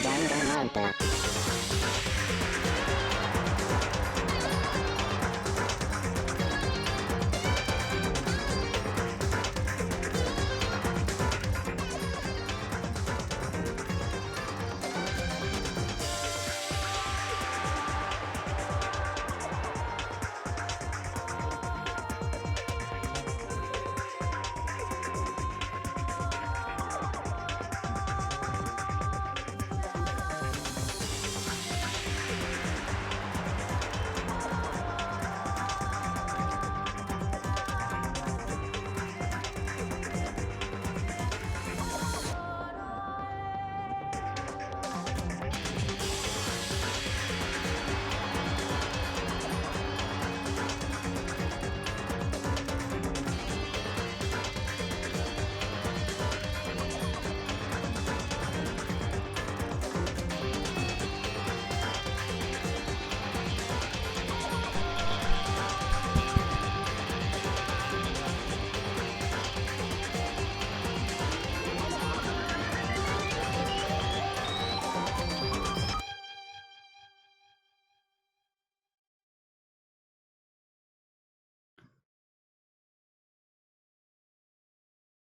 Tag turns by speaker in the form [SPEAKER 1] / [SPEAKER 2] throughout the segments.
[SPEAKER 1] Danganronpa.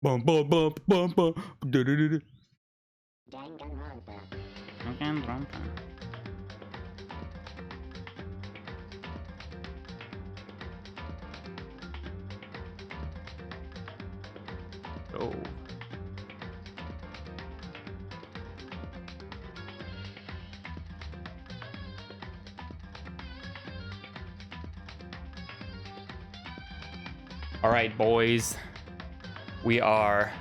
[SPEAKER 2] Bum bum bum bum bum. Du-du-du-du.
[SPEAKER 1] Danganronpa.
[SPEAKER 2] Danganronpa. Oh. All right, boys. We are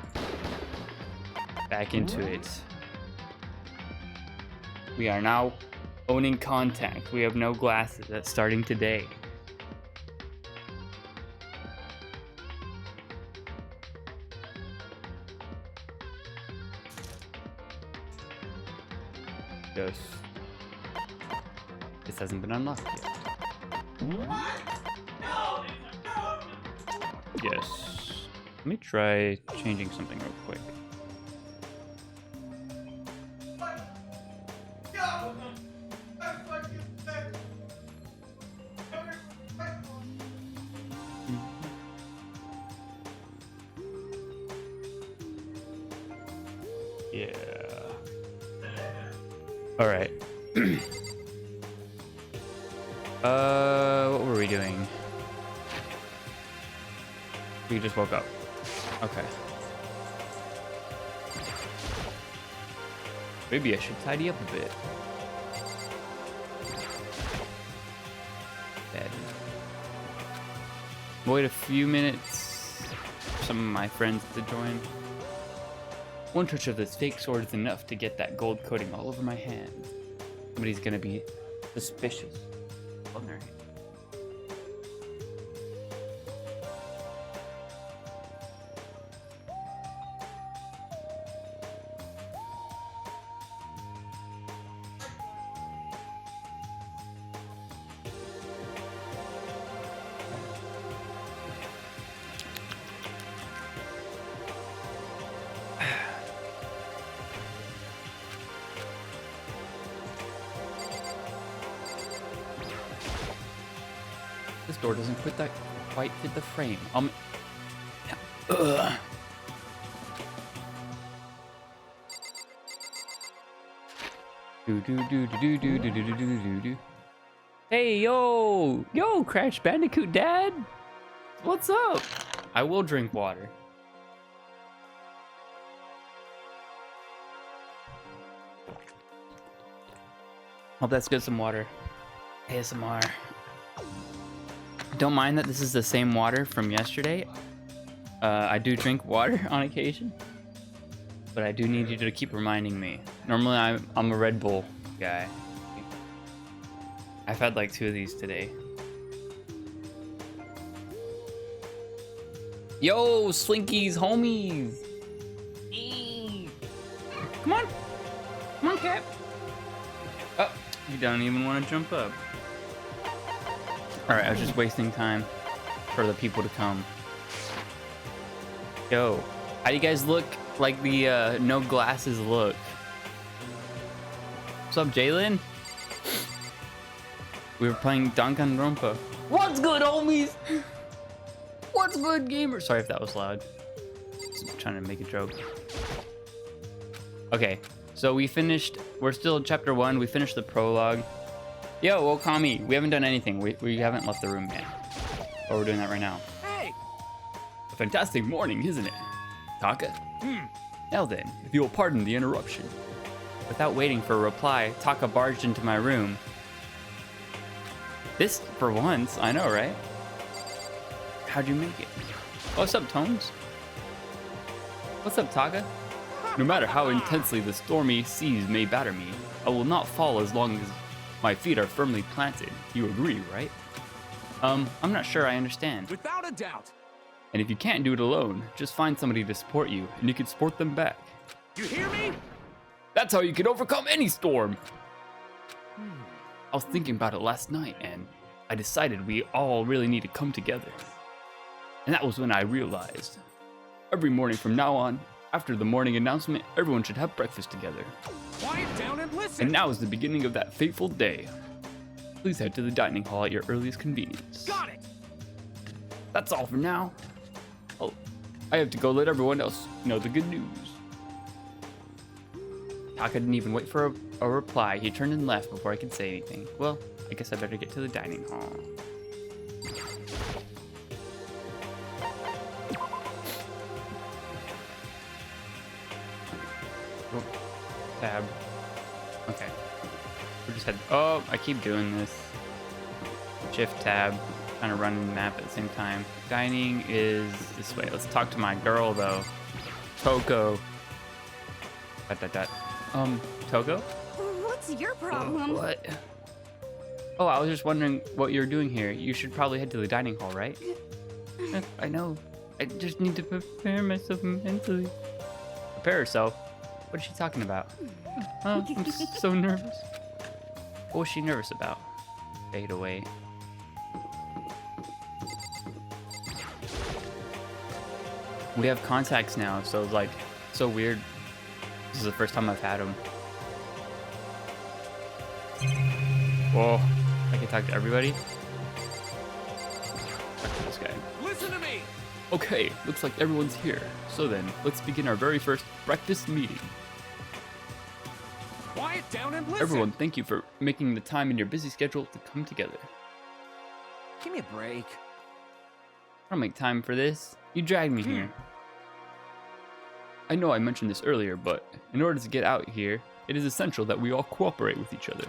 [SPEAKER 2] back into it. We are now owning contact. We have no glasses. That's starting today. Yes. This hasn't been unlocked yet. Yes. Let me try changing something real quick. Yeah. All right. What were we doing? We just woke up. Okay. Maybe I should tidy up a bit. Bad. Wait a few minutes for some of my friends to join. One touch of this fake sword is enough to get that gold coating all over my hand. Somebody's gonna be suspicious. On their hand. This door doesn't quite fit the frame. Ugh. Do. Hey, yo, Crash Bandicoot Dad, what's up? I will drink water. Hope that's good. Some water. ASMR. Don't mind that this is the same water from yesterday. I do drink water on occasion, but I do need you to keep reminding me. Normally I'm a Red Bull guy. I've had like 2 of these today. Yo, Slinkies, homies. Eee. Come on. Cap. Oh, you don't even want to jump up. Alright, I was just wasting time for the people to come. Yo, how do you guys look like the no glasses look? What's up, Jalen? We were playing Danganronpa. What's good, homies? What's good, gamers? Sorry if that was loud. Just trying to make a joke. Okay, so we finished. We're still in chapter 1. We finished the prologue. Yo, Okami, we haven't done anything. We haven't left the room yet. Oh, we're doing that right now.
[SPEAKER 3] Hey!
[SPEAKER 2] A fantastic morning, isn't it? Taka? Now then, if you'll pardon the interruption. Without waiting for a reply, Taka barged into my room. This, for once, I know, right? How'd you make it? What's up, Tones? What's up, Taka? No matter how intensely the stormy seas may batter me, I will not fall as long as my feet are firmly planted. You agree, right? I'm not sure I understand.
[SPEAKER 3] Without a doubt.
[SPEAKER 2] And if you can't do it alone, just find somebody to support you, and you can support them back.
[SPEAKER 3] You hear me?
[SPEAKER 2] That's how you can overcome any storm! I was thinking about it last night, and I decided we all really need to come together. And that was when I realized. Every morning from now on, after the morning announcement, everyone should have breakfast together.
[SPEAKER 3] Quiet down and listen.
[SPEAKER 2] And now is the beginning of that fateful day. Please head to the dining hall at your earliest convenience.
[SPEAKER 3] Got it.
[SPEAKER 2] That's all for now. Oh, I have to go let everyone else know the good news. Taka didn't even wait for a reply. He turned and left before I could say anything. Well, I guess I better get to the dining hall. Oh, tab. Okay. We just had. Oh, I keep doing this. Shift tab. Trying to run the map at the same time. Dining is this way. Let's talk to my girl though. Toko. Toko?
[SPEAKER 4] What's your problem?
[SPEAKER 2] What? Oh, I was just wondering what you're doing here. You should probably head to the dining hall, right? I know. I just need to prepare myself mentally. Prepare herself? What is she talking about? Oh, I'm so nervous. What was she nervous about? Fade away. We have contacts now, so it's like so weird. This is the first time I've had them. Whoa, I can talk to everybody. Talk to this guy.
[SPEAKER 3] Listen to me.
[SPEAKER 2] Okay, looks like everyone's here. So then, let's begin our very first breakfast meeting.
[SPEAKER 3] Quiet down and listen.
[SPEAKER 2] Everyone, thank you for making the time in your busy schedule to come together.
[SPEAKER 3] Give me a break.
[SPEAKER 2] I don't make time for this. You dragged me here. I know I mentioned this earlier, but in order to get out here, it is essential that we all cooperate with each other.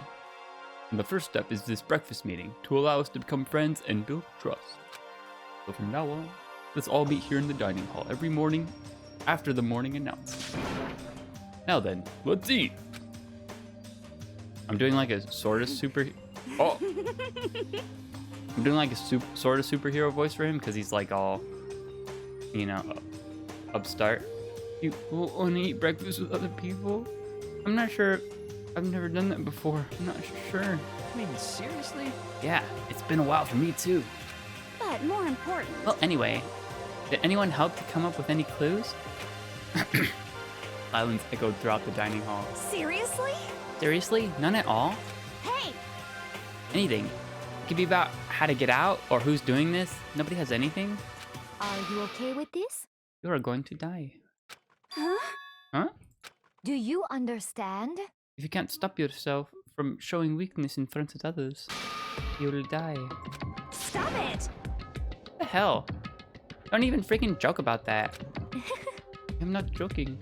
[SPEAKER 2] And the first step is this breakfast meeting to allow us to become friends and build trust. So from now on, let's all meet here in the dining hall every morning after the morning announcement. Now then, let's eat. I'm doing like a sort of super. Oh, I'm doing like a sort of superhero voice for him because he's like all, you know, upstart. You want to eat breakfast with other people? I'm not sure. I've never done that before. I'm not sure.
[SPEAKER 3] I mean, seriously?
[SPEAKER 2] Yeah, it's been a while for me too.
[SPEAKER 4] But more important.
[SPEAKER 2] Well, anyway, did anyone help to come up with any clues? Silence echoed throughout the dining hall.
[SPEAKER 4] Seriously?
[SPEAKER 2] Seriously? None at all?
[SPEAKER 4] Hey!
[SPEAKER 2] Anything. It could be about how to get out or who's doing this. Nobody has anything.
[SPEAKER 4] Are you okay with this?
[SPEAKER 2] You are going to die.
[SPEAKER 4] Huh?
[SPEAKER 2] Huh?
[SPEAKER 4] Do you understand?
[SPEAKER 2] If you can't stop yourself from showing weakness in front of others, you will die.
[SPEAKER 4] Stop it!
[SPEAKER 2] What the hell? Don't even freaking joke about that. I'm not joking.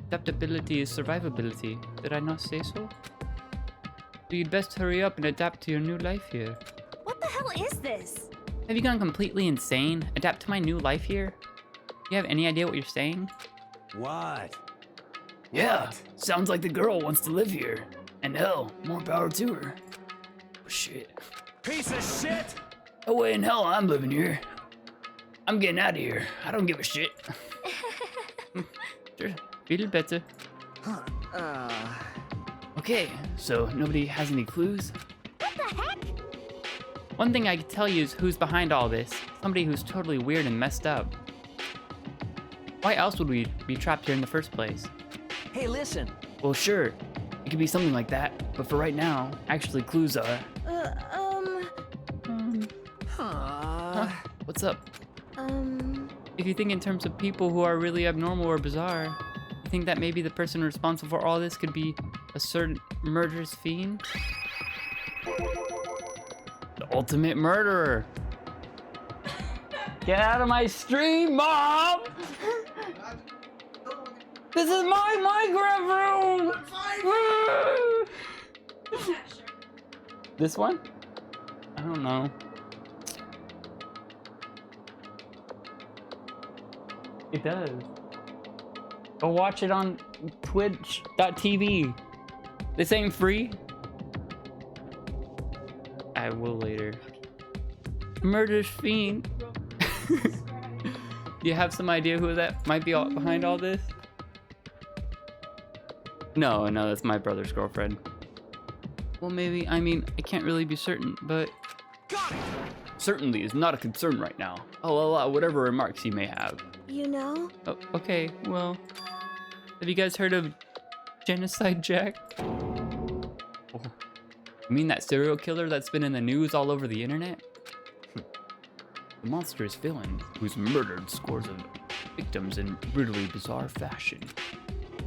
[SPEAKER 2] Adaptability is survivability. Did I not say so? So you'd best hurry up and adapt to your new life here.
[SPEAKER 4] What the hell is this?
[SPEAKER 2] Have you gone completely insane? Adapt to my new life here? Do you have any idea what you're saying?
[SPEAKER 3] What?
[SPEAKER 2] Yeah, sounds like the girl wants to live here. And hell, more power to her. Oh, shit.
[SPEAKER 3] Piece of shit!
[SPEAKER 2] No way in hell I'm living here. I'm getting out of here. I don't give a shit. Sure, feel better.
[SPEAKER 3] Huh.
[SPEAKER 2] Okay, so nobody has any clues?
[SPEAKER 4] What the heck?
[SPEAKER 2] One thing I can tell you is who's behind all this. Somebody who's totally weird and messed up. Why else would we be trapped here in the first place?
[SPEAKER 3] Hey, listen.
[SPEAKER 2] Well, sure, it could be something like that, but for right now, actually clues are... Huh? What's up? If you think in terms of people who are really abnormal or bizarre, you think that maybe the person responsible for all this could be a certain murderous fiend? The ultimate murderer! Get out of my stream, Mom! This is my Minecraft room! This one? I don't know. It does. Go watch it on twitch.tv. This ain't free. I will later. Murderous fiend. Do you have some idea who that might be behind all this? No, that's my brother's girlfriend. Well, maybe, I mean, I can't really be certain, but...
[SPEAKER 3] Got it!
[SPEAKER 2] Certainly is not a concern right now. I'll allow whatever remarks you may have.
[SPEAKER 4] You know?
[SPEAKER 2] Oh, okay, well... Have you guys heard of Genocide Jack? Oh, you mean that serial killer that's been in the news all over the internet? The monstrous villain who's murdered scores of victims in brutally bizarre fashion.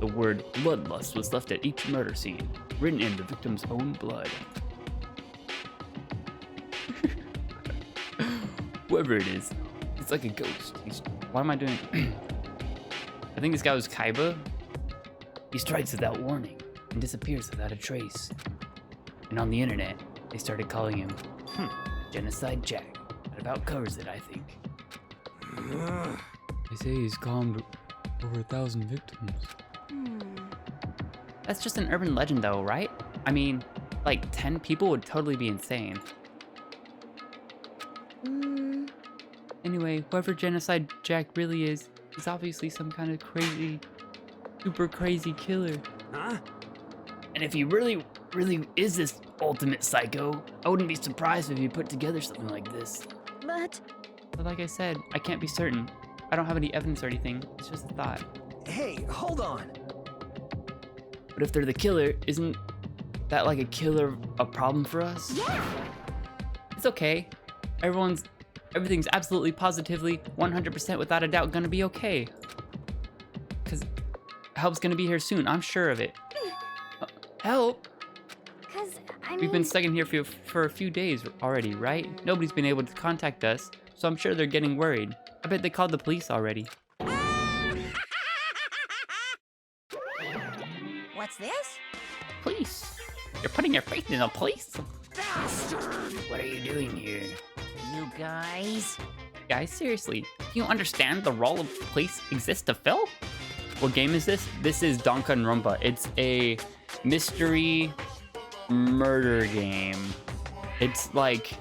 [SPEAKER 2] The word bloodlust was left at each murder scene, written in the victim's own blood. Whoever it is, it's like a ghost. What am I doing? I think this guy was Kaiba. He strikes without warning and disappears without a trace. And on the internet, they started calling him Genocide Jack. That about covers it, I think. They say he's calmed over 1,000 victims. That's just an urban legend though, right? I mean, like 10 people would totally be insane. Anyway, whoever Genocide Jack really is, he's obviously some kind of crazy, super crazy killer.
[SPEAKER 3] Huh?
[SPEAKER 2] And if he really is this ultimate psycho, I wouldn't be surprised if he put together something like this.
[SPEAKER 4] But
[SPEAKER 2] like I said, I can't be certain. I don't have any evidence or anything, it's just a thought.
[SPEAKER 3] Hey, hold on.
[SPEAKER 2] But if they're the killer, isn't that like a killer a problem for us?
[SPEAKER 4] yeah,
[SPEAKER 2] It's okay. Everything's absolutely positively 100% without a doubt gonna be okay. Cause help's gonna be here soon, I'm sure of it. Help?
[SPEAKER 4] cause I mean,
[SPEAKER 2] We've been stuck in here for a few days already, right? Nobody's been able to contact us, so I'm sure they're getting worried. I bet they called the police already.
[SPEAKER 4] what's this?
[SPEAKER 2] Police? You're putting your faith in the police?
[SPEAKER 3] Bastard!
[SPEAKER 2] What are you doing here?
[SPEAKER 4] You guys?
[SPEAKER 2] Guys, seriously, do you understand the role of police exists to fill? What game is this? This is Danganronpa. It's a mystery murder game. It's like...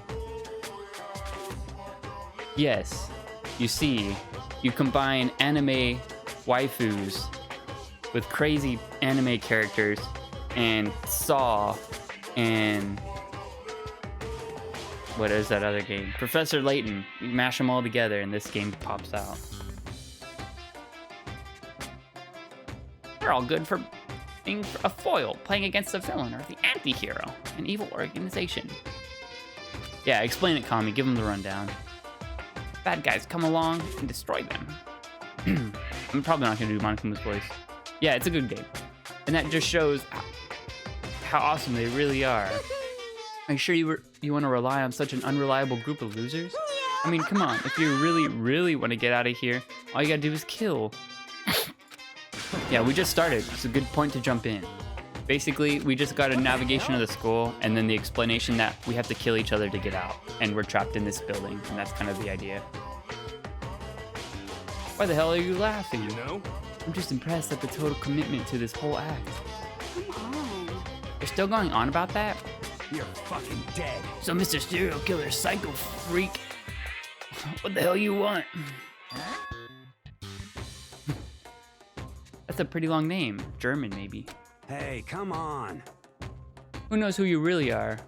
[SPEAKER 2] Yes, you see, you combine anime waifus with crazy anime characters and Saw and... What is that other game? Professor Layton. You mash them all together and this game pops out. They're all good for being a foil, playing against a villain or the anti-hero, an evil organization. Yeah, explain it, Kami. Give them the rundown. Bad guys come along and destroy them. I'm probably not going to do Monkuma's voice. Yeah, it's a good game. And that just shows how awesome they really are. Are you sure you want to rely on such an unreliable group of losers? I mean, come on. If you really want to get out of here, all you gotta do is kill. Yeah, we just started. It's a good point to jump in. Basically, we just got a navigation of the school, and then the explanation that we have to kill each other to get out, and we're trapped in this building, and that's kind of the idea. Why the hell are you laughing?
[SPEAKER 3] You know?
[SPEAKER 2] I'm just impressed at the total commitment to this whole act.
[SPEAKER 4] Come on.
[SPEAKER 2] You're still going on about that?
[SPEAKER 3] You're fucking dead.
[SPEAKER 2] So, Mr. Serial Killer Psycho Freak, what the hell you want?
[SPEAKER 4] Huh?
[SPEAKER 2] That's a pretty long name. German, maybe.
[SPEAKER 3] Hey, come on.
[SPEAKER 2] Who knows who you really are?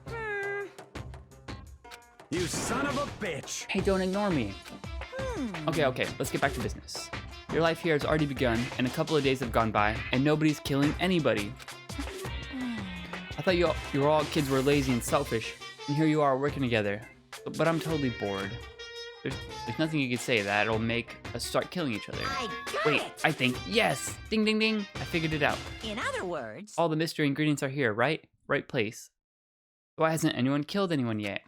[SPEAKER 3] You son of a bitch!
[SPEAKER 2] Hey, don't ignore me. Okay, let's get back to business. Your life here has already begun, and a couple of days have gone by, and nobody's killing anybody. I thought you were all kids were lazy and selfish, and here you are working together. But I'm totally bored. There's nothing you can say that'll make us start killing each other.
[SPEAKER 4] I got
[SPEAKER 2] Wait,
[SPEAKER 4] it.
[SPEAKER 2] I think, yes! Ding, ding, ding! I figured it out.
[SPEAKER 4] In other words,
[SPEAKER 2] All the mystery ingredients are here, right? Right place. Why hasn't anyone killed anyone yet?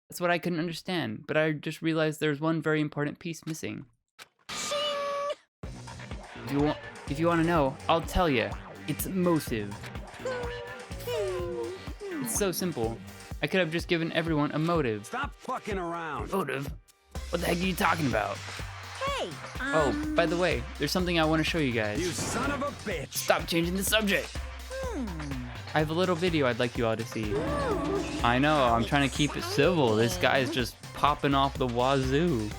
[SPEAKER 2] That's what I couldn't understand, but I just realized there's one very important piece missing. If you want to know, I'll tell you. It's motive. It's so simple. I could have just given everyone a motive.
[SPEAKER 3] Stop fucking around!
[SPEAKER 2] Motive? What the heck are you talking about?
[SPEAKER 4] hey,
[SPEAKER 2] Oh, by the way, there's something I want to show you guys.
[SPEAKER 3] You son of a bitch!
[SPEAKER 2] Stop changing the subject. I have a little video I'd like you all to see. I know, I'm trying to keep it civil. This guy is just popping off the wazoo.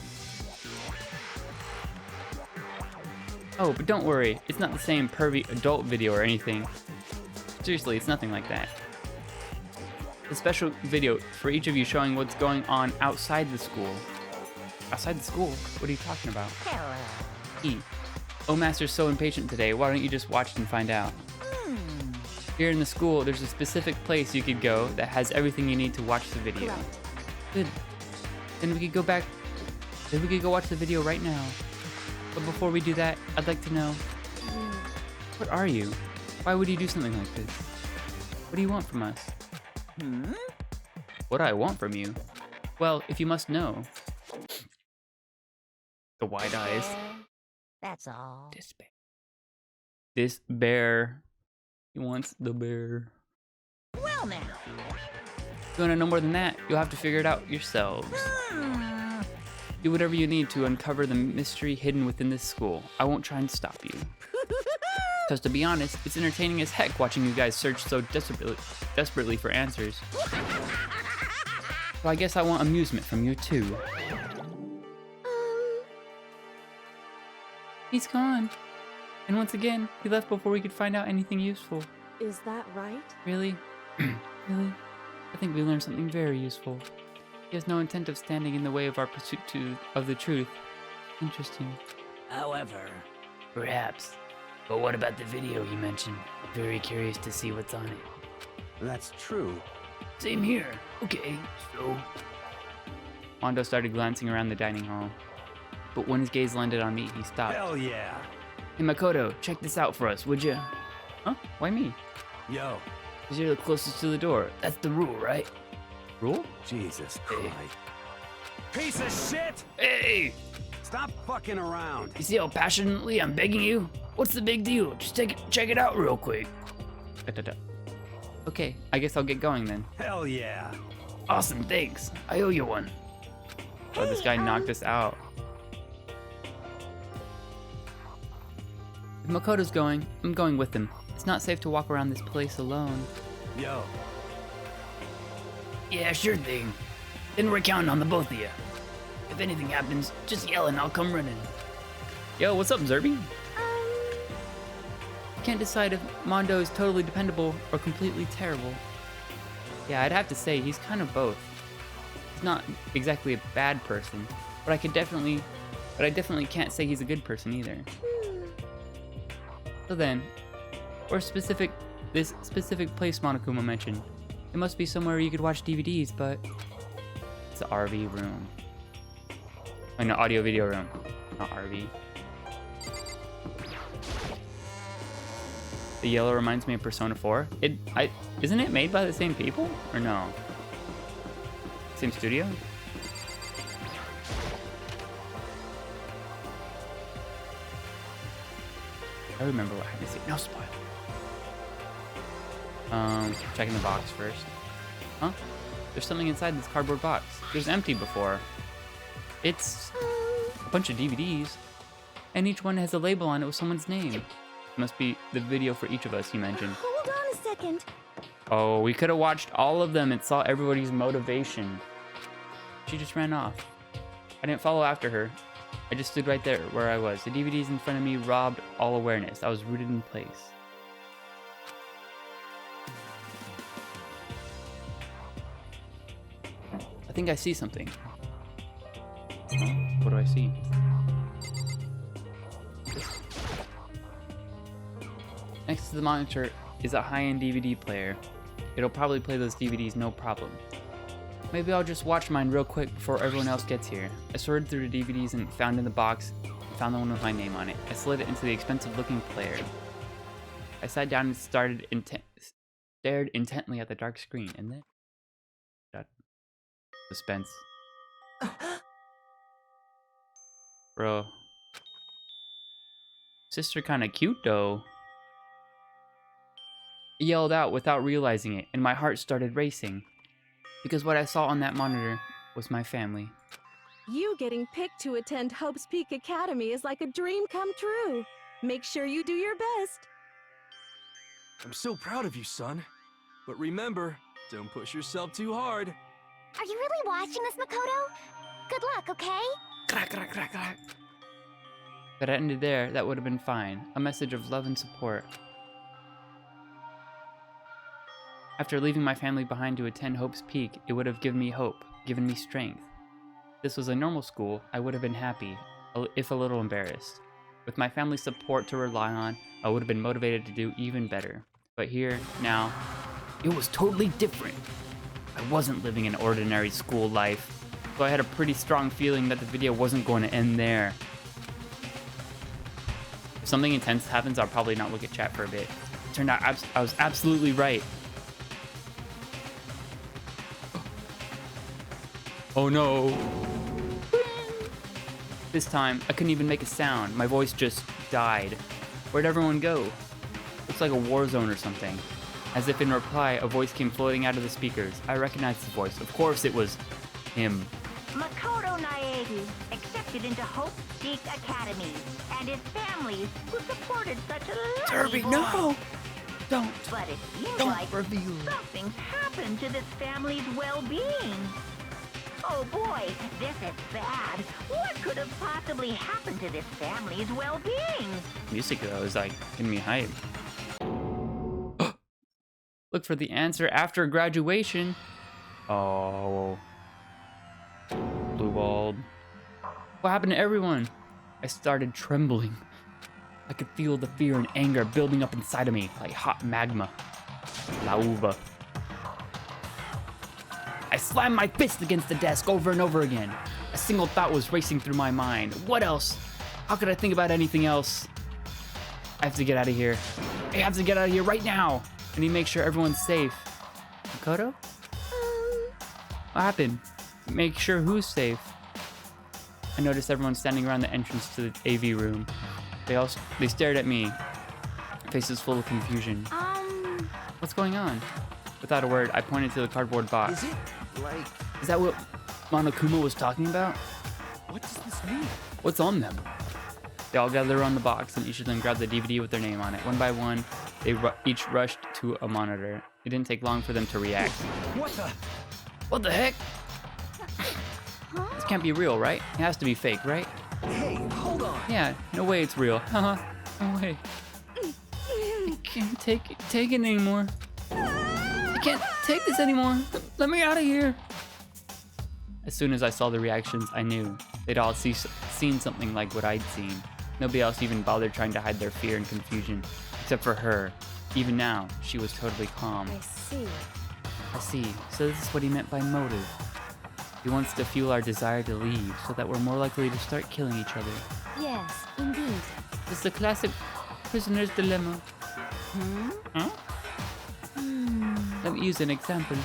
[SPEAKER 2] Oh, but don't worry, it's not the same pervy adult video or anything. Seriously, it's nothing like that. A special video for each of you showing what's going on outside the school. Outside the school? What are you talking about?
[SPEAKER 4] hello.
[SPEAKER 2] E. Oh, Master's so impatient today. Why don't you just watch it and find out? Here in the school, there's a specific place you could go that has everything you need to watch the video.
[SPEAKER 4] Correct.
[SPEAKER 2] Good. Then we could go back. Then we could go watch the video right now. But before we do that, I'd like to know, what are you? Why would you do something like this? What do you want from us? What do I want from you? Well, if you must know. The wide eyes.
[SPEAKER 4] That's all.
[SPEAKER 2] Despair. This bear. He wants the bear.
[SPEAKER 4] Well now.
[SPEAKER 2] If you want to know more than that, you'll have to figure it out yourselves. Do whatever you need to uncover the mystery hidden within this school. I won't try and stop you. Because to be honest, it's entertaining as heck watching you guys search so desperately for answers. So I guess I want amusement from you too. He's gone. And once again, he left before we could find out anything useful.
[SPEAKER 5] Is that right?
[SPEAKER 2] Really? Really? I think we learned something very useful. He has no intent of standing in the way of our pursuit of the truth. Interesting.
[SPEAKER 6] However,
[SPEAKER 2] Perhaps. But what about the video you mentioned? Very curious to see what's on it.
[SPEAKER 3] That's true.
[SPEAKER 2] Same here. Okay, so... Mondo started glancing around the dining hall. But when his gaze landed on me, he stopped.
[SPEAKER 3] Hell yeah!
[SPEAKER 2] Hey Makoto, check this out for us, would you? Huh? Why me?
[SPEAKER 3] Yo,
[SPEAKER 2] Because you're the closest to the door. That's the rule, right? Rule?
[SPEAKER 3] Jesus Christ. Piece of shit!
[SPEAKER 2] Hey!
[SPEAKER 3] Stop fucking around!
[SPEAKER 2] You see how passionately I'm begging you? What's the big deal? Just check it out real quick. Okay, I guess I'll get going then.
[SPEAKER 3] Hell yeah!
[SPEAKER 2] Awesome, thanks. I owe you one. Oh, this guy knocked us out. If Makoto's going, I'm going with him. It's not safe to walk around this place alone.
[SPEAKER 3] Yo,
[SPEAKER 2] Yeah, sure thing. Then we're counting on the both of you. If anything happens, just yell and I'll come running. Yo, what's up, Zerby? I can't decide if Mondo is totally dependable or completely terrible. Yeah, I'd have to say he's kind of both. He's not exactly a bad person, but I definitely can't say he's a good person either. So then, this specific place Monokuma mentioned, it must be somewhere you could watch DVDs, but it's the RV room. Oh, no, audio video room, not RV. The yellow reminds me of Persona 4. Isn't it made by the same people? Or no? Same studio? I remember what happened to see. No spoil. Checking the box first. Huh? There's something inside this cardboard box. It was empty before. It's a bunch of DVDs. And each one has a label on it with someone's name. It must be the video for each of us, you mentioned.
[SPEAKER 5] Hold on a second.
[SPEAKER 2] Oh, we could have watched all of them and saw everybody's motivation. She just ran off. I didn't follow after her. I just stood right there where I was. The DVDs in front of me robbed all awareness. I was rooted in place. I think I see something. What do I see? Next to the monitor is a high-end DVD player. It'll probably play those DVDs no problem. Maybe I'll just watch mine real quick before everyone else gets here. I sorted through the DVDs and found in the box and found the one with my name on it. I slid it into the expensive-looking player. I sat down and stared intently at the dark screen, and then suspense. Bro. Sister kinda cute though. I yelled out without realizing it, and my heart started racing. Because what I saw on that monitor was my family.
[SPEAKER 5] You getting picked to attend Hope's Peak Academy is like a dream come true. Make sure you do your best.
[SPEAKER 3] I'm so proud of you, son. But remember, don't push yourself too hard.
[SPEAKER 1] Are you really watching this, Makoto? Good luck, okay?
[SPEAKER 2] If it ended there, that would have been fine. A message of love and support. After leaving my family behind to attend Hope's Peak, it would have given me hope, given me strength. If this was a normal school, I would have been happy, if a little embarrassed. With my family's support to rely on, I would have been motivated to do even better. But here, now, it was totally different. I wasn't living an ordinary school life, so I had a pretty strong feeling that the video wasn't going to end there. If something intense happens, I'll probably not look at chat for a bit. It turned out I was absolutely right. Oh no. This time, I couldn't even make a sound. My voice just died. Where'd everyone go? Looks like a war zone or something. As if in reply, a voice came floating out of the speakers. I recognized the voice. Of course it was him.
[SPEAKER 4] Makoto Naegi accepted into Hope Peak Academy, and his family who supported such a lovely
[SPEAKER 2] Derby, no!
[SPEAKER 4] boy.
[SPEAKER 2] Don't!
[SPEAKER 4] But it seems
[SPEAKER 2] Don't
[SPEAKER 4] like
[SPEAKER 2] reveal.
[SPEAKER 4] something's happened to this family's well-being. Oh boy, this is bad. What could have possibly happened to this family's well-being?
[SPEAKER 2] Music though is like getting me hype. Look for the answer after graduation. Oh. Blue balled. What happened to everyone? I started trembling. I could feel the fear and anger building up inside of me like hot magma. Lava. I slammed my fist against the desk over and over again. A single thought was racing through my mind. What else? How could I think about anything else? I have to get out of here. I have to get out of here right now. I need to make sure everyone's safe. Makoto? What happened? Make sure who's safe. I noticed everyone standing around the entrance to the AV room. They stared at me, faces full of confusion. What's going on? Without a word, I pointed to the cardboard box.
[SPEAKER 3] Is it like...
[SPEAKER 2] Is that what Monokuma was talking about?
[SPEAKER 3] What does this mean?
[SPEAKER 2] What's on them? They all gathered around the box, and each of them grabbed the DVD with their name on it. One by one, they each rushed to a monitor. It didn't take long for them to react. What the heck? This can't be real, right? It has to be fake, right?
[SPEAKER 3] Hey, hold on.
[SPEAKER 2] Yeah, no way it's real. Haha, no way. I can't take it anymore. I can't take this anymore. Let me out of here. As soon as I saw the reactions, I knew. They'd all seen something like what I'd seen. Nobody else even bothered trying to hide their fear and confusion, except for her. Even now, she was totally calm.
[SPEAKER 5] I see.
[SPEAKER 2] I see. So this is what he meant by motive. He wants to fuel our desire to leave, so that we're more likely to start killing each other.
[SPEAKER 5] Yes, indeed.
[SPEAKER 2] It's the classic prisoner's dilemma. Huh? Let me use an example.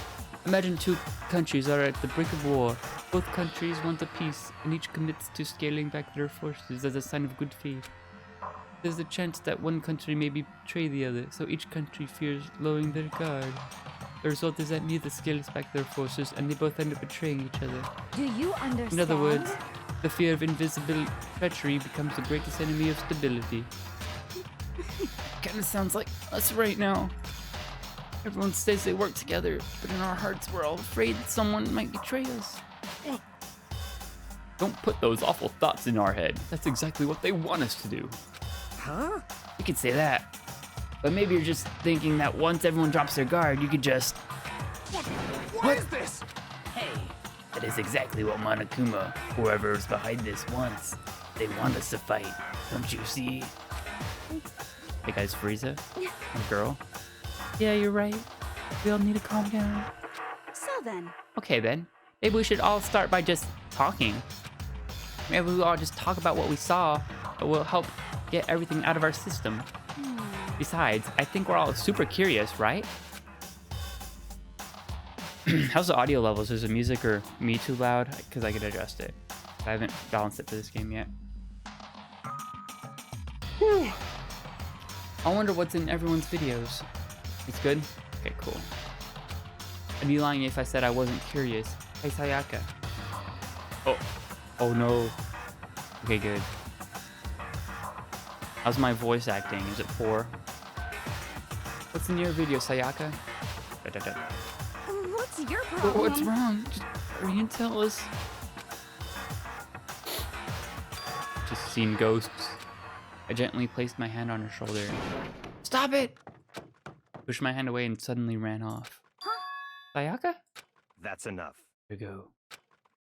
[SPEAKER 2] Imagine two countries are at the brink of war. Both countries want a peace, and each commits to scaling back their forces as a sign of good faith. There's a chance that one country may betray the other, so each country fears lowering their guard. The result is that neither scales back their forces, and they both end up betraying each other.
[SPEAKER 5] Do you understand?
[SPEAKER 2] In other words, the fear of invisible treachery becomes the greatest enemy of stability. Kinda sounds like us right now. Everyone says they work together, but in our hearts we're all afraid someone might betray us. Don't put those awful thoughts in our head. That's exactly what they want us to do.
[SPEAKER 3] Huh?
[SPEAKER 2] You could say that. But maybe you're just thinking that once everyone drops their guard, you could just...
[SPEAKER 3] What is this?
[SPEAKER 6] Hey,
[SPEAKER 2] That is exactly what Monokuma, whoever's behind this, wants. They want us to fight, don't you see? Hey guys, Frieza? A girl? Yeah, you're right. We all need to calm down.
[SPEAKER 1] So then,
[SPEAKER 2] Okay then, maybe we should all start by just talking. Maybe we all just talk about what we saw. It will help get everything out of our system. Besides, I think we're all super curious, right? How's the audio levels? Is the music or me too loud? Because I could adjust it. I haven't balanced it for this game yet. Whew. I wonder what's in everyone's videos. It's good? Okay, cool. I'd be lying if I said I wasn't curious. Hey, Sayaka. Oh. Oh no. Okay, good. How's my voice acting? Is it poor? What's in your video, Sayaka?
[SPEAKER 1] what's your problem?
[SPEAKER 2] What's wrong? Just hurry and tell us. Just seen ghosts. I gently placed my hand on her shoulder. Stop it! Pushed my hand away and suddenly ran off.
[SPEAKER 1] Huh?
[SPEAKER 2] Sayaka?
[SPEAKER 6] That's enough.
[SPEAKER 2] Here we go.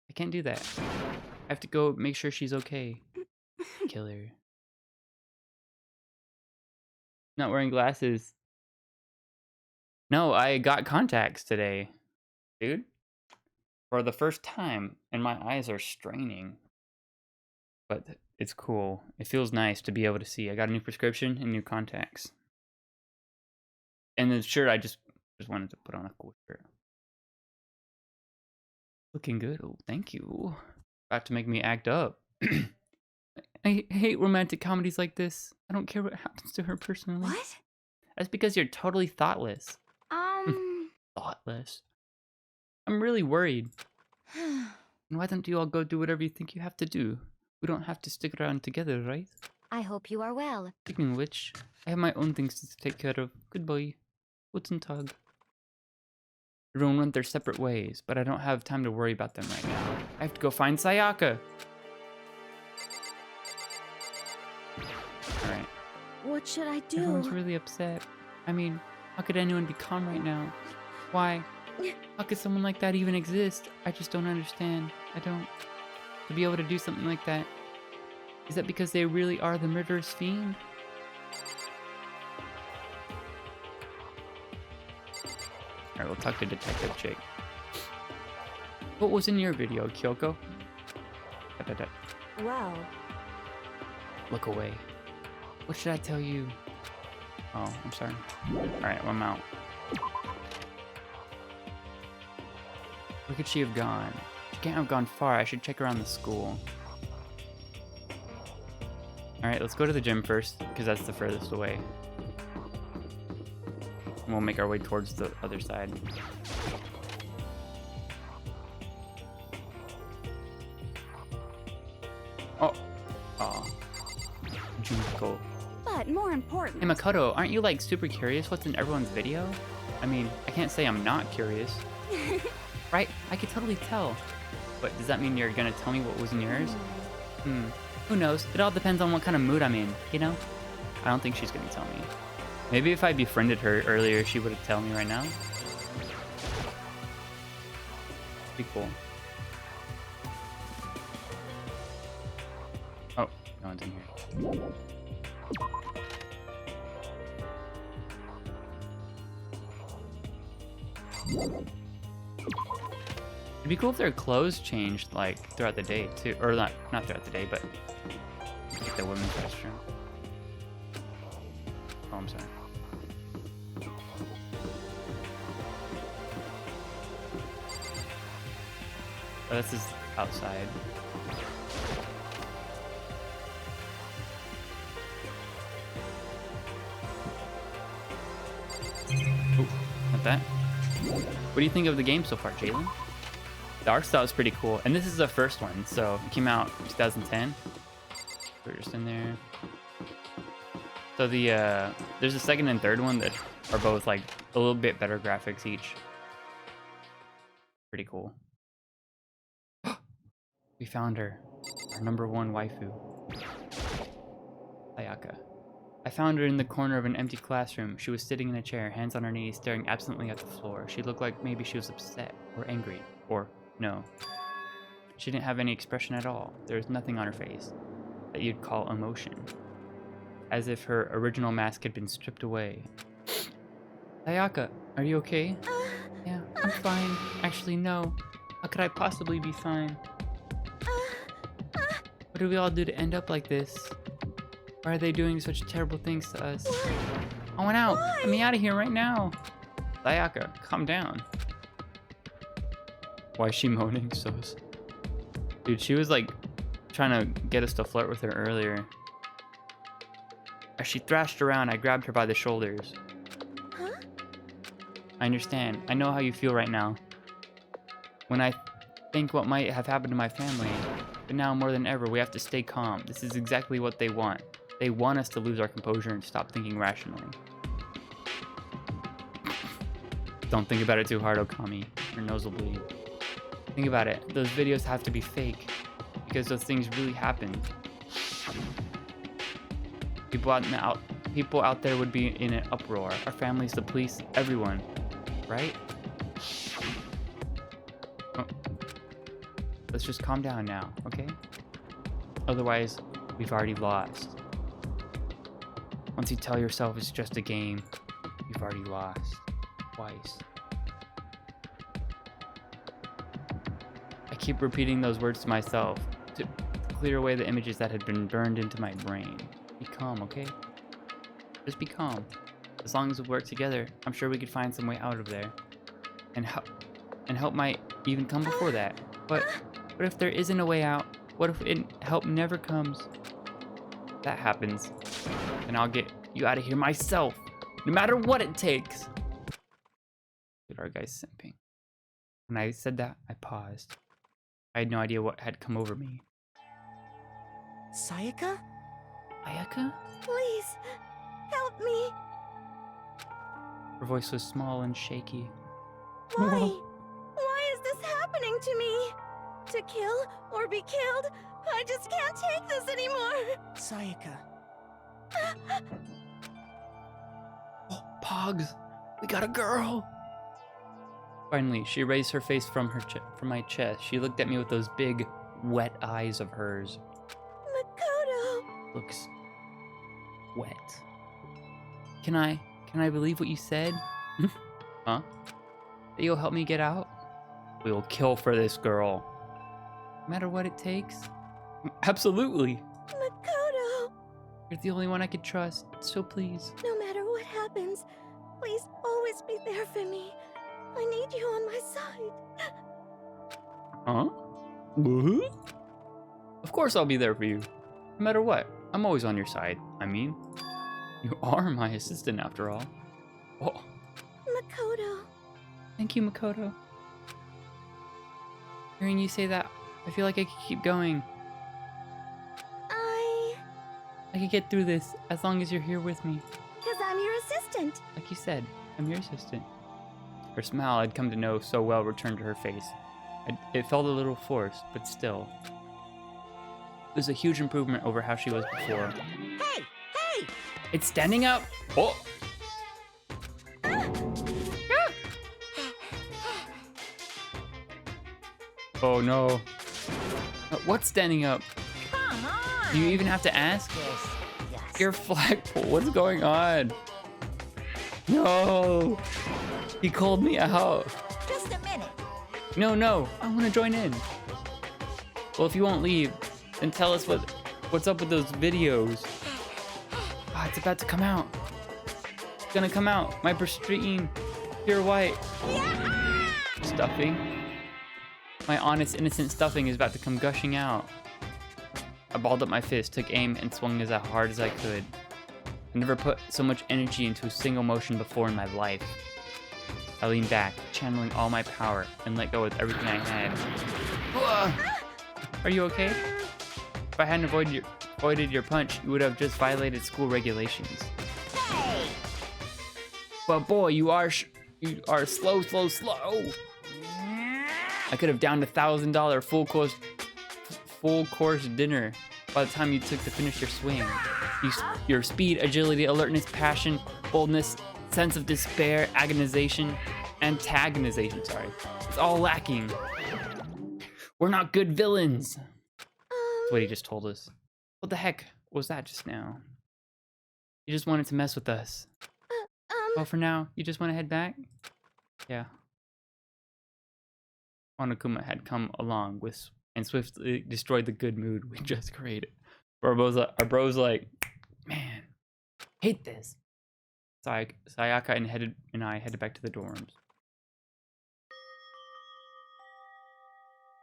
[SPEAKER 2] I can't do that. I have to go make sure she's okay. Kill her. Not wearing glasses. No, I got contacts today, dude. For the first time, and my eyes are straining. But it's cool. It feels nice to be able to see. I got a new prescription and new contacts. And the shirt, I just wanted to put on a cool shirt. Looking good. Oh, thank you. About to make me act up. I hate romantic comedies like this. I don't care what happens to her personally.
[SPEAKER 1] What?
[SPEAKER 2] That's because you're totally thoughtless. Thoughtless. I'm really worried. Why don't you all go do whatever you think you have to do? We don't have to stick around together, right?
[SPEAKER 1] I hope you are well.
[SPEAKER 2] Speaking of which, I have my own things to take care of. Goodbye. Guten Tag. Everyone went their separate ways, but I don't have time to worry about them right now. I have to go find Sayaka. Alright.
[SPEAKER 5] What should I do?
[SPEAKER 2] Everyone's really upset. I mean, how could anyone be calm right now? Why? How could someone like that even exist? I just don't understand. I don't. To be able to do something like that. Is that because they really are the murderous fiend? Alright, we'll talk to Detective Chick. What was in your video, Kyoko?
[SPEAKER 5] Well,
[SPEAKER 2] Look away. What should I tell you? Oh, I'm sorry. Alright, well, I'm out. Where could she have gone? She can't have gone far. I should check around the school. Alright, let's go to the gym first, because that's the furthest away. And we'll make our way towards the other side. Oh. Aw. Junko.
[SPEAKER 1] But more important.
[SPEAKER 2] Hey Makoto, aren't you like super curious what's in everyone's video? I mean, I can't say I'm not curious. Right? I could totally tell. But does that mean you're gonna tell me what was in yours? Who knows? It all depends on what kind of mood I'm in, you know? I don't think she's gonna tell me. Maybe if I befriended her earlier, she would have told me right now. Be cool. Oh, no one's in here. It'd be cool if their clothes changed like throughout the day too, or not throughout the day, but like the women's restroom. Oh, I'm sorry. Oh, this is outside. Ooh, not that. What do you think of the game so far, Jalen? The art style is pretty cool, and this is the first one, so it came out in 2010. We're just in there. So there's a second and third one that are both like a little bit better graphics each. Pretty cool. We found her, our #1 waifu, Sayaka. I found her in the corner of an empty classroom. She was sitting in a chair, hands on her knees, staring absently at the floor. She looked like maybe she was upset or angry or No. She didn't have any expression at all. There was nothing on her face that you'd call emotion. As if her original mask had been stripped away. Sayaka, are you okay? Yeah, I'm fine. Actually, no. How could I possibly be fine? What did we all do to end up like this? Why are they doing such terrible things to us? I want out. Get me out of here right now. Sayaka, calm down. Why is she moaning so? Dude, she was like trying to get us to flirt with her earlier. As she thrashed around, I grabbed her by the shoulders.
[SPEAKER 1] Huh?
[SPEAKER 2] I understand. I know how you feel right now. When I think what might have happened to my family, but now more than ever, we have to stay calm. This is exactly what they want. They want us to lose our composure and stop thinking rationally. Don't think about it too hard, Okami. Your nose will bleed. Think about it. Those videos have to be fake. Because those things really happened. People out there would be in an uproar. Our families, the police, everyone. Right? Oh. Let's just calm down now, okay? Otherwise, we've already lost. Once you tell yourself it's just a game, you've already lost. Twice. I keep repeating those words to myself to clear away the images that had been burned into my brain. Be calm, okay? Just be calm. As long as we work together, I'm sure we could find some way out of there. And help might even come before that. But what if there isn't a way out? What if help never comes? If that happens, then I'll get you out of here myself, no matter what it takes. Dude, our guy's simping. When I said that, I paused. I had no idea what had come over me.
[SPEAKER 6] Sayaka?
[SPEAKER 2] Ayaka?
[SPEAKER 1] Please, help me.
[SPEAKER 2] Her voice was small and shaky.
[SPEAKER 1] Why? Why is this happening to me? To kill or be killed? I just can't take this anymore.
[SPEAKER 6] Sayaka.
[SPEAKER 2] Oh, Pogs! We got a girl! Finally, she raised her face from my chest. She looked at me with those big, wet eyes of hers.
[SPEAKER 1] Makoto.
[SPEAKER 2] Looks wet. Can I believe what you said? Huh? That you'll help me get out? We will kill for this girl. No matter what it takes? Absolutely.
[SPEAKER 1] Makoto.
[SPEAKER 2] You're the only one I could trust, so please.
[SPEAKER 1] No matter what happens, please always be there for me. I need you on my side.
[SPEAKER 2] Huh? What? Of course I'll be there for you. No matter what. I'm always on your side. I mean, you are my assistant after all. Oh.
[SPEAKER 1] Makoto.
[SPEAKER 2] Thank you, Makoto. Hearing you say that, I feel like I could keep going. I could get through this as long as you're here with me.
[SPEAKER 1] Because I'm your assistant.
[SPEAKER 2] Like you said, I'm your assistant. Her smile I'd come to know so well returned to her face. It felt a little forced, but still. It was a huge improvement over how she was before.
[SPEAKER 6] Hey! Hey!
[SPEAKER 2] It's standing up! Oh! Oh no. What's standing up?
[SPEAKER 4] Come on!
[SPEAKER 2] Do you even have to ask?
[SPEAKER 6] Yes.
[SPEAKER 2] Your flagpole, what's going on? No! He called me out.
[SPEAKER 4] Just a minute.
[SPEAKER 2] No, I want to join in. Well, if you won't leave, then tell us what's up with those videos. Ah, it's about to come out. It's gonna come out. My pristine, pure white stuffing. My honest, innocent stuffing is about to come gushing out. I balled up my fist, took aim, and swung as hard as I could. I never put so much energy into a single motion before in my life. I leaned back, channeling all my power, and let go with everything I had. Are you okay? If I hadn't avoided your punch, you would have just violated school regulations.
[SPEAKER 4] Hey!
[SPEAKER 2] But boy, you are slow. I could have downed $1,000 full course dinner by the time you took to finish your swing. Your speed, agility, alertness, passion, boldness, sense of despair, antagonization, it's all lacking. We're not good villains. That's what he
[SPEAKER 1] Um,
[SPEAKER 2] just told us. What the heck was that just now? You just wanted to mess with us. Well, for now, you just want to head back? Yeah. Monokuma had come along with and swiftly destroyed the good mood we just created. Our bro's like, man, hate this. Sayaka and I headed back to the dorms.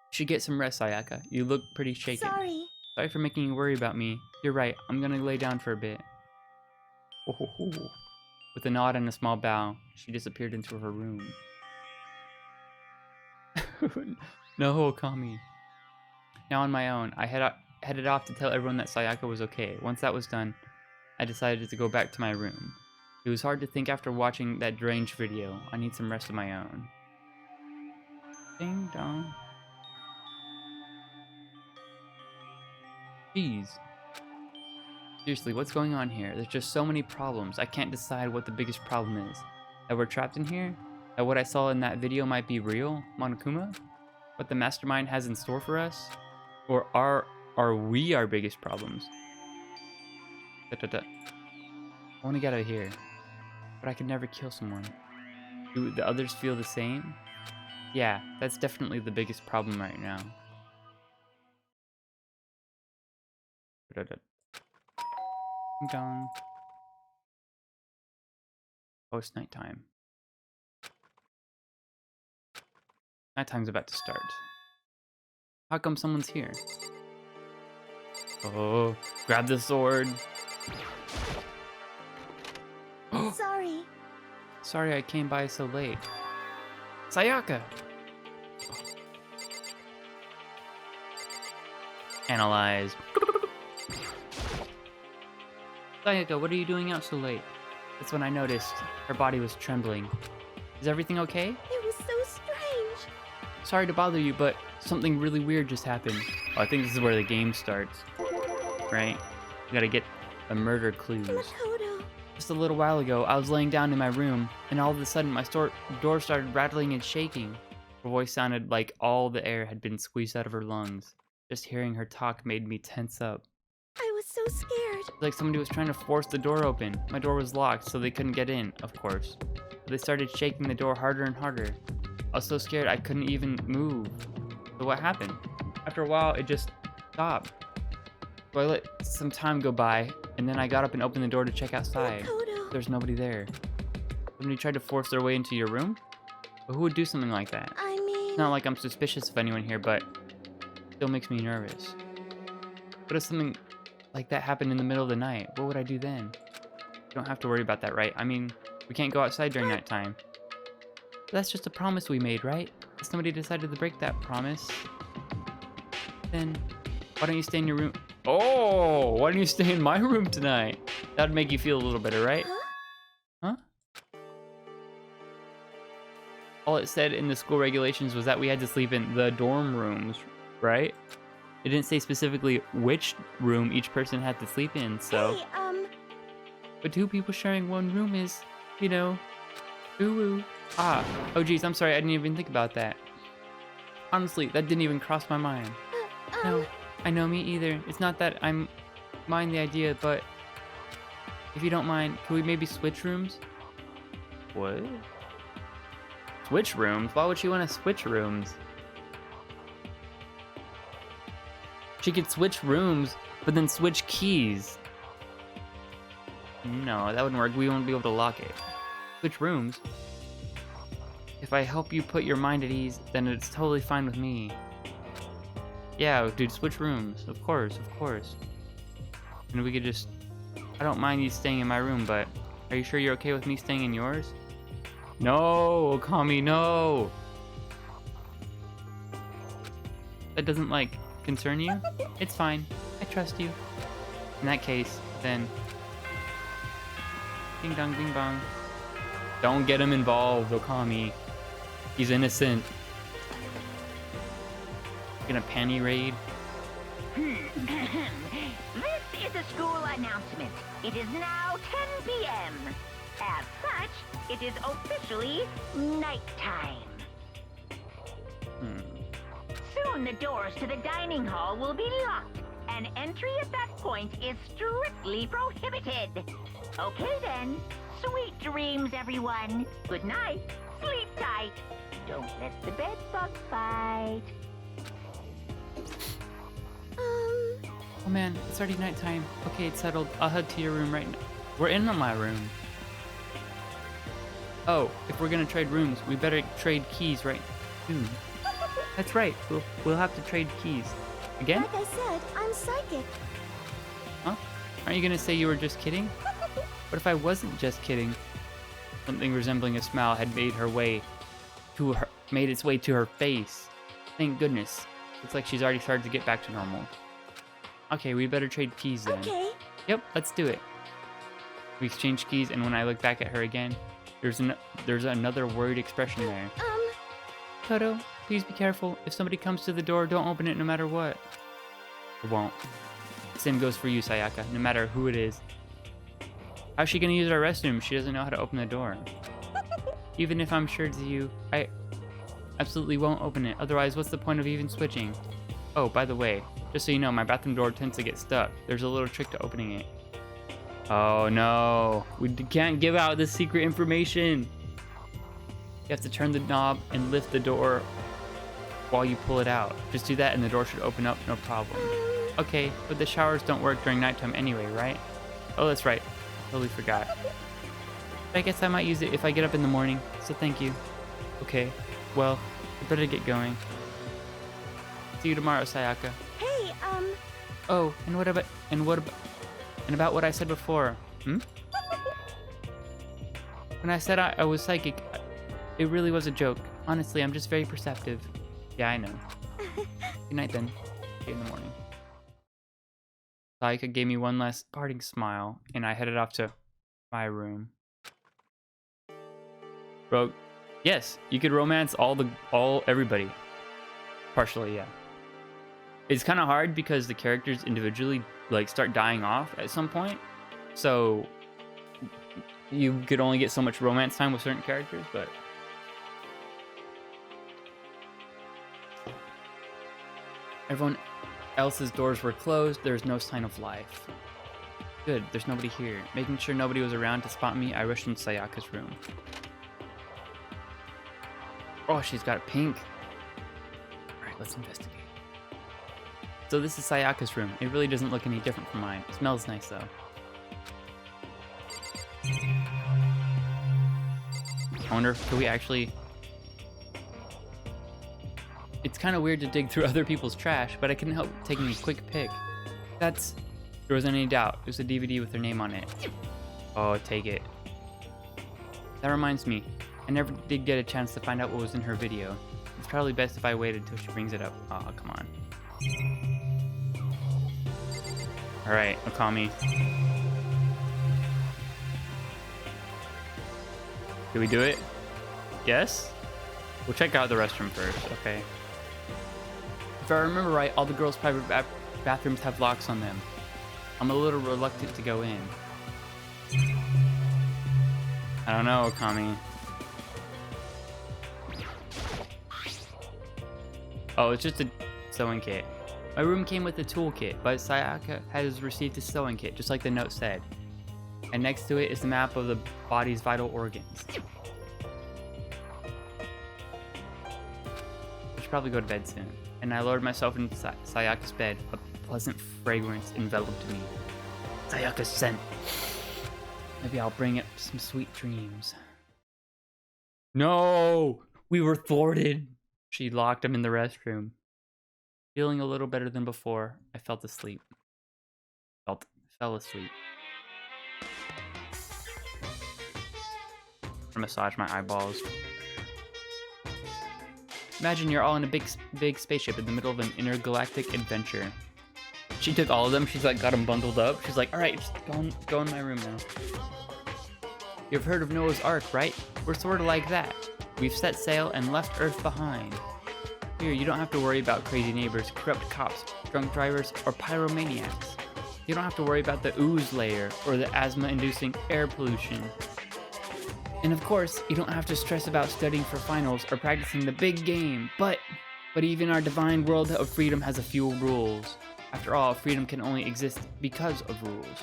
[SPEAKER 2] You should get some rest, Sayaka. You look pretty shaken. Sorry for making you worry about me. You're right. I'm gonna lay down for a bit. With a nod and a small bow, she disappeared into her room. No, Okami. Now on my own, I headed off to tell everyone that Sayaka was okay. Once that was done, I decided to go back to my room. It was hard to think after watching that deranged video. I need some rest of my own. Ding dong. Jeez. Seriously, what's going on here? There's just so many problems. I can't decide what the biggest problem is. That we're trapped in here? That what I saw in that video might be real? Monokuma? What the mastermind has in store for us? Or are we our biggest problems? I want to get out of here. But I could never kill someone. Do the others feel the same? Yeah, that's definitely the biggest problem right now. Dong. Oh, it's nighttime. Nighttime's about to start. How come someone's here? Oh, grab the sword.
[SPEAKER 1] Sorry.
[SPEAKER 2] Sorry I came by so late. Sayaka! Analyze. Sayaka, what are you doing out so late? That's when I noticed her body was trembling. Is everything okay?
[SPEAKER 1] It was so strange.
[SPEAKER 2] Sorry to bother you, but something really weird just happened. Oh, I think this is where the game starts. Right? You gotta get the murder clues.
[SPEAKER 1] Makoto.
[SPEAKER 2] Just a little while ago, I was laying down in my room, and all of a sudden my door started rattling and shaking. Her voice sounded like all the air had been squeezed out of her lungs. Just hearing her talk made me tense up.
[SPEAKER 1] I was so scared.
[SPEAKER 2] Like somebody was trying to force the door open. My door was locked, so they couldn't get in, of course. But they started shaking the door harder and harder. I was so scared I couldn't even move. So what happened? After a while, it just stopped. So I let some time go by, and then I got up and opened the door to check outside.
[SPEAKER 1] Makoto.
[SPEAKER 2] There's nobody there. Somebody tried to force their way into your room? But who would do something like that?
[SPEAKER 1] I mean...
[SPEAKER 2] It's not like I'm suspicious of anyone here, but it still makes me nervous. What if something like that happened in the middle of the night? What would I do then? You don't have to worry about that, right? I mean, we can't go outside during nighttime. But that's just a promise we made, right? If somebody decided to break that promise, then why don't you stay in your room? Oh, why don't you stay in my room tonight? That'd make you feel a little better, right? Huh? All it said in the school regulations was that we had to sleep in the dorm rooms, right? It didn't say specifically which room each person had to sleep in, so...
[SPEAKER 1] Hey,
[SPEAKER 2] But two people sharing one room is, you know, ooh. Ah, oh geez, I'm sorry, I didn't even think about that. Honestly, that didn't even cross my mind. No, I know, me either. It's not that I'm mind the idea, but if you don't mind, can we maybe switch rooms? What? Switch rooms? Why would she want to switch rooms? She could switch rooms, but then switch keys. No, that wouldn't work. We won't be able to lock it. Switch rooms? If I help you put your mind at ease, then it's totally fine with me. Yeah, dude, switch rooms. Of course, of course. And we could just... I don't mind you staying in my room, but... Are you sure you're okay with me staying in yours? No, Okami, no! That doesn't, like, concern you? It's fine. I trust you. In that case, then... Ding dong, ding bong. Don't get him involved, Okami. He's innocent. Gonna panty raid?
[SPEAKER 4] This is a school announcement. It is now 10 p.m. As such, it is officially nighttime. Soon Soon the doors to the dining hall will be locked, and entry at that point is strictly prohibited. Okay then. Sweet dreams, everyone. Good night. Sleep tight. Don't let the bed bug bite.
[SPEAKER 2] Oh man, it's already nighttime. Okay, it's settled. I'll head to your room right now. We're in my room. Oh, if we're gonna trade rooms, we better trade keys right soon. That's right. We'll have to trade keys. Again?
[SPEAKER 1] Like I said, I'm psychic.
[SPEAKER 2] Huh? Aren't you gonna say you were just kidding? What if I wasn't just kidding? Something resembling a smile had made its way to her face. Thank goodness. Looks like she's already started to get back to normal. Okay, we better trade keys then.
[SPEAKER 1] Okay.
[SPEAKER 2] Yep, let's do it. We exchange keys, and when I look back at her again, there's another worried expression there. Toto, please be careful. If somebody comes to the door, don't open it no matter what. I won't. Same goes for you, Sayaka, no matter who it is. How's she gonna use our restroom? She doesn't know how to open the door. Even if I'm sure to you, I absolutely won't open it. Otherwise, what's the point of even switching? Oh, by the way, just so you know, my bathroom door tends to get stuck. There's a little trick to opening it. Oh no, we can't give out this secret information. You have to turn the knob and lift the door while you pull it out. Just do that and the door should open up, no problem. Okay, but the showers don't work during nighttime anyway, right? Oh, that's right. Totally forgot. I guess I might use it if I get up in the morning, so thank you. Okay, well, I better get going. See you tomorrow, Sayaka.
[SPEAKER 1] Hey,
[SPEAKER 2] Oh, and about what I said before? Hmm? When I said I was psychic, it really was a joke. Honestly, I'm just very perceptive. Yeah, I know. Good night then. See you in the morning. Sayaka gave me one last parting smile, and I headed off to my room. Bro, yes, you could romance everybody. Partially, yeah. It's kind of hard because the characters individually start dying off at some point, so you could only get so much romance time with certain characters, but everyone else's doors were closed. There's no sign of life. Good, there's nobody here. Making sure nobody was around to spot me, I rushed into Sayaka's room. Oh, she's got pink. Alright, let's investigate. So this is Sayaka's room. It really doesn't look any different from mine. It smells nice though. I wonder if we actually... It's kind of weird to dig through other people's trash, but I couldn't help taking a quick pic. There wasn't any doubt. It was a DVD with her name on it. Oh, take it. That reminds me, I never did get a chance to find out what was in her video. It's probably best if I waited until she brings it up. Oh, come on. Alright, Okami. Did we do it? Yes? We'll check out the restroom first, okay. If I remember right, all the girls' private bathrooms have locks on them. I'm a little reluctant to go in. I don't know, Okami. Oh, it's just a sewing kit. My room came with a toolkit, but Sayaka has received a sewing kit, just like the note said. And next to it is the map of the body's vital organs. I should probably go to bed soon. And I lowered myself into Sayaka's bed. A pleasant fragrance enveloped me. Sayaka's scent. Maybe I'll bring it some sweet dreams. No! We were thwarted! She locked him in the restroom. Feeling a little better than before, I fell asleep. I massage my eyeballs. Imagine you're all in a big spaceship in the middle of an intergalactic adventure. She took all of them. She's got them bundled up. She's like, all right, just go in my room now. You've heard of Noah's Ark, right? We're sort of like that. We've set sail and left Earth behind. Here, you don't have to worry about crazy neighbors, corrupt cops, drunk drivers, or pyromaniacs. You don't have to worry about the ooze layer or the asthma-inducing air pollution. And of course, you don't have to stress about studying for finals or practicing the big game. But But even our divine world of freedom has a few rules. After all, freedom can only exist because of rules.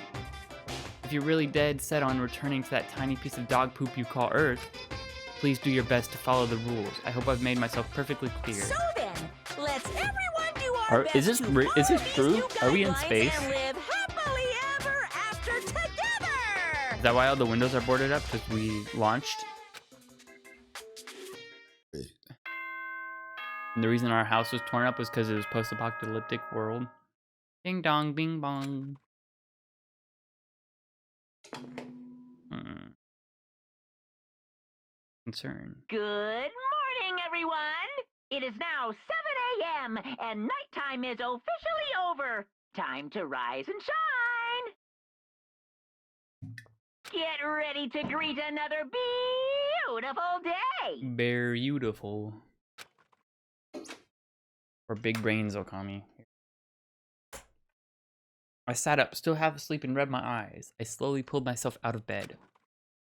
[SPEAKER 2] If you're really dead set on returning to that tiny piece of dog poop you call Earth, please do your best to follow the rules. I hope I've made myself perfectly clear.
[SPEAKER 6] So then, let's everyone do our best
[SPEAKER 2] Is this
[SPEAKER 6] to
[SPEAKER 2] true?
[SPEAKER 6] follow
[SPEAKER 2] Are we in
[SPEAKER 6] these
[SPEAKER 2] space?
[SPEAKER 6] guidelines and live happily ever after together.
[SPEAKER 2] Is that why all the windows are boarded up? Because we launched? And the reason our house was torn up was because it was post-apocalyptic world. Ding dong, bing bong. Concern.
[SPEAKER 4] Good morning, everyone. It is now 7 a.m. and nighttime is officially over. Time to rise and shine. Get ready to greet another beautiful day.
[SPEAKER 2] Beautiful. Or big brains will call me. I sat up, still half asleep, and rubbed my eyes. I slowly pulled myself out of bed.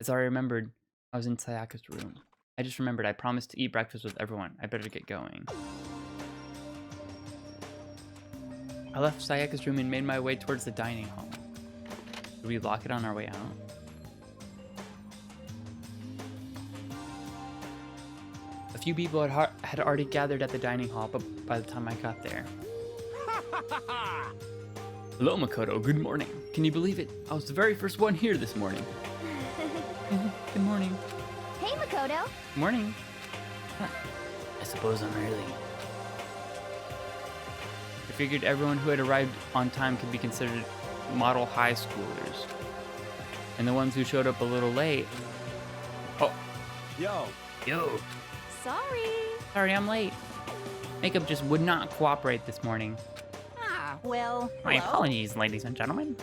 [SPEAKER 2] As I remembered, I was in Sayaka's room. I just remembered I promised to eat breakfast with everyone. I better get going. I left Sayaka's room and made my way towards the dining hall. Did we lock it on our way out? A few people had already gathered at the dining hall, but by the time I got there... Hello, Makoto. Good morning. Can you believe it? I was the very first one here this morning. Good morning.
[SPEAKER 1] Hey, Makoto.
[SPEAKER 2] Good morning. I suppose I'm early. I figured everyone who had arrived on time could be considered model high schoolers. And the ones who showed up a little late... Oh. Yo. Sorry, I'm late. Makeup just would not cooperate this morning.
[SPEAKER 6] Well,
[SPEAKER 2] My
[SPEAKER 6] hello?
[SPEAKER 2] apologies, ladies and gentlemen.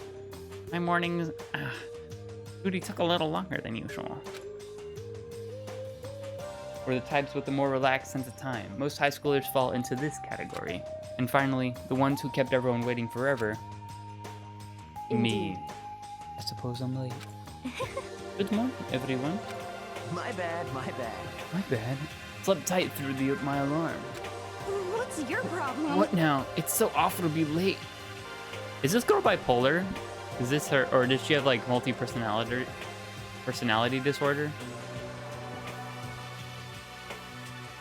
[SPEAKER 2] My mornings... duty took a little longer than usual. We're the types with a more relaxed sense of time. Most high schoolers fall into this category. And finally, the ones who kept everyone waiting forever. Me. I suppose I'm late. Good morning, everyone.
[SPEAKER 6] My bad.
[SPEAKER 2] My bad. Slept tight through my alarm.
[SPEAKER 1] What's your problem?
[SPEAKER 2] What now? It's so awful to be late. Is this girl bipolar? Is this her, or does she have like personality disorder?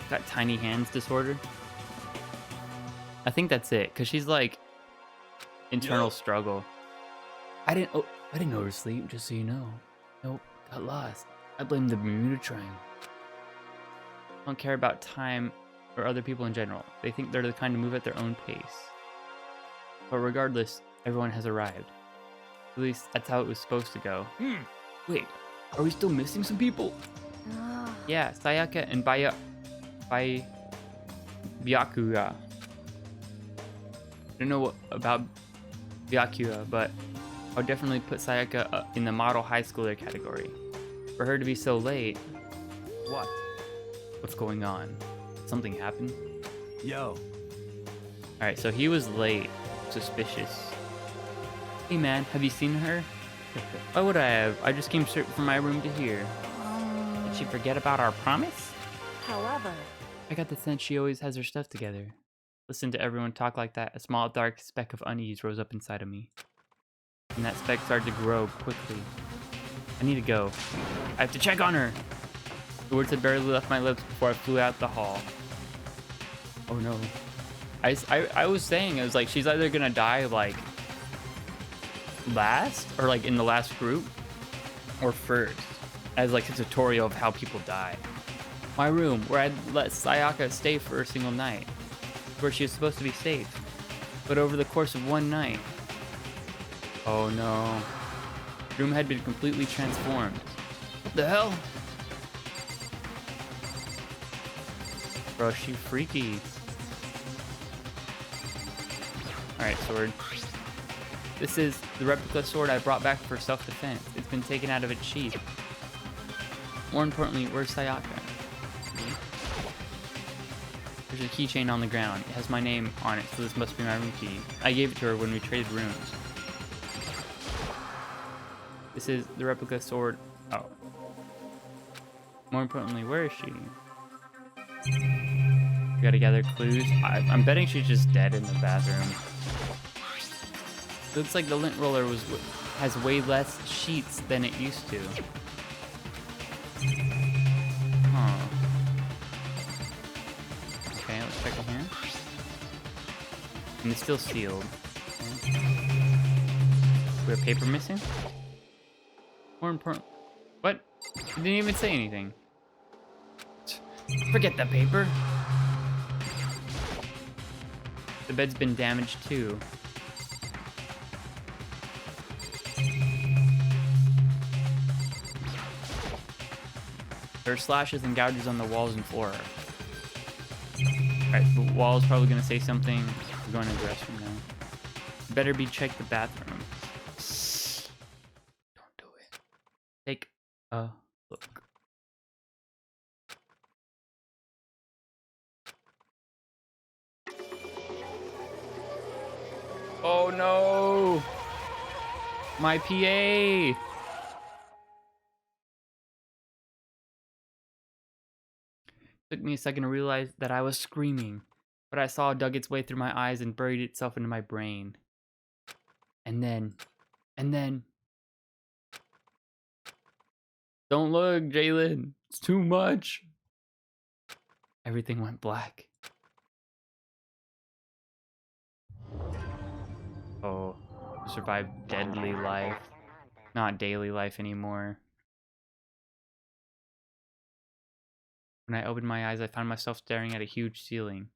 [SPEAKER 2] Got tiny hands disorder? I think that's it, cause she's like internal struggle. I didn't oversleep, just so you know. Nope, got lost. I blame the Bermuda Triangle. I don't care about time or other people in general. They think they're the kind to move at their own pace. But regardless, everyone has arrived. At least that's how it was supposed to go. Wait, are we still missing some people? Yeah, Sayaka and Byakuya. I don't know what about Byakuya, but I'll definitely put Sayaka in the model high schooler category. For her to be so late...
[SPEAKER 3] What?
[SPEAKER 2] What's going on? Something happened?
[SPEAKER 3] Yo.
[SPEAKER 2] Alright, so he was late. Suspicious. Hey man, have you seen her? Why would I have? I just came straight from my room to here. Did she forget about our promise?
[SPEAKER 6] However,
[SPEAKER 2] I got the sense she always has her stuff together. Listen to everyone talk like that, a small dark speck of unease rose up inside of me. And that speck started to grow quickly. I need to go. I have to check on her! The words had barely left my lips before I flew out the hall. Oh no. I was saying, I was like, she's either gonna die like last, or like in the last group, or first, as like a tutorial of how people die. My room, where I'd let Sayaka stay for a single night, where she was supposed to be safe. But over the course of one night, oh no, the room had been completely transformed. What the hell? Bro, she freaky. Alright, sword. This is the replica sword I brought back for self-defense. It's been taken out of its sheath. More importantly, where's Sayaka? There's a keychain on the ground. It has my name on it, so this must be my room key. I gave it to her when we traded rooms. This is the replica sword. Oh. More importantly, where is she? gotta gather clues. I'm betting she's just dead in the bathroom. Looks like the lint roller has way less sheets than it used to. Huh. Okay, let's check in here. And it's still sealed. Okay. We have paper missing? More important. What? It didn't even say anything. Forget the paper. The bed's been damaged too. There are slashes and gouges on the walls and floor. Alright, the wall's probably gonna say something. We're going to the restroom now. Better be check the bathroom. Don't do it. Take a look. Oh no! My PA! Took me a second to realize that I was screaming, but I saw it dug its way through my eyes and buried itself into my brain. And then... Don't look, Jalen. It's too much. Everything went black. Oh, survived deadly life. Not daily life anymore. When I opened my eyes, I found myself staring at a huge ceiling.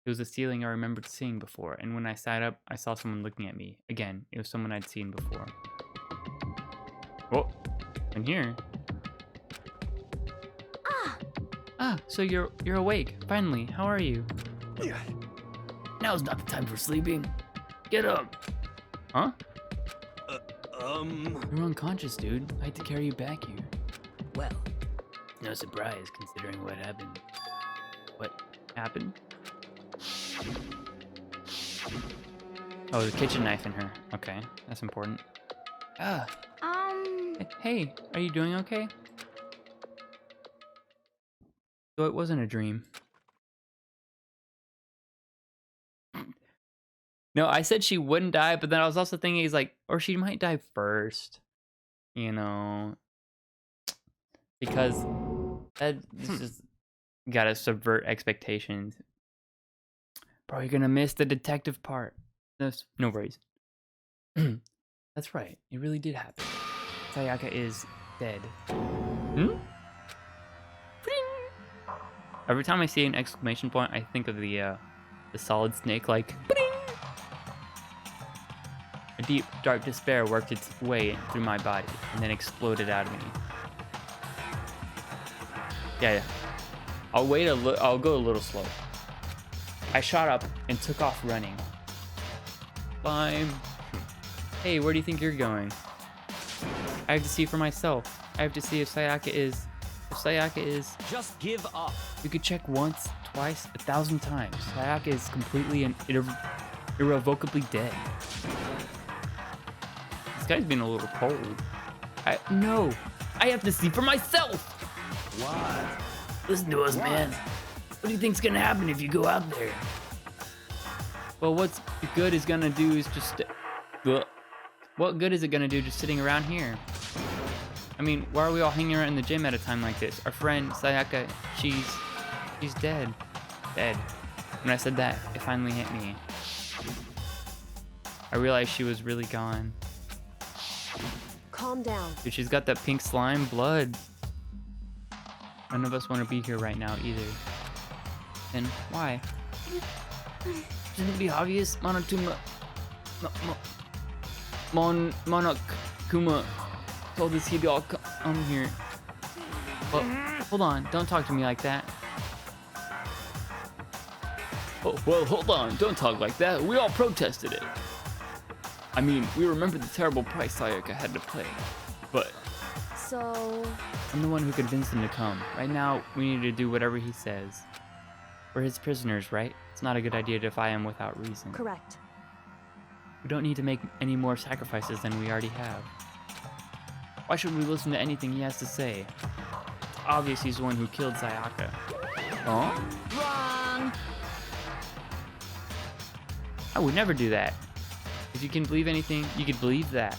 [SPEAKER 2] It was a ceiling I remembered seeing before, and when I sat up, I saw someone looking at me. Again, it was someone I'd seen before. Oh, in here. Ah, so you're awake. Finally, how are you?
[SPEAKER 3] Yeah.
[SPEAKER 2] Now's not the time for sleeping. Get up. Huh? You're unconscious, dude. I had to carry you back here. Well, no surprise considering what happened. What happened? Oh, the kitchen knife in her. Okay, that's important. Hey, are you doing okay? So it wasn't a dream. No, I said she wouldn't die, but then I was also thinking he's like, or she might die first. You know, because this just gotta subvert expectations. Bro, you're gonna miss the detective part. No worries. That's right. It really did happen. Sayaka is dead. Every time I see an exclamation point, I think of the solid snake, like. A deep, dark despair worked its way through my body and then exploded out of me. Yeah. I'll go a little slow. I shot up and took off running. Climb. Hey, where do you think you're going? I have to see for myself. I have to see if Sayaka is...
[SPEAKER 7] Just give up.
[SPEAKER 2] You could check once, twice, 1,000 times. Sayaka is completely and irrevocably dead. This guy's being a little cold. No! I have to see for myself!
[SPEAKER 7] What?
[SPEAKER 2] Listen to us, man. What do you think's gonna happen if you go out there? Well, what's good is gonna do is just... What good is it gonna do just sitting around here? I mean, why are we all hanging around in the gym at a time like this? Our friend, Sayaka, she's dead. Dead. When I said that, it finally hit me. I realized she was really gone.
[SPEAKER 5] Calm down.
[SPEAKER 2] Dude, she's got that pink slime blood. None of us want to be here right now either. And why? Shouldn't it be obvious? Monokuma told us he'd all come here. Well, hold on. Don't talk to me like that. Oh, well, hold on. Don't talk like that. We all protested it. I mean, we remember the terrible price Sayaka had to pay. But...
[SPEAKER 5] So...
[SPEAKER 2] I'm the one who convinced him to come. Right now, we need to do whatever he says. We're his prisoners, right? It's not a good idea to defy him without reason.
[SPEAKER 5] Correct.
[SPEAKER 2] We don't need to make any more sacrifices than we already have. Why should we listen to anything he has to say? It's obvious he's the one who killed Sayaka. Huh?
[SPEAKER 6] Wrong.
[SPEAKER 2] I would never do that. If you can believe anything, you could believe that.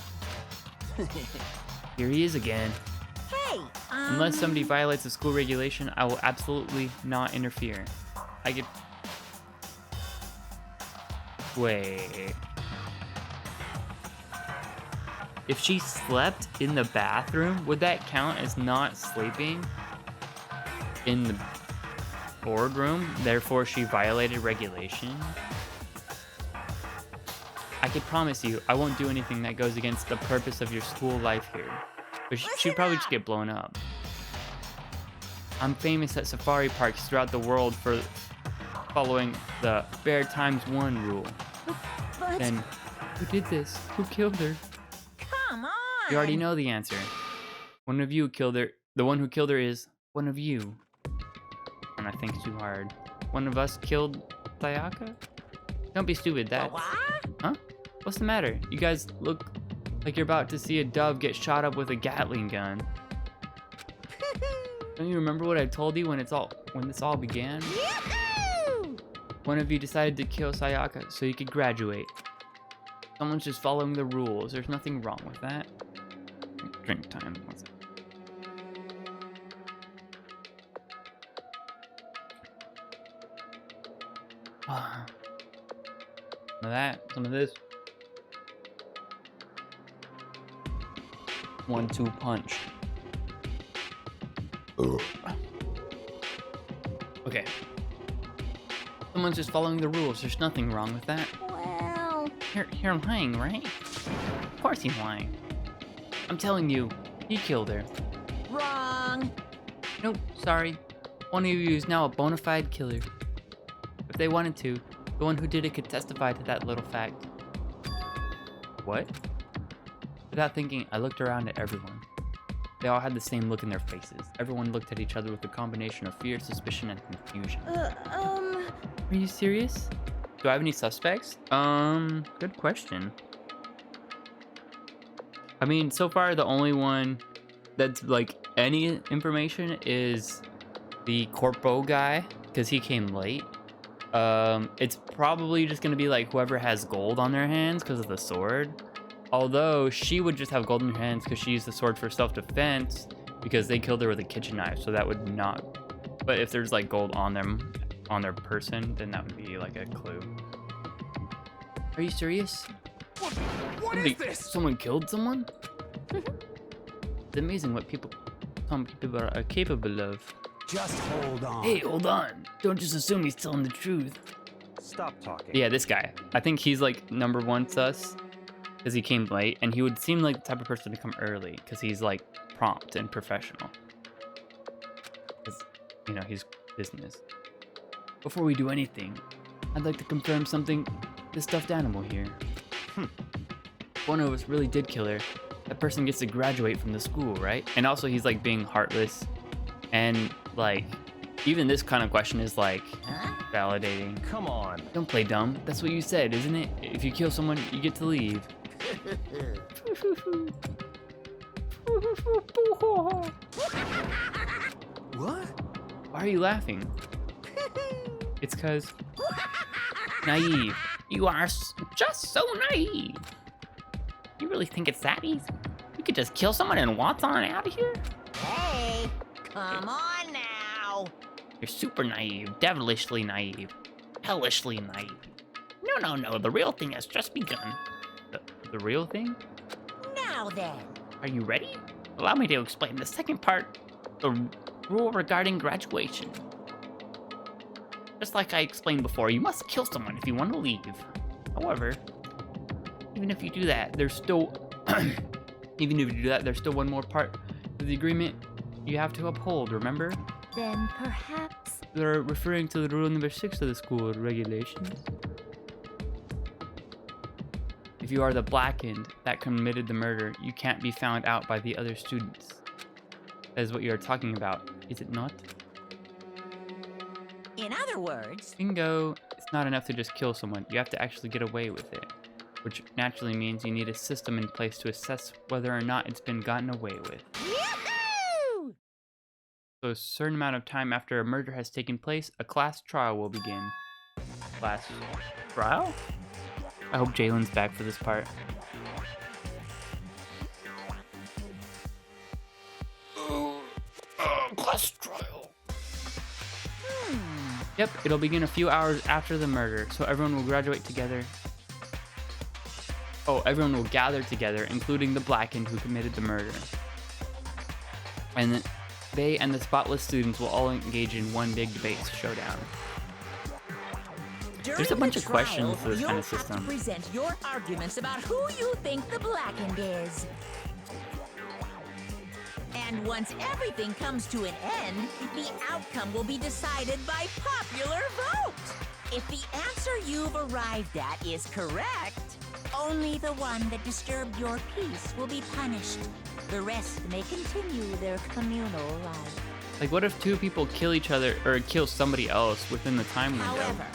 [SPEAKER 2] Here he is again.
[SPEAKER 6] Hey,
[SPEAKER 2] Unless somebody violates a school regulation, I will absolutely not interfere. I could... Wait. If she slept in the bathroom, would that count as not sleeping in the boardroom? Therefore, she violated regulation? I can promise you, I won't do anything that goes against the purpose of your school life here. But she'd probably just get blown up. I'm famous at safari parks throughout the world for following the Bear Times 1 rule.
[SPEAKER 6] but
[SPEAKER 2] Then, who did this? Who killed her?
[SPEAKER 6] come on.
[SPEAKER 2] You already know the answer. One of you killed her. The one who killed her is one of you. And I think too hard. One of us killed Sayaka? Don't be stupid. That.
[SPEAKER 6] What?
[SPEAKER 2] Huh? What's the matter? You guys look like you're about to see a dove get shot up with a Gatling gun. Don't you remember what I told you when this all began?
[SPEAKER 6] Yoo-hoo!
[SPEAKER 2] One of you decided to kill Sayaka so you could graduate. Someone's just following the rules. There's nothing wrong with that. Drink time. One second. Some of that, some of this. 1-2 punch. Okay. Someone's just following the rules. There's nothing wrong with that.
[SPEAKER 1] Well,
[SPEAKER 2] You're lying, right? Of course he's lying. I'm telling you, he killed her.
[SPEAKER 6] Wrong.
[SPEAKER 2] Nope, sorry. One of you is now a bona fide killer. If they wanted to, the one who did it could testify to that little fact. What? Without thinking, I looked around at everyone. They all had the same look in their faces. Everyone looked at each other with a combination of fear, suspicion, and confusion. Are you serious? Do I have any suspects? Good question. I mean, so far the only one that's like any information is the corpo guy, because he came late. It's probably just gonna be like whoever has gold on their hands because of the sword. Although she would just have gold in her hands because she used the sword for self-defense because they killed her with a kitchen knife, so that would not. But if there's like gold on them, on their person, then that would be like a clue. Are you serious?
[SPEAKER 3] What is this?
[SPEAKER 2] Someone killed someone? It's amazing what some people are capable of.
[SPEAKER 7] Just hold on.
[SPEAKER 2] Hey, hold on. Don't just assume he's telling the truth.
[SPEAKER 7] Stop talking.
[SPEAKER 2] Yeah, this guy. I think he's like number one sus because he came late, and he would seem like the type of person to come early because he's like prompt and professional. 'Cause, you know, he's business. Before we do anything, I'd like to confirm something. The stuffed animal here. If one of us really did kill her, that person gets to graduate from the school, right? And also he's like being heartless, and like even this kind of question is like validating.
[SPEAKER 7] Come on.
[SPEAKER 2] Don't play dumb. That's what you said, isn't it? If you kill someone, you get to leave.
[SPEAKER 3] What?
[SPEAKER 2] Why are you laughing? It's cause naive. You are just so naive. You really think it's that easy? You could just kill someone and waltz on out of here?
[SPEAKER 6] Hey, come on now.
[SPEAKER 2] You're super naive, devilishly naive, hellishly naive. No, the real thing has just begun. The real thing?
[SPEAKER 6] Now then.
[SPEAKER 2] Are you ready? Allow me to explain the second part, the rule regarding graduation. Just like I explained before, you must kill someone if you want to leave. However, even if you do that, there's still one more part of the agreement you have to uphold, remember?
[SPEAKER 1] then perhaps.
[SPEAKER 2] They're referring to the rule number 6 of the school regulations. If you are the blackened that committed the murder, you can't be found out by the other students. That is what you are talking about, is it not?
[SPEAKER 6] In other words,
[SPEAKER 2] Bingo! It's not enough to just kill someone, you have to actually get away with it. Which naturally means you need a system in place to assess whether or not it's been gotten away with.
[SPEAKER 6] yahoo!
[SPEAKER 2] So a certain amount of time after a murder has taken place, a class trial will begin. Class trial? I hope Jalen's back for this part. Class trial. Yep, it'll begin a few hours after the murder, so everyone will graduate together. Oh, everyone will gather together, including the Blackened who committed the murder. And they and the spotless students will all engage in one big debate showdown. There's a bunch of questions to this kind of system.
[SPEAKER 6] You'll have to present your arguments about who you think the Blackened is. And once everything comes to an end, the outcome will be decided by popular vote. If the answer you've arrived at is correct, only the one that disturbed your peace will be punished. The rest may continue their communal life.
[SPEAKER 2] Like, what if two people kill each other or kill somebody else within the time window?
[SPEAKER 6] However,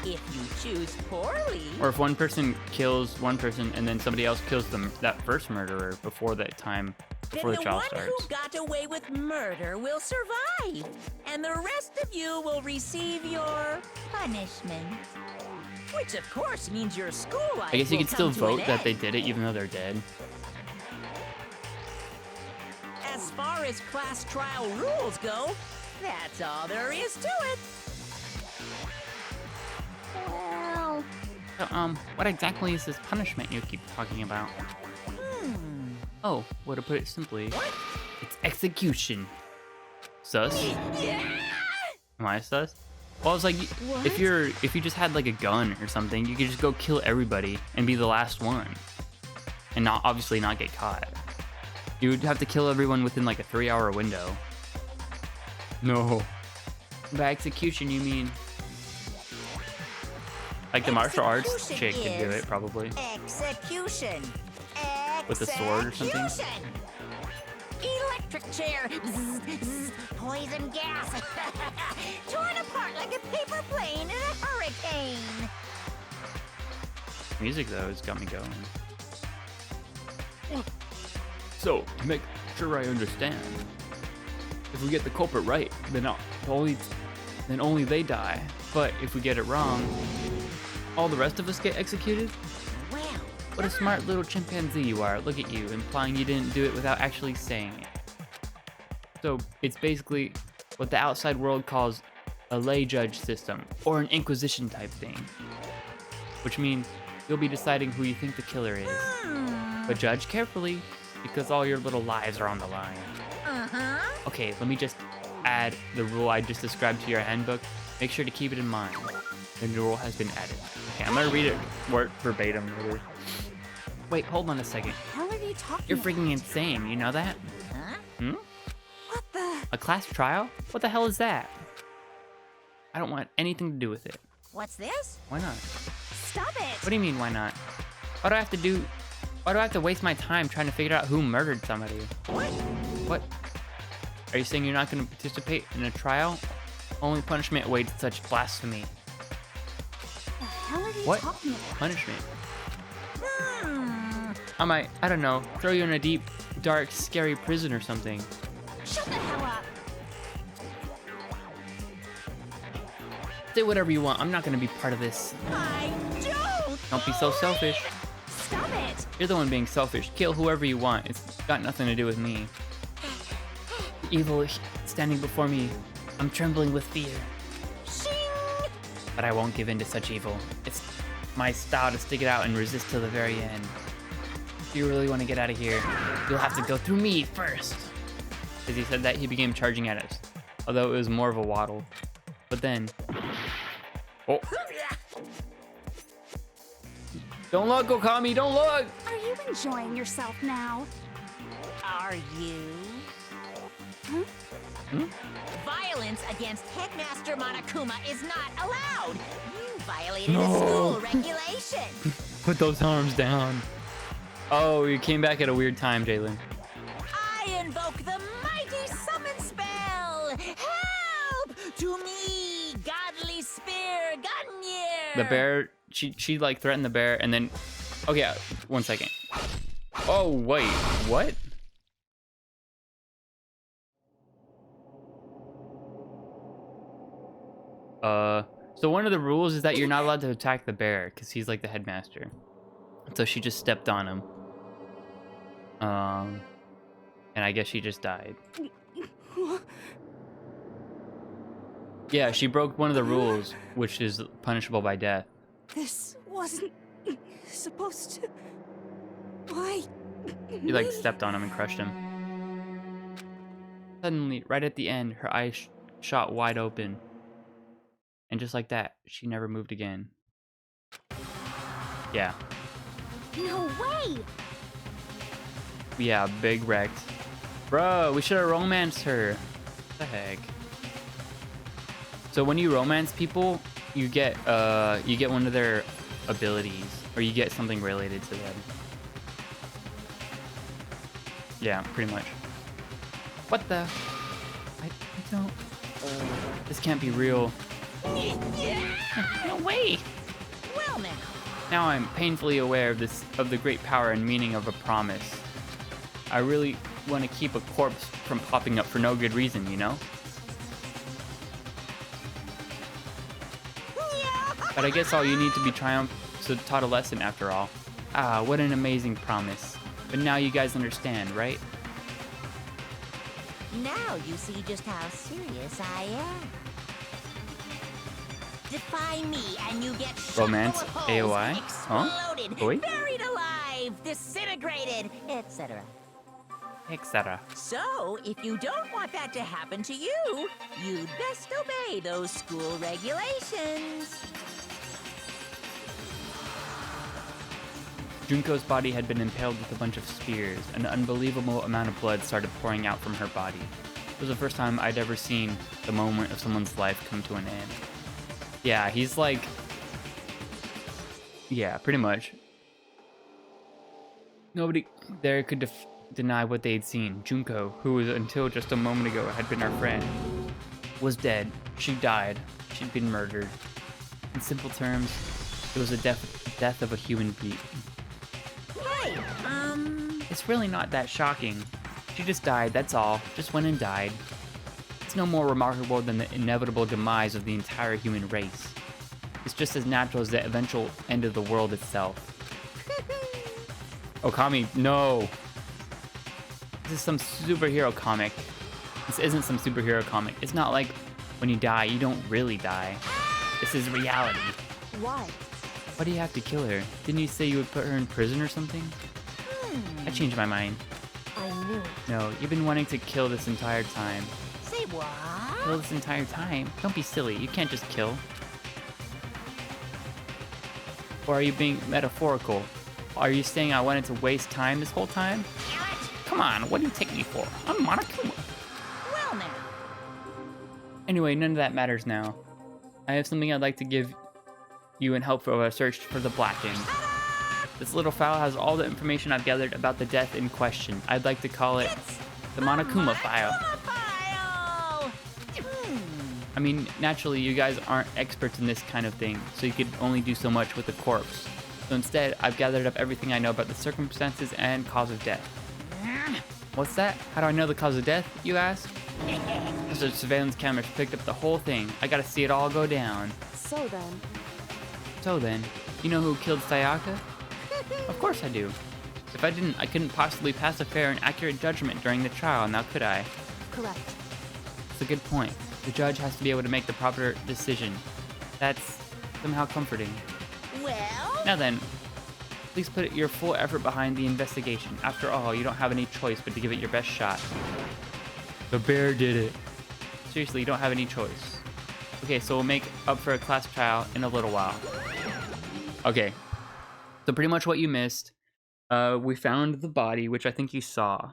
[SPEAKER 6] if you choose poorly...
[SPEAKER 2] Or if one person kills one person and then somebody else kills them, that first murderer before that time, before the trial starts.
[SPEAKER 6] Then the one who got away with murder will survive, and the rest of you will receive your punishment. Which, of course, means your school life
[SPEAKER 2] I guess you
[SPEAKER 6] will
[SPEAKER 2] could still
[SPEAKER 6] come to an
[SPEAKER 2] vote that they
[SPEAKER 6] end.
[SPEAKER 2] did it even though they're dead.
[SPEAKER 6] As far as class trial rules go, that's all there is to it.
[SPEAKER 1] Well,
[SPEAKER 2] So, what exactly is this punishment you keep talking about? Oh, well, to put it simply, it's execution. Sus? Am I sus? Well, I was like, if you just had like a gun or something, you could just go kill everybody and be the last one, and obviously not get caught. You would have to kill everyone within like a 3-hour window. No. By execution, you mean like the martial arts
[SPEAKER 6] Execution
[SPEAKER 2] chick could do
[SPEAKER 6] is
[SPEAKER 2] it probably
[SPEAKER 6] Execution.
[SPEAKER 2] with a sword or something.
[SPEAKER 6] Execution. Electric chair. Zzz, zzz, poison gas. Torn apart like a paper plane in a hurricane.
[SPEAKER 2] Music though has got me going. So, to make sure I understand, if we get the culprit right, then only they die. But if we get it wrong, all the rest of us get executed?
[SPEAKER 6] Well,
[SPEAKER 2] What a smart little chimpanzee you are. Look at you, implying you didn't do it without actually saying it. So, it's basically what the outside world calls a lay judge system, or an inquisition type thing. Which means you'll be deciding who you think the killer is. But judge carefully, because all your little lives are on the line. Okay, let me just add the rule I just described to your handbook. Make sure to keep it in mind. The new rule has been added. Okay, I'm gonna read it word verbatim. Really. Wait, hold on a second.
[SPEAKER 1] how are you talking?
[SPEAKER 2] You're freaking insane, you know that? Hmm?
[SPEAKER 1] What the?
[SPEAKER 2] A class trial? What the hell is that? I don't want anything to do with it.
[SPEAKER 6] what's this?
[SPEAKER 2] Why not?
[SPEAKER 1] Stop it!
[SPEAKER 2] What do you mean, why not? Why do I have to waste my time trying to figure out who murdered somebody? What? Are you saying you're not going to participate in a trial? Only punishment awaits such blasphemy.
[SPEAKER 1] The hell are you
[SPEAKER 2] What?
[SPEAKER 1] talking about?
[SPEAKER 2] Punishment? I might, I don't know, throw you in a deep, dark, scary prison or something.
[SPEAKER 1] Shut the hell up!
[SPEAKER 2] Say whatever you want, I'm not going to be part of this.
[SPEAKER 6] I
[SPEAKER 2] Don't be so selfish.
[SPEAKER 1] Stop it!
[SPEAKER 2] You're the one being selfish. Kill whoever you want. It's got nothing to do with me. The evil is standing before me. I'm trembling with fear.
[SPEAKER 6] Shing!
[SPEAKER 2] But I won't give in to such evil. It's my style to stick it out and resist till the very end. If you really want to get out of here, you'll have to go through me first. As he said that, he began charging at us, although it was more of a waddle. But then... Oh. Don't look, Okami, don't look!
[SPEAKER 1] Are you enjoying yourself now?
[SPEAKER 6] Are you? Violence against Headmaster Monokuma is not allowed. You violated a school regulation.
[SPEAKER 2] Put those arms down. Oh, you came back at a weird time, Jalen.
[SPEAKER 6] I invoke the mighty summon spell. Help to me, godly spear, Gunyear.
[SPEAKER 2] The bear, she like threatened the bear and then, okay, 1 second. Oh, wait, what? So one of the rules is that you're not allowed to attack the bear because he's like the headmaster. So she just stepped on him. And I guess she just died. Yeah, she broke one of the rules, which is punishable by death.
[SPEAKER 1] This wasn't supposed to. Why?
[SPEAKER 2] She like stepped on him and crushed him. Suddenly, right at the end, her eyes shot wide open. And just like that, she never moved again. Yeah.
[SPEAKER 1] No way!
[SPEAKER 2] Yeah, big wrecked. Bro, we should have romanced her. What the heck? So when you romance people, you get one of their abilities, or you get something related to them. Yeah, pretty much. What the? I don't. This can't be real. No way.
[SPEAKER 6] Well now.
[SPEAKER 2] Now I'm painfully aware of the great power and meaning of a promise. I really want to keep a corpse from popping up for no good reason, you know? But I guess all you need to be taught a lesson after all. Ah, what an amazing promise. But now you guys understand, right?
[SPEAKER 6] Now you see just how serious I am. Defy me and you get shot
[SPEAKER 2] Romance,
[SPEAKER 6] full of holes,
[SPEAKER 2] AOI? Huh?
[SPEAKER 6] exploded,
[SPEAKER 2] Oi?
[SPEAKER 6] buried alive, disintegrated, etc.
[SPEAKER 2] Etc.
[SPEAKER 6] So, if you don't want that to happen to you, you'd best obey those school regulations.
[SPEAKER 2] Junko's body had been impaled with a bunch of spears. An unbelievable amount of blood started pouring out from her body. It was the first time I'd ever seen the moment of someone's life come to an end. Yeah, he's like... Yeah, pretty much. Nobody there could deny what they'd seen. Junko, who was until just a moment ago had been our friend, was dead. She died. She'd been murdered. In simple terms, it was the death of a human being.
[SPEAKER 6] Hey,
[SPEAKER 2] It's really not that shocking. She just died, that's all. Just went and died. It's no more remarkable than the inevitable demise of the entire human race. It's just as natural as the eventual end of the world itself. Okami, no! This is some superhero comic. This isn't some superhero comic. It's not like when you die, you don't really die. This is reality.
[SPEAKER 1] Why?
[SPEAKER 2] Why do you have to kill her? Didn't you say you would put her in prison or something? I changed my mind.
[SPEAKER 1] I knew it.
[SPEAKER 2] No, you've been wanting to kill this entire time.
[SPEAKER 6] say what?
[SPEAKER 2] Kill this entire time? Don't be silly. You can't just kill. Or are you being metaphorical? Are you saying I wanted to waste time this whole time? Come on, what do you take me for? I'm Monokuma.
[SPEAKER 6] Well now.
[SPEAKER 2] Anyway, none of that matters now. I have something I'd like to give you in help for our search for the Blackened. This little file has all the information I've gathered about the death in question. I'd like to call it the Monokuma file.
[SPEAKER 6] File!
[SPEAKER 2] I mean, naturally, you guys aren't experts in this kind of thing, so you could only do so much with a corpse. So instead, I've gathered up everything I know about the circumstances and cause of death. What's that? How do I know the cause of death, you ask? Because the surveillance cameras picked up the whole thing. I gotta see it all go down.
[SPEAKER 1] So then,
[SPEAKER 2] You know who killed Sayaka? Of course I do. If I didn't, I couldn't possibly pass a fair and accurate judgment during the trial, now could I?
[SPEAKER 1] correct.
[SPEAKER 2] It's a good point. The judge has to be able to make the proper decision. That's somehow comforting.
[SPEAKER 6] Well,
[SPEAKER 2] Now then, please put your full effort behind the investigation. After all, you don't have any choice but to give it your best shot. The bear did it. Seriously, you don't have any choice. Okay, so we'll make up for a class trial in a little while. Okay, so pretty much what you missed, we found the body, which I think you saw.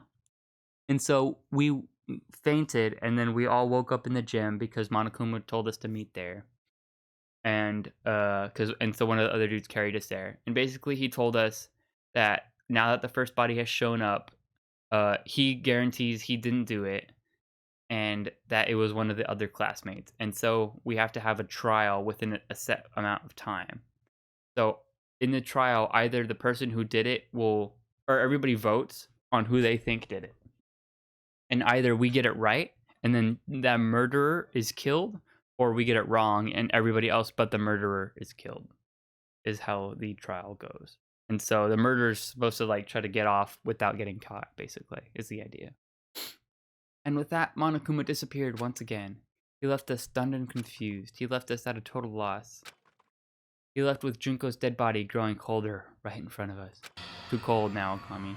[SPEAKER 2] And so we fainted, and then we all woke up in the gym because Monokuma told us to meet there. And so one of the other dudes carried us there. And basically he told us that now that the first body has shown up, he guarantees he didn't do it, and that it was one of the other classmates. And so we have to have a trial within a set amount of time. So in the trial, either the person who did it or everybody votes on who they think did it. And either we get it right, and then that murderer is killed, or we get it wrong and everybody else but the murderer is killed, is how the trial goes. And so the murderer's supposed to like try to get off without getting caught, basically, is the idea. And with that, Monokuma disappeared once again. He left us stunned and confused. He left us at a total loss. He left with Junko's dead body growing colder right in front of us. Too cold now, Kami.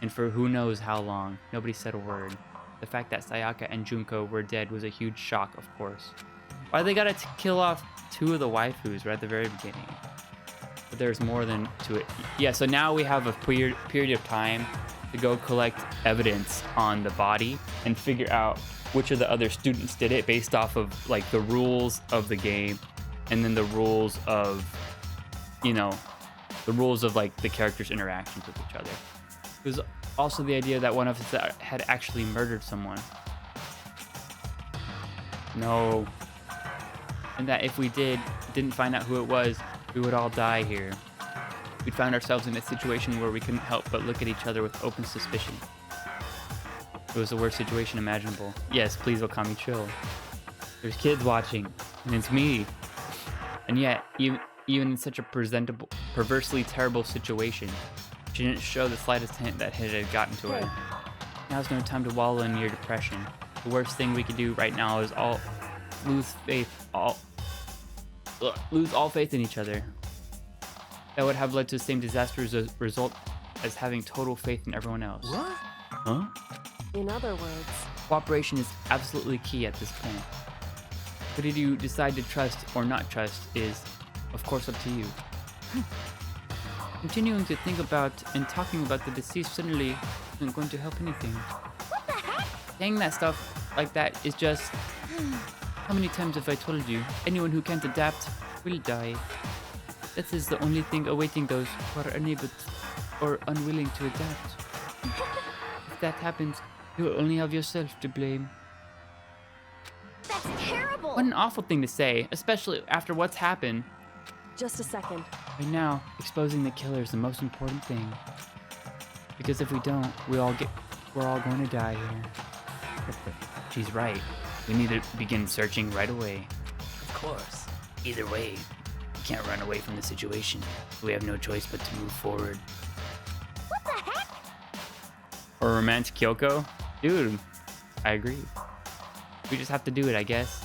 [SPEAKER 2] And for who knows how long, nobody said a word. The fact that Sayaka and Junko were dead was a huge shock, of course. Why they gotta kill off 2 of the waifus right at the very beginning? But there's more than to it. Yeah, so now we have a period of time to go collect evidence on the body and figure out which of the other students did it based off of like the rules of the game, and then the rules of, you know, the rules of like the characters' interactions with each other. There's also the idea that one of us had actually murdered someone. No. And that if we didn't find out who it was, we would all die here. We'd find ourselves in a situation where we couldn't help but look at each other with open suspicion. It was the worst situation imaginable. Yes, please, Okami, chill. There's kids watching, and it's me. And yet, even in such a perversely terrible situation, she didn't show the slightest hint that it had gotten to her. Now's no time to wallow in your depression. The worst thing we could do right now is lose all faith in each other. That would have led to the same disastrous result as having total faith in everyone else.
[SPEAKER 3] What?
[SPEAKER 2] Huh?
[SPEAKER 5] In other words,
[SPEAKER 2] Cooperation is absolutely key at this point. But did you decide to trust or not trust is, of course, up to you. Continuing to think about and talking about the deceased suddenly isn't going to help anything.
[SPEAKER 1] What the heck?
[SPEAKER 2] Saying that stuff like that is just... How many times have I told you, anyone who can't adapt will die. That is the only thing awaiting those who are unable or unwilling to adapt. If that happens, you only have yourself to blame.
[SPEAKER 1] That's terrible.
[SPEAKER 2] What an awful thing to say, especially after what's happened.
[SPEAKER 5] just a second.
[SPEAKER 2] Right now, exposing the killer is the most important thing. Because if we don't, we're all going to die here. She's right. We need to begin searching right away. Of course. Either way, we can't run away from the situation. We have no choice but to move forward.
[SPEAKER 1] What the heck?
[SPEAKER 2] Or romance Kyoko? Dude, I agree. We just have to do it, I guess.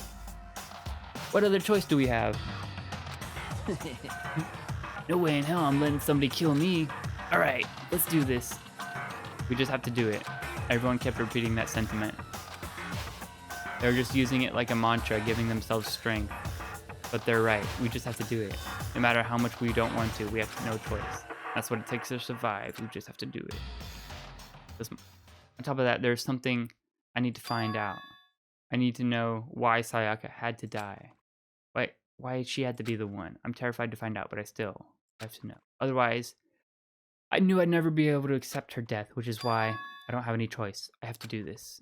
[SPEAKER 2] What other choice do we have? No way in hell I'm letting somebody kill me. Alright, let's do this. We just have to do it. Everyone kept repeating that sentiment. They were just using it like a mantra, giving themselves strength. But they're right, we just have to do it. No matter how much we don't want to, we have no choice. That's what it takes to survive, we just have to do it. On top of that, there's something I need to find out. I need to know why Sayaka had to die. Why she had to be the one. I'm terrified to find out, but I still have to know. Otherwise, I knew I'd never be able to accept her death, which is why I don't have any choice. I have to do this.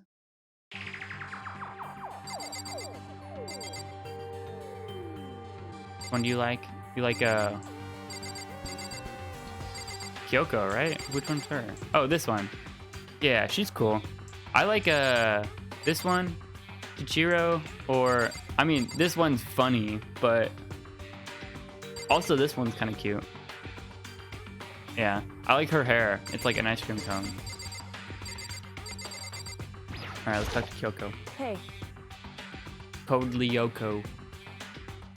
[SPEAKER 2] Which one do you like? You like Kyoko, right? Which one's her? Oh, this one. Yeah, she's cool. I like this one, Chichiro, or I mean, this one's funny, but also this one's kind of cute. Yeah, I like her hair. It's like an ice cream cone. All right, let's talk to Kyoko.
[SPEAKER 5] Hey,
[SPEAKER 2] Code Lyoko.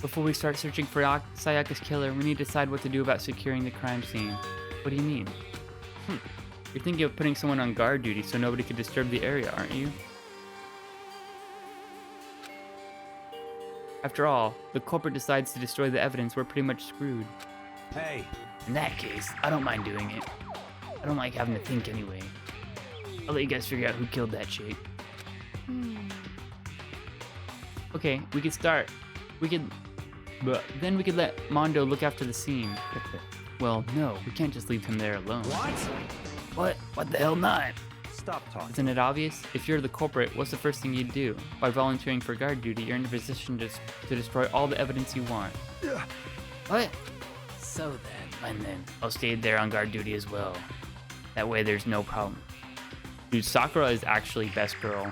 [SPEAKER 2] Before we start searching for Sayaka's killer, we need to decide what to do about securing the crime scene. What do you mean? You're thinking of putting someone on guard duty so nobody could disturb the area, aren't you? After all, the culprit decides to destroy the evidence, we're pretty much screwed.
[SPEAKER 7] Hey,
[SPEAKER 2] In that case, I don't mind doing it. I don't like having to think anyway. I'll let you guys figure out who killed that chick. Okay, we could start. Then we could let Mondo look after the scene. Well, no, we can't just leave him there alone.
[SPEAKER 7] what?
[SPEAKER 2] What the hell not?
[SPEAKER 7] Stop talking.
[SPEAKER 2] Isn't it obvious? If you're the culprit, what's the first thing you'd do? By volunteering for guard duty, you're in a position to destroy all the evidence you want. What? So then, I'll stay there on guard duty as well. That way there's no problem. Dude, Sakura is actually best girl.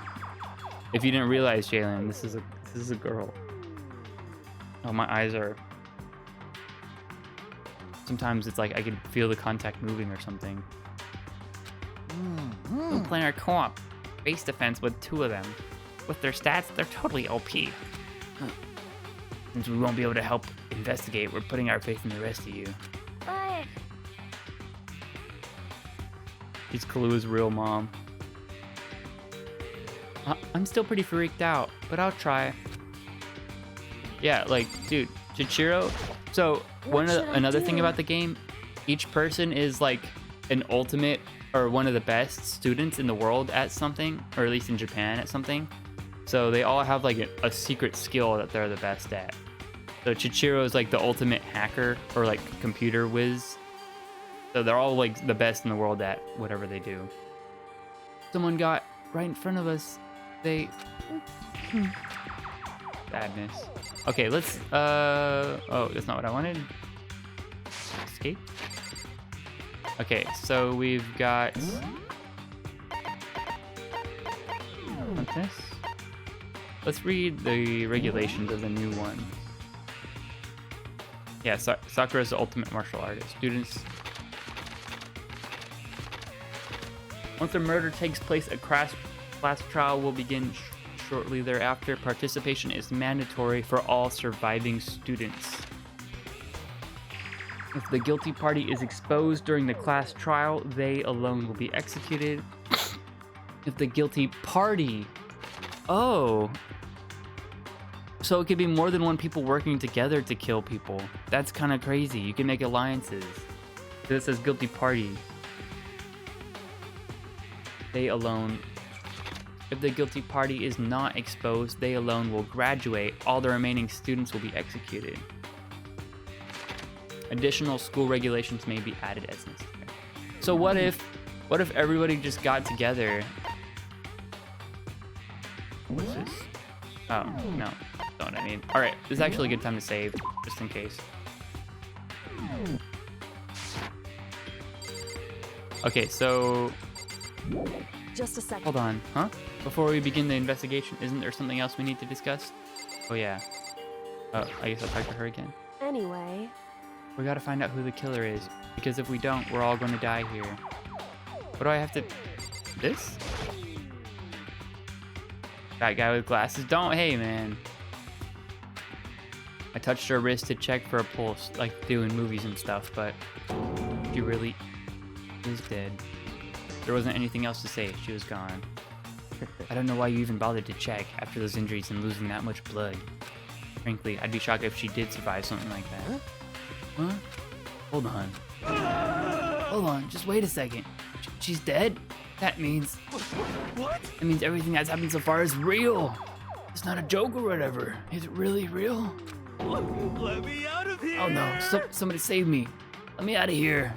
[SPEAKER 2] If you didn't realize, Jalen, this is This is a girl. Oh, my eyes are... Sometimes it's like I can feel the contact moving or something. We'll play our co-op base defense with 2 of them. With their stats, they're totally OP. Since we won't be able to help investigate, we're putting our faith in the rest of you.
[SPEAKER 1] But
[SPEAKER 2] She's Kalua's real mom. I'm still pretty freaked out, but I'll try. Yeah, like, dude, Chichiro. So another thing about the game, each person is like an ultimate or one of the best students in the world at something, or at least in Japan at something. So they all have like a secret skill that they're the best at. So Chichiro is like the ultimate hacker or like computer whiz. So they're all like the best in the world at whatever they do. Someone got right in front of us. They... Sadness. Okay, let's... Oh, that's not what I wanted. Escape. Okay, so we've got... What's this? Let's read the regulations of the new one. Yeah, Sakura is the ultimate martial artist. Students... Once a murder takes place, a class trial will begin shortly thereafter. Participation is mandatory for all surviving students. If the guilty party is exposed during the class trial, they alone will be executed. If the guilty party... Oh. So it could be more than one people working together to kill people. That's kind of crazy. You can make alliances. This says guilty party. They alone. If the guilty party is not exposed, they alone will graduate. All the remaining students will be executed. Additional school regulations may be added as necessary. So what if everybody just got together? What's this? Oh, no. That's not what I need. Alright, this is actually a good time to save, just in case. Okay, so...
[SPEAKER 5] Just a second.
[SPEAKER 2] Hold on, huh? Before we begin the investigation, isn't there something else we need to discuss? Oh yeah. Oh, I guess I'll talk to her again.
[SPEAKER 5] Anyway,
[SPEAKER 2] We gotta find out who the killer is, because if we don't, we're all gonna die here. What do I have to... This? That guy with glasses? Don't... Hey, man. I touched her wrist to check for a pulse, like doing movies and stuff, but she really is dead. There wasn't anything else to say. She was gone. I don't know why you even bothered to check after those injuries and losing that much blood. Frankly, I'd be shocked if she did survive something like that. Huh? Hold on. Hold on, just wait a second. She's dead? That means...
[SPEAKER 3] What?
[SPEAKER 2] That means everything that's happened so far is real. It's not a joke or whatever. Is it really real?
[SPEAKER 3] Let me out of here!
[SPEAKER 2] Oh no, somebody save me. Let me out of here.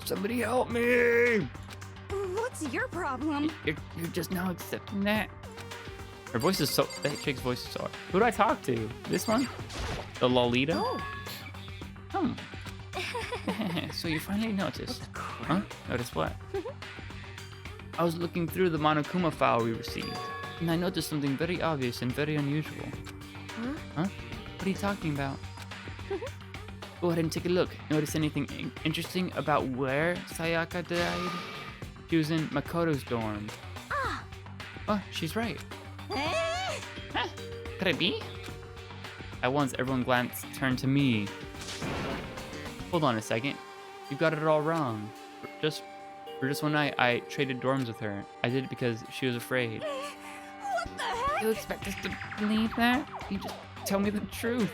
[SPEAKER 2] Somebody help me!
[SPEAKER 1] What's your problem?
[SPEAKER 2] You're just now accepting that? Her voice is so... That chick's voice is so... Who do I talk to? This one? The Lolita?
[SPEAKER 1] Oh.
[SPEAKER 2] So you finally noticed. Huh? Noticed what? I was looking through the Monokuma file we received, and I noticed something very obvious and very unusual. Huh? What are you talking about? Go ahead and take a look. Notice anything interesting about where Sayaka died? She was in Makoto's dorm. Oh, she's right. Huh? Could it be? At once, everyone glanced turned to me. Hold on a second. You got it all wrong. For just one night, I traded dorms with her. I did it because she was afraid.
[SPEAKER 1] What the heck?
[SPEAKER 2] You expect us to believe that? You just tell me the truth.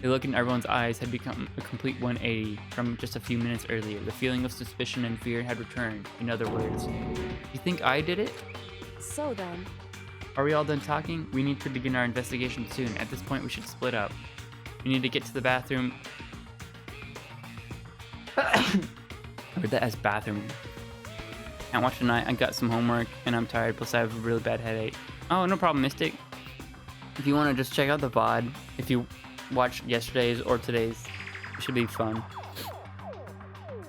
[SPEAKER 2] The look in everyone's eyes had become a complete 180 from just a few minutes earlier. The feeling of suspicion and fear had returned. In other words, you think I did it?
[SPEAKER 5] so then,
[SPEAKER 2] Are we all done talking? We need to begin our investigation soon. At this point, we should split up. We need to get to the bathroom. I heard that as bathroom. Can't watch tonight. I got some homework and I'm tired. Plus, I have a really bad headache. Oh, no problem, Mystic. If you want to just check out the VOD, if you watched yesterday's or today's, it should be fun.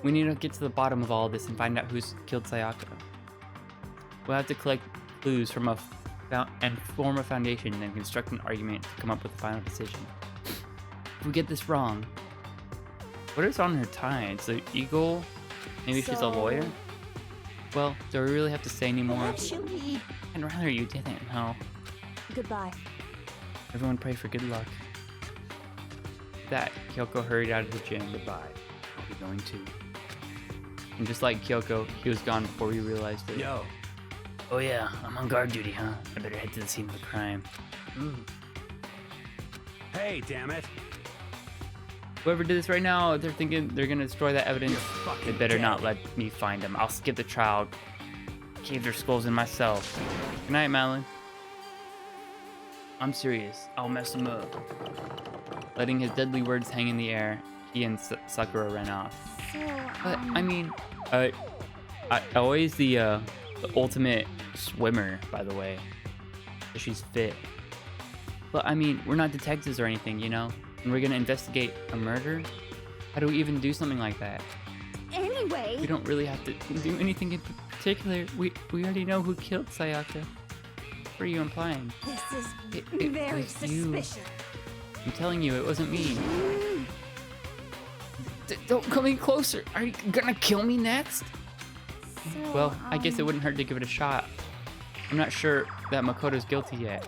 [SPEAKER 2] We need to get to the bottom of all of this and find out who's killed Sayaka. We'll have to collect clues from a and form a foundation, then construct an argument to come up with a final decision. If we get this wrong, what is on her tie? It's an eagle? Maybe she's a
[SPEAKER 5] So-
[SPEAKER 2] lawyer? Well, do we really have to say anymore?
[SPEAKER 6] Actually,
[SPEAKER 2] I'd rather you didn't, no.
[SPEAKER 5] Goodbye.
[SPEAKER 2] Everyone pray for good luck. With that, Kyoko hurried out of the gym.
[SPEAKER 7] Goodbye.
[SPEAKER 2] I'll be going too. And just like Kyoko, he was gone before we realized it.
[SPEAKER 3] Yo.
[SPEAKER 2] Oh yeah, I'm on guard duty, huh? I better head to the scene of the crime.
[SPEAKER 7] Hey, damn it.
[SPEAKER 2] Whoever did this right now, they're thinking they're gonna destroy that evidence.
[SPEAKER 7] You're fucking
[SPEAKER 2] They better
[SPEAKER 7] dead.
[SPEAKER 2] not let me find them. I'll skip the trial, cave their skulls in myself. Good night, Malin. I'm serious. I'll mess them up. Letting his deadly words hang in the air, he and Sakura ran off.
[SPEAKER 1] So,
[SPEAKER 2] But I mean, always the ultimate swimmer, by the way. She's fit. But I mean, we're not detectives or anything, you know? And we're gonna investigate a murder? How do we even do something like that?
[SPEAKER 1] anyway,
[SPEAKER 2] We don't really have to do anything in particular. We already know who killed Sayaka. What are you implying?
[SPEAKER 1] this is
[SPEAKER 2] It
[SPEAKER 1] very
[SPEAKER 2] was you.
[SPEAKER 1] suspicious.
[SPEAKER 2] I'm telling you, it wasn't me. Don't come any closer. Are you gonna kill me next?
[SPEAKER 1] So,
[SPEAKER 2] Well, I guess it wouldn't hurt to give it a shot. I'm not sure that Makoto's guilty yet.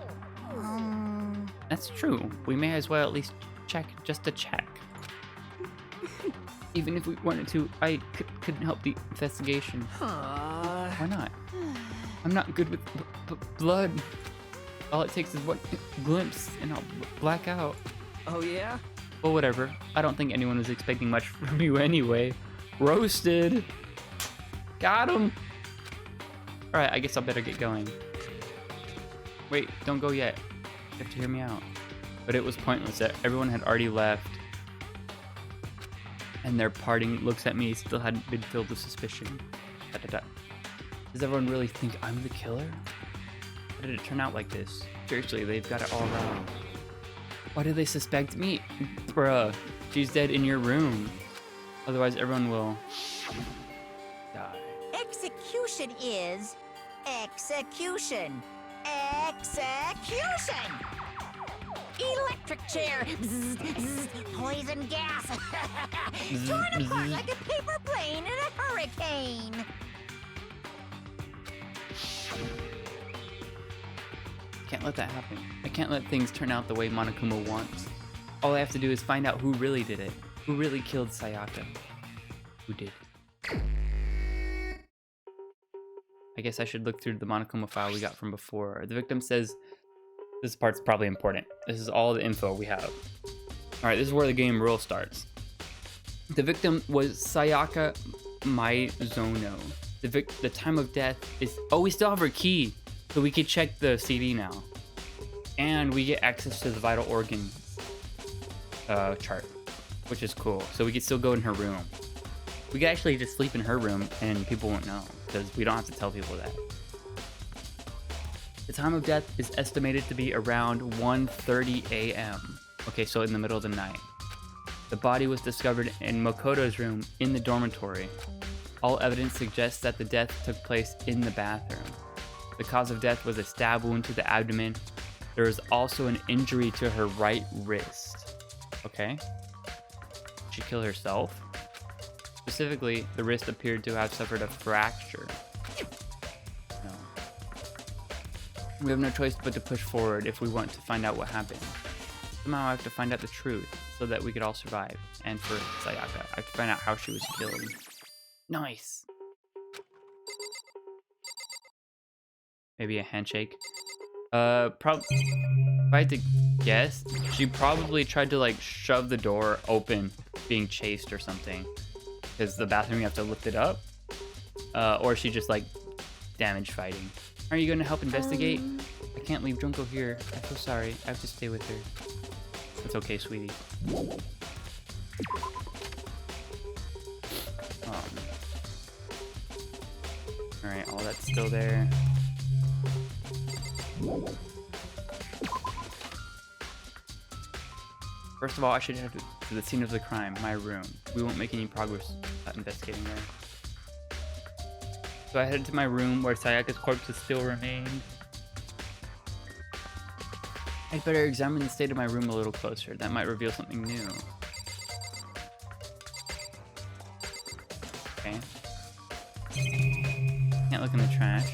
[SPEAKER 2] That's true. We may as well at least check just to check. Even if we wanted to, I couldn't help the investigation. Why not? I'm not good with blood. All it takes is one glimpse and I'll black out.
[SPEAKER 3] Oh, yeah?
[SPEAKER 2] Well, whatever. I don't think anyone was expecting much from you anyway. Roasted. Got him. Alright, I guess I better get going. Wait, don't go yet. You have to hear me out. But it was pointless. Everyone had already left. And their parting looks at me still hadn't been filled with suspicion. Does everyone really think I'm the killer? How did it turn out like this? Seriously, they've got it all wrong. Why do they suspect me? Bruh, she's dead in your room. Otherwise, everyone will die.
[SPEAKER 6] execution is execution. Execution! Electric chair! Bzz, bzz, poison gas! Torn apart like a paper plane in a hurricane!
[SPEAKER 2] Can't let that happen. I can't let things turn out the way Monokuma wants. All I have to do is find out who really did it. Who really killed Sayaka. Who did? I guess I should look through the Monokuma file we got from before. The victim says this part's probably important. This is all the info we have. Alright, this is where the game real starts. The victim was Sayaka Maizono. The time of death is... Oh, we still have her key. So we could check the CD now. And we get access to the vital organ chart, which is cool. So we could still go in her room. We could actually just sleep in her room and people won't know because we don't have to tell people that. The time of death is estimated to be around 1:30 a.m. Okay, so in the middle of the night. The body was discovered in Makoto's room in the dormitory. All evidence suggests that the death took place in the bathroom. The cause of death was a stab wound to the abdomen. There was also an injury to her right wrist. Okay. Did she kill herself? Specifically, the wrist appeared to have suffered a fracture. No. We have no choice but to push forward if we want to find out what happened. Somehow I have to find out the truth so that we could all survive. And for Sayaka, I have to find out how she was killed. Nice. Maybe a handshake. If I had to guess, she probably tried to like shove the door open, being chased or something. Because the bathroom, you have to lift it up. Or she just like damage fighting. Are you going to help investigate? I can't leave Junko here. I'm so sorry. I have to stay with her. It's okay, sweetie. Alright, all that's still there. First of all, I should head to the scene of the crime, my room. We won't make any progress investigating there. So I headed to my room where Sayaka's corpse still remained. I'd better examine the state of my room a little closer. That might reveal something new. Okay. Can't look in the trash.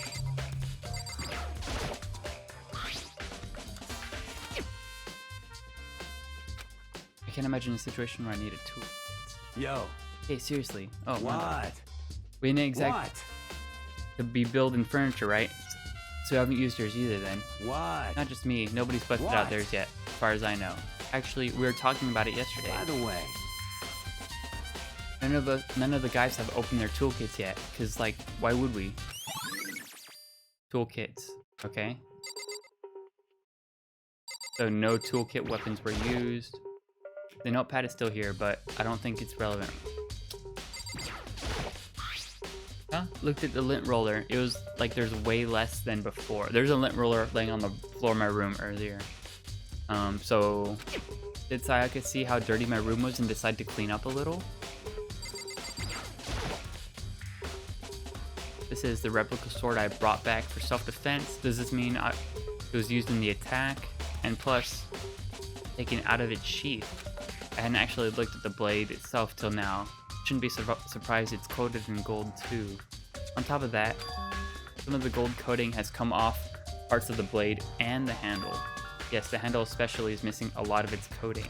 [SPEAKER 2] I can't imagine a situation where I need a tool.
[SPEAKER 7] Yo.
[SPEAKER 2] Hey, seriously. Oh,
[SPEAKER 7] What?
[SPEAKER 2] we didn't exact
[SPEAKER 7] What?
[SPEAKER 2] to be building furniture, right? So I haven't used yours either then.
[SPEAKER 7] What?
[SPEAKER 2] Not just me. Nobody's busted out
[SPEAKER 7] What?
[SPEAKER 2] theirs yet, as far as I know. Actually, we were talking about it yesterday.
[SPEAKER 7] By the way,
[SPEAKER 2] None of the guys have opened their toolkits yet, cause like, why would we? Toolkits, okay? So no toolkit weapons were used. The notepad is still here, but I don't think it's relevant. Huh? Looked at the lint roller. It was like there's way less than before. There's a lint roller laying on the floor of my room earlier. So did Sayaka see how dirty my room was and decide to clean up a little? This is the replica sword I brought back for self-defense. Does this mean it was used in the attack? And plus, taken out of its sheath. I hadn't actually looked at the blade itself till now. Shouldn't be surprised it's coated in gold too. On top of that, some of the gold coating has come off parts of the blade and the handle. Yes, the handle especially is missing a lot of its coating.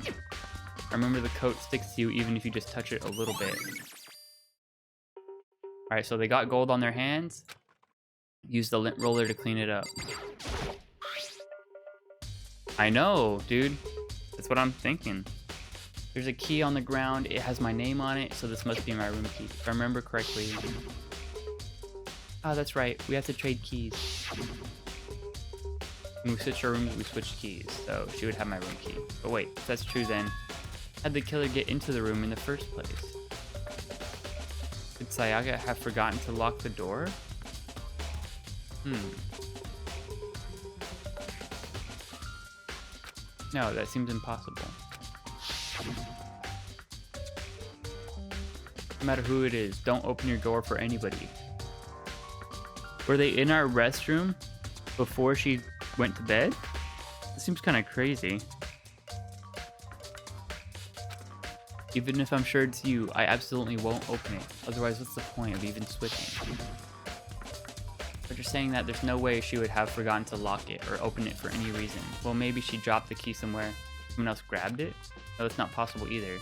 [SPEAKER 2] Remember, the coat sticks to you even if you just touch it a little bit. Alright, so they got gold on their hands. Use the lint roller to clean it up. I know, dude. That's what I'm thinking. There's a key on the ground. It has my name on it, so this must be my room key. If I remember correctly. Oh, that's right. We have to trade keys. When we switch our rooms, we switch keys. So she would have my room key. But wait, if that's true then, how'd the killer get into the room in the first place? Did Sayaka have forgotten to lock the door? No, that seems impossible. No matter who it is, don't open your door for anybody. Were they in our restroom before she went to bed? It seems kind of crazy. Even if I'm sure it's you, I absolutely won't open it. Otherwise, what's the point of even switching? But you're saying that there's no way she would have forgotten to lock it or open it for any reason. Well, maybe she dropped the key somewhere. Someone else grabbed it? No, that's not possible either.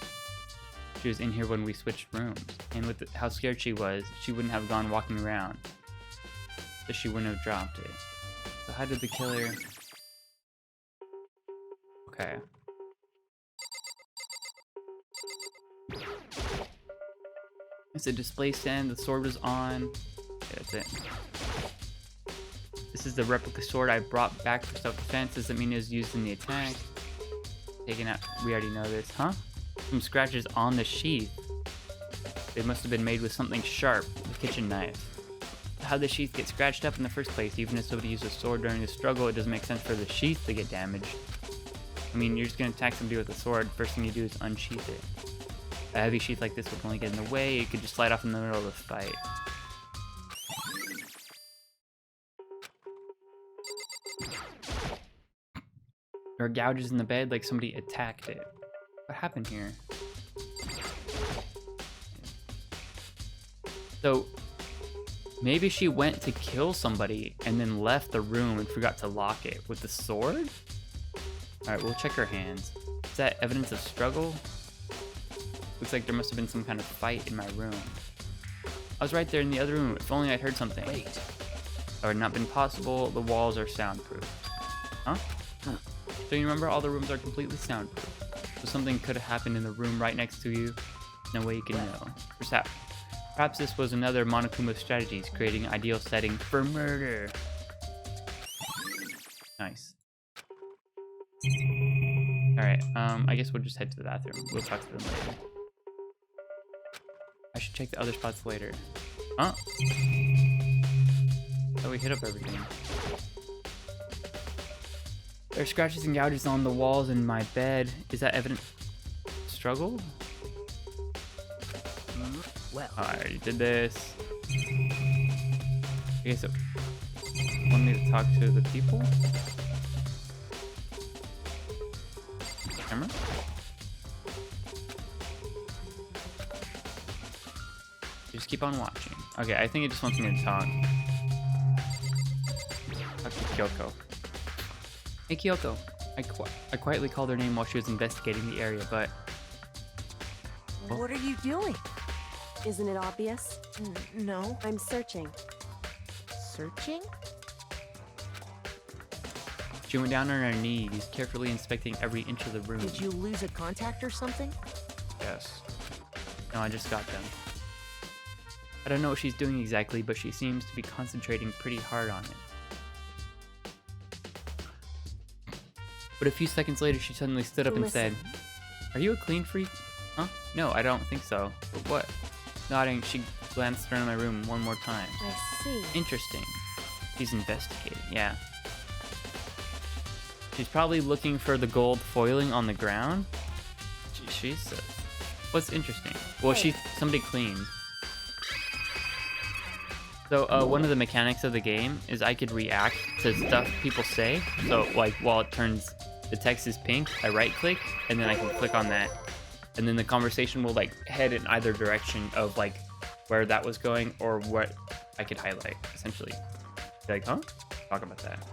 [SPEAKER 2] She was in here when we switched rooms. And with how scared she was, she wouldn't have gone walking around. So she wouldn't have dropped it. So how did the killer... Okay. It's a display stand, the sword was on. Okay, that's it. This is the replica sword I brought back for self-defense. Doesn't mean it was used in the attack. Taken out, we already know this, huh? Some scratches on the sheath. They must have been made with something sharp, a kitchen knife. How'd the sheath get scratched up in the first place? Even if somebody used a sword during the struggle, it doesn't make sense for the sheath to get damaged. I mean, you're just gonna attack somebody with a sword, first thing you do is unsheath it. A heavy sheath like this would only get in the way, it could just slide off in the middle of the fight. There are gouges in the bed like somebody attacked it. What happened here? So, maybe she went to kill somebody and then left the room and forgot to lock it with the sword? Alright, we'll check her hands. Is that evidence of struggle? Looks like there must have been some kind of fight in my room. I was right there in the other room. If only I'd heard something.
[SPEAKER 7] wait.
[SPEAKER 2] That would not been possible. The walls are soundproof. Huh? So you remember all the rooms are completely soundproof. So something could have happened in the room right next to you. No way you can know. Perhaps this was another Monokuma strategies, creating an ideal setting for murder. Nice. Alright, I guess we'll just head to the bathroom. We'll talk to them later. I should check the other spots later. Huh? Oh, we hit up everything. There are scratches and gouges on the walls in my bed. Is that evident? Struggle?
[SPEAKER 7] Well,
[SPEAKER 2] I already did this. Okay, so want me to talk to the people? camera? Just keep on watching. Okay, I think it just wants me to talk. Talk to Kyoko. Hey Kyoko. I quietly called her name while she was investigating the area, but...
[SPEAKER 6] What are you doing?
[SPEAKER 5] Isn't it obvious?
[SPEAKER 6] No.
[SPEAKER 5] I'm searching.
[SPEAKER 6] Searching?
[SPEAKER 2] She went down on her knees, carefully inspecting every inch of the room.
[SPEAKER 6] Did you lose a contact or something?
[SPEAKER 2] Yes. No, I just got them. I don't know what she's doing exactly, but she seems to be concentrating pretty hard on it. But a few seconds later, she suddenly stood up and said, "Are you a clean freak?" Huh? No, I don't think so. But what? Nodding, she glanced around my room one more time.
[SPEAKER 5] I see.
[SPEAKER 2] Interesting. She's investigating, yeah. She's probably looking for the gold foiling on the ground. She's... what's interesting? Well, somebody cleaned. So, one of the mechanics of the game is I could react to stuff people say. So, like, while it turns... the text is pink, I right-click, and then I can click on that. And then the conversation will, like, head in either direction of, like, where that was going or what I could highlight, essentially. Be like, huh? Talk about that.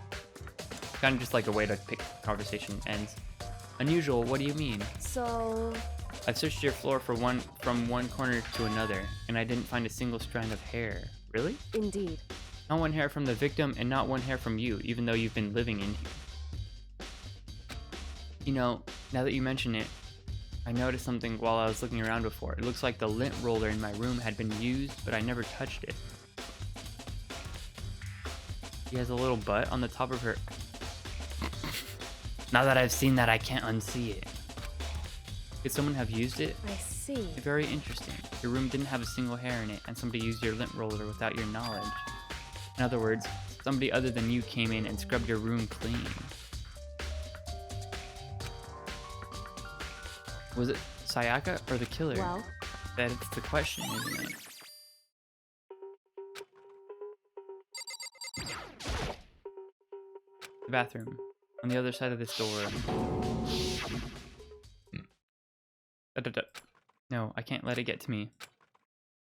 [SPEAKER 2] Kind of just like a way to pick conversation ends. Unusual, what do you mean?
[SPEAKER 5] So...
[SPEAKER 2] I've searched your floor from one corner to another, and I didn't find a single strand of hair. Really?
[SPEAKER 5] Indeed.
[SPEAKER 2] Not one hair from the victim, and not one hair from you, even though you've been living in here. You know, now that you mention it, I noticed something while I was looking around before. It looks like the lint roller in my room had been used, but I never touched it. She has a little butt on the top of her... Now that I've seen that, I can't unsee it. Could someone have used it?
[SPEAKER 5] I see.
[SPEAKER 2] Very interesting. Your room didn't have a single hair in it, and somebody used your lint roller without your knowledge. In other words, somebody other than you came in and scrubbed your room clean. Was it Sayaka or the killer?
[SPEAKER 5] Well,
[SPEAKER 2] That's the question, isn't it? The bathroom. On the other side of this door. No, I can't let it get to me.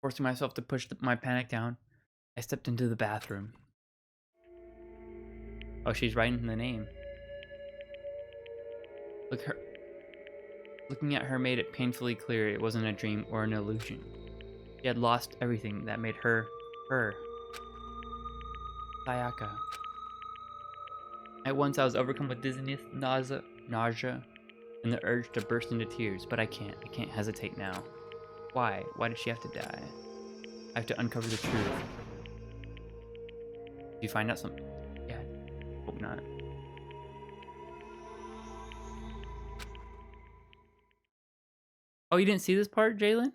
[SPEAKER 2] Forcing myself to push my panic down, I stepped into the bathroom. Oh, she's writing the name. Looking at her made it painfully clear it wasn't a dream or an illusion. She had lost everything that made her, her. Sayaka. At once I was overcome with dizziness, nausea, and the urge to burst into tears, but I can't hesitate now. Why? Why did she have to die? I have to uncover the truth. Do you find out something? Yeah, hope not. Oh, you didn't see this part, Jalen?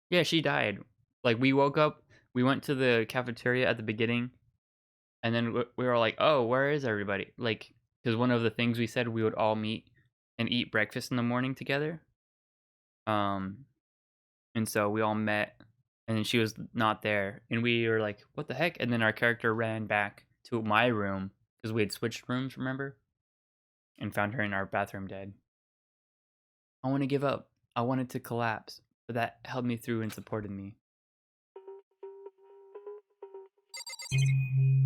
[SPEAKER 2] Yeah, she died. Like, we woke up, we went to the cafeteria at the beginning, and then we were like, oh, where is everybody? Like, because one of the things we said we would all meet and eat breakfast in the morning together. And so we all met, and then she was not there, and we were like, what the heck? And then our character ran back to my room, because we had switched rooms, remember? And found her in our bathroom dead. I want to give up. I wanted to collapse, but that held me through and supported me.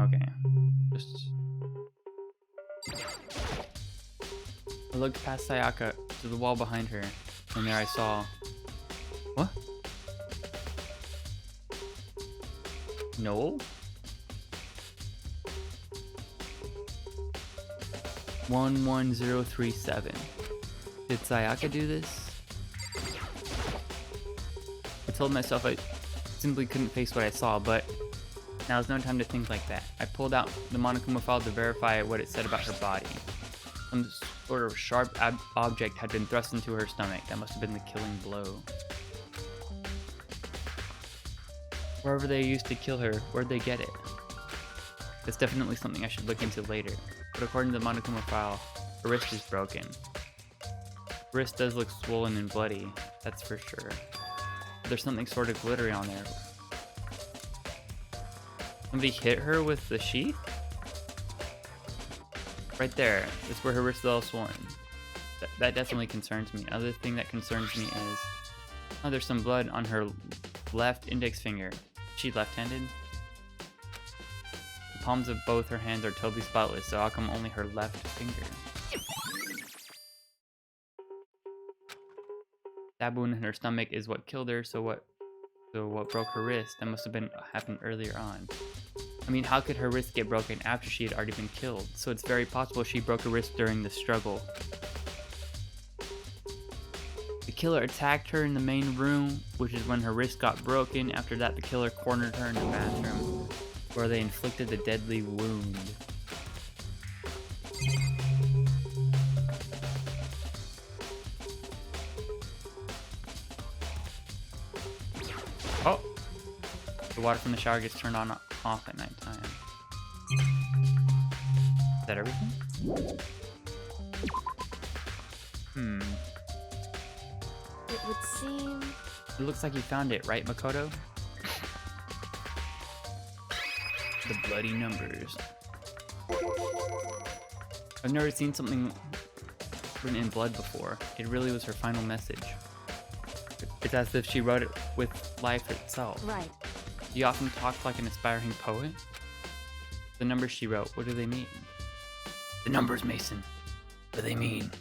[SPEAKER 2] Okay. I looked past Sayaka to the wall behind her, and there I saw... What? Noel? 11037. Did Sayaka do this? I told myself I simply couldn't face what I saw, but now's no time to think like that. I pulled out the Monokuma file to verify what it said about her body. Some sort of sharp object had been thrust into her stomach. That must have been the killing blow. Wherever they used to kill her, where'd they get it? That's definitely something I should look into later. But according to the Monokuma file, her wrist is broken. Her wrist does look swollen and bloody, that's for sure. There's something sort of glittery on there. Somebody hit her with the sheath? Right there. That's where her wrist is all swollen. That definitely concerns me. Another thing that concerns me is, oh, there's some blood on her left index finger. Is she left-handed? The palms of both her hands are totally spotless, so how come only her left finger? That wound in her stomach is what killed her, so what broke her wrist? That must have happened earlier on. I mean, how could her wrist get broken after she had already been killed? So it's very possible she broke her wrist during the struggle. The killer attacked her in the main room, which is when her wrist got broken. After that, the killer cornered her in the bathroom, where they inflicted the deadly wound. Oh! The water from the shower gets turned on off at nighttime. Is that everything?
[SPEAKER 5] It would seem...
[SPEAKER 2] It looks like you found it, right, Makoto? The bloody numbers. I've never seen something written in blood before. It really was her final message. It's as if she wrote it with life itself.
[SPEAKER 5] Right.
[SPEAKER 2] You often talk like an aspiring poet. The numbers she wrote, what do they mean? The numbers, Mason. What do they mean?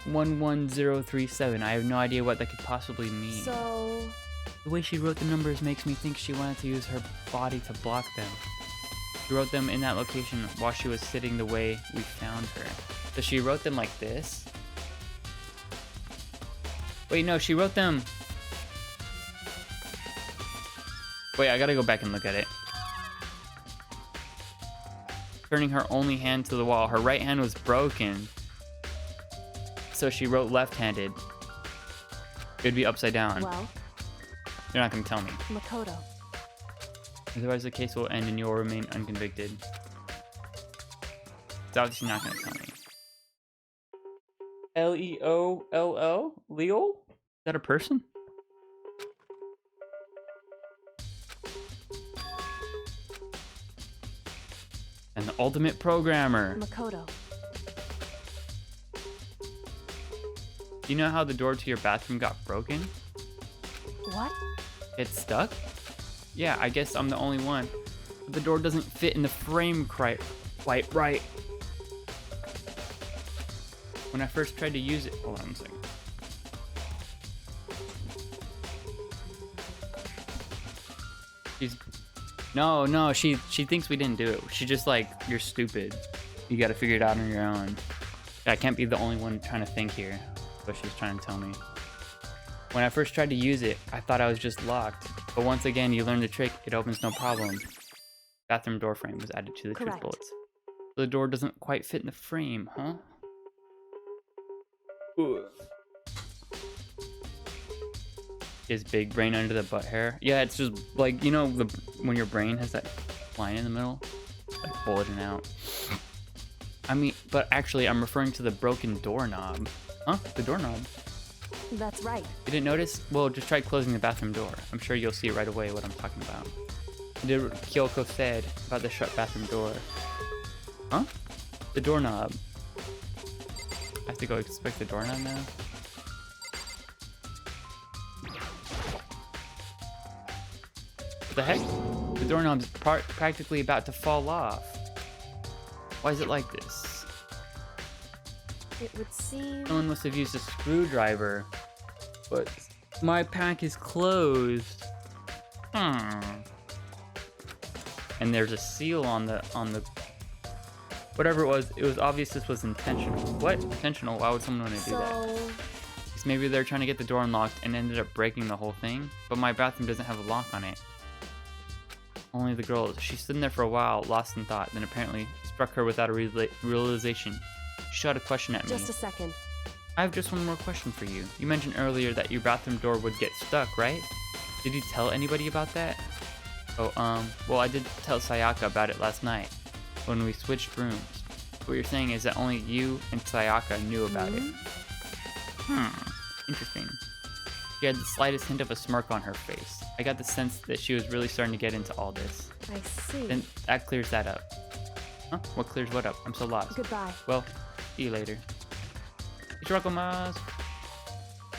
[SPEAKER 2] 11037. I have no idea what that could possibly mean.
[SPEAKER 5] So...
[SPEAKER 2] The way she wrote the numbers makes me think she wanted to use her body to block them. She wrote them in that location while she was sitting the way we found her. So she wrote them like this? Wait, no, she wrote them... Wait, I gotta go back and look at it. Turning her only hand to the wall. Her right hand was broken. So she wrote left-handed. It would be upside down.
[SPEAKER 5] Well,
[SPEAKER 2] You're not gonna tell me.
[SPEAKER 5] Makoto.
[SPEAKER 2] Otherwise the case will end and you'll remain unconvicted. It's obviously not gonna tell me. Leoll? Leoll? Is that a person? And the ultimate programmer.
[SPEAKER 5] Makoto.
[SPEAKER 2] Do you know how the door to your bathroom got broken?
[SPEAKER 5] What?
[SPEAKER 2] It's stuck? Yeah, I guess I'm the only one. But the door doesn't fit in the frame quite right. When I first tried to use it... Hold on a second. No, she thinks we didn't do it. She just like, you're stupid. You gotta figure it out on your own. I can't be the only one trying to think here. What she's trying to tell me. When I first tried to use it, I thought I was just locked. But once again, you learn the trick, it opens no problem. Bathroom door frame was added to the truth
[SPEAKER 5] Correct.
[SPEAKER 2] bullets. So the door doesn't quite fit in the frame, huh? Ugh. His big brain under the butt hair. Yeah, it's just like, you know, when your brain has that line in the middle, like bulging out. I mean, but actually, I'm referring to the broken doorknob. Huh? The doorknob.
[SPEAKER 5] That's right.
[SPEAKER 2] You didn't notice? Well, just try closing the bathroom door. I'm sure you'll see right away what I'm talking about. You did what Kyoko said about the shut bathroom door. Huh? The doorknob. I have to go inspect the doorknob now? What the heck? The doorknob's practically about to fall off. Why is it like this?
[SPEAKER 5] It would seem...
[SPEAKER 2] Someone must have used a screwdriver. But my pack is closed. And there's a seal on the whatever it was obvious this was intentional. What? Intentional? Why would someone want to do that? Because maybe they're trying to get the door unlocked and ended up breaking the whole thing. But my bathroom doesn't have a lock on it. Only the girl. She's sitting there for a while, lost in thought, then apparently struck her without a realization. She shot a question at me.
[SPEAKER 5] Just a second.
[SPEAKER 2] I have just one more question for you. You mentioned earlier that your bathroom door would get stuck, right? Did you tell anybody about that? Oh, well, I did tell Sayaka about it last night when we switched rooms. What you're saying is that only you and Sayaka knew about it. Interesting. She had the slightest hint of a smirk on her face. I got the sense that she was really starting to get into all this.
[SPEAKER 5] I see.
[SPEAKER 2] Then that clears that up. Huh? What clears what up? I'm so lost.
[SPEAKER 5] Goodbye.
[SPEAKER 2] Well, see you later. Ichirakumasu.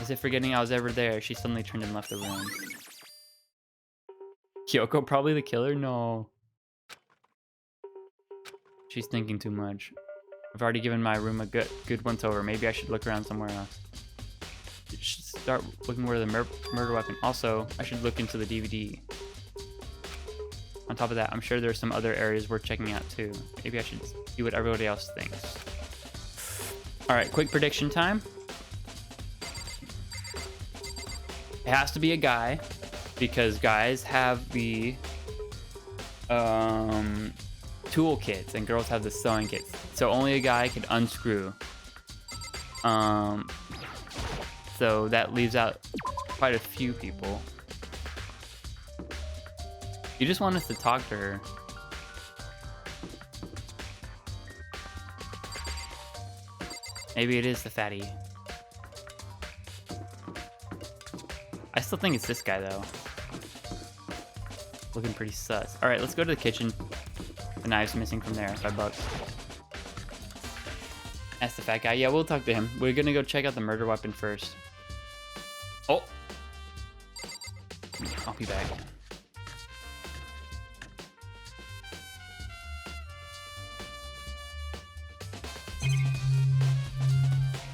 [SPEAKER 2] As if forgetting I was ever there, she suddenly turned and left the room. Kyoko probably the killer? No. She's thinking too much. I've already given my room a good once over. Maybe I should look around somewhere else. I should start looking where the murder weapon. Also, I should look into the DVD. On top of that, I'm sure there's some other areas worth checking out too. Maybe I should see what everybody else thinks. Alright, quick prediction time. It has to be a guy, because guys have the tool kits and girls have the sewing kits. So only a guy could unscrew. So that leaves out quite a few people. You just want us to talk to her. Maybe it is the fatty. I still think it's this guy though. Looking pretty sus. Alright, let's go to the kitchen. The knife's missing from there, $5. That's the fat guy. Yeah, we'll talk to him. We're gonna go check out the murder weapon first. Oh! I'll be back.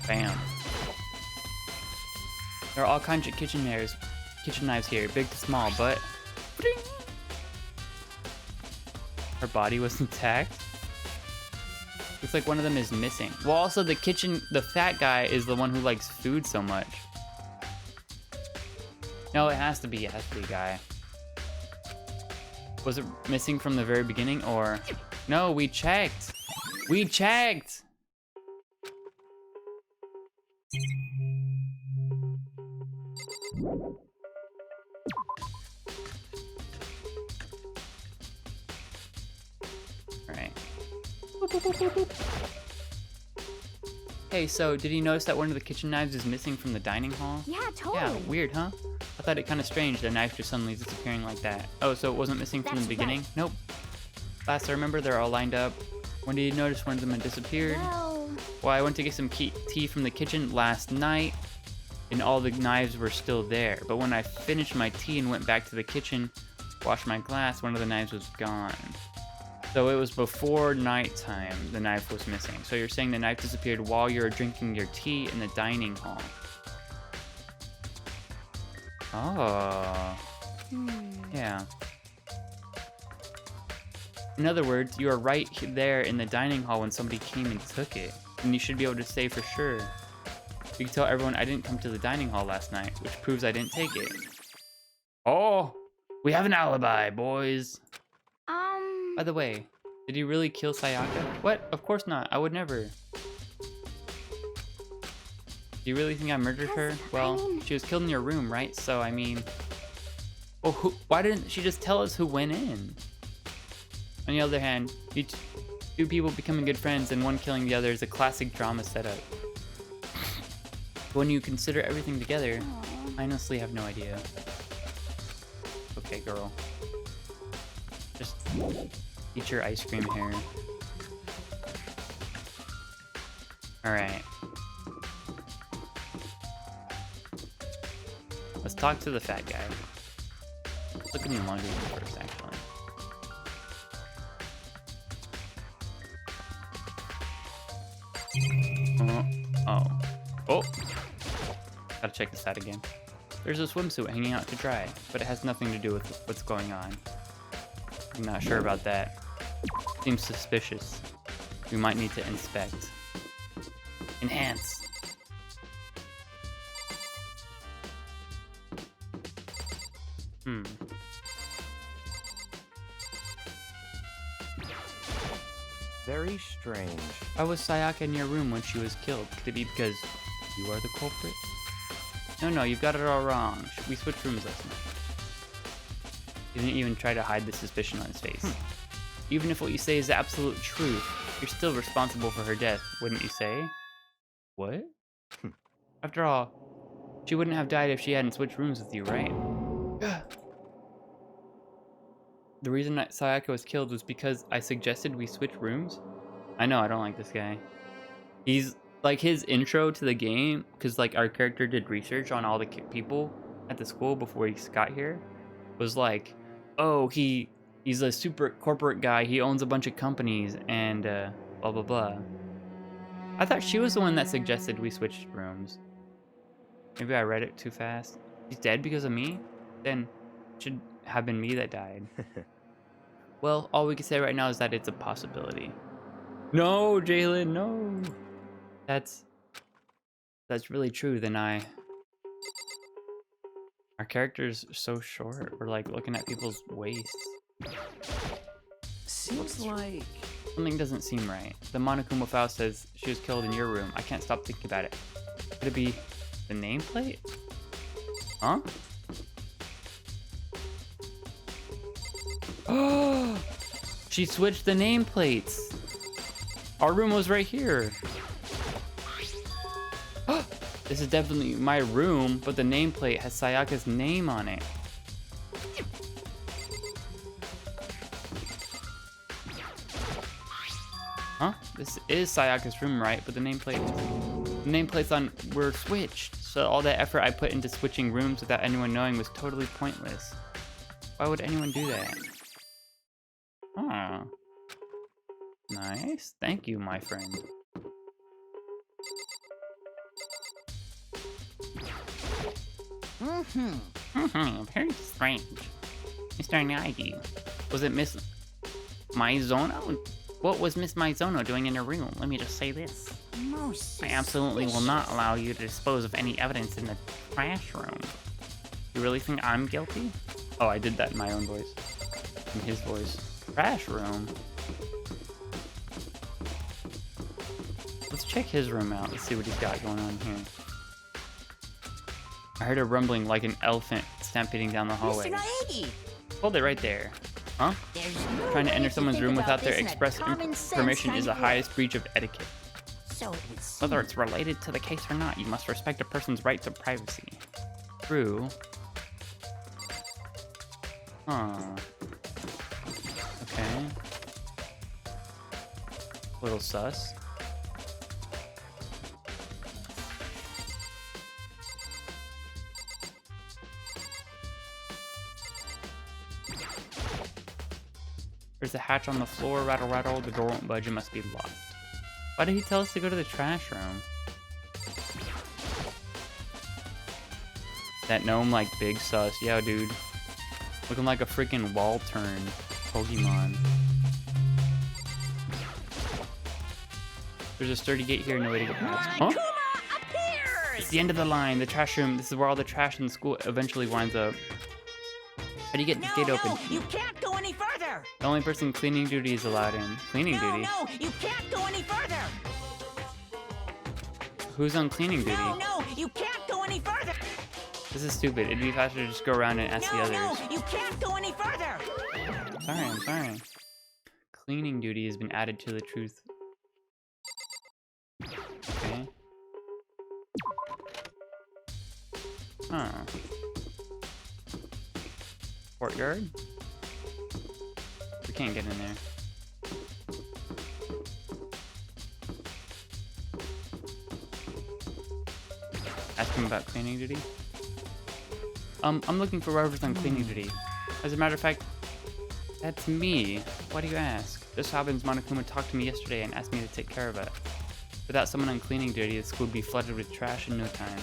[SPEAKER 2] Bam. There are all kinds of kitchen knives here, big to small, but her body was intact. Looks like one of them is missing. Well, also the fat guy is the one who likes food so much. No, it has to be a guy. Was it missing from the very beginning, or no? We checked. We checked. Alright. Hey, so did you notice that one of the kitchen knives is missing from the dining hall?
[SPEAKER 5] Yeah, totally.
[SPEAKER 2] Yeah, weird, huh? I thought it kind of strange, the knife just suddenly disappearing like that. Oh, so it wasn't missing from the beginning?
[SPEAKER 5] Right.
[SPEAKER 2] Nope. Last I remember, they're all lined up. When did you notice one of them had disappeared? Well, I went to get some tea from the kitchen last night, and all the knives were still there. But when I finished my tea and went back to the kitchen, washed my glass, one of the knives was gone. So it was before nighttime the knife was missing. So you're saying the knife disappeared while you were drinking your tea in the dining hall. Oh. Yeah. In other words, you were right there in the dining hall when somebody came and took it. And you should be able to say for sure. You can tell everyone I didn't come to the dining hall last night, which proves I didn't take it. Oh, we have an alibi, boys. By the way, did you really kill Sayaka? What? Of course not. I would never. Do you really think I murdered her? Well, she was killed in your room, right? So, I mean... Well, why didn't she just tell us who went in? On the other hand, two people becoming good friends and one killing the other is a classic drama setup. When you consider everything together, I honestly have no idea. Okay, girl. Just eat your ice cream here. Alright. Let's talk to the fat guy. Let's look in the laundry room first, actually. Oh. Gotta check this out again. There's a swimsuit hanging out to dry, but it has nothing to do with what's going on. I'm not sure about that. Seems suspicious. We might need to inspect. Enhance.
[SPEAKER 7] Very strange.
[SPEAKER 2] Why was Sayaka in your room when she was killed? Could it be because you are the culprit? No, you've got it all wrong. We switched rooms last night. He didn't even try to hide the suspicion on his face. Even if what you say is the absolute truth, you're still responsible for her death, wouldn't you say? What? After all, she wouldn't have died if she hadn't switched rooms with you, right? the reason that Sayaka was killed was because I suggested we switch rooms. I know, I don't like this guy. He's like his intro to the game, because like our character did research on all the people at the school before he got here, was like, oh, he's a super corporate guy. He owns a bunch of companies and blah, blah, blah. I thought she was the one that suggested we switch rooms. Maybe I read it too fast. He's dead because of me? Then it should have been me that died. Well, all we can say right now is that it's a possibility. No, Jalen, no. That's really true. Then our character's so short. We're like looking at people's waists.
[SPEAKER 7] Seems like...
[SPEAKER 2] Something doesn't seem right. The Monokuma file says she was killed in your room. I can't stop thinking about it. Could it be the nameplate? Huh? Oh! She switched the nameplates. Our room was right here. This is definitely my room, but the nameplate has Sayaka's name on it. Huh? This is Sayaka's room, right? But the nameplates were switched. So all that effort I put into switching rooms without anyone knowing was totally pointless. Why would anyone do that? Oh. Nice. Thank you, my friend. Very strange. Mr. Nagi, was it Miss Maizono? What was Miss Maizono doing in her room? Let me just say this. I absolutely will not allow you to dispose of any evidence in the trash room. You really think I'm guilty? Oh, I did that in my own voice. In his voice. Trash room? Let's check his room out. Let's see what he's got going on here. I heard a rumbling like an elephant stampeding down the hallway.
[SPEAKER 6] Mr. Naegi!
[SPEAKER 2] Hold it right there. Huh? Trying to enter someone's room without their express permission is the highest breach of etiquette.
[SPEAKER 6] So it would seem.
[SPEAKER 2] Whether it's related to the case or not, you must respect a person's right to privacy. True. Huh. Okay. A little sus. There's a hatch on the floor. Rattle, rattle. The door won't budge. It must be locked. Why did he tell us to go to the trash room? That gnome, like, big sus. Yeah, dude. Looking like a freaking wall turn Pokemon. There's a sturdy gate here. No way to get past. Huh? It's the end of the line. The trash room. This is where all the trash in the school eventually winds up. How do you get this gate open?
[SPEAKER 6] No, you can't go any further.
[SPEAKER 2] The only person cleaning duty is allowed in. Cleaning duty?
[SPEAKER 6] No, you can't go any further.
[SPEAKER 2] Who's on cleaning duty?
[SPEAKER 6] No, you can't go any further.
[SPEAKER 2] This is stupid. It'd be faster to just go around and ask the others.
[SPEAKER 6] No, you can't go any further.
[SPEAKER 2] I'm sorry. Cleaning duty has been added to the truth. Okay. Huh. Courtyard? We can't get in there. Ask him about cleaning duty. I'm looking for whoever's on cleaning duty. As a matter of fact, that's me. Why do you ask? Just happens Monokuma talked to me yesterday and asked me to take care of it. Without someone on cleaning duty, the school would be flooded with trash in no time.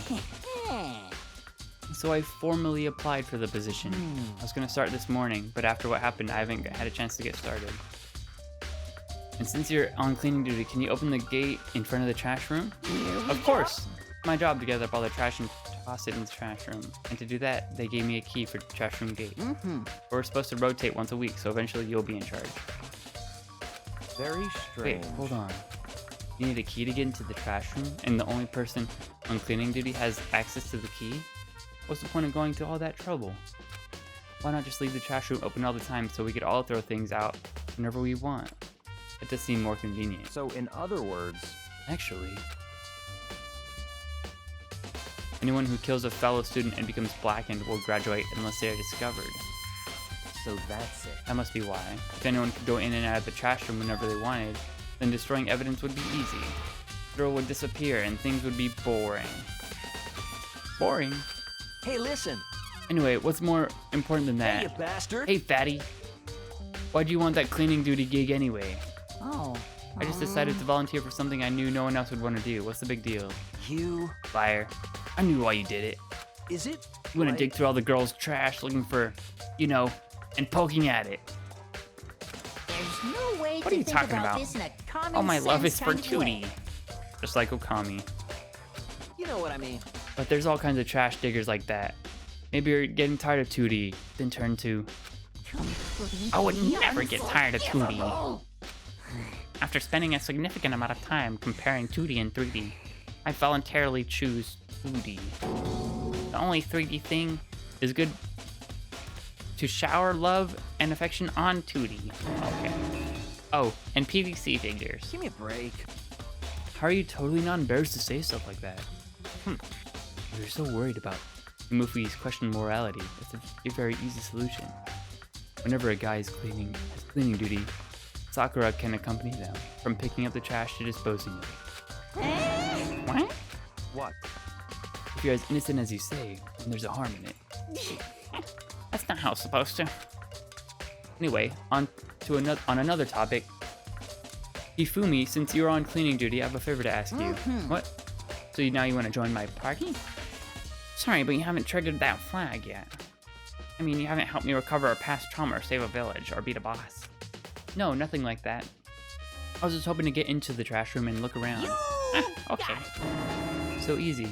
[SPEAKER 2] So I formally applied for the position. I was gonna start this morning, but after what happened, I haven't had a chance to get started. And since you're on cleaning duty, can you open the gate in front of the trash room? Of course! It's my job to gather up all the trash and toss it in the trash room. And to do that, they gave me a key for the trash room gate. We're supposed to rotate once a week, so eventually you'll be in charge.
[SPEAKER 7] Very strange.
[SPEAKER 2] Wait, hold on. You need a key to get into the trash room, and the only person on cleaning duty has access to the key? What's the point of going to all that trouble? Why not just leave the trash room open all the time so we could all throw things out whenever we want? It does seem more convenient.
[SPEAKER 7] So in other words...
[SPEAKER 2] Actually... anyone who kills a fellow student and becomes blackened will graduate unless they are discovered.
[SPEAKER 7] So that's it.
[SPEAKER 2] That must be why. If anyone could go in and out of the trash room whenever they wanted, then destroying evidence would be easy. The girl would disappear and things would be boring. Boring?
[SPEAKER 7] Hey, listen.
[SPEAKER 2] Anyway, what's more important than
[SPEAKER 7] Hey, you
[SPEAKER 2] that?
[SPEAKER 7] bastard.
[SPEAKER 2] Hey, fatty. Why'd you want that cleaning duty gig anyway?
[SPEAKER 6] Oh.
[SPEAKER 2] I just decided to volunteer for something I knew no one else would want to do. What's the big deal?
[SPEAKER 7] You.
[SPEAKER 2] Liar. I knew why you did it.
[SPEAKER 7] Is it?
[SPEAKER 2] You want to
[SPEAKER 7] like-
[SPEAKER 2] dig through all the girls' trash looking for, you know, and poking at it.
[SPEAKER 6] There's no way
[SPEAKER 2] What are
[SPEAKER 6] to
[SPEAKER 2] you
[SPEAKER 6] think
[SPEAKER 2] talking
[SPEAKER 6] about
[SPEAKER 2] about?
[SPEAKER 6] this in a common
[SPEAKER 2] All my love
[SPEAKER 6] sense
[SPEAKER 2] is for
[SPEAKER 6] kind of way.
[SPEAKER 2] Tootie. Just like Okami.
[SPEAKER 7] You know what I mean.
[SPEAKER 2] But there's all kinds of trash diggers like that. Maybe you're getting tired of Tootie, then turn to... I would never get tired of Tootie. After spending a significant amount of time comparing 2D and 3D, I voluntarily choose 2D. The only 3D thing is good to shower love and affection on 2D. Okay. Oh, and PVC figures.
[SPEAKER 7] Give me a break.
[SPEAKER 2] How are you totally not embarrassed to say stuff like that? You're so worried about Mufi's question morality. It's a very easy solution. Whenever a guy is has cleaning duty, Sakura can accompany them, from picking up the trash to disposing of it. What?
[SPEAKER 7] What?
[SPEAKER 2] If you're as innocent as you say, then there's a harm in it. That's not how it's supposed to. Anyway, on another topic. Hifumi, since you're on cleaning duty, I have a favor to ask you. What? So now you want to join my party? Sorry, but you haven't triggered that flag yet. I mean, you haven't helped me recover a past trauma or save a village or beat a boss. No, nothing like that. I was just hoping to get into the trash room and look around. Okay. So easy.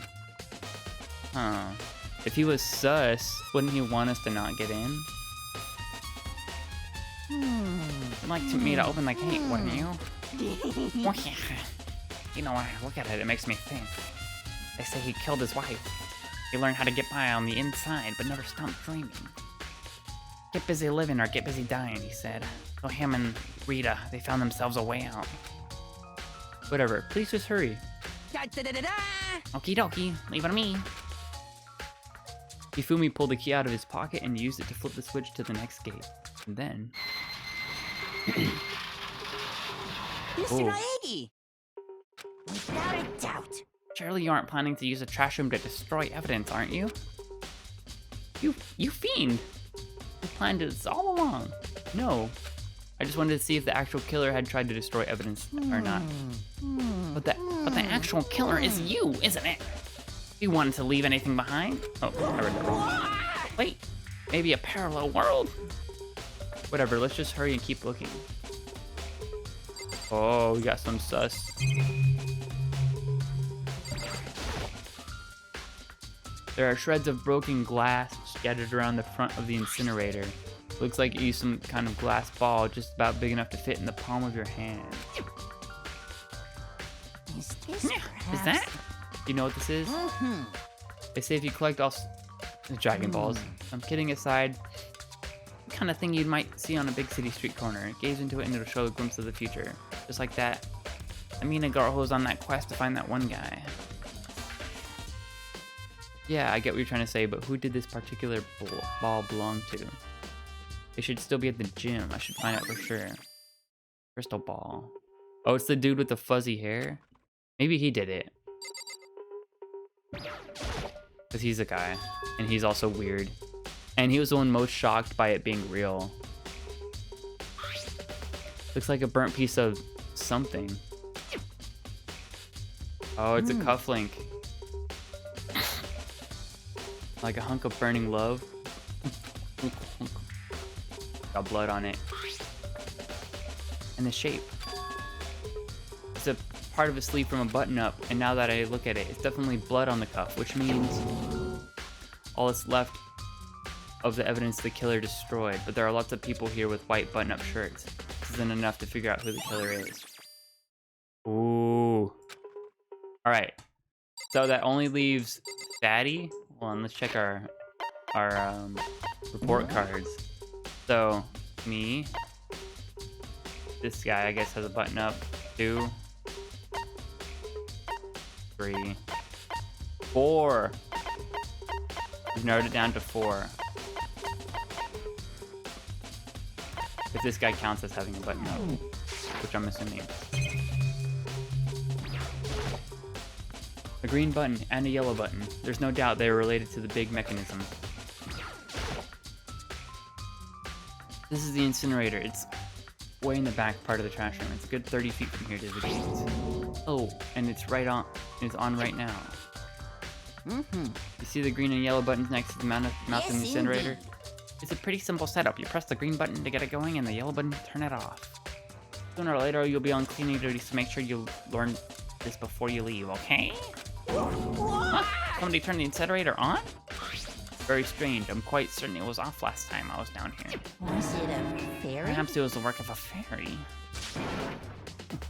[SPEAKER 2] Huh. If he was sus, wouldn't he want us to not get in? You'd like me to open the gate, wouldn't you? Well, yeah. You know, when I look at it, it makes me think. They say he killed his wife. He learned how to get by on the inside, but never stopped dreaming. Get busy living or get busy dying, he said. So him and Rita, they found themselves a way out. Whatever, please just hurry. Okie dokie, leave it to me. Hifumi pulled the key out of his pocket and used it to flip the switch to the next gate. And then...
[SPEAKER 6] Mr. Naegi! Without a doubt.
[SPEAKER 2] Surely you aren't planning to use a trash room to destroy evidence, aren't you? You fiend! You planned this all along. No. I just wanted to see if the actual killer had tried to destroy evidence or not. But the actual killer is you, isn't it? You wanted to leave anything behind? Oh, I read that wrong. Wait, maybe a parallel world? Whatever, let's just hurry and keep looking. Oh, we got some sus. There are shreds of broken glass scattered around the front of the incinerator. Looks like you used some kind of glass ball just about big enough to fit in the palm of your hand.
[SPEAKER 6] Is this
[SPEAKER 2] Is
[SPEAKER 6] perhaps...
[SPEAKER 2] that? Do you know what this is? They say if you collect all Dragon Balls, I'm kidding aside, the kind of thing you might see on a big city street corner. Gaze into it and it'll show a glimpse of the future. Just like that. I mean a girl who was on that quest to find that one guy. Yeah, I get what you're trying to say, but who did this particular ball belong to? They should still be at the gym. I should find out for sure. Crystal ball. Oh, it's the dude with the fuzzy hair? Maybe he did it. Because he's a guy. And he's also weird. And he was the one most shocked by it being real. Looks like a burnt piece of something. Oh, it's a cufflink. Like a hunk of burning love. Got blood on it. And the shape. It's a part of a sleeve from a button up, and now that I look at it, it's definitely blood on the cuff, which means all that's left of the evidence the killer destroyed. But there are lots of people here with white button-up shirts. This isn't enough to figure out who the killer is. Ooh. Alright. So that only leaves Fatty. Hold on, let's check our report cards. So, me. This guy, I guess, has a button up. 2, 3, 4. We've narrowed it down to 4. If this guy counts as having a button, which I'm assuming. A green button and a yellow button. There's no doubt they are related to the big mechanism. This is the incinerator. It's way in the back part of the trash room. It's a good 30 feet from here to the gate. Oh, and it's right on. It's on right now. You see the green and yellow buttons next to the mouth in the incinerator?
[SPEAKER 6] Indeed.
[SPEAKER 2] It's a pretty simple setup. You press the green button to get it going and the yellow button to turn it off. Sooner or later, you'll be on cleaning duty, so make sure you learn this before you leave, okay? Huh? Somebody turned the incinerator on? Very strange. I'm quite certain it was off last time I was down here.
[SPEAKER 6] Was it a fairy?
[SPEAKER 2] Perhaps it was the work of a fairy.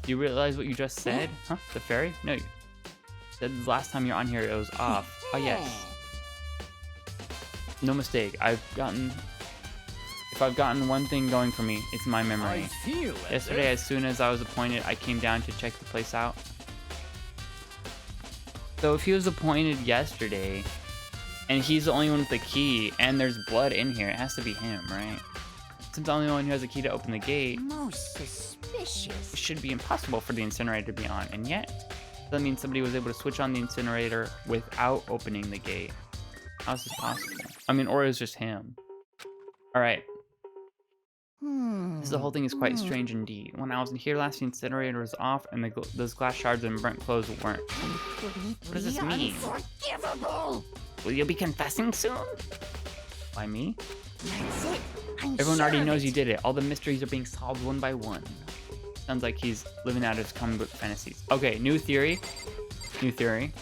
[SPEAKER 2] Do you realize what you just said? Huh? The fairy? No, you said the last time you're on here it was off. Oh, yes. No mistake. If I've gotten one thing going for me, it's my memory.
[SPEAKER 3] feel
[SPEAKER 2] Yesterday, as soon as I was appointed, I came down to check the place out. So if he was appointed yesterday, and he's the only one with the key, and there's blood in here, it has to be him, right? Since I'm the only one who has the key to open the gate,
[SPEAKER 6] Most suspicious.
[SPEAKER 2] it should be impossible for the incinerator to be on, and yet, that means somebody was able to switch on the incinerator without opening the gate. How is this possible? I mean, or it's just him. Alright, the whole thing is quite strange indeed. When I was in here last, the incinerator was off, and those glass shards and burnt clothes weren't. What does this mean?
[SPEAKER 6] Unforgivable.
[SPEAKER 2] Will you be confessing soon? Why me?
[SPEAKER 6] That's it. I'm
[SPEAKER 2] Everyone
[SPEAKER 6] sure
[SPEAKER 2] already
[SPEAKER 6] of
[SPEAKER 2] knows
[SPEAKER 6] it.
[SPEAKER 2] you did it. All the mysteries are being solved one by one. Sounds like he's living out his comic book fantasies. Okay, new theory. New theory.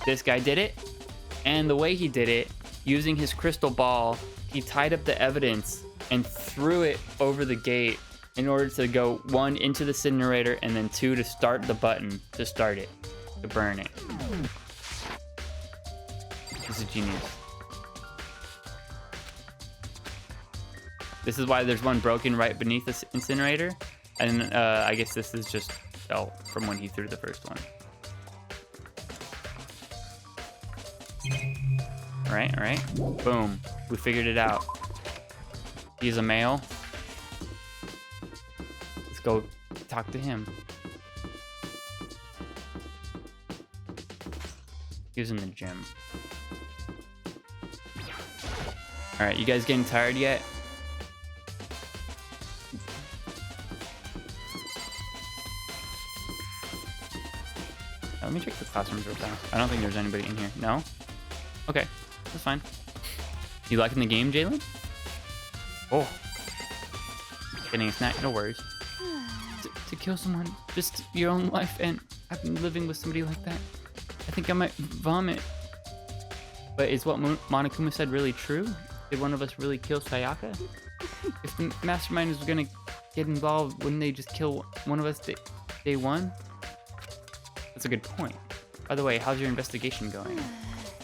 [SPEAKER 2] This guy did it, and the way he did it, using his crystal ball, he tied up the evidence and threw it over the gate in order to go 1 into the incinerator and then 2 to start the button to start it, to burn it. This is genius. This is why there's one broken right beneath the incinerator, and I guess this is just felt from when he threw the first one. Alright. Boom. We figured it out. He's a male. Let's go talk to him. He was in the gym. Alright, you guys getting tired yet? Let me check the classrooms real fast. I don't think there's anybody in here. No? Okay, that's fine. You liking the game, Jalen? Oh. Getting a snack, no worries. To kill someone, just your own life, and I've been living with somebody like that. I think I might vomit. But is what Monokuma said really true? Did one of us really kill Sayaka? If the mastermind is gonna get involved, wouldn't they just kill one of us day one? That's a good point. By the way, how's your investigation going?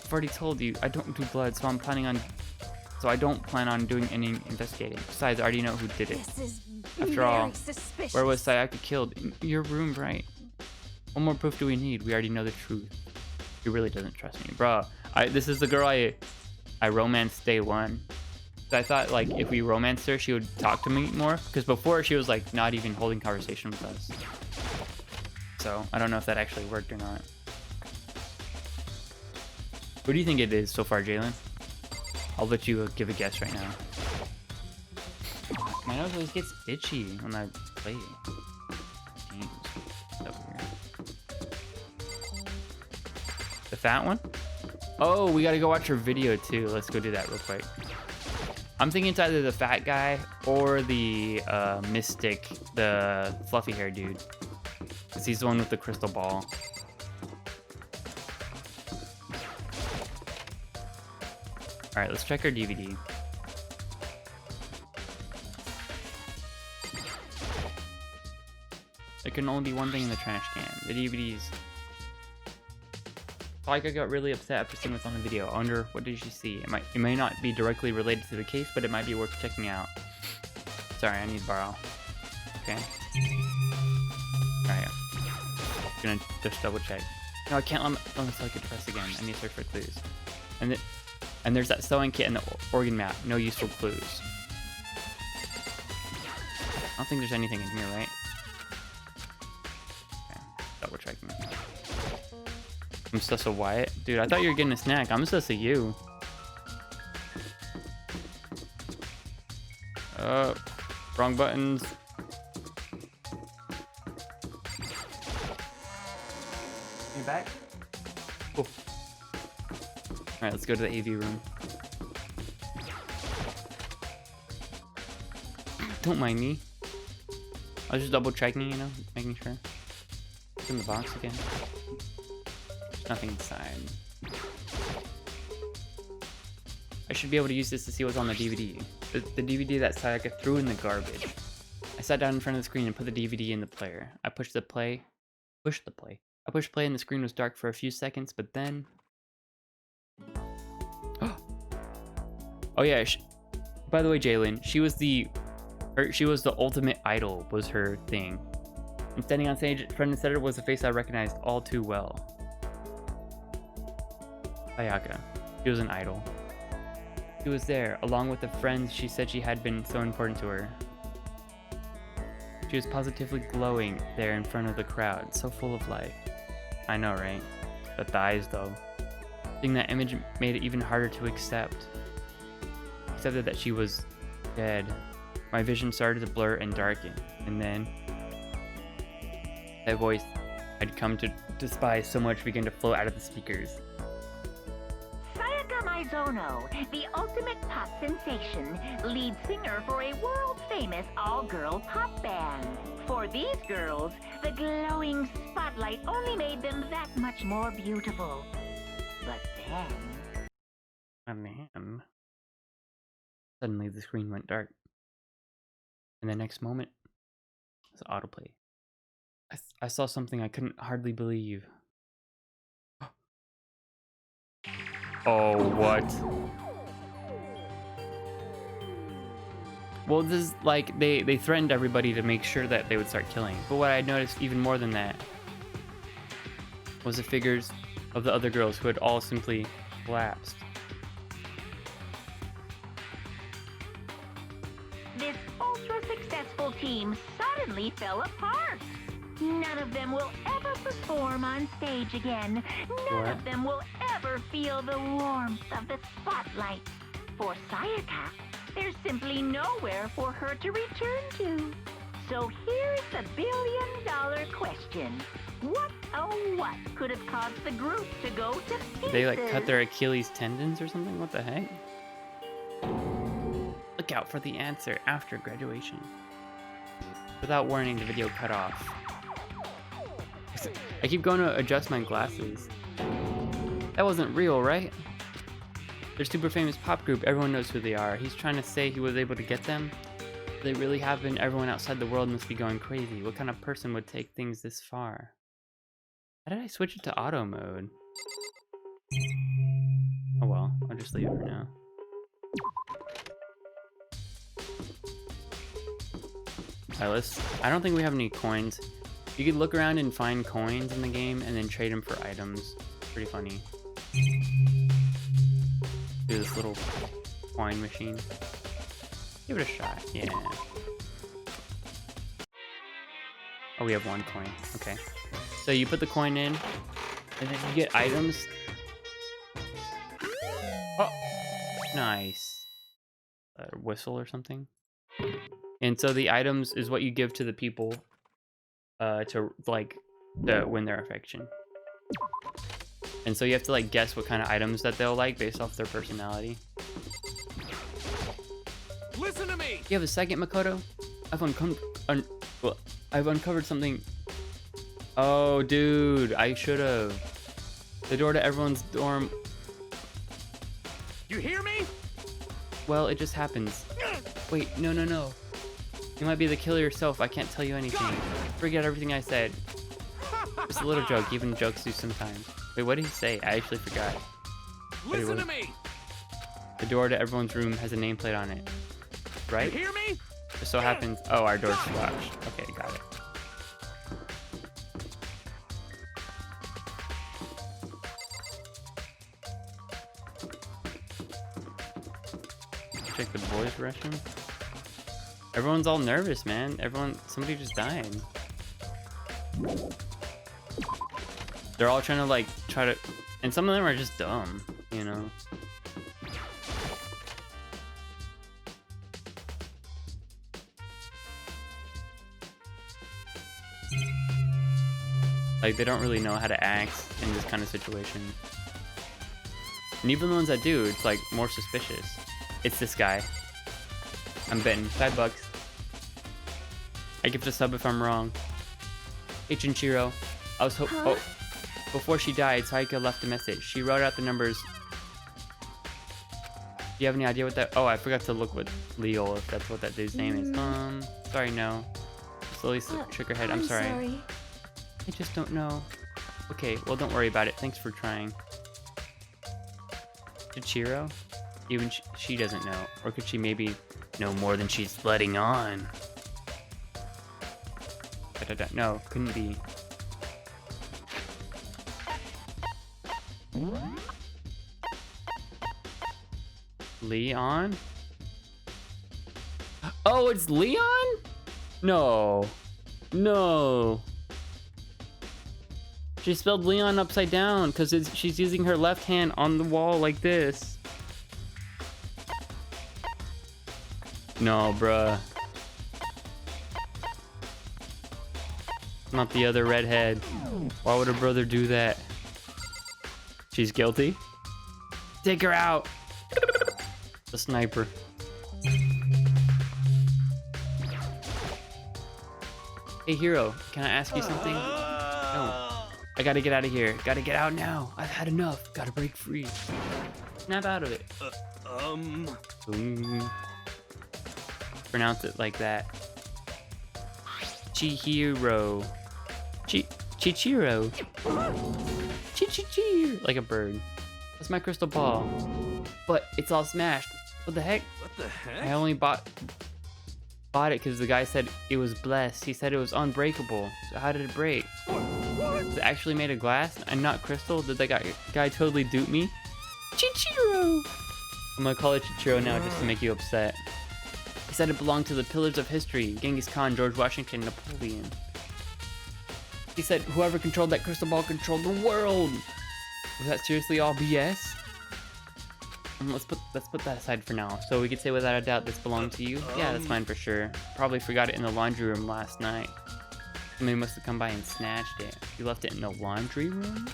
[SPEAKER 2] I've already told you I don't do blood, so I don't plan on doing any investigating. Besides, I already know who did it.
[SPEAKER 6] This is
[SPEAKER 2] After all,
[SPEAKER 6] very suspicious.
[SPEAKER 2] where was Sayaka killed? In your room, right? What more proof do we need? We already know the truth. He really doesn't trust me, bro. This is the girl I romanced day one. So I thought like if we romanced her, she would talk to me more. Because before she was like not even holding conversation with us. So I don't know if that actually worked or not. Who do you think it is so far, Jalen? I'll let you give a guess right now. My nose always gets itchy when I play games. Over here. The fat one? Oh, we gotta go watch her video too. Let's go do that real quick. I'm thinking it's either the fat guy or the mystic, the fluffy hair dude. Because he's the one with the crystal ball. Alright, let's check our DVD. There can only be one thing in the trash can. The DVDs. Saika got really upset after seeing what's on the video. I wonder, what did she see? It may not be directly related to the case, but it might be worth checking out. Sorry, I need to borrow. Okay. Alright. Gonna just double check. No, I can't let myself get depressed again. I need to search for clues. And And there's that sewing kit and the organ map. No useful clues. I don't think there's anything in here, right? Okay, double checking. I'm sus of Wyatt. Dude, I thought you were getting a snack. I'm sus of you. Wrong buttons. You back? Cool. Alright, let's go to the AV room. Don't mind me. I was just double checking, you know, making sure. What's in the box again? There's nothing inside. I should be able to use this to see what's on the DVD. The DVD that Sayaka threw in the garbage. I sat down in front of the screen and put the DVD in the player. I pushed play. I pushed play and the screen was dark for a few seconds, but then... Oh yeah, by the way, Jalen, she was the ultimate idol, was her thing. And standing on stage, front and center was a face I recognized all too well. Sayaka. She was an idol. She was there, along with the friends she said she had been so important to her. She was positively glowing there in front of the crowd, so full of life. I know, right? The thighs, though. Seeing that image made it even harder to accept. Accepted that she was dead. My vision started to blur and darken, and then that voice I'd come to despise so much began to flow out of the speakers.
[SPEAKER 4] Sayaka Maizono, the ultimate pop sensation, lead singer for a world-famous all-girl pop band. For these girls, the glowing spotlight only made them that much more beautiful. But then...
[SPEAKER 2] And then... Suddenly the screen went dark. And the next moment, it was autoplay. I saw something I couldn't hardly believe. Oh, what? Well, this is like, they threatened everybody to make sure that they would start killing. But what I noticed even more than that was the figures of the other girls who had all simply collapsed.
[SPEAKER 4] This ultra-successful team suddenly fell apart. None of them will ever perform on stage again. None of them will ever feel the warmth of the spotlight. For Sayaka, there's simply nowhere for her to return to. So here's the billion-dollar question. What, oh what, could have caused the group to go to pieces?
[SPEAKER 2] They like cut their Achilles tendons or something? What the heck? Look out for the answer after graduation. Without warning, the video cut off. I keep going to adjust my glasses. That wasn't real, right? They're a super famous pop group. Everyone knows who they are. He's trying to say he was able to get them. They really have been. Everyone outside the world must be going crazy. What kind of person would take things this far? How did I switch it to auto mode? Oh well, I'll just leave it for now. Alright, I don't think we have any coins. You could look around and find coins in the game and then trade them for items. Pretty funny. Do this little coin machine. Give it a shot, yeah. Oh, we have one coin, okay. So you put the coin in, and then you get items. Oh, nice. A whistle or something. And so the items is what you give to the people to win their affection. And so you have to like guess what kind of items that they'll like based off their personality.
[SPEAKER 3] Listen to me.
[SPEAKER 2] You have a second, Makoto? I've uncovered something. Oh, dude, I should have. The door to everyone's dorm.
[SPEAKER 3] You hear me?
[SPEAKER 2] Well, it just happens. Wait, no. You might be the killer yourself. I can't tell you anything. Forget everything I said. Just a little joke. Even jokes do sometimes. Wait, what did he say? I actually forgot.
[SPEAKER 3] Listen to me.
[SPEAKER 2] The door to everyone's room has a nameplate on it. Right?
[SPEAKER 3] You hear me?
[SPEAKER 2] Just so happens. Oh, our door's locked. Okay, got it. check the boys' restroom. Everyone's all nervous, man. Somebody just died. They're all trying to like and some of them are just dumb, you know. Like they don't really know how to act in this kind of situation. And even the ones that do, it's like more suspicious. It's this guy. I'm betting $5. I give it a sub if I'm wrong. Hey Chinchiro, I was oh, before she died, Saika left a message. She wrote out the numbers. Do you have any idea what that? Oh, I forgot to look with Leo if that's what that dude's name is. Sorry, no. Slowly shook her head. I'm sorry. I just don't know. Okay, well don't worry about it. Thanks for trying. Chichiro? Even she doesn't know. Or could she maybe know more than she's letting on? No, couldn't be. Leon? Oh, it's Leon? No. No. She spelled Leon upside down because she's using her left hand on the wall like this. No, bruh. Not the other redhead. Why would her brother do that? She's guilty? Take her out! The sniper. Hey, Hero, can I ask you something? No. I gotta get out of here. Gotta get out now. I've had enough. Gotta break free. Snap out of it. Pronounce it like that. Chihiro. Chichiro. Chichichir. Like a bird. That's my crystal ball. But it's all smashed. What the heck?
[SPEAKER 3] What the heck?
[SPEAKER 2] I only bought it because the guy said it was blessed. He said it was unbreakable. So how did it break?
[SPEAKER 3] What?
[SPEAKER 2] Is it actually made of glass and not crystal? Did that guy totally dupe me? Chichiro! I'm gonna call it Chichiro now just to make you upset. He said it belonged to the pillars of history. Genghis Khan, George Washington, Napoleon. He said whoever controlled that crystal ball controlled the world. Was that seriously all BS? Let's put that aside for now. So we could say without a doubt this belonged to you? Yeah, that's mine for sure. Probably forgot it in the laundry room last night. Somebody must have come by and snatched it. You left it in the laundry room?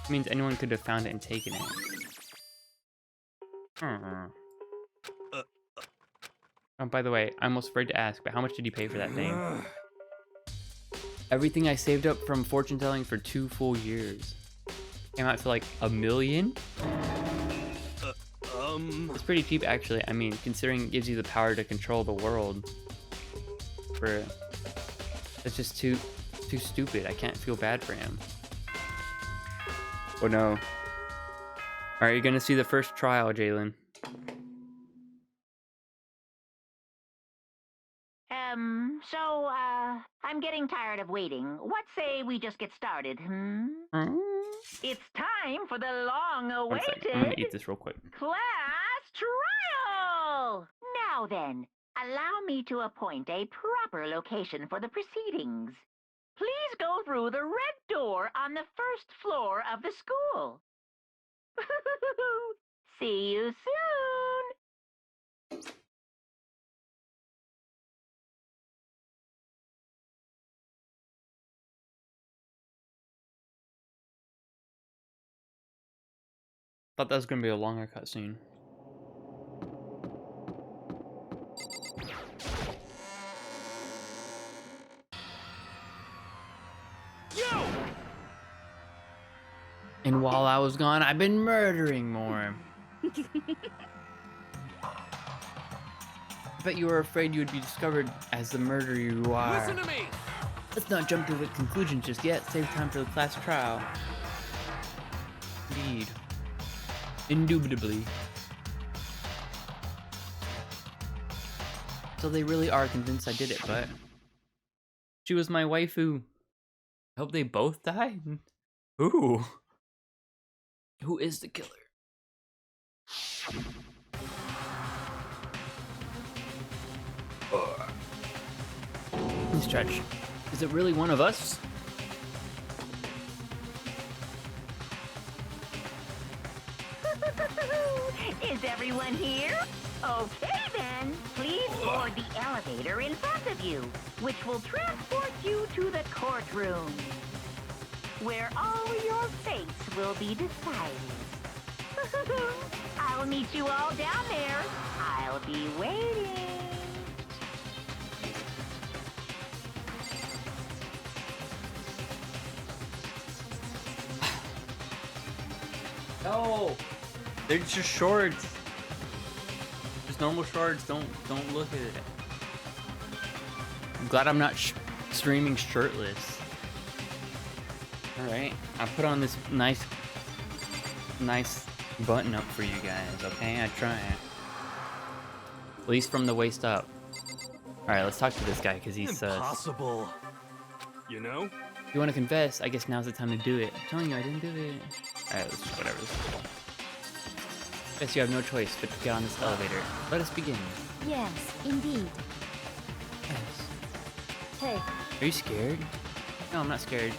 [SPEAKER 2] It means anyone could have found it and taken it. Oh, by the way, I'm almost afraid to ask, but how much did you pay for that thing? Everything I saved up from fortune telling for 2 full years. Came out to like $1 million? It's pretty cheap actually. I mean, considering it gives you the power to control the world. It's just too stupid. I can't feel bad for him. Oh no. Alright, you're gonna see the first trial, Jalen.
[SPEAKER 4] I'm getting tired of waiting. What say we just get started, It's time for the
[SPEAKER 2] One second, I'm gonna
[SPEAKER 4] long-awaited
[SPEAKER 2] eat this real quick.
[SPEAKER 4] class trial! Now then, allow me to appoint a proper location for the proceedings. Please go through the red door on the first floor of the school. See you soon!
[SPEAKER 2] Thought that was gonna be a longer cutscene. And while I was gone, I've been murdering more. I bet you were afraid you would be discovered as the murderer you are.
[SPEAKER 3] Listen to me!
[SPEAKER 2] Let's not jump to the conclusion just yet. Save time for the class trial. Indeed. Indubitably. So they really are convinced I did it, but she was my waifu. I hope they both died. Ooh. Who is the killer? Stretch. Is it really one of us?
[SPEAKER 4] Is everyone here? Okay then, please board the elevator in front of you, which will transport you to the courtroom, where all your fates will be decided. I'll meet you all down there. I'll be waiting.
[SPEAKER 2] No, they're just shorts. Just normal shorts. Don't look at it. I'm glad I'm not streaming shirtless. All right, I put on this nice button up for you guys. Okay, I try it. At least from the waist up. All right, let's talk to this guy because he's
[SPEAKER 3] Impossible. You know?
[SPEAKER 2] If you want to confess, I guess now's the time to do it. I'm telling you, I didn't do it. Alright, let's just whatever. This is cool. Guess you have no choice but to get on this elevator. Let us begin.
[SPEAKER 1] Yes, indeed.
[SPEAKER 2] Yes.
[SPEAKER 1] Hey,
[SPEAKER 2] Are you scared? No, I'm not scared.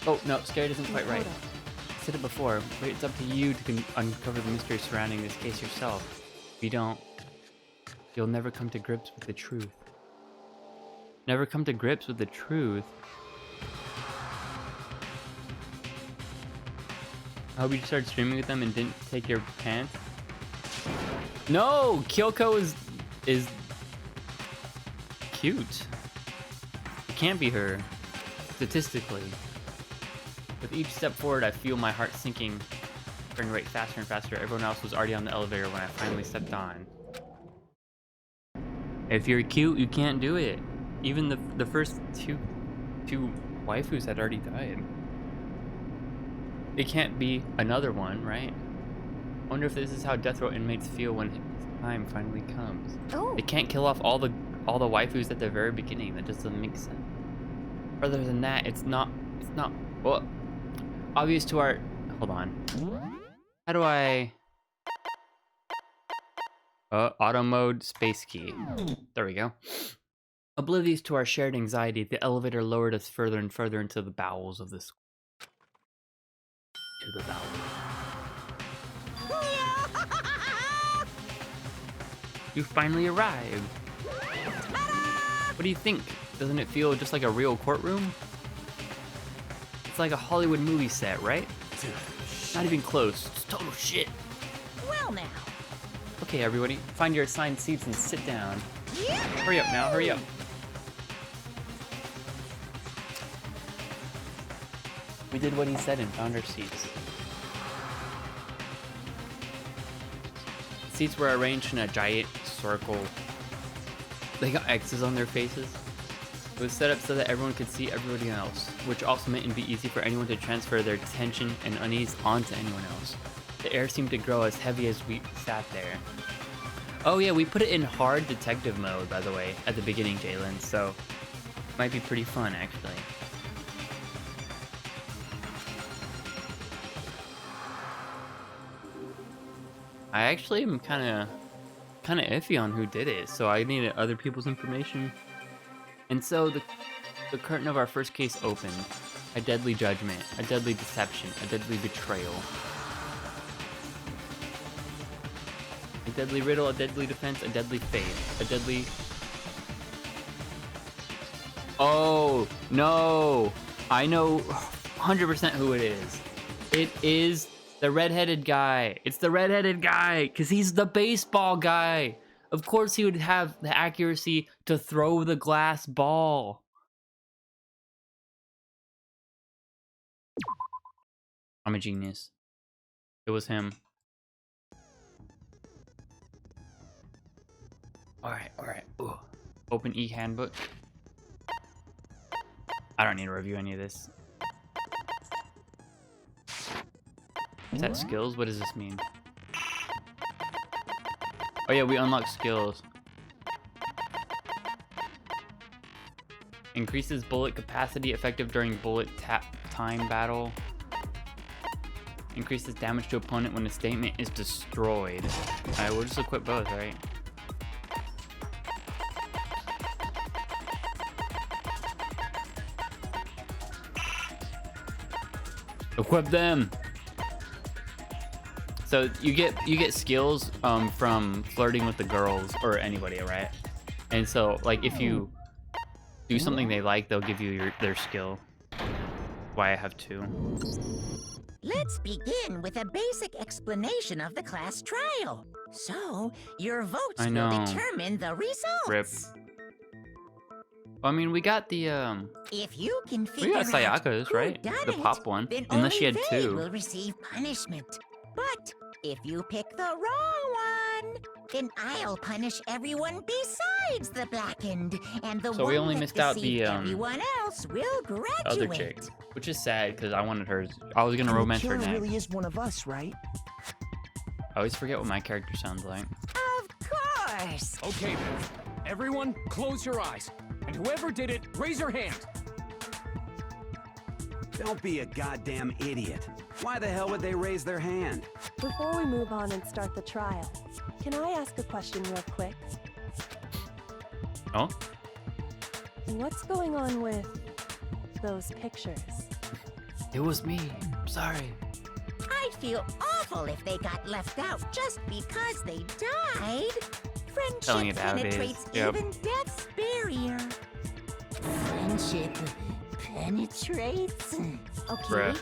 [SPEAKER 2] Oh, no, scared isn't quite right. I said it before, but it's up to you to uncover the mystery surrounding this case yourself. If you don't, you'll never come to grips with the truth. Never come to grips with the truth? I hope you started streaming with them and didn't take your pants. No, Kyoko is cute. It can't be her, statistically. With each step forward, I feel my heart sinking, turning rate faster and faster. Everyone else was already on the elevator when I finally stepped on. If you're cute, you can't do it. Even the first two waifus had already died. It can't be another one, right? I wonder if this is how death row inmates feel when his time finally comes.
[SPEAKER 1] oh,
[SPEAKER 2] It can't kill off all the waifus at the very beginning. That just doesn't make sense. Other than that, it's not well obvious to our. Hold on. How do I? Auto mode, space key. There we go. Oblivious to our shared anxiety, the elevator lowered us further and further into the bowels of this. To the bowels. You finally arrived. What do you think? Doesn't it feel just like a real courtroom? It's like a Hollywood movie set, right? Not even close. It's total shit.
[SPEAKER 6] Well now.
[SPEAKER 2] Okay, everybody, find your assigned seats and sit down. Hurry up now, hurry up. We did what he said and found our seats. The seats were arranged in a giant circle. They got X's on their faces. It was set up so that everyone could see everybody else, which also meant it'd be easy for anyone to transfer their tension and unease onto anyone else. The air seemed to grow as heavy as we sat there. Oh yeah, we put it in hard detective mode, by the way, at the beginning, Jalen, so it might be pretty fun, actually. I actually am kind of iffy on who did it, so I needed other people's information. And so the curtain of our first case opened. A deadly judgment, a deadly deception, a deadly betrayal. A deadly riddle, a deadly defense, a deadly faith, a deadly... Oh, no! I know 100% who it is. It is the redheaded guy. It's the redheaded guy, because he's the baseball guy. Of course he would have the accuracy to throw the glass ball. I'm a genius. It was him. Alright. Ooh. Open e-handbook. I don't need to review any of this. Is that skills? What does this mean? Oh yeah, we unlock skills. Increases bullet capacity effective during bullet time battle. Increases damage to opponent when a statement is destroyed. Alright, we'll just equip both, right? Equip them. So you get skills from flirting with the girls or anybody, right? And so like if you do something they like, they'll give you their skill. Why I have 2.
[SPEAKER 6] Let's begin with a basic explanation of the class trial. So, your votes
[SPEAKER 2] I
[SPEAKER 6] will
[SPEAKER 2] know.
[SPEAKER 6] determine the results.
[SPEAKER 2] Rip. I mean, we got the
[SPEAKER 6] If you can
[SPEAKER 2] we
[SPEAKER 6] figure
[SPEAKER 2] got
[SPEAKER 6] out
[SPEAKER 2] Sayaka's,
[SPEAKER 6] who
[SPEAKER 2] right?
[SPEAKER 6] done
[SPEAKER 2] The
[SPEAKER 6] it,
[SPEAKER 2] pop one.
[SPEAKER 6] then
[SPEAKER 2] Unless she
[SPEAKER 6] only
[SPEAKER 2] had
[SPEAKER 6] they
[SPEAKER 2] 2.
[SPEAKER 6] will receive punishment. But if you pick the wrong one, then I'll punish everyone besides the blackened, and the
[SPEAKER 2] So
[SPEAKER 6] one
[SPEAKER 2] we only
[SPEAKER 6] that
[SPEAKER 2] missed out
[SPEAKER 6] deceived
[SPEAKER 2] the,
[SPEAKER 6] everyone else will graduate.
[SPEAKER 2] Other chick, which is sad because I wanted her. I was gonna romance her
[SPEAKER 7] The killer
[SPEAKER 2] next.
[SPEAKER 7] really is one of us, right?
[SPEAKER 2] I always forget what my character sounds like.
[SPEAKER 6] Of course.
[SPEAKER 8] Okay then. Everyone, close your eyes. And whoever did it, raise your hand.
[SPEAKER 9] Don't be a goddamn idiot. Why the hell would they raise their hand?
[SPEAKER 5] Before we move on and start the trial, can I ask a question real quick?
[SPEAKER 2] Oh,
[SPEAKER 5] What's going on with those pictures?
[SPEAKER 2] it was me. Sorry.
[SPEAKER 6] I'd feel awful if they got left out just because they died.
[SPEAKER 2] Telling
[SPEAKER 6] Friendship
[SPEAKER 2] it how it is.
[SPEAKER 6] penetrates
[SPEAKER 2] Yep.
[SPEAKER 6] even death's barrier. Friendship penetrates?
[SPEAKER 10] Okay,
[SPEAKER 2] Bruh.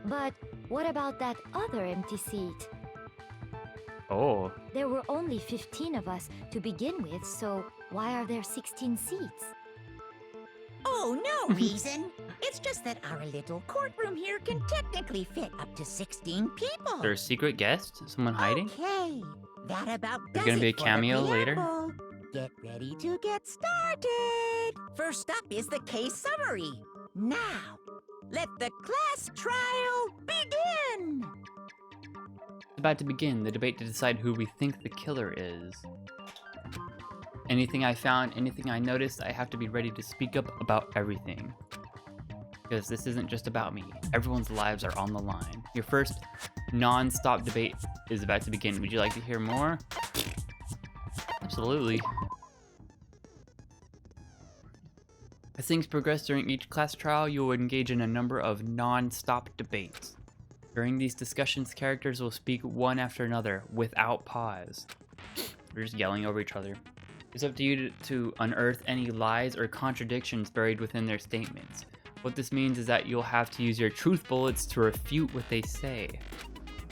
[SPEAKER 10] but what about that other empty seat?
[SPEAKER 2] Oh,
[SPEAKER 10] There were only 15 of us to begin with, so why are there 16 seats?
[SPEAKER 6] Oh, no reason. It's just that our little courtroom here can technically fit up to 16 people.
[SPEAKER 2] is there a secret guest? Someone hiding?
[SPEAKER 6] Okay, that about
[SPEAKER 2] There's
[SPEAKER 6] does
[SPEAKER 2] gonna be
[SPEAKER 6] it
[SPEAKER 2] a
[SPEAKER 6] for the
[SPEAKER 2] cameo later?
[SPEAKER 6] preamble. Get ready to get started. First up is the case summary. Now, let the class trial begin.
[SPEAKER 2] It's about to begin the debate to decide who we think the killer is. Anything I found, anything I noticed, I have to be ready to speak up about everything. Because this isn't just about me. Everyone's lives are on the line. Your first non-stop debate is about to begin. Would you like to hear more? Absolutely. As things progress during each class trial, you will engage in a number of non-stop debates. During these discussions, characters will speak one after another without pause. We're just yelling over each other. It's up to you to unearth any lies or contradictions buried within their statements. What this means is that you'll have to use your truth bullets to refute what they say.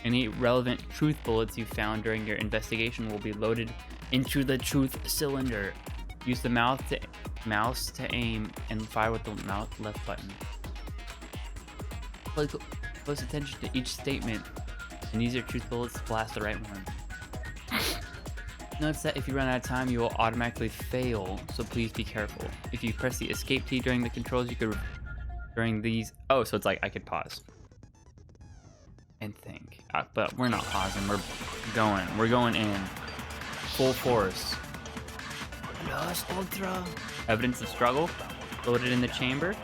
[SPEAKER 2] Any relevant truth bullets you found during your investigation will be loaded into the truth cylinder. Use the mouse to aim and fire with the left button. Play close attention to each statement and use your truth bullets to blast the right one. Notice that if you run out of time, you will automatically fail, so please be careful. If you press the escape key during the controls, you could during these. Oh, so it's like I could pause and think, but we're not pausing. We're going in full force. Lost Ultra. Evidence of struggle loaded in the chamber.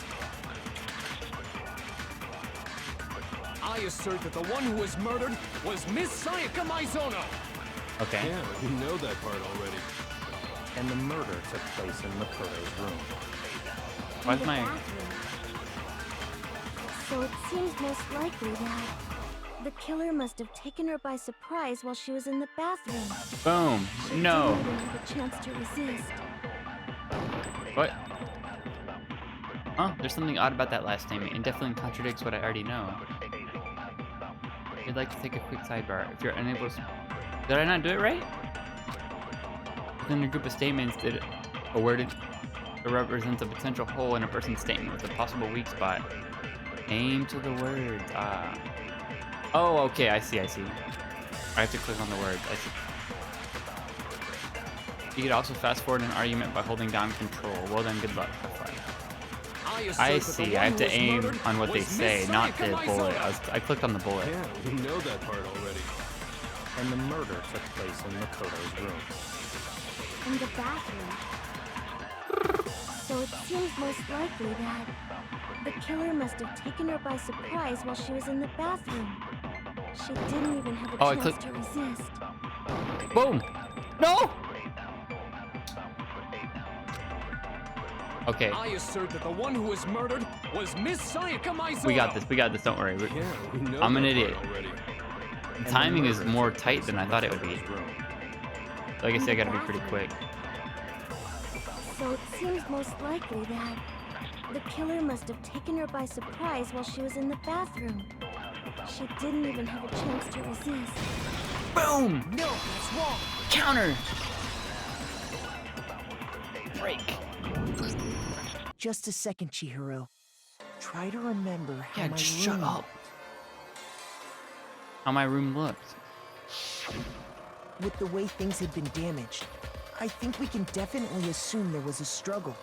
[SPEAKER 8] I assert that the one who was murdered was Miss Sayaka Maizono.
[SPEAKER 2] Okay.
[SPEAKER 3] Yeah, we know that part already.
[SPEAKER 11] And the murder took place in Makoto's room.
[SPEAKER 2] Why's
[SPEAKER 10] In the
[SPEAKER 2] my
[SPEAKER 10] bathroom. So it seems most likely that the killer must have taken her by surprise while she was in the bathroom.
[SPEAKER 2] boom?
[SPEAKER 10] She
[SPEAKER 2] No.
[SPEAKER 10] didn't even have a chance to resist.
[SPEAKER 2] What? Oh, there's something odd about that last statement. It definitely contradicts what I already know. I'd like to take a quick sidebar. If you're unable to... Did I not do it right? Within a group of statements, did a word it represents a potential hole in a person's statement with a possible weak spot. Aim to the words. Ah. Oh, okay. I see. I have to click on the words. I see. You could also fast forward an argument by holding down control. Well then, good luck. Have fun. I see. I have to aim on what they say, not the bullet. I clicked on the bullet.
[SPEAKER 3] Yeah, we know that part already.
[SPEAKER 11] And the murder took place in Makoto's room.
[SPEAKER 10] In the bathroom. So it seems most likely that the killer must have taken her by surprise while she was in the bathroom. She didn't even have a
[SPEAKER 2] Oh, I
[SPEAKER 10] chance
[SPEAKER 2] clicked-
[SPEAKER 10] to resist.
[SPEAKER 2] Boom! No! Okay.
[SPEAKER 8] I assert that the one who was murdered was Miss Sayaka Maizuru.
[SPEAKER 2] We got this. We got this. Don't worry.
[SPEAKER 3] Yeah, we know
[SPEAKER 2] I'm an
[SPEAKER 3] that
[SPEAKER 2] idiot.
[SPEAKER 3] part already.
[SPEAKER 2] The timing is more tight than I thought it would be. So I guess I gotta be pretty quick.
[SPEAKER 10] So it seems most likely that the killer must have taken her by surprise while she was in the bathroom. She didn't even have a chance to resist.
[SPEAKER 2] Boom!
[SPEAKER 7] No, that's wrong.
[SPEAKER 2] Counter! Break.
[SPEAKER 7] Just a second, Chihiro. Try to remember how
[SPEAKER 2] Yeah,
[SPEAKER 7] my
[SPEAKER 2] just
[SPEAKER 7] room
[SPEAKER 2] shut up. How my room looked.
[SPEAKER 7] With the way things had been damaged, I think we can definitely assume there was a struggle.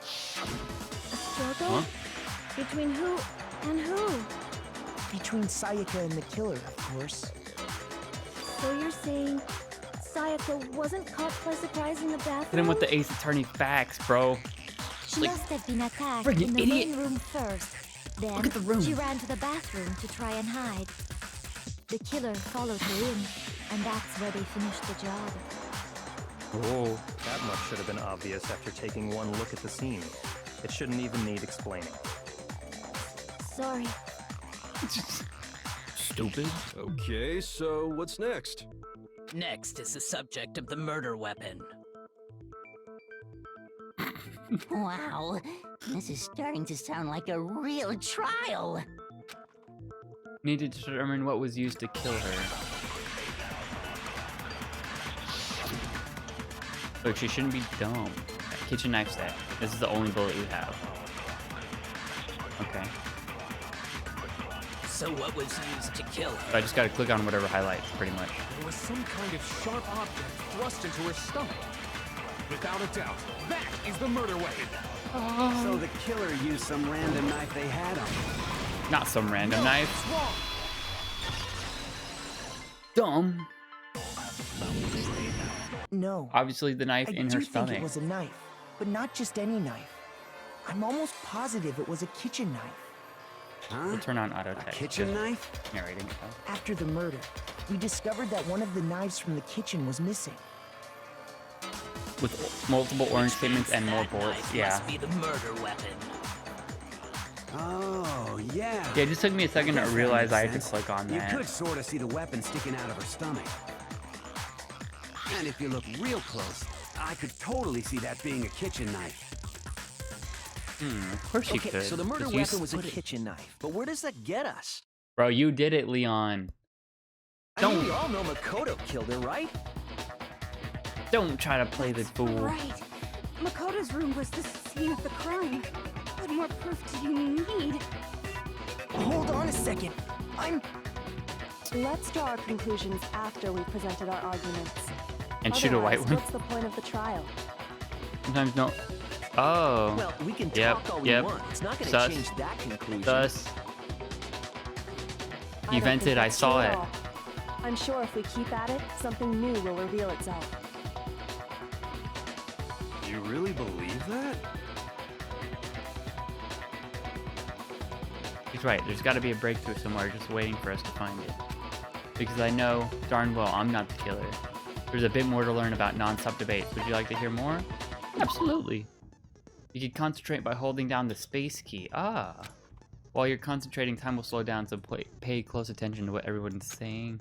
[SPEAKER 10] A struggle?
[SPEAKER 2] Huh?
[SPEAKER 10] Between who and who?
[SPEAKER 7] Between Sayaka and the killer, of course.
[SPEAKER 10] So you're saying Sayaka wasn't caught by surprise in the bathroom?
[SPEAKER 2] Hit him with the Ace Attorney facts, bro.
[SPEAKER 10] She
[SPEAKER 2] Like,
[SPEAKER 10] must have been attacked
[SPEAKER 2] friggin'
[SPEAKER 10] in the
[SPEAKER 2] idiot.
[SPEAKER 10] main room first. Then
[SPEAKER 2] Look at the room.
[SPEAKER 10] she ran to the bathroom to try and hide. The killer followed her in, and that's where they finished the job.
[SPEAKER 11] Oh, that much should have been obvious after taking one look at the scene. It shouldn't even need explaining.
[SPEAKER 10] Sorry.
[SPEAKER 2] Stupid.
[SPEAKER 3] Okay, so what's next?
[SPEAKER 12] Next is the subject of the murder weapon.
[SPEAKER 6] Wow, this is starting to sound like a real trial.
[SPEAKER 2] Need to determine what was used to kill her. Look, she shouldn't be dumb. Kitchen knife set. This is the only bullet you have. Okay.
[SPEAKER 12] So what was used to kill her?
[SPEAKER 2] So I just gotta click on whatever highlights, pretty much.
[SPEAKER 8] There was some kind of sharp object thrust into her stomach. Without a doubt, that is the murder weapon.
[SPEAKER 9] So the killer used some random knife they had on him.
[SPEAKER 2] Not some random
[SPEAKER 8] No,
[SPEAKER 2] knife.
[SPEAKER 8] it's wrong.
[SPEAKER 2] Dumb.
[SPEAKER 7] No.
[SPEAKER 2] Obviously the knife
[SPEAKER 7] I
[SPEAKER 2] in
[SPEAKER 7] do
[SPEAKER 2] her
[SPEAKER 7] think
[SPEAKER 2] stomach.
[SPEAKER 7] it was a knife, but not just any knife. I'm almost positive it was a kitchen knife.
[SPEAKER 9] Huh?
[SPEAKER 2] We'll turn on auto
[SPEAKER 9] A
[SPEAKER 2] text.
[SPEAKER 9] kitchen
[SPEAKER 2] Just
[SPEAKER 9] knife?
[SPEAKER 2] narrating.
[SPEAKER 7] After the murder, we discovered that one of the knives from the kitchen was missing.
[SPEAKER 2] With multiple orange pigments and more
[SPEAKER 12] That
[SPEAKER 2] bullets.
[SPEAKER 12] knife
[SPEAKER 2] Yeah.
[SPEAKER 12] must be the murder weapon.
[SPEAKER 9] Oh, yeah.
[SPEAKER 2] Yeah, it just took me a second to
[SPEAKER 9] Guess that
[SPEAKER 2] realize
[SPEAKER 9] makes
[SPEAKER 2] I had to
[SPEAKER 9] sense.
[SPEAKER 2] click on
[SPEAKER 9] You
[SPEAKER 2] that.
[SPEAKER 9] could sort of see the weapon sticking out of her stomach. And if you look real close, I could totally see that being a kitchen knife.
[SPEAKER 2] Of course you
[SPEAKER 7] Okay,
[SPEAKER 2] could.
[SPEAKER 7] so the murder
[SPEAKER 2] 'cause you
[SPEAKER 7] weapon was a
[SPEAKER 2] split it.
[SPEAKER 7] kitchen knife, but where does that get us?
[SPEAKER 2] Bro, you did it, Leon.
[SPEAKER 7] I mean, we all know Makoto killed her, right?
[SPEAKER 2] Don't try to play the fool.
[SPEAKER 1] Right. Makoto's room was the scene of the crime. What more proof do you need?
[SPEAKER 7] Hold on a second.
[SPEAKER 5] Let's draw our conclusions after we've presented our arguments.
[SPEAKER 2] And shoot a white
[SPEAKER 5] Otherwise,
[SPEAKER 2] one.
[SPEAKER 5] What's the point of the trial?
[SPEAKER 2] Sometimes no. Oh.
[SPEAKER 7] Well, we can
[SPEAKER 2] Yep,
[SPEAKER 7] talk all we
[SPEAKER 2] yep.
[SPEAKER 7] want. It's not going to
[SPEAKER 2] Sus.
[SPEAKER 7] change that conclusion.
[SPEAKER 2] Thus,
[SPEAKER 5] I
[SPEAKER 2] he
[SPEAKER 5] don't
[SPEAKER 2] vented,
[SPEAKER 5] think
[SPEAKER 2] I
[SPEAKER 5] that's
[SPEAKER 2] saw
[SPEAKER 5] true at
[SPEAKER 2] it.
[SPEAKER 5] all. I'm sure if we keep at it, something new will reveal itself.
[SPEAKER 3] You really believe that?
[SPEAKER 2] He's right. There's got to be a breakthrough somewhere just waiting for us to find it. Because I know darn well I'm not the killer. There's a bit more to learn about non-stop debates. Would you like to hear more? Absolutely. You can concentrate by holding down the space key. Ah. While you're concentrating, time will slow down, so pay close attention to what everyone's saying.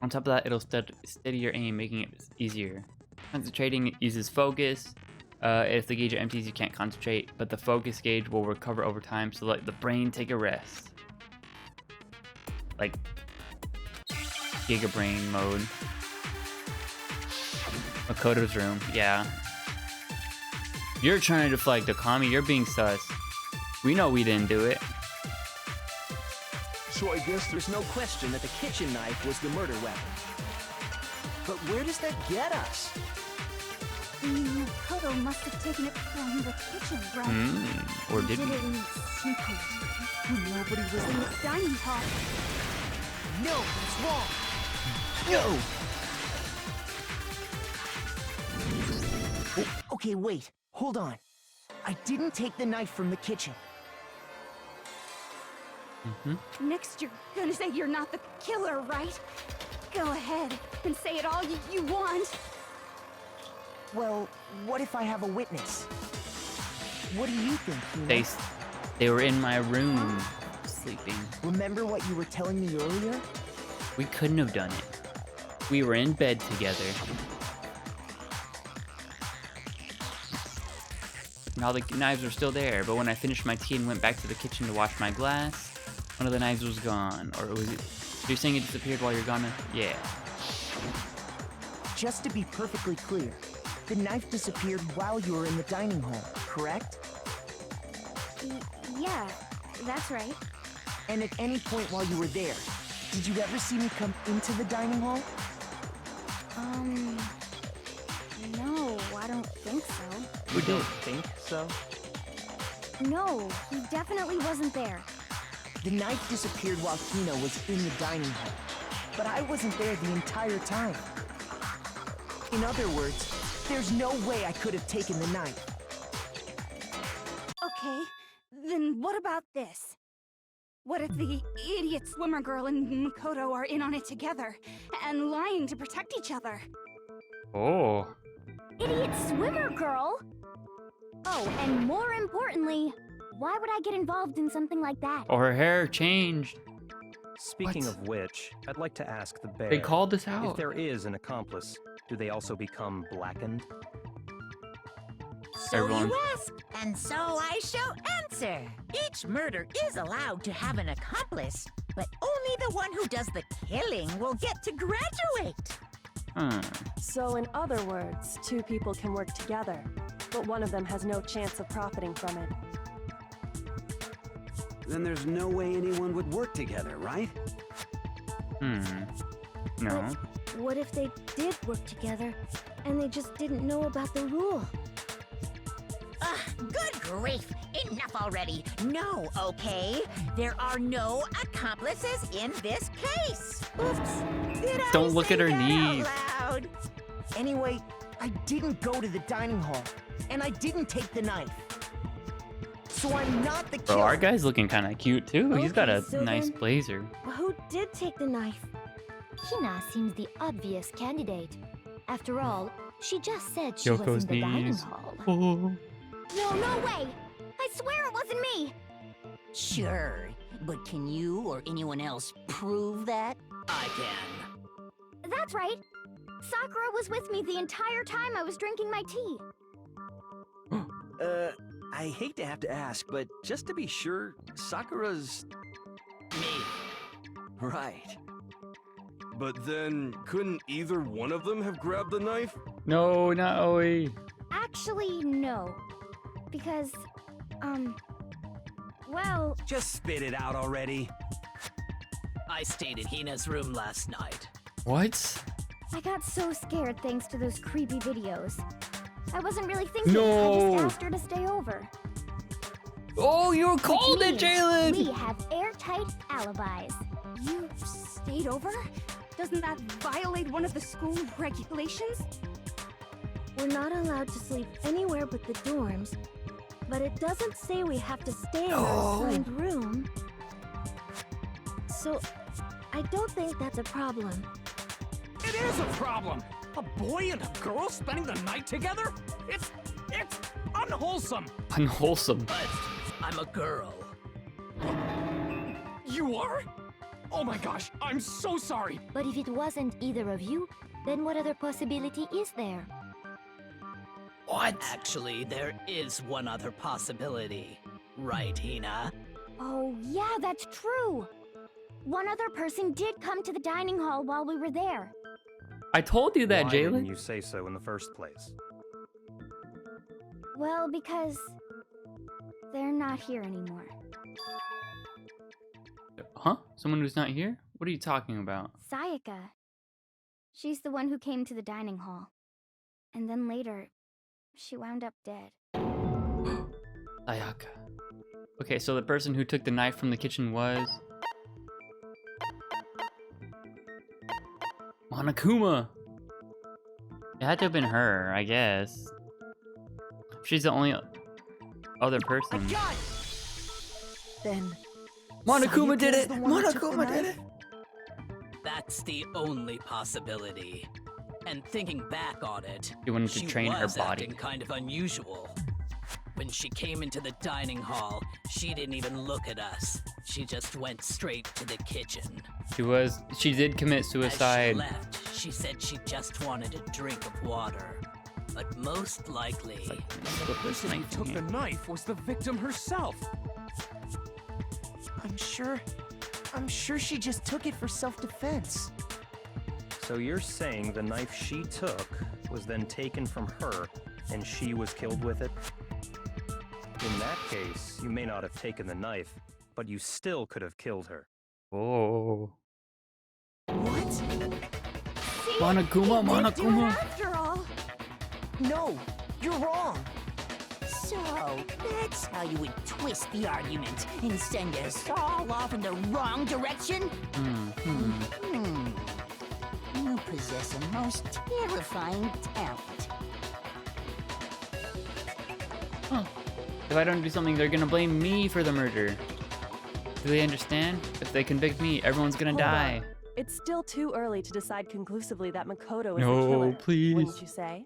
[SPEAKER 2] On top of that, it'll steady your aim, making it easier. Concentrating uses focus. If the gauge empties, you can't concentrate, but the focus gauge will recover over time, so let the brain take a rest. Like Giga Brain mode. Makoto's room, yeah. You're trying to deflect, Okami. You're being sus. We know we didn't do it.
[SPEAKER 7] So I guess there's no question that the kitchen knife was the murder weapon. But where does that get us?
[SPEAKER 1] Makoto must have taken it from the kitchen, right?
[SPEAKER 2] Or did
[SPEAKER 1] Did
[SPEAKER 2] we?
[SPEAKER 1] it in secret when nobody was in the dining hall.
[SPEAKER 7] No, that's wrong. No! Okay, wait. Hold on. I didn't take the knife from the kitchen.
[SPEAKER 1] Next, you're gonna say you're not the killer, right? Go ahead and say it all you want.
[SPEAKER 7] Well, what if I have a witness? What do you think, Hina?
[SPEAKER 2] They were in my room, sleeping.
[SPEAKER 7] Remember what you were telling me earlier?
[SPEAKER 2] We couldn't have done it. We were in bed together. And all the knives were still there, but when I finished my tea and went back to the kitchen to wash my glass, one of the knives was gone. Or was it... You're saying it disappeared while you're gone? Yeah.
[SPEAKER 7] Just to be perfectly clear, the knife disappeared while you were in the dining hall, correct?
[SPEAKER 10] Yeah, that's right.
[SPEAKER 7] And at any point while you were there, did you ever see me come into the dining hall?
[SPEAKER 10] No, I don't think so.
[SPEAKER 11] You don't think so?
[SPEAKER 10] No, he definitely wasn't there.
[SPEAKER 7] The knife disappeared while Hina was in the dining hall, but I wasn't there the entire time. In other words, there's no way I could have taken the knife.
[SPEAKER 1] Okay, then what about this? What if the idiot swimmer girl and Makoto are in on it together, and lying to protect each other?
[SPEAKER 2] Oh.
[SPEAKER 10] Idiot swimmer girl? Oh, and more importantly, why would I get involved in something like that?
[SPEAKER 2] Or her hair changed.
[SPEAKER 11] Speaking
[SPEAKER 2] What?
[SPEAKER 11] of which, I'd like to ask the bear.
[SPEAKER 2] They called us out.
[SPEAKER 11] If there is an accomplice, do they also become blackened?
[SPEAKER 6] So
[SPEAKER 2] Everyone.
[SPEAKER 6] you ask, and so I shall answer. Each murder is allowed to have an accomplice, but only the one who does the killing will get to graduate.
[SPEAKER 5] So in other words, two people can work together, but one of them has no chance of profiting from it.
[SPEAKER 9] Then there's no way anyone would work together, right?
[SPEAKER 2] No.
[SPEAKER 10] What if they did work together, and they just didn't know about the rule?
[SPEAKER 6] Good grief! Enough already! No, okay? There are no accomplices in this case! Oops! Did I
[SPEAKER 2] Don't look at
[SPEAKER 6] say
[SPEAKER 2] her
[SPEAKER 6] that out
[SPEAKER 2] knees.
[SPEAKER 6] loud?
[SPEAKER 7] Anyway, I didn't go to the dining hall, and I didn't take the knife. So I'm not the killer.
[SPEAKER 2] Bro, our guy's looking kind of cute too. He's got a
[SPEAKER 10] Okay, so
[SPEAKER 2] nice
[SPEAKER 10] then-
[SPEAKER 2] blazer.
[SPEAKER 10] Who did take the knife? Hina seems the obvious candidate. After all, she just said she was
[SPEAKER 2] Yoko's
[SPEAKER 10] in the dining
[SPEAKER 2] knees.
[SPEAKER 10] hall.
[SPEAKER 2] Oh.
[SPEAKER 10] No way! I swear it wasn't me!
[SPEAKER 12] Sure, but can you or anyone else prove that? I can.
[SPEAKER 10] That's right. Sakura was with me the entire time I was drinking my tea.
[SPEAKER 3] I hate to have to ask, but just to be sure, Sakura's...
[SPEAKER 12] Me.
[SPEAKER 3] Right. But then, couldn't either one of them have grabbed the knife?
[SPEAKER 2] No, not Oi.
[SPEAKER 10] Actually, no. Because, well,
[SPEAKER 9] Just spit it out already.
[SPEAKER 12] I stayed in Hina's room last night.
[SPEAKER 2] What?
[SPEAKER 10] I got so scared thanks to those creepy videos. I wasn't really thinking.
[SPEAKER 2] No.
[SPEAKER 10] I just asked her to stay over.
[SPEAKER 2] Oh, you
[SPEAKER 10] Which
[SPEAKER 2] called it,
[SPEAKER 10] means
[SPEAKER 2] Jalen!
[SPEAKER 10] We have airtight alibis.
[SPEAKER 1] You stayed over? Doesn't that violate one of the school regulations?
[SPEAKER 10] We're not allowed to sleep anywhere but the dorms, but it doesn't say we have to stay in our assigned room. So, I don't think that's a problem.
[SPEAKER 8] It is a problem! A boy and a girl spending the night together? It's unwholesome!
[SPEAKER 2] Unwholesome.
[SPEAKER 12] But I'm a girl.
[SPEAKER 8] You are? Oh my gosh, I'm so sorry!
[SPEAKER 10] But if it wasn't either of you, then what other possibility is there?
[SPEAKER 2] What?
[SPEAKER 12] Actually, there is one other possibility. Right, Hina?
[SPEAKER 10] Oh, yeah, that's true. One other person did come to the dining hall while we were there.
[SPEAKER 2] I told you that,
[SPEAKER 11] Why didn't
[SPEAKER 2] Jalen.
[SPEAKER 11] you say so in the first place?
[SPEAKER 10] Well, because they're not here anymore.
[SPEAKER 2] Huh? Someone who's not here? What are you talking about?
[SPEAKER 10] Sayaka. She's the one who came to the dining hall. And then later, she wound up dead.
[SPEAKER 2] Ayaka. Okay, so the person who took the knife from the kitchen was... Monokuma! It had to have been her, I guess. She's the only other person.
[SPEAKER 7] God! Then...
[SPEAKER 2] Monokuma did
[SPEAKER 7] Sayaka's
[SPEAKER 2] it!
[SPEAKER 7] the one who took the
[SPEAKER 2] Monokuma did
[SPEAKER 7] knife?
[SPEAKER 2] it!
[SPEAKER 12] That's the only possibility. And thinking back on it,
[SPEAKER 2] She wanted to train her
[SPEAKER 12] was
[SPEAKER 2] body.
[SPEAKER 12] acting kind of unusual. When she came into the dining hall, she didn't even look at us. She just went straight to the kitchen.
[SPEAKER 2] She did commit
[SPEAKER 12] As she
[SPEAKER 2] suicide.
[SPEAKER 12] left, she said she just wanted a drink of water. But most likely,
[SPEAKER 8] The person who took the knife was the victim herself.
[SPEAKER 7] I'm sure she just took it for self-defense.
[SPEAKER 11] So you're saying the knife she took was then taken from her, and she was killed with it? In that case, you may not have taken the knife, but you still could have killed her.
[SPEAKER 2] Oh.
[SPEAKER 7] What?
[SPEAKER 1] See?
[SPEAKER 2] Monokuma,
[SPEAKER 1] He did do it
[SPEAKER 2] Monokuma.
[SPEAKER 1] after all.
[SPEAKER 7] No, you're wrong.
[SPEAKER 12] So, that's how you would twist the argument and send us all off in the wrong direction? You possess a most terrifying talent.
[SPEAKER 2] If I don't do something, they're gonna blame me for the murder. Do they understand? If they convict me, everyone's gonna
[SPEAKER 5] Hold
[SPEAKER 2] die.
[SPEAKER 5] on. It's still too early to decide conclusively that Makoto is
[SPEAKER 2] No,
[SPEAKER 5] the killer.
[SPEAKER 2] please.
[SPEAKER 5] Wouldn't you say?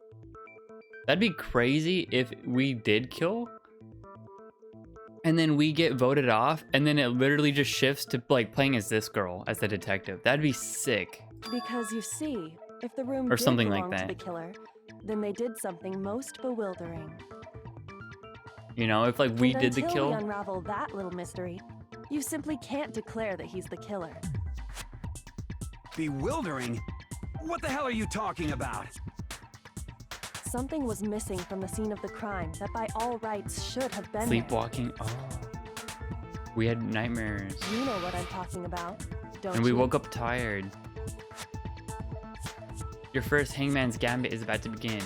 [SPEAKER 2] That'd be crazy if we did kill, and then we get voted off, and then it literally just shifts to like playing as this girl as the detective. That'd be sick.
[SPEAKER 5] Because you see, if the room
[SPEAKER 2] Or
[SPEAKER 5] did
[SPEAKER 2] something like
[SPEAKER 5] belong to
[SPEAKER 2] that.
[SPEAKER 5] the killer, then they did something most bewildering.
[SPEAKER 2] You know, if like we
[SPEAKER 5] And
[SPEAKER 2] did the
[SPEAKER 5] until we
[SPEAKER 2] kill.
[SPEAKER 5] unravel that little mystery, you simply can't declare that he's the killer.
[SPEAKER 9] Bewildering? What the hell are you talking about?
[SPEAKER 5] Something was missing from the scene of the crime that by all rights should have been there.
[SPEAKER 2] Sleepwalking. Oh. We had nightmares.
[SPEAKER 5] You know what I'm talking about, don't
[SPEAKER 2] And we
[SPEAKER 5] you?
[SPEAKER 2] woke up tired. Your first Hangman's Gambit is about to begin.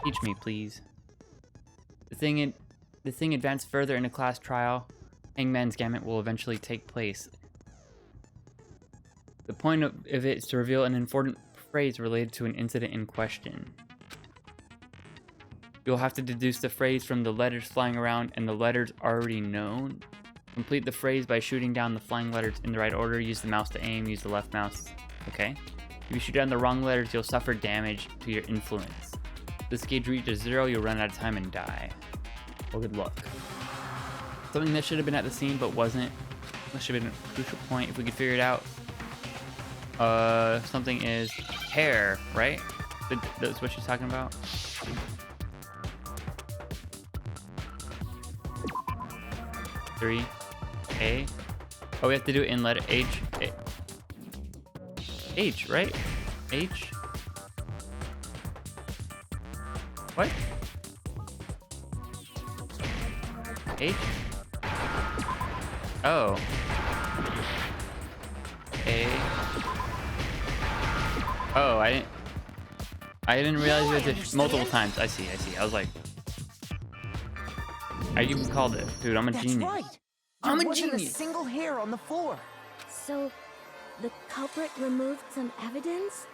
[SPEAKER 2] Teach me, please. The thing advanced further in a class trial. Hangman's Gambit will eventually take place. The point of it is to reveal an important phrase related to an incident in question. You'll have to deduce the phrase from the letters flying around and the letters already known. Complete the phrase by shooting down the flying letters in the right order. Use the mouse to aim, use the left mouse. Okay? If you shoot down the wrong letters, you'll suffer damage to your influence. If this gauge reaches 0, you'll run out of time and die. Well, good luck. Something that should have been at the scene but wasn't. That should have been a crucial point if we could figure it out. Something is hair, right? That's what she's talking about? Three. A. Oh, we have to do it in letter H. H, right? H. What? H? Oh. A. Oh, I didn't realize you had to multiple times. I see. I was like, I even called it. Dude, I'm a
[SPEAKER 7] That's
[SPEAKER 2] genius.
[SPEAKER 7] right.
[SPEAKER 2] I'm
[SPEAKER 7] There
[SPEAKER 2] a
[SPEAKER 7] wasn't
[SPEAKER 2] genius.
[SPEAKER 7] a single hair on the floor.
[SPEAKER 10] So, the culprit removed some evidence?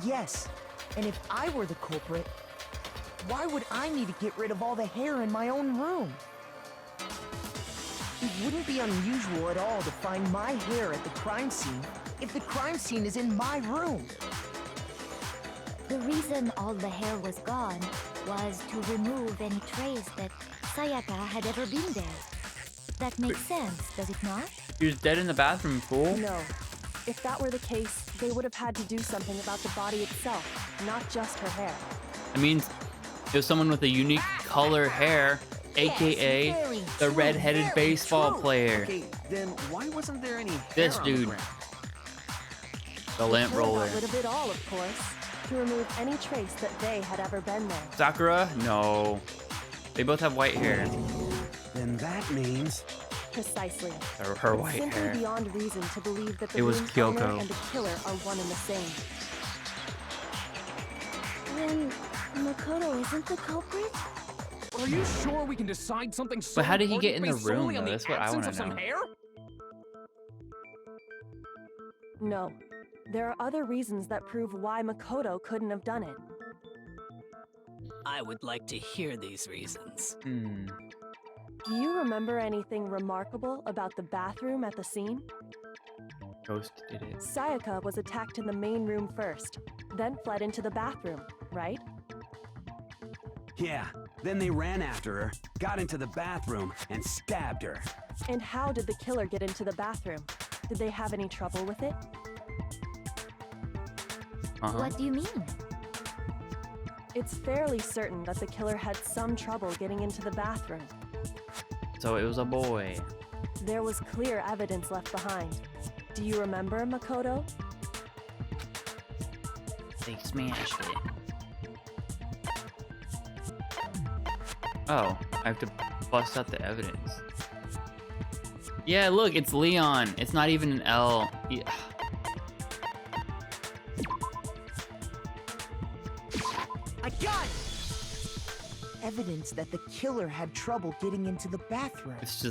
[SPEAKER 7] Yes, and if I were the culprit, why would I need to get rid of all the hair in my own room? It wouldn't be unusual at all to find my hair at the crime scene if the crime scene is in my room.
[SPEAKER 10] The reason all the hair was gone was to remove any trace that Sayaka had ever been there. That makes sense, does it not?
[SPEAKER 2] He was dead in the bathroom, fool.
[SPEAKER 5] No. If that were the case, they would have had to do something about the body itself, not just her hair.
[SPEAKER 2] I mean, it was someone with a unique color hair, aka
[SPEAKER 12] very
[SPEAKER 2] the
[SPEAKER 12] true,
[SPEAKER 2] redheaded
[SPEAKER 12] very
[SPEAKER 2] baseball
[SPEAKER 12] true.
[SPEAKER 2] player.
[SPEAKER 9] Okay, then why wasn't there any hair
[SPEAKER 2] This
[SPEAKER 9] on the
[SPEAKER 2] dude.
[SPEAKER 9] ground?
[SPEAKER 2] The lamp
[SPEAKER 5] Killer
[SPEAKER 2] roller.
[SPEAKER 5] got rid of it all, of course, to remove any trace that they had ever been there.
[SPEAKER 2] Sakura? No. They both have white hair.
[SPEAKER 9] Then that means...
[SPEAKER 5] Precisely.
[SPEAKER 2] Her
[SPEAKER 5] It's
[SPEAKER 2] white
[SPEAKER 5] simply
[SPEAKER 2] hair.
[SPEAKER 5] beyond reason to believe that the
[SPEAKER 2] It was
[SPEAKER 5] room's owner
[SPEAKER 2] Kyoko.
[SPEAKER 5] and the killer are one and the same.
[SPEAKER 10] Then, Makoto isn't the culprit?
[SPEAKER 8] Are you sure we can decide something so
[SPEAKER 2] But how did he get in
[SPEAKER 8] important
[SPEAKER 2] the
[SPEAKER 8] based
[SPEAKER 2] room,
[SPEAKER 8] solely on
[SPEAKER 2] though?
[SPEAKER 8] the
[SPEAKER 2] That's what I
[SPEAKER 8] absence
[SPEAKER 2] wanna
[SPEAKER 8] of some
[SPEAKER 2] know.
[SPEAKER 8] hair?
[SPEAKER 5] No. There are other reasons that prove why Makoto couldn't have done it.
[SPEAKER 12] I would like to hear these reasons.
[SPEAKER 5] Do you remember anything remarkable about the bathroom at the scene?
[SPEAKER 2] Ghost did it.
[SPEAKER 5] Sayaka was attacked in the main room first, then fled into the bathroom, right?
[SPEAKER 9] Yeah, then they ran after her, got into the bathroom, and stabbed her.
[SPEAKER 5] And how did the killer get into the bathroom? Did they have any trouble with it?
[SPEAKER 10] What do you mean?
[SPEAKER 5] It's fairly certain that the killer had some trouble getting into the bathroom.
[SPEAKER 2] So it was a boy.
[SPEAKER 5] There was clear evidence left behind. Do you remember, Makoto?
[SPEAKER 2] They smashed it. Oh, I have to bust out the evidence. Yeah, look, it's Leon. It's not even an L. Yeah.
[SPEAKER 7] I got it! Evidence that the killer had trouble getting into the bathroom.
[SPEAKER 2] This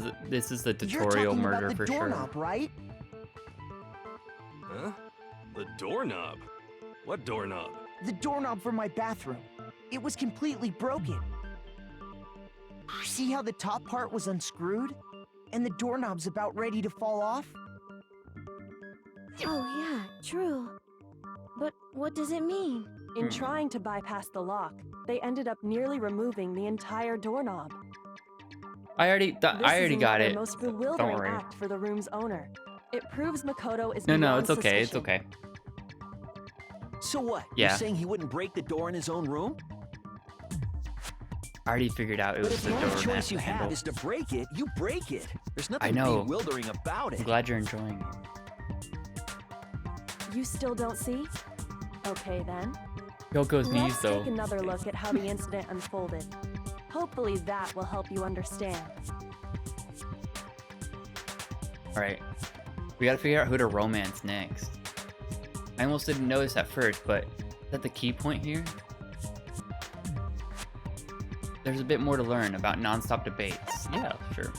[SPEAKER 2] is the
[SPEAKER 7] You're
[SPEAKER 2] tutorial
[SPEAKER 7] talking
[SPEAKER 2] murder
[SPEAKER 7] about the
[SPEAKER 2] for sure.
[SPEAKER 7] doorknob, right?
[SPEAKER 3] Huh? The doorknob? What doorknob?
[SPEAKER 7] The doorknob for my bathroom. It was completely broken. See how the top part was unscrewed? And the doorknob's about ready to fall off?
[SPEAKER 10] Oh yeah, true. But what does it mean?
[SPEAKER 5] In trying to bypass the lock, they ended up nearly removing the entire doorknob.
[SPEAKER 2] I already got it.
[SPEAKER 5] The most
[SPEAKER 2] Don't
[SPEAKER 5] bewildering
[SPEAKER 2] worry.
[SPEAKER 5] act for the room's owner. It proves Makoto is
[SPEAKER 2] No,
[SPEAKER 5] beyond
[SPEAKER 2] it's okay. It's
[SPEAKER 5] suspicion.
[SPEAKER 2] okay.
[SPEAKER 13] So what?
[SPEAKER 2] Yeah.
[SPEAKER 13] You're saying he wouldn't break the door in his own room?
[SPEAKER 2] I already figured out it
[SPEAKER 13] But
[SPEAKER 2] was
[SPEAKER 13] if
[SPEAKER 2] the
[SPEAKER 13] the only
[SPEAKER 2] door
[SPEAKER 13] choice you
[SPEAKER 2] handle.
[SPEAKER 13] have is to break it, you break it. There's nothing
[SPEAKER 2] I know.
[SPEAKER 13] bewildering about
[SPEAKER 2] I'm
[SPEAKER 13] it.
[SPEAKER 2] glad you're enjoying it.
[SPEAKER 5] You still don't see? Okay then.
[SPEAKER 2] Yoko's knees
[SPEAKER 5] Let's
[SPEAKER 2] though.
[SPEAKER 5] take another look at how the incident unfolded. Hopefully that will help you understand.
[SPEAKER 2] Alright. We gotta figure out who to romance next. I almost didn't notice at first, but is that the key point here? There's a bit more to learn about non-stop debates. Yeah, sure.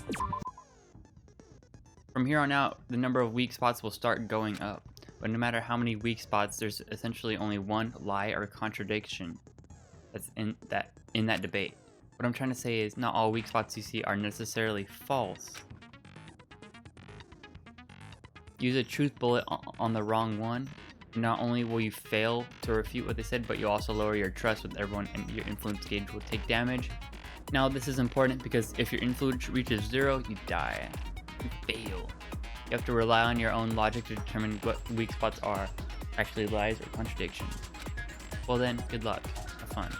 [SPEAKER 2] From here on out, the number of weak spots will start going up. But no matter how many weak spots, there's essentially only one lie or contradiction that's in that debate. What I'm trying to say is not all weak spots you see are necessarily false. Use a truth bullet on the wrong one. Not only will you fail to refute what they said, but you'll also lower your trust with everyone and your influence gauge will take damage. Now this is important because if your influence reaches 0, you die. You fail. You have to rely on your own logic to determine what weak spots are, actually lies or contradictions. Well then, good luck. Have fun.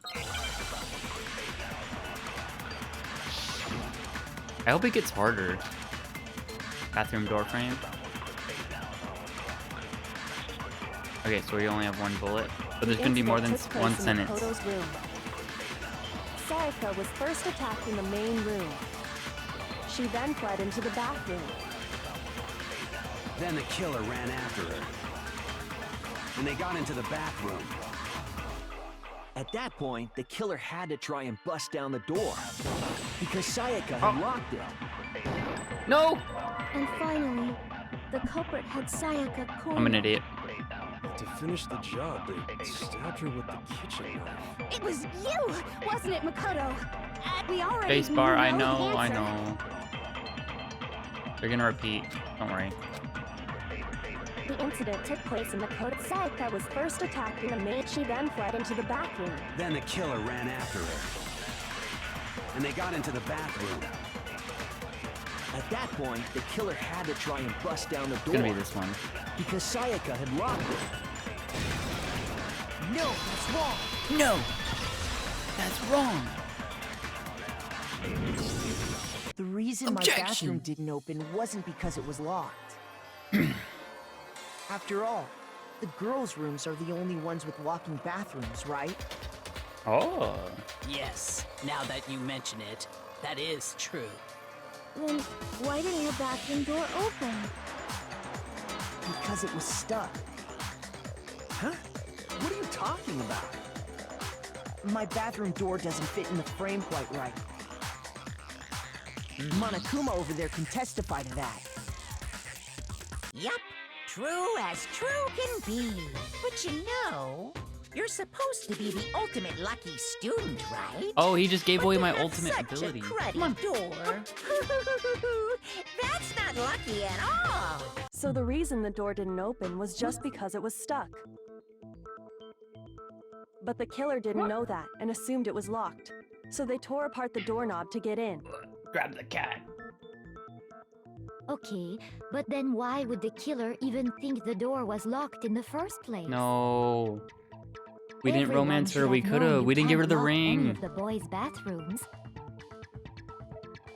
[SPEAKER 2] I hope it gets harder. Bathroom door frame. Okay, so we only have one bullet, but there's gonna be more than one sentence.
[SPEAKER 5] Makoto's room. Sayaka was first attacked in the main room. She then fled into the bathroom.
[SPEAKER 9] Then the killer ran after her. And they got into the bathroom.
[SPEAKER 13] At that point, the killer had to try and bust down the door. Because Sayaka had locked it.
[SPEAKER 2] No!
[SPEAKER 10] And finally, the culprit had Sayaka cornered.
[SPEAKER 2] I'm an idiot.
[SPEAKER 3] To finish the job, they stabbed her with the kitchen knife.
[SPEAKER 1] It was you, wasn't it, Makoto? We already
[SPEAKER 2] Spacebar, I
[SPEAKER 1] know
[SPEAKER 2] know,
[SPEAKER 1] the
[SPEAKER 2] I
[SPEAKER 1] answer.
[SPEAKER 2] know. They're gonna repeat. Don't worry.
[SPEAKER 10] The incident took place in Makoto. Sayaka was first attacked in the main. She then fled into the bathroom.
[SPEAKER 9] Then the killer ran after her. And they got into the bathroom.
[SPEAKER 13] At that point, the killer had to try and bust down the
[SPEAKER 2] It's
[SPEAKER 13] door.
[SPEAKER 2] gonna be this one.
[SPEAKER 13] Because Sayaka had locked it.
[SPEAKER 7] No, that's wrong.
[SPEAKER 2] No! That's wrong!
[SPEAKER 7] The reason
[SPEAKER 2] Objection.
[SPEAKER 7] my bathroom didn't open wasn't because it was locked. After all, the girls' rooms are the only ones with walking bathrooms, right?
[SPEAKER 2] Oh.
[SPEAKER 12] Yes, now that you mention it, that is true.
[SPEAKER 10] Then why didn't your bathroom door open?
[SPEAKER 7] Because it was stuck.
[SPEAKER 13] Huh? What are you talking about?
[SPEAKER 7] My bathroom door doesn't fit in the frame quite right. Monokuma over there can testify to that.
[SPEAKER 6] Yup, true as true can be. But you know, you're supposed to be the ultimate lucky student, right?
[SPEAKER 2] Oh, he just gave
[SPEAKER 6] But
[SPEAKER 2] away
[SPEAKER 6] to
[SPEAKER 2] my
[SPEAKER 6] have
[SPEAKER 2] ultimate
[SPEAKER 6] such
[SPEAKER 2] ability.
[SPEAKER 6] a cruddy
[SPEAKER 2] Come on.
[SPEAKER 6] door. That's not lucky at all.
[SPEAKER 5] So the reason the door didn't open was just because it was stuck. But the killer didn't know that and assumed it was locked. So they tore apart the doorknob to get in.
[SPEAKER 2] Grab the cat.
[SPEAKER 10] Okay, but then why would the killer even think the door was locked in the first place?
[SPEAKER 2] No. We didn't
[SPEAKER 10] Everyone
[SPEAKER 2] romance her.
[SPEAKER 10] should
[SPEAKER 2] We
[SPEAKER 10] have
[SPEAKER 2] could
[SPEAKER 10] known
[SPEAKER 2] have.
[SPEAKER 10] you
[SPEAKER 2] We didn't give her
[SPEAKER 10] can't
[SPEAKER 2] the
[SPEAKER 10] lock any
[SPEAKER 2] ring.
[SPEAKER 10] of the boys' bathrooms.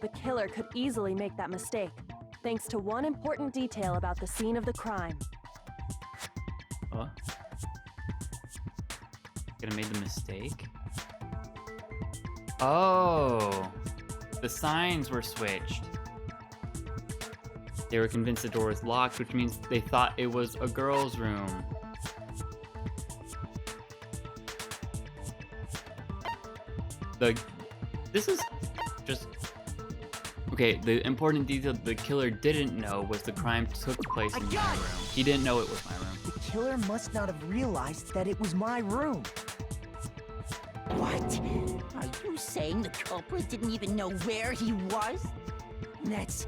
[SPEAKER 5] The killer could easily make that mistake, thanks to one important detail about the scene of the crime.
[SPEAKER 2] Huh? Gonna made the mistake? Oh. The signs were switched. They were convinced the door was locked, which means they thought it was a girl's room. This is just... Okay, the important detail the killer didn't know was the crime took place in my room. He didn't know it was my room.
[SPEAKER 7] The killer must not have realized that it was my room.
[SPEAKER 6] What? Are you saying the culprit didn't even know where he was? That's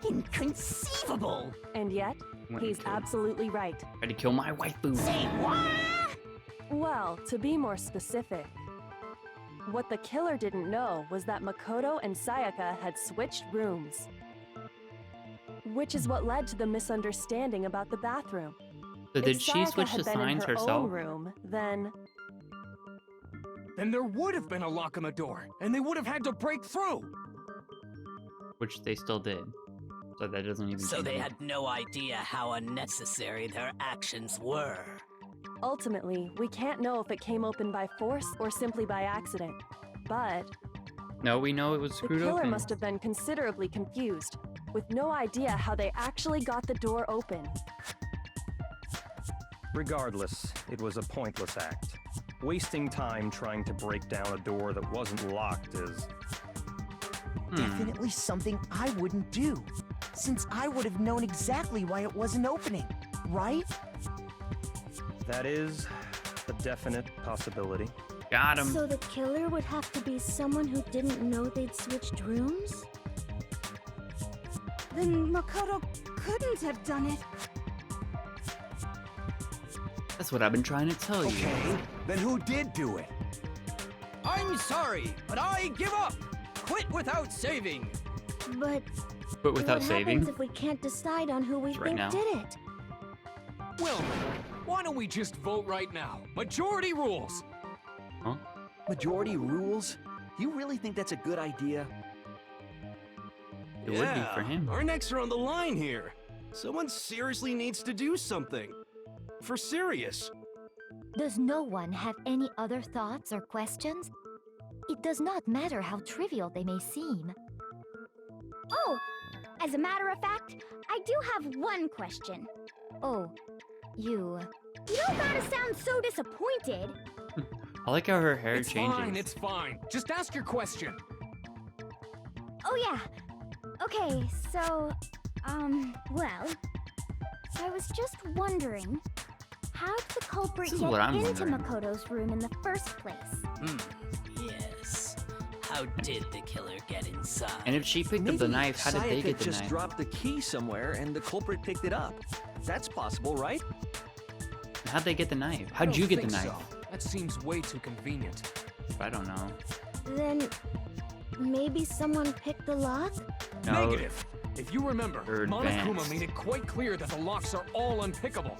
[SPEAKER 6] inconceivable.
[SPEAKER 5] And yet, he's absolutely right.
[SPEAKER 2] Tried to kill my waifu.
[SPEAKER 6] Say what?
[SPEAKER 5] Well, to be more specific, what the killer didn't know was that Makoto and Sayaka had switched rooms. Which is what led to the misunderstanding about the bathroom.
[SPEAKER 2] So did
[SPEAKER 5] If
[SPEAKER 2] she
[SPEAKER 5] Sayaka
[SPEAKER 2] switch
[SPEAKER 5] had
[SPEAKER 2] the
[SPEAKER 5] been in
[SPEAKER 2] signs
[SPEAKER 5] her
[SPEAKER 2] herself?
[SPEAKER 5] own room, then
[SPEAKER 8] Then there would have been a lock on the door, and they would have had to break through.
[SPEAKER 2] Which they still did. So that doesn't even
[SPEAKER 12] So
[SPEAKER 2] change
[SPEAKER 12] they
[SPEAKER 2] it.
[SPEAKER 12] had no idea how unnecessary their actions were.
[SPEAKER 5] ultimately, we can't know if it came open by force or simply by accident. But
[SPEAKER 2] No, we know it was
[SPEAKER 5] the
[SPEAKER 2] screwed
[SPEAKER 5] killer
[SPEAKER 2] open.
[SPEAKER 5] must have been considerably confused, with no idea how they actually got the door open.
[SPEAKER 11] Regardless, it was a pointless act. Wasting time trying to break down a door that wasn't locked is...
[SPEAKER 7] Definitely something I wouldn't do, since I would have known exactly why it wasn't opening, right?
[SPEAKER 11] That is a definite possibility.
[SPEAKER 2] Got him.
[SPEAKER 10] So the killer would have to be someone who didn't know they'd switched rooms?
[SPEAKER 1] Then Makoto couldn't have done it.
[SPEAKER 2] That's what I've been trying to tell you.
[SPEAKER 13] Okay, then who did do it?
[SPEAKER 3] I'm sorry, but I give up. Quit without saving.
[SPEAKER 10] But
[SPEAKER 2] without
[SPEAKER 10] what
[SPEAKER 2] saving.
[SPEAKER 10] happens if we can't decide on who we
[SPEAKER 2] Right
[SPEAKER 10] think
[SPEAKER 2] now.
[SPEAKER 10] did it?
[SPEAKER 8] Well, why don't we just vote right now? Majority rules.
[SPEAKER 2] Huh?
[SPEAKER 13] Majority rules? You really think that's a good idea?
[SPEAKER 2] It would be for him.
[SPEAKER 3] Our necks are on the line here. Someone seriously needs to do something. For serious.
[SPEAKER 10] Does no one have any other thoughts or questions? It does not matter how trivial they may seem.
[SPEAKER 1] Oh, as a matter of fact, I do have one question.
[SPEAKER 10] Oh, you...
[SPEAKER 1] You don't gotta sound so disappointed.
[SPEAKER 2] I like how her hair
[SPEAKER 8] It's
[SPEAKER 2] changes.
[SPEAKER 8] fine, it's fine. Just ask your question.
[SPEAKER 1] Oh yeah. Okay, so, well, I was just wondering, how did the culprit
[SPEAKER 2] This is
[SPEAKER 1] get
[SPEAKER 2] what I'm
[SPEAKER 1] into
[SPEAKER 2] wondering.
[SPEAKER 1] Makoto's room in the first place?
[SPEAKER 12] Yes. How did the killer get inside?
[SPEAKER 2] And if she picked up the knife, how did they
[SPEAKER 13] Sayaka
[SPEAKER 2] get the
[SPEAKER 13] just
[SPEAKER 2] knife?
[SPEAKER 13] dropped the key somewhere and the culprit picked it up. That's possible, right?
[SPEAKER 2] How'd they get the knife?
[SPEAKER 8] I
[SPEAKER 2] How'd
[SPEAKER 8] don't
[SPEAKER 2] you get the
[SPEAKER 8] think
[SPEAKER 2] knife?
[SPEAKER 8] so. That seems way too convenient.
[SPEAKER 2] I don't know.
[SPEAKER 10] Then... maybe someone picked the lock?
[SPEAKER 2] No.
[SPEAKER 8] Negative. If you remember,
[SPEAKER 2] They're
[SPEAKER 8] Monokuma
[SPEAKER 2] advanced.
[SPEAKER 8] made it quite clear that the locks are all unpickable.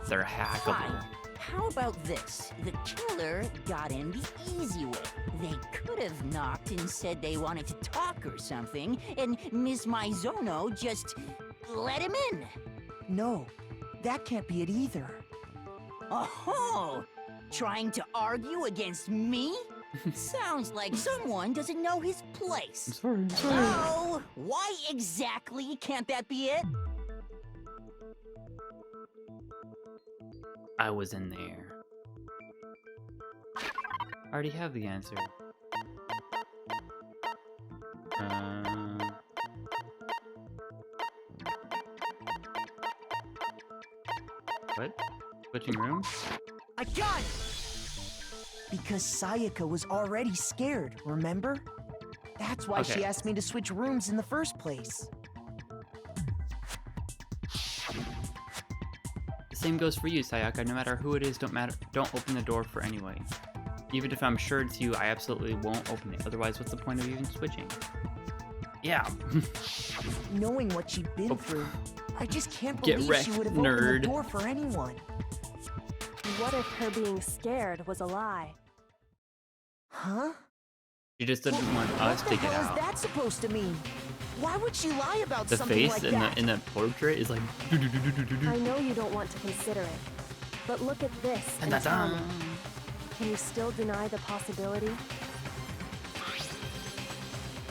[SPEAKER 2] They're hackable.
[SPEAKER 6] Fine. How about this? The killer got in the easy way. They could have knocked and said they wanted to talk or something, and Ms. Maizono just let him in.
[SPEAKER 7] No, that can't be it either.
[SPEAKER 6] Oh, trying to argue against me? Sounds like someone doesn't know his place.
[SPEAKER 2] I'm sorry.
[SPEAKER 6] Oh, why exactly can't that be it?
[SPEAKER 2] I was in there. I already have the answer. What? Switching rooms?
[SPEAKER 7] I got it! Because Sayaka was already scared, remember? That's why
[SPEAKER 2] Okay.
[SPEAKER 7] she asked me to switch rooms in the first place.
[SPEAKER 2] same goes for you, Sayaka. No matter who it is, don't open the door for anyone. Even if I'm sure it's you, I absolutely won't open it. Otherwise, what's the point of even switching? Yeah.
[SPEAKER 7] Knowing what she'd been through, I just can't
[SPEAKER 2] Get
[SPEAKER 7] believe
[SPEAKER 2] wrecked,
[SPEAKER 7] she would have
[SPEAKER 2] nerd.
[SPEAKER 7] opened the door for anyone.
[SPEAKER 5] What if her being scared was a lie?
[SPEAKER 7] Huh?
[SPEAKER 2] She just didn't want us to get
[SPEAKER 7] What the hell
[SPEAKER 2] out.
[SPEAKER 7] is that supposed to mean? Why would she lie about
[SPEAKER 2] The
[SPEAKER 7] something
[SPEAKER 2] face
[SPEAKER 7] like
[SPEAKER 2] in
[SPEAKER 7] that?
[SPEAKER 2] the portrait is like.
[SPEAKER 5] I know you don't want to consider it, but look at this and tell me. Can you still deny the possibility?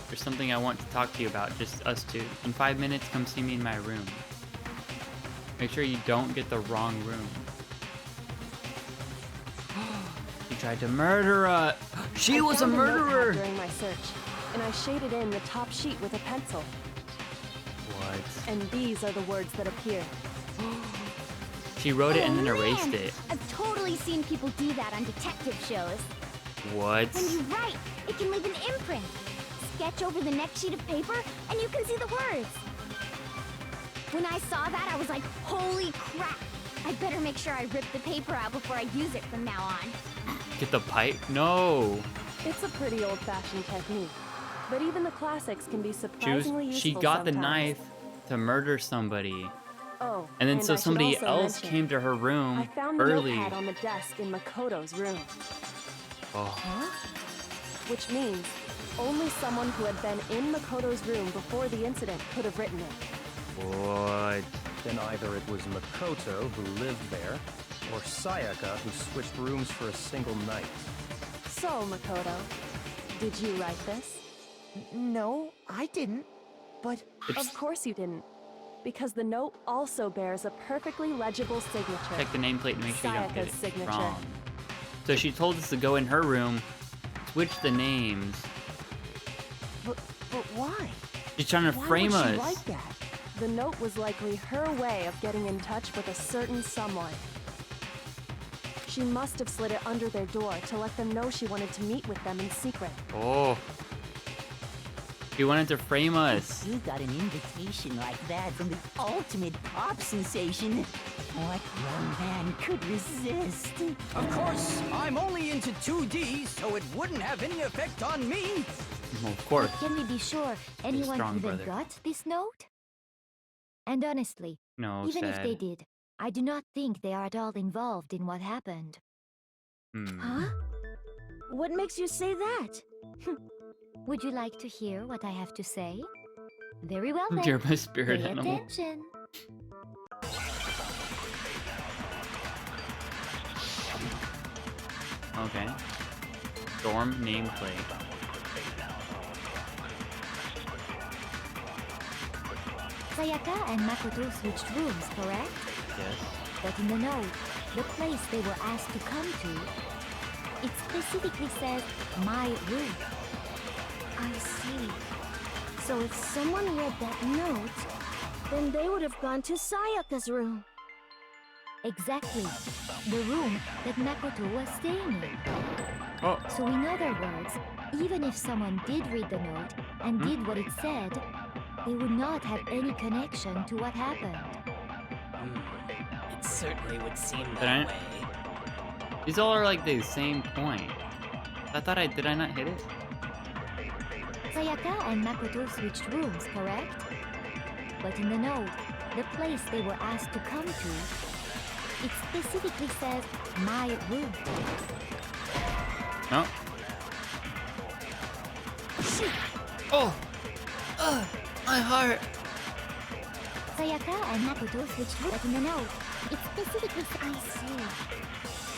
[SPEAKER 2] There's something I want to talk to you about, just us two. In 5 minutes, come see me in my room. Make sure you don't get the wrong room. He tried to murder us. She was a
[SPEAKER 5] found notepad
[SPEAKER 2] murderer.
[SPEAKER 5] during my search, and I shaded in the top sheet with a pencil.
[SPEAKER 2] What?
[SPEAKER 5] And these are the words that appear.
[SPEAKER 2] She wrote it and then
[SPEAKER 10] Oh,
[SPEAKER 2] erased
[SPEAKER 10] man.
[SPEAKER 2] it.
[SPEAKER 10] I've totally seen people do that on detective shows.
[SPEAKER 2] What?
[SPEAKER 10] When you write, it can leave an imprint. Sketch over the next sheet of paper, and you can see the words. When I saw that, I was like, holy crap! I better make sure I rip the paper out before I use it from now on.
[SPEAKER 2] Get the pipe? No.
[SPEAKER 5] It's a pretty old-fashioned technique, but even the classics can be surprisingly useful
[SPEAKER 2] She got the
[SPEAKER 5] sometimes.
[SPEAKER 2] knife to murder somebody.
[SPEAKER 5] Oh,
[SPEAKER 2] And then
[SPEAKER 5] I
[SPEAKER 2] so
[SPEAKER 5] should
[SPEAKER 2] somebody
[SPEAKER 5] also
[SPEAKER 2] else
[SPEAKER 5] mention,
[SPEAKER 2] came to her room
[SPEAKER 5] I found the
[SPEAKER 2] early.
[SPEAKER 5] notepad on the desk in Makoto's room.
[SPEAKER 2] Oh.
[SPEAKER 5] Huh? Which means only someone who had been in Makoto's room before the incident could have written it.
[SPEAKER 2] What?
[SPEAKER 11] Then either it was Makoto who lived there, or Sayaka who switched rooms for a single night.
[SPEAKER 5] So, Makoto, did you write this?
[SPEAKER 7] No, I didn't. But
[SPEAKER 5] Of course you didn't, because the note also bears a perfectly legible signature.
[SPEAKER 2] Check the nameplate to make sure you don't get
[SPEAKER 5] Sayaka's
[SPEAKER 2] it
[SPEAKER 5] signature.
[SPEAKER 2] wrong. So she told us to go in her room, switch the names.
[SPEAKER 7] but why?
[SPEAKER 2] She's trying to
[SPEAKER 7] Why
[SPEAKER 2] frame
[SPEAKER 7] would she
[SPEAKER 2] us.
[SPEAKER 7] write that?
[SPEAKER 5] The note was likely her way of getting in touch with a certain someone. She must have slid it under their door to let them know she wanted to meet with them in secret.
[SPEAKER 2] Oh. She wanted to frame us.
[SPEAKER 6] You got an invitation like that from the ultimate pop sensation. What young man could resist?
[SPEAKER 8] Of course, I'm only into 2D, so it wouldn't have any effect on me.
[SPEAKER 2] Well, of course.
[SPEAKER 10] Can we be sure anyone
[SPEAKER 2] strong
[SPEAKER 10] even
[SPEAKER 2] brother.
[SPEAKER 10] got this note? And honestly,
[SPEAKER 2] No,
[SPEAKER 10] even if
[SPEAKER 2] sad.
[SPEAKER 10] they did, I do not think they are at all involved in what happened.
[SPEAKER 2] Hmm.
[SPEAKER 10] Huh? What makes you say that? Would you like to hear what I have to say? Very well then.
[SPEAKER 2] You're my spirit
[SPEAKER 10] Pay
[SPEAKER 2] animal.
[SPEAKER 10] attention.
[SPEAKER 2] Okay. Storm nameplate.
[SPEAKER 10] Sayaka and Makoto switched rooms, correct?
[SPEAKER 2] Yes.
[SPEAKER 10] But in the note, the place they were asked to come to, it specifically says, my room. I see. So if someone read that note, then they would have gone to Sayaka's room. Exactly. The room that Makoto was staying in.
[SPEAKER 2] Oh.
[SPEAKER 10] So in other words, even if someone did read the note and did what it said, they would not have any connection to what happened.
[SPEAKER 12] It certainly would seem
[SPEAKER 2] Did I-
[SPEAKER 12] that way.
[SPEAKER 2] These all are like the same point. Did I not hit it?
[SPEAKER 10] Sayaka and Makoto switched rooms, correct? But in the note, the place they were asked to come to, it specifically says, my room.
[SPEAKER 2] No. Oh! My heart!
[SPEAKER 10] Sayaka and Makoto switched rooms, but in the note, it specifically says, I see.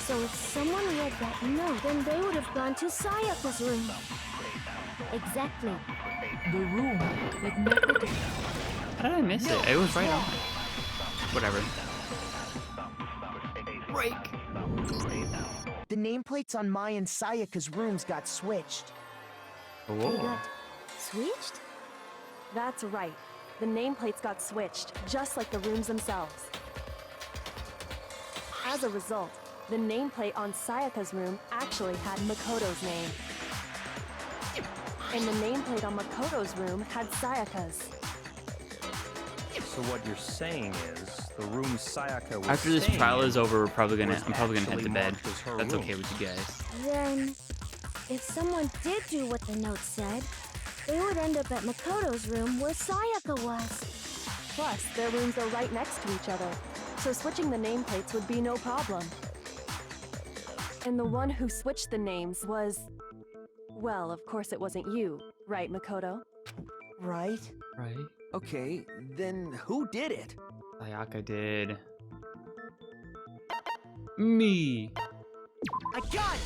[SPEAKER 10] So if someone read that note, then they would have gone to Sayaka's room. Exactly. The room with Makoto.
[SPEAKER 2] How did I miss it? It was right on. Whatever. Break!
[SPEAKER 7] The nameplates on Mai and Sayaka's rooms got switched.
[SPEAKER 10] They got switched?
[SPEAKER 5] That's right. The nameplates got switched, just like the rooms themselves. As a result, the nameplate on Sayaka's room actually had Makoto's name. And the nameplate on Makoto's room had Sayaka's.
[SPEAKER 11] So what you're saying is the room Sayaka was
[SPEAKER 2] After this
[SPEAKER 11] staying
[SPEAKER 2] trial
[SPEAKER 11] in
[SPEAKER 2] is over, I'm probably gonna
[SPEAKER 11] was
[SPEAKER 2] head
[SPEAKER 11] actually
[SPEAKER 2] to bed.
[SPEAKER 11] marked as her
[SPEAKER 2] That's
[SPEAKER 11] room.
[SPEAKER 2] okay with you guys.
[SPEAKER 10] Then, if someone did do what the note said, they would end up at Makoto's room where Sayaka was.
[SPEAKER 5] Plus, their rooms are right next to each other, so switching the nameplates would be no problem. And the one who switched the names was... Well, of course it wasn't you, right, Makoto?
[SPEAKER 7] Right?
[SPEAKER 2] Right?
[SPEAKER 7] Okay, then who did it?
[SPEAKER 2] Sayaka did. Me.
[SPEAKER 7] I got it!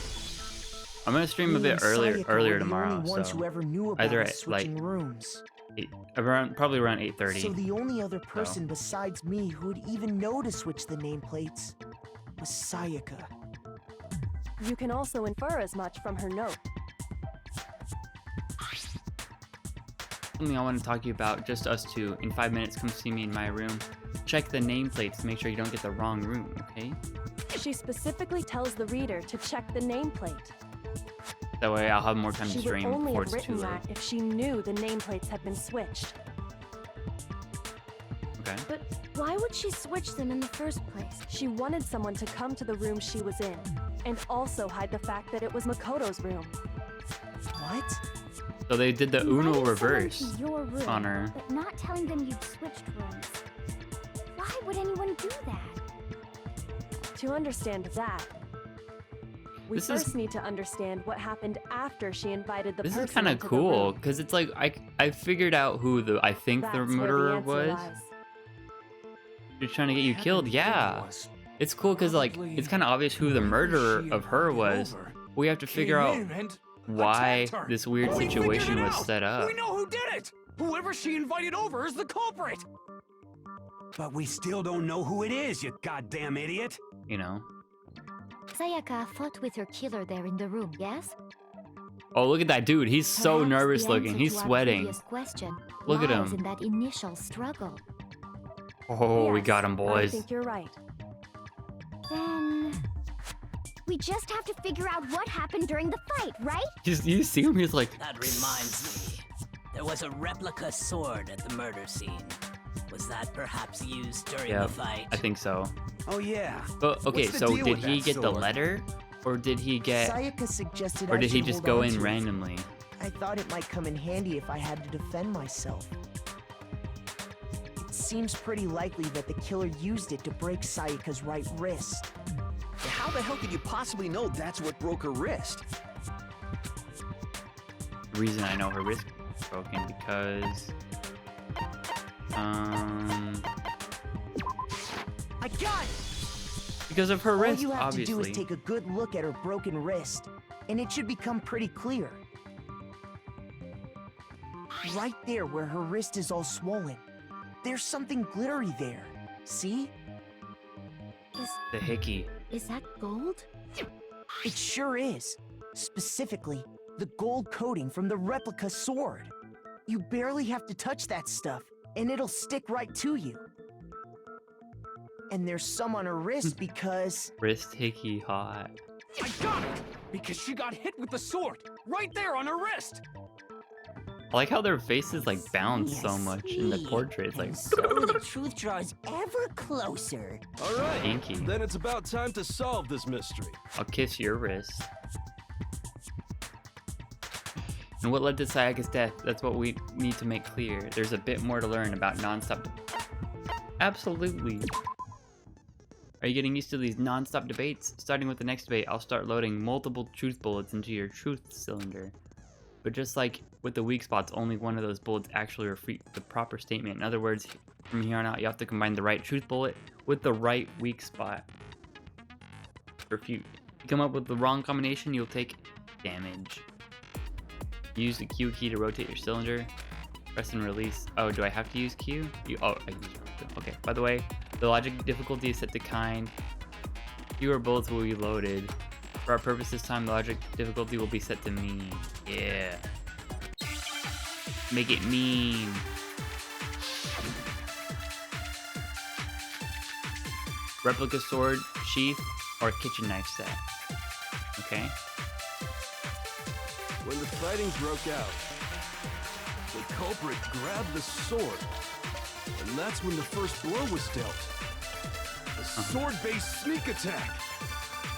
[SPEAKER 2] I'm gonna stream a
[SPEAKER 7] Me
[SPEAKER 2] bit
[SPEAKER 7] and
[SPEAKER 2] earlier
[SPEAKER 7] Sayaka were the
[SPEAKER 2] tomorrow,
[SPEAKER 7] only ones
[SPEAKER 2] so
[SPEAKER 7] who ever knew about
[SPEAKER 2] either
[SPEAKER 7] us
[SPEAKER 2] at like
[SPEAKER 7] switching rooms.
[SPEAKER 2] probably around 8:30.
[SPEAKER 7] So the only other person besides me who would even know to switch the nameplates was Sayaka.
[SPEAKER 5] You can also infer as much from her note.
[SPEAKER 2] Something I want to talk to you about, just us two. In 5 minutes, come see me in my room. Check the nameplates to make sure you don't get the wrong room, okay?
[SPEAKER 5] She specifically tells the reader to check the nameplate.
[SPEAKER 2] That way I'll have more time
[SPEAKER 5] She
[SPEAKER 2] to
[SPEAKER 5] would
[SPEAKER 2] stream
[SPEAKER 5] only
[SPEAKER 2] before
[SPEAKER 5] have
[SPEAKER 2] it's too
[SPEAKER 5] written
[SPEAKER 2] late.
[SPEAKER 5] that if she knew the nameplates had been switched.
[SPEAKER 2] Okay.
[SPEAKER 10] But why would she switch them in the first place?
[SPEAKER 5] She wanted someone to come to the room she was in, and also hide the fact that it was Makoto's room.
[SPEAKER 7] What?
[SPEAKER 2] So they did the Uno
[SPEAKER 10] Inviting someone
[SPEAKER 2] reverse
[SPEAKER 10] to your room,
[SPEAKER 2] on her.
[SPEAKER 10] but not telling them you'd switched rooms. Why would anyone do that?
[SPEAKER 5] To understand that, we
[SPEAKER 2] This is-
[SPEAKER 5] first need to understand what happened after she invited the
[SPEAKER 2] This
[SPEAKER 5] person
[SPEAKER 2] is kind of
[SPEAKER 5] into the
[SPEAKER 2] cool,
[SPEAKER 5] room.
[SPEAKER 2] because it's like, I figured out who I think
[SPEAKER 5] That's
[SPEAKER 2] the
[SPEAKER 5] where the
[SPEAKER 2] murderer
[SPEAKER 5] answer
[SPEAKER 2] was.
[SPEAKER 5] lies.
[SPEAKER 2] She's trying to get you killed, yeah. It's cool because like it's kind of obvious who the murderer of her was. We have to figure out why this weird
[SPEAKER 8] We figured
[SPEAKER 2] situation
[SPEAKER 8] it
[SPEAKER 2] was
[SPEAKER 8] out.
[SPEAKER 2] set up.
[SPEAKER 8] We know who did it! Whoever she invited over is the culprit!
[SPEAKER 9] But we still don't know who it is, you goddamn idiot!
[SPEAKER 2] You know.
[SPEAKER 10] Sayaka fought with her killer there in the room, yes?
[SPEAKER 2] Oh, look at that dude. He's so
[SPEAKER 10] Perhaps
[SPEAKER 2] nervous
[SPEAKER 10] the
[SPEAKER 2] looking.
[SPEAKER 10] answer
[SPEAKER 2] He's
[SPEAKER 10] to our
[SPEAKER 2] sweating.
[SPEAKER 10] previous question
[SPEAKER 2] Look at
[SPEAKER 10] lies
[SPEAKER 2] him.
[SPEAKER 10] in that initial struggle.
[SPEAKER 2] Oh, we
[SPEAKER 5] Yes,
[SPEAKER 2] got him,
[SPEAKER 5] I
[SPEAKER 2] boys.
[SPEAKER 5] think you're right.
[SPEAKER 10] Then we just have to figure out what happened during the fight, right?
[SPEAKER 2] You see him? He's like.
[SPEAKER 12] That reminds me. There was a replica sword at the murder scene. Was that perhaps used during
[SPEAKER 2] Yeah,
[SPEAKER 12] the fight?
[SPEAKER 2] I think so.
[SPEAKER 9] Oh yeah.
[SPEAKER 2] But okay,
[SPEAKER 9] What's the
[SPEAKER 2] so
[SPEAKER 9] deal
[SPEAKER 2] did
[SPEAKER 9] with
[SPEAKER 2] he
[SPEAKER 9] that
[SPEAKER 2] get the
[SPEAKER 9] sword?
[SPEAKER 2] letter, or did he get,
[SPEAKER 7] Sayaka suggested
[SPEAKER 2] or
[SPEAKER 7] I
[SPEAKER 2] did he
[SPEAKER 7] should
[SPEAKER 2] just
[SPEAKER 7] hold
[SPEAKER 2] go
[SPEAKER 7] on
[SPEAKER 2] in
[SPEAKER 7] to it.
[SPEAKER 2] randomly?
[SPEAKER 7] I thought it might come in handy if I had to defend myself. It seems pretty likely that the killer used it to break Sayaka's right wrist.
[SPEAKER 13] How the hell could you possibly know that's what broke her wrist?
[SPEAKER 2] The reason I know her wrist is broken because
[SPEAKER 7] I got it!
[SPEAKER 2] because of her
[SPEAKER 7] All
[SPEAKER 2] wrist,
[SPEAKER 7] you have
[SPEAKER 2] obviously.
[SPEAKER 7] to do is take a good look at her broken wrist, and it should become pretty clear. Right there where her wrist is all swollen, there's something glittery there. See?
[SPEAKER 2] The hickey.
[SPEAKER 10] Is that gold?
[SPEAKER 7] It sure is. Specifically, the gold coating from the replica sword. You barely have to touch that stuff, and it'll stick right to you. And there's some on her wrist because...
[SPEAKER 2] Wrist hickey hot.
[SPEAKER 8] I got it! Because she got hit with the sword, right there on her wrist!
[SPEAKER 2] I like how their faces like bounce so much in the portraits, like
[SPEAKER 6] So the truth draws ever closer.
[SPEAKER 3] All right,
[SPEAKER 2] Pinky.
[SPEAKER 3] then it's about time to solve this mystery.
[SPEAKER 2] I'll kiss your wrist. And what led to Sayaka's death? That's what we need to make clear. There's a bit more to learn about non-stop. Absolutely. Are you getting used to these non-stop debates? Starting with the next debate, I'll start loading multiple truth bullets into your truth cylinder. But just like with the weak spots, only one of those bullets actually refute the proper statement. In other words, from here on out, you have to combine the right truth bullet with the right weak spot. Refute. If you come up with the wrong combination, you'll take damage. Use the Q key to rotate your cylinder. Press and release. Oh, do I have to use Q? I can use Q. Okay, by the way, the logic difficulty is set to kind. Fewer bullets will be loaded. For our purpose this time, the logic difficulty will be set to mean. Yeah. Make it mean. Replica sword, sheath, or kitchen knife set. Okay.
[SPEAKER 3] When the fighting broke out, the culprit grabbed the sword And that's when the first blow was dealt. The sword-based sneak attack.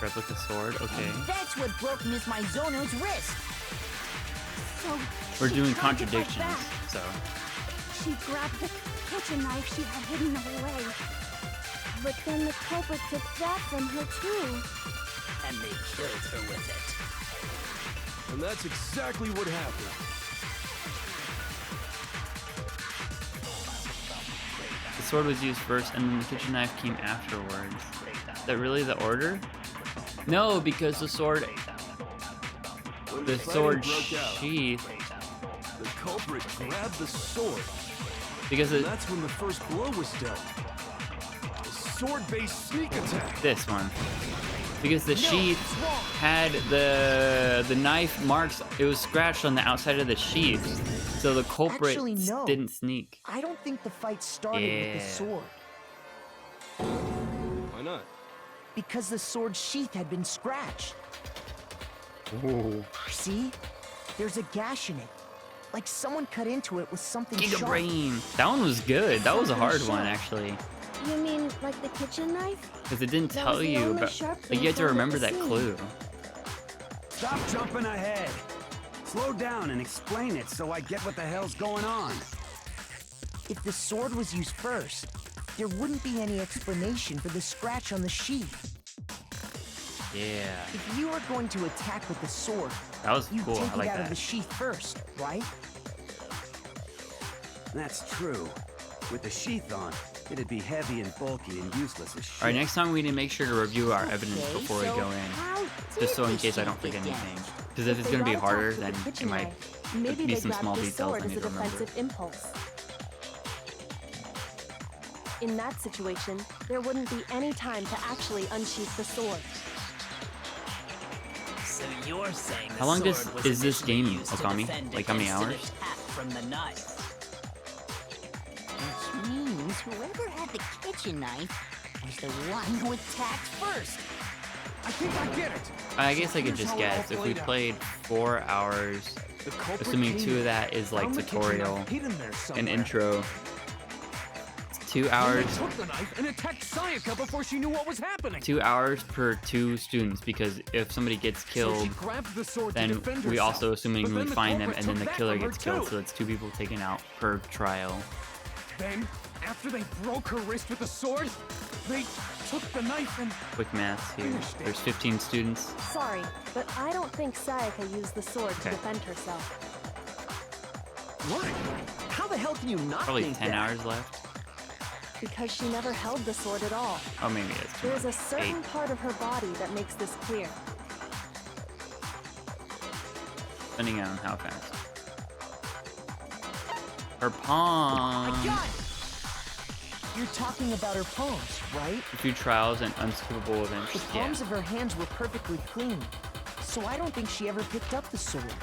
[SPEAKER 2] Replica sword, okay.
[SPEAKER 6] That's what broke Miss Mizono's wrist.
[SPEAKER 1] So
[SPEAKER 2] We're
[SPEAKER 1] she
[SPEAKER 2] doing
[SPEAKER 1] tried to fight
[SPEAKER 2] contradictions,
[SPEAKER 1] back.
[SPEAKER 2] so.
[SPEAKER 1] She grabbed the kitchen knife she had hidden away.
[SPEAKER 10] But then the culprit took that from her too.
[SPEAKER 12] And they killed her with it.
[SPEAKER 3] And that's exactly what happened.
[SPEAKER 2] The sword was used first and then the kitchen knife came afterwards. Is that really the order? No, because the sword...
[SPEAKER 3] When
[SPEAKER 2] The
[SPEAKER 3] fighting
[SPEAKER 2] sword
[SPEAKER 3] broke out,
[SPEAKER 2] sheath...
[SPEAKER 3] the culprit grabbed the sword.
[SPEAKER 2] Because
[SPEAKER 3] And
[SPEAKER 2] it...
[SPEAKER 3] that's when the first blow was dealt. The sword-based sneak attack.
[SPEAKER 2] This one. Because the sheath had the knife marks, it was scratched on the outside of the sheath. So the culprit
[SPEAKER 7] Actually, no.
[SPEAKER 2] didn't sneak.
[SPEAKER 7] I don't think the fight started with the
[SPEAKER 2] Yeah.
[SPEAKER 7] sword.
[SPEAKER 3] Why not?
[SPEAKER 7] Because the sword sheath had been scratched.
[SPEAKER 2] Ooh.
[SPEAKER 7] See? There's a gash in it. Like someone cut into it with something
[SPEAKER 2] Giga
[SPEAKER 7] sharp.
[SPEAKER 2] brain. That one was good. That was a hard one,
[SPEAKER 7] Sharp.
[SPEAKER 2] actually.
[SPEAKER 10] You mean like the kitchen knife?
[SPEAKER 2] Because it didn't
[SPEAKER 10] That
[SPEAKER 2] tell
[SPEAKER 10] was the
[SPEAKER 2] you
[SPEAKER 10] only
[SPEAKER 2] about...
[SPEAKER 10] sharp
[SPEAKER 2] Like,
[SPEAKER 10] thing
[SPEAKER 2] you had to
[SPEAKER 10] found at
[SPEAKER 2] remember
[SPEAKER 10] the
[SPEAKER 2] that
[SPEAKER 10] scene.
[SPEAKER 2] clue.
[SPEAKER 9] Stop jumping ahead. Slow down and explain it so I get what the hell's going on.
[SPEAKER 7] If the sword was used first, there wouldn't be any explanation for the scratch on the sheath.
[SPEAKER 2] Yeah.
[SPEAKER 7] If you are going to attack with the sword,
[SPEAKER 2] That was
[SPEAKER 7] you
[SPEAKER 2] cool.
[SPEAKER 7] take
[SPEAKER 2] I like
[SPEAKER 7] it out
[SPEAKER 2] that.
[SPEAKER 7] of the sheath first, right?
[SPEAKER 9] That's true. With the sheath on, it'd be heavy and bulky and useless as shit.
[SPEAKER 2] Alright, next time we need to make sure to review our evidence
[SPEAKER 6] Okay,
[SPEAKER 2] before we
[SPEAKER 6] so
[SPEAKER 2] go in.
[SPEAKER 6] how
[SPEAKER 2] Just so
[SPEAKER 6] did
[SPEAKER 2] in
[SPEAKER 6] the
[SPEAKER 2] case I
[SPEAKER 6] sheath
[SPEAKER 2] don't forget
[SPEAKER 6] get
[SPEAKER 2] anything.
[SPEAKER 6] damaged?
[SPEAKER 2] Because if it's
[SPEAKER 5] they
[SPEAKER 2] going to be
[SPEAKER 5] got
[SPEAKER 2] harder,
[SPEAKER 5] attacked with
[SPEAKER 2] then
[SPEAKER 5] the
[SPEAKER 2] it
[SPEAKER 5] kitchen
[SPEAKER 2] might
[SPEAKER 5] knife, maybe
[SPEAKER 2] be
[SPEAKER 5] they
[SPEAKER 2] some
[SPEAKER 5] grabbed
[SPEAKER 2] small
[SPEAKER 5] the
[SPEAKER 2] details
[SPEAKER 5] sword
[SPEAKER 2] I
[SPEAKER 5] as
[SPEAKER 2] need
[SPEAKER 5] a
[SPEAKER 2] to remember.
[SPEAKER 5] defensive impulse. In that situation, there wouldn't be any time to actually unsheath the sword.
[SPEAKER 12] So you're saying the
[SPEAKER 2] How long
[SPEAKER 12] sword was
[SPEAKER 2] is this
[SPEAKER 12] initially
[SPEAKER 2] game,
[SPEAKER 12] used to
[SPEAKER 2] Okami?
[SPEAKER 12] defend
[SPEAKER 2] Like, how many
[SPEAKER 12] against an
[SPEAKER 2] hours?
[SPEAKER 12] attack from the knife.
[SPEAKER 6] Which means whoever had the kitchen knife was the one who attacked first.
[SPEAKER 8] I think I get it.
[SPEAKER 2] I guess I could
[SPEAKER 8] Here's
[SPEAKER 2] just
[SPEAKER 8] how it all
[SPEAKER 2] guess. If we
[SPEAKER 8] played out.
[SPEAKER 2] played 4 hours,
[SPEAKER 8] The culprit
[SPEAKER 2] assuming
[SPEAKER 8] came
[SPEAKER 2] 2 of
[SPEAKER 8] in,
[SPEAKER 2] that is like
[SPEAKER 8] found the kitchen
[SPEAKER 2] tutorial
[SPEAKER 8] knife hidden there
[SPEAKER 2] and
[SPEAKER 8] somewhere.
[SPEAKER 2] intro, 2
[SPEAKER 8] Then
[SPEAKER 2] hours,
[SPEAKER 8] they took the knife and attacked Sayaka before she knew what was happening.
[SPEAKER 2] 2 hours per 2 students, because if somebody gets
[SPEAKER 8] So
[SPEAKER 2] killed,
[SPEAKER 8] she grabbed the sword to
[SPEAKER 2] then
[SPEAKER 8] defend
[SPEAKER 2] we
[SPEAKER 8] herself.
[SPEAKER 2] also assuming
[SPEAKER 8] But
[SPEAKER 2] we
[SPEAKER 8] then the
[SPEAKER 2] find them
[SPEAKER 8] culprit
[SPEAKER 2] and then
[SPEAKER 8] took
[SPEAKER 2] the
[SPEAKER 8] that
[SPEAKER 2] killer
[SPEAKER 8] from her
[SPEAKER 2] gets killed,
[SPEAKER 8] too.
[SPEAKER 2] so that's 2 people taken out per trial.
[SPEAKER 8] Then, after they broke her wrist with the sword, they took the knife and...
[SPEAKER 2] Quick math here.
[SPEAKER 8] Finished it.
[SPEAKER 2] There's 15 students.
[SPEAKER 5] Sorry, but I don't think Sayaka used the sword to
[SPEAKER 2] Okay.
[SPEAKER 5] defend herself.
[SPEAKER 13] What? How the hell can you not
[SPEAKER 2] Probably
[SPEAKER 13] think
[SPEAKER 2] 10
[SPEAKER 13] that?
[SPEAKER 2] hours left.
[SPEAKER 5] Because she never held the sword at all.
[SPEAKER 2] Oh, maybe that's too
[SPEAKER 5] There's a
[SPEAKER 2] much.
[SPEAKER 5] certain
[SPEAKER 2] 8.
[SPEAKER 5] part of her body that makes this clear.
[SPEAKER 2] Depending on how fast. Her palm.
[SPEAKER 7] I got it! You're talking about her palms, right?
[SPEAKER 2] A few trials and unskippable events.
[SPEAKER 7] The
[SPEAKER 2] Yeah.
[SPEAKER 7] palms of her hands were perfectly clean, so I don't think she ever picked up the sword.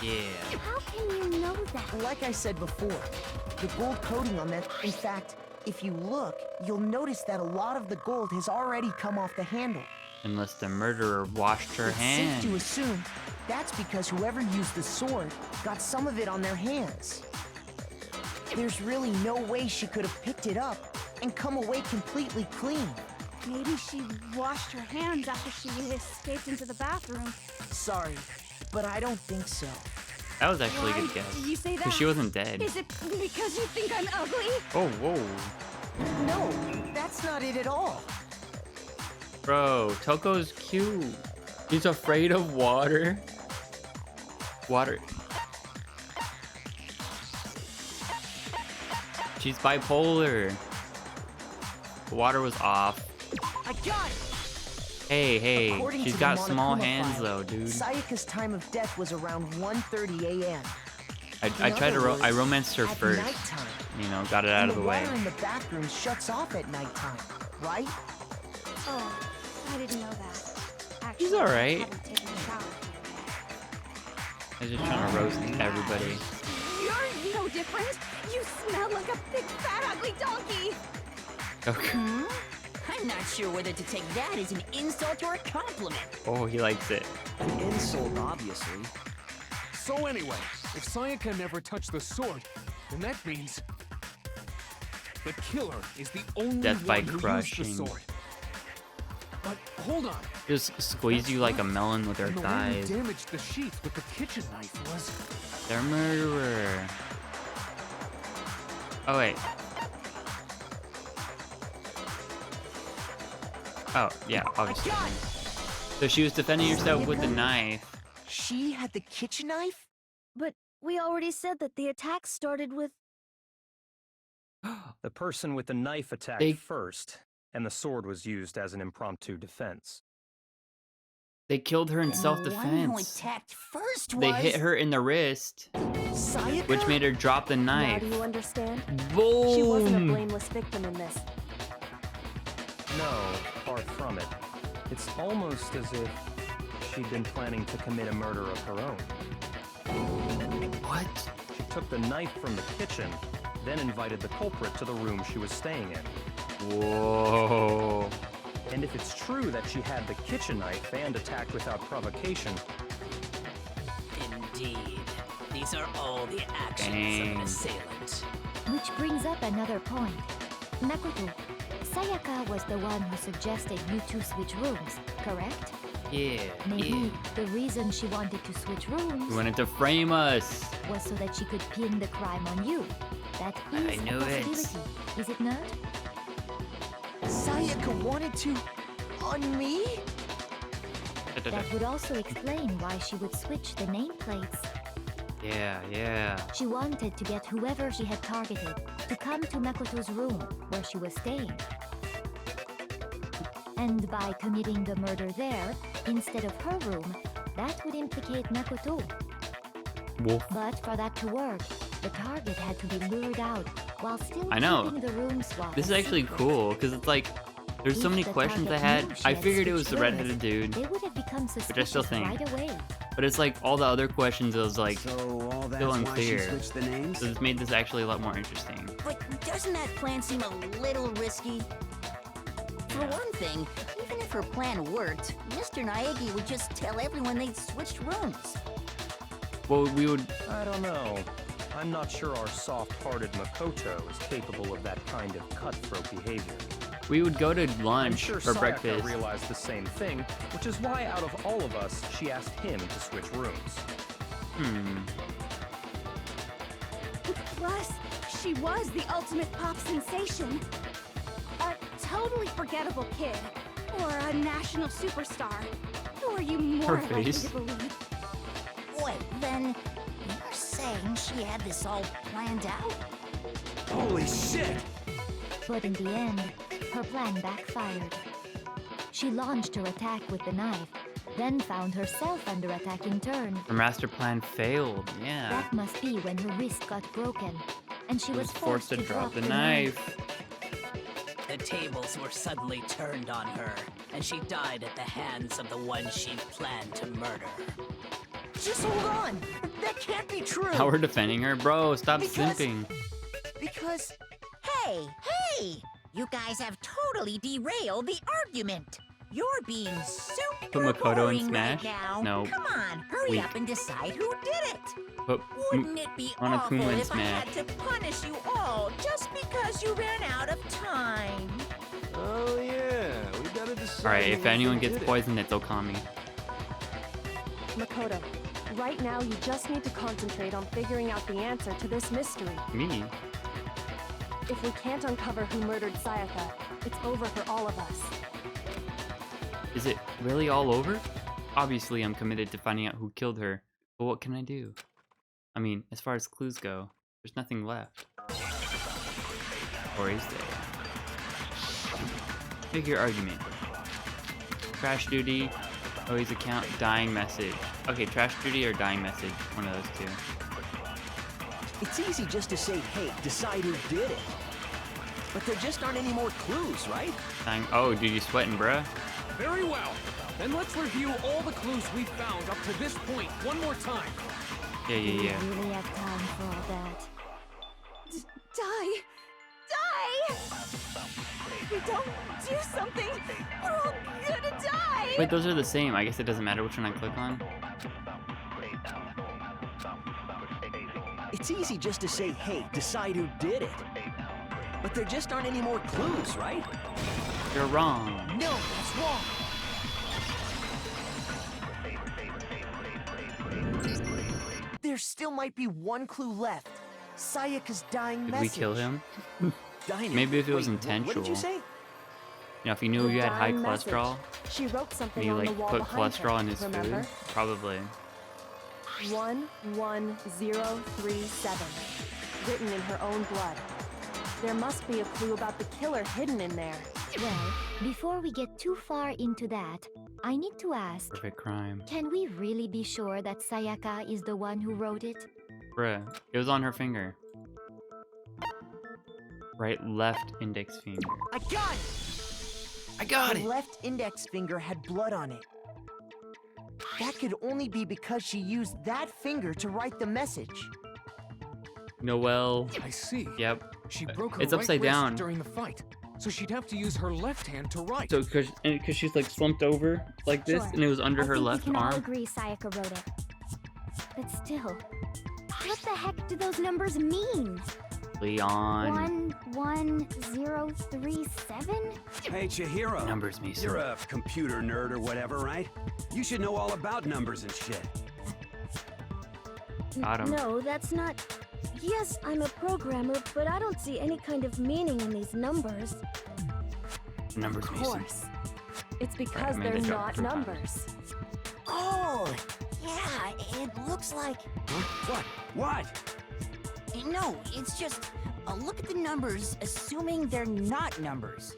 [SPEAKER 2] Yeah.
[SPEAKER 10] How can you know that?
[SPEAKER 7] Like I said before, the gold coating on that, in fact, if you look, you'll notice that a lot of the gold has already come off the handle.
[SPEAKER 2] Unless the murderer washed her
[SPEAKER 7] It's safe to
[SPEAKER 2] hand.
[SPEAKER 7] assume that's because whoever used the sword got some of it on their hands. There's really no way she could have picked it up and come away completely clean.
[SPEAKER 1] Maybe she washed her hands after she escaped into the bathroom.
[SPEAKER 7] Sorry, but I don't think so.
[SPEAKER 2] That was actually a
[SPEAKER 1] Why
[SPEAKER 2] good guess.
[SPEAKER 1] do you say that?
[SPEAKER 2] Because she wasn't dead.
[SPEAKER 1] Is it because you think I'm ugly?
[SPEAKER 2] Oh, whoa.
[SPEAKER 7] No, that's not it at all.
[SPEAKER 2] Bro, Toko's cute. He's afraid of water. Water. She's bipolar. The water was off.
[SPEAKER 7] I got it!
[SPEAKER 2] Hey,
[SPEAKER 7] According
[SPEAKER 2] she's
[SPEAKER 7] to
[SPEAKER 2] got
[SPEAKER 7] the
[SPEAKER 2] small
[SPEAKER 7] Monokuma
[SPEAKER 2] hands
[SPEAKER 7] file,
[SPEAKER 2] though, dude.
[SPEAKER 7] Sayaka's time of death was around 1:30 a.m.
[SPEAKER 2] I tried to I
[SPEAKER 7] words,
[SPEAKER 2] romanced her
[SPEAKER 7] at
[SPEAKER 2] first.
[SPEAKER 7] nighttime.
[SPEAKER 2] You know, got it out
[SPEAKER 7] And
[SPEAKER 2] of the way.
[SPEAKER 7] water in the bathroom shuts off at nighttime, right?
[SPEAKER 1] Oh, I didn't know that. Actually,
[SPEAKER 2] She's alright.
[SPEAKER 1] I haven't taken a shower
[SPEAKER 2] I was just trying to roast everybody.
[SPEAKER 1] You're no different. You smell like a big, fat, ugly donkey.
[SPEAKER 2] Okay.
[SPEAKER 6] I'm not sure whether to take that as an insult or a compliment.
[SPEAKER 2] Oh, he likes it.
[SPEAKER 13] An insult, obviously.
[SPEAKER 8] So anyway, if Sayaka never touched the sword, then that means the killer is the only
[SPEAKER 2] Death by
[SPEAKER 8] one who
[SPEAKER 2] crushing.
[SPEAKER 8] used the sword. But hold on.
[SPEAKER 2] Just squeeze you like a melon with her
[SPEAKER 8] And the way
[SPEAKER 2] thighs.
[SPEAKER 8] who damaged the sheath with the kitchen knife was...
[SPEAKER 2] They're a murderer. Oh wait. Oh yeah, obviously. So she was defending herself with the knife.
[SPEAKER 7] She had the kitchen knife?
[SPEAKER 10] But we already said that the attack started with...
[SPEAKER 11] The person with the knife attacked
[SPEAKER 2] They-
[SPEAKER 11] first, and the sword was used as an impromptu defense.
[SPEAKER 2] They killed her in
[SPEAKER 6] The one who
[SPEAKER 2] self-defense.
[SPEAKER 6] attacked first was...
[SPEAKER 2] They hit her in the wrist,
[SPEAKER 7] Sayaka?
[SPEAKER 2] which made her drop the
[SPEAKER 5] Now
[SPEAKER 2] knife.
[SPEAKER 5] do you understand?
[SPEAKER 2] Boom!
[SPEAKER 5] She wasn't a blameless victim in this.
[SPEAKER 11] No, far from it. It's almost as if she'd been planning to commit a murder of her own.
[SPEAKER 2] What?
[SPEAKER 11] She took the knife from the kitchen, then invited the culprit to the room she was staying in.
[SPEAKER 2] Whoa.
[SPEAKER 11] And if it's true that she had the kitchen knife and attacked without provocation,
[SPEAKER 12] Indeed. These are all the actions of
[SPEAKER 2] Dang.
[SPEAKER 12] an assailant.
[SPEAKER 10] Which brings up another point. Makoto, Sayaka was the one who suggested you two switch rooms, correct?
[SPEAKER 2] Yeah,
[SPEAKER 10] Maybe
[SPEAKER 2] yeah.
[SPEAKER 10] the reason she wanted to switch rooms
[SPEAKER 2] You wanted to frame us.
[SPEAKER 10] was so that she could pin the crime on you. That is
[SPEAKER 2] I knew
[SPEAKER 10] a
[SPEAKER 2] it.
[SPEAKER 10] possibility, is it not?
[SPEAKER 7] Sayaka wanted to... on me?
[SPEAKER 10] That would also explain why she would switch the nameplates.
[SPEAKER 2] Yeah, yeah.
[SPEAKER 10] She wanted to get whoever she had targeted to come to Makoto's room where she was staying. And by committing the murder there, instead of her room, that would implicate Makoto.
[SPEAKER 2] Wolf.
[SPEAKER 10] But for that to work, the target had to be lured out while still
[SPEAKER 2] I know.
[SPEAKER 10] keeping the room swap
[SPEAKER 2] This is
[SPEAKER 10] a
[SPEAKER 2] actually
[SPEAKER 10] secret.
[SPEAKER 2] cool, because it's like, there's so
[SPEAKER 10] If
[SPEAKER 2] many
[SPEAKER 10] the
[SPEAKER 2] questions I
[SPEAKER 10] target
[SPEAKER 2] had.
[SPEAKER 10] knew she
[SPEAKER 2] I
[SPEAKER 10] had
[SPEAKER 2] figured it was
[SPEAKER 10] switched
[SPEAKER 2] the
[SPEAKER 10] rooms,
[SPEAKER 2] redheaded dude,
[SPEAKER 10] They would have become suspicious
[SPEAKER 2] still think.
[SPEAKER 10] right away.
[SPEAKER 2] but it's like all the other questions, I was like,
[SPEAKER 9] So all that's
[SPEAKER 2] still
[SPEAKER 9] why she
[SPEAKER 2] unclear.
[SPEAKER 9] switched the names?
[SPEAKER 2] So this made this actually a lot more interesting.
[SPEAKER 6] But doesn't that plan seem a little risky? For one thing, even if her plan worked, Mr. Naegi would just tell everyone they'd switched rooms.
[SPEAKER 2] Well, we would.
[SPEAKER 11] I don't know. I'm not sure our soft-hearted Makoto is capable of that kind of cutthroat behavior.
[SPEAKER 2] We would go to
[SPEAKER 11] I'm
[SPEAKER 2] lunch
[SPEAKER 11] sure
[SPEAKER 2] or
[SPEAKER 11] Sayaka
[SPEAKER 2] breakfast.
[SPEAKER 11] realized the same thing, which is why out of all of us, she asked him to switch rooms.
[SPEAKER 1] Plus, she was the ultimate pop sensation. A totally forgettable kid. Or a national superstar. Who are you more
[SPEAKER 2] Her
[SPEAKER 1] likely
[SPEAKER 2] face.
[SPEAKER 1] to believe?
[SPEAKER 6] Wait, then you're saying she had this all planned out?
[SPEAKER 3] Holy shit!
[SPEAKER 10] But in the end, her plan backfired. She launched her attack with the knife, then found herself under attack in turn.
[SPEAKER 2] Her master plan failed, yeah.
[SPEAKER 10] That must be when her wrist got broken, and she
[SPEAKER 2] She
[SPEAKER 10] was
[SPEAKER 2] was forced to drop the
[SPEAKER 10] knife.
[SPEAKER 2] knife.
[SPEAKER 12] The tables were suddenly turned on her, and she died at the hands of the one she planned to murder.
[SPEAKER 7] Just hold on! That can't be true!
[SPEAKER 2] How we're defending her? Bro, stop
[SPEAKER 7] Because-
[SPEAKER 2] simping.
[SPEAKER 7] Because...
[SPEAKER 6] Hey, hey! You guys have totally derailed the argument. You're being super
[SPEAKER 2] Put Makoto in
[SPEAKER 6] boring
[SPEAKER 2] Smash?
[SPEAKER 6] right now.
[SPEAKER 2] No.
[SPEAKER 6] Come on, hurry
[SPEAKER 2] Weak.
[SPEAKER 6] up and decide who did it.
[SPEAKER 2] But
[SPEAKER 6] Wouldn't it be
[SPEAKER 2] on a
[SPEAKER 6] awful
[SPEAKER 2] Kuma in
[SPEAKER 6] if I
[SPEAKER 2] Smash.
[SPEAKER 6] had to punish you all just because you ran out of time?
[SPEAKER 3] Oh yeah, we gotta decide.
[SPEAKER 2] Alright, if
[SPEAKER 3] who
[SPEAKER 2] anyone
[SPEAKER 3] did
[SPEAKER 2] gets
[SPEAKER 3] it.
[SPEAKER 2] poisoned, it's Okami.
[SPEAKER 5] Makoto, right now you just need to concentrate on figuring out the answer to this mystery.
[SPEAKER 2] Me?
[SPEAKER 5] If we can't uncover who murdered Sayaka, it's over for all of us.
[SPEAKER 2] Is it really all over? Obviously, I'm committed to finding out who killed her, but what can I do? I mean, as far as clues go, there's nothing left. Or is there? Make your argument. Trash duty, Oi's account, dying message. Okay, trash duty or dying message, one of those two.
[SPEAKER 7] It's easy just to say, hey, decide who did it. But there just aren't any more clues, right?
[SPEAKER 2] Dying, oh, dude, you sweating, bruh?
[SPEAKER 8] Very well. Then let's review all the clues we've found up to this point one more time.
[SPEAKER 2] Yeah, yeah, yeah.
[SPEAKER 10] We really have time for all that.
[SPEAKER 1] Die! Die! If we don't do something, we're all gonna die!
[SPEAKER 2] Wait, those are the same. I guess it doesn't matter which one I click on.
[SPEAKER 13] It's easy just to say, hey, decide who did it. But there just aren't any more clues, right?
[SPEAKER 2] You're wrong.
[SPEAKER 13] No, that's wrong. There still might be one clue left. Sayaka's dying
[SPEAKER 2] Did
[SPEAKER 13] message.
[SPEAKER 2] we kill him?
[SPEAKER 13] Dying.
[SPEAKER 2] Maybe if it was
[SPEAKER 13] Wait,
[SPEAKER 2] intentional.
[SPEAKER 13] What did you say?
[SPEAKER 2] You know, if he knew you had high
[SPEAKER 5] dying message.
[SPEAKER 2] cholesterol,
[SPEAKER 5] She wrote something
[SPEAKER 2] and you
[SPEAKER 5] on the
[SPEAKER 2] like
[SPEAKER 5] wall
[SPEAKER 2] put
[SPEAKER 5] behind
[SPEAKER 2] cholesterol
[SPEAKER 5] her,
[SPEAKER 2] in his
[SPEAKER 5] remember?
[SPEAKER 2] food, probably.
[SPEAKER 5] 11037, written in her own blood. There must be a clue about the killer hidden in there.
[SPEAKER 10] Well, before we get too far into that, I need to ask,
[SPEAKER 2] Perfect crime.
[SPEAKER 10] can we really be sure that Sayaka is the one who wrote it?
[SPEAKER 2] Bruh, it was on her finger. Right, left index finger.
[SPEAKER 13] I got it!
[SPEAKER 2] I got
[SPEAKER 13] The
[SPEAKER 2] it!
[SPEAKER 13] left index finger had blood on it. That could only be because she used that finger to write the message.
[SPEAKER 2] Noelle.
[SPEAKER 8] I see.
[SPEAKER 2] Yep.
[SPEAKER 8] She broke her
[SPEAKER 2] It's
[SPEAKER 8] right
[SPEAKER 2] upside
[SPEAKER 8] wrist
[SPEAKER 2] down.
[SPEAKER 8] during the fight, so she'd have to use her left hand to write.
[SPEAKER 2] So, cause she's like slumped over like this,
[SPEAKER 10] Sure.
[SPEAKER 2] and it was under her
[SPEAKER 10] I think
[SPEAKER 2] left
[SPEAKER 10] we can all
[SPEAKER 2] arm.
[SPEAKER 10] agree Sayaka wrote it. But still, what the heck do those numbers mean?
[SPEAKER 2] Leon.
[SPEAKER 10] 11037?
[SPEAKER 9] Hey, Chihiro.
[SPEAKER 2] Numbers me,
[SPEAKER 9] You're
[SPEAKER 2] sir.
[SPEAKER 9] a computer nerd or whatever, right? You should know all about numbers and shit.
[SPEAKER 2] Got him.
[SPEAKER 10] No, that's not.
[SPEAKER 14] Yes, I'm a programmer, but I don't see any kind of meaning in these numbers.
[SPEAKER 2] Numbers
[SPEAKER 5] Of
[SPEAKER 2] me, sir.
[SPEAKER 5] course. It's because
[SPEAKER 2] made
[SPEAKER 5] they're
[SPEAKER 2] the joke
[SPEAKER 5] not
[SPEAKER 2] 3 times.
[SPEAKER 5] numbers.
[SPEAKER 6] Oh, yeah, it looks like...
[SPEAKER 9] What? What?
[SPEAKER 6] No, it's just... look at the numbers, assuming they're not numbers.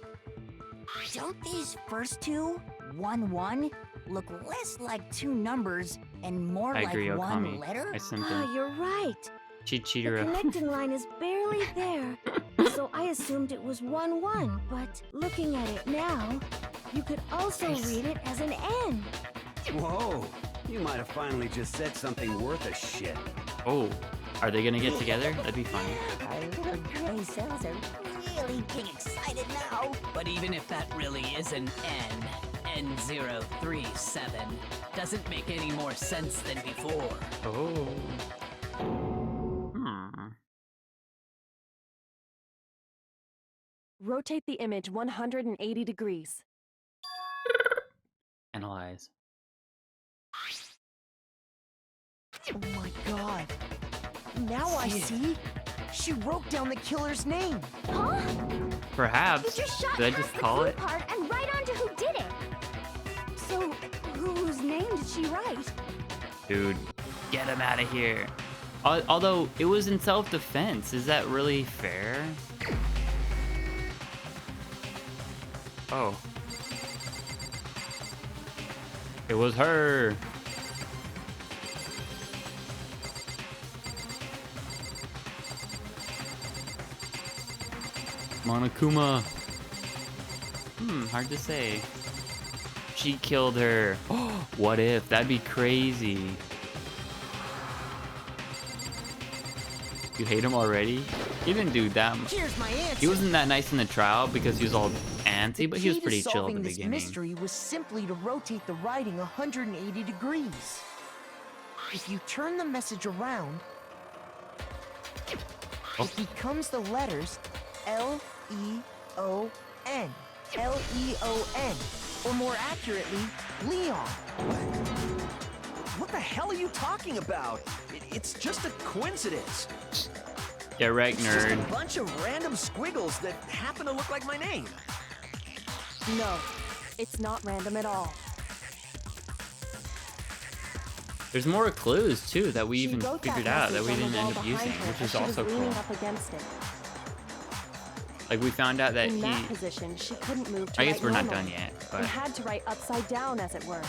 [SPEAKER 6] Don't these first two, 1-1, look less like two numbers and more
[SPEAKER 2] I
[SPEAKER 6] like
[SPEAKER 2] agree,
[SPEAKER 6] one
[SPEAKER 2] Okami.
[SPEAKER 6] letter?
[SPEAKER 2] I sent
[SPEAKER 14] Ah,
[SPEAKER 2] him.
[SPEAKER 14] you're right. The
[SPEAKER 2] Chichiro.
[SPEAKER 14] connecting line is barely there, so I assumed it was 1-1. But looking at it now, you could also read it as an N.
[SPEAKER 9] Whoa. You might have finally just said something worth a shit.
[SPEAKER 2] Oh, are they gonna get together? That'd be funny.
[SPEAKER 6] Our little gray cells are really getting excited now.
[SPEAKER 12] But even if that really is an N037, doesn't make any more sense than before.
[SPEAKER 2] Oh.
[SPEAKER 5] Rotate the image 180 degrees.
[SPEAKER 2] Analyze.
[SPEAKER 13] Oh my god. Now I see. She wrote down the killer's name.
[SPEAKER 10] Huh?
[SPEAKER 2] Perhaps.
[SPEAKER 10] You just shot
[SPEAKER 2] Did I
[SPEAKER 10] past
[SPEAKER 2] just
[SPEAKER 10] the
[SPEAKER 2] call
[SPEAKER 10] clue
[SPEAKER 2] it?
[SPEAKER 10] part and right on to who did it.
[SPEAKER 1] So, whose name did she write?
[SPEAKER 2] Dude, get him out of here. Although it was in self-defense, is that really fair? Oh. It was her. Monokuma. Hard to say. She killed her. What if? That'd be crazy. You hate him already? He didn't do that much.
[SPEAKER 13] Here's my answer.
[SPEAKER 2] He wasn't that nice in the trial because he was all antsy, but he was pretty
[SPEAKER 13] The key to
[SPEAKER 2] chill at
[SPEAKER 13] solving
[SPEAKER 2] the
[SPEAKER 13] this
[SPEAKER 2] beginning.
[SPEAKER 13] mystery was simply to rotate the writing 180 degrees. If you turn the message around, it becomes the letters L-E-O-N. L-E-O-N. Or more accurately, Leon.
[SPEAKER 7] What the hell are you talking about? It's just a coincidence.
[SPEAKER 2] Get wrecked,
[SPEAKER 7] It's just a
[SPEAKER 2] nerd.
[SPEAKER 7] bunch of random squiggles that happen to look like my name.
[SPEAKER 5] No, it's not random at all.
[SPEAKER 2] There's more clues too that we
[SPEAKER 5] She
[SPEAKER 2] even
[SPEAKER 5] wrote
[SPEAKER 2] figured out that
[SPEAKER 5] message
[SPEAKER 2] we
[SPEAKER 5] on the
[SPEAKER 2] didn't
[SPEAKER 5] wall
[SPEAKER 2] end up
[SPEAKER 5] behind
[SPEAKER 2] using,
[SPEAKER 5] her
[SPEAKER 2] which
[SPEAKER 5] as
[SPEAKER 2] is
[SPEAKER 5] she was
[SPEAKER 2] also
[SPEAKER 5] leaning
[SPEAKER 2] cool.
[SPEAKER 5] up against it.
[SPEAKER 2] Like we found out that
[SPEAKER 5] In
[SPEAKER 2] he.
[SPEAKER 5] that position, she couldn't move to
[SPEAKER 2] I guess
[SPEAKER 5] write
[SPEAKER 2] we're not
[SPEAKER 5] normally,
[SPEAKER 2] done yet,
[SPEAKER 5] and
[SPEAKER 2] but
[SPEAKER 5] had to write upside down, as it were.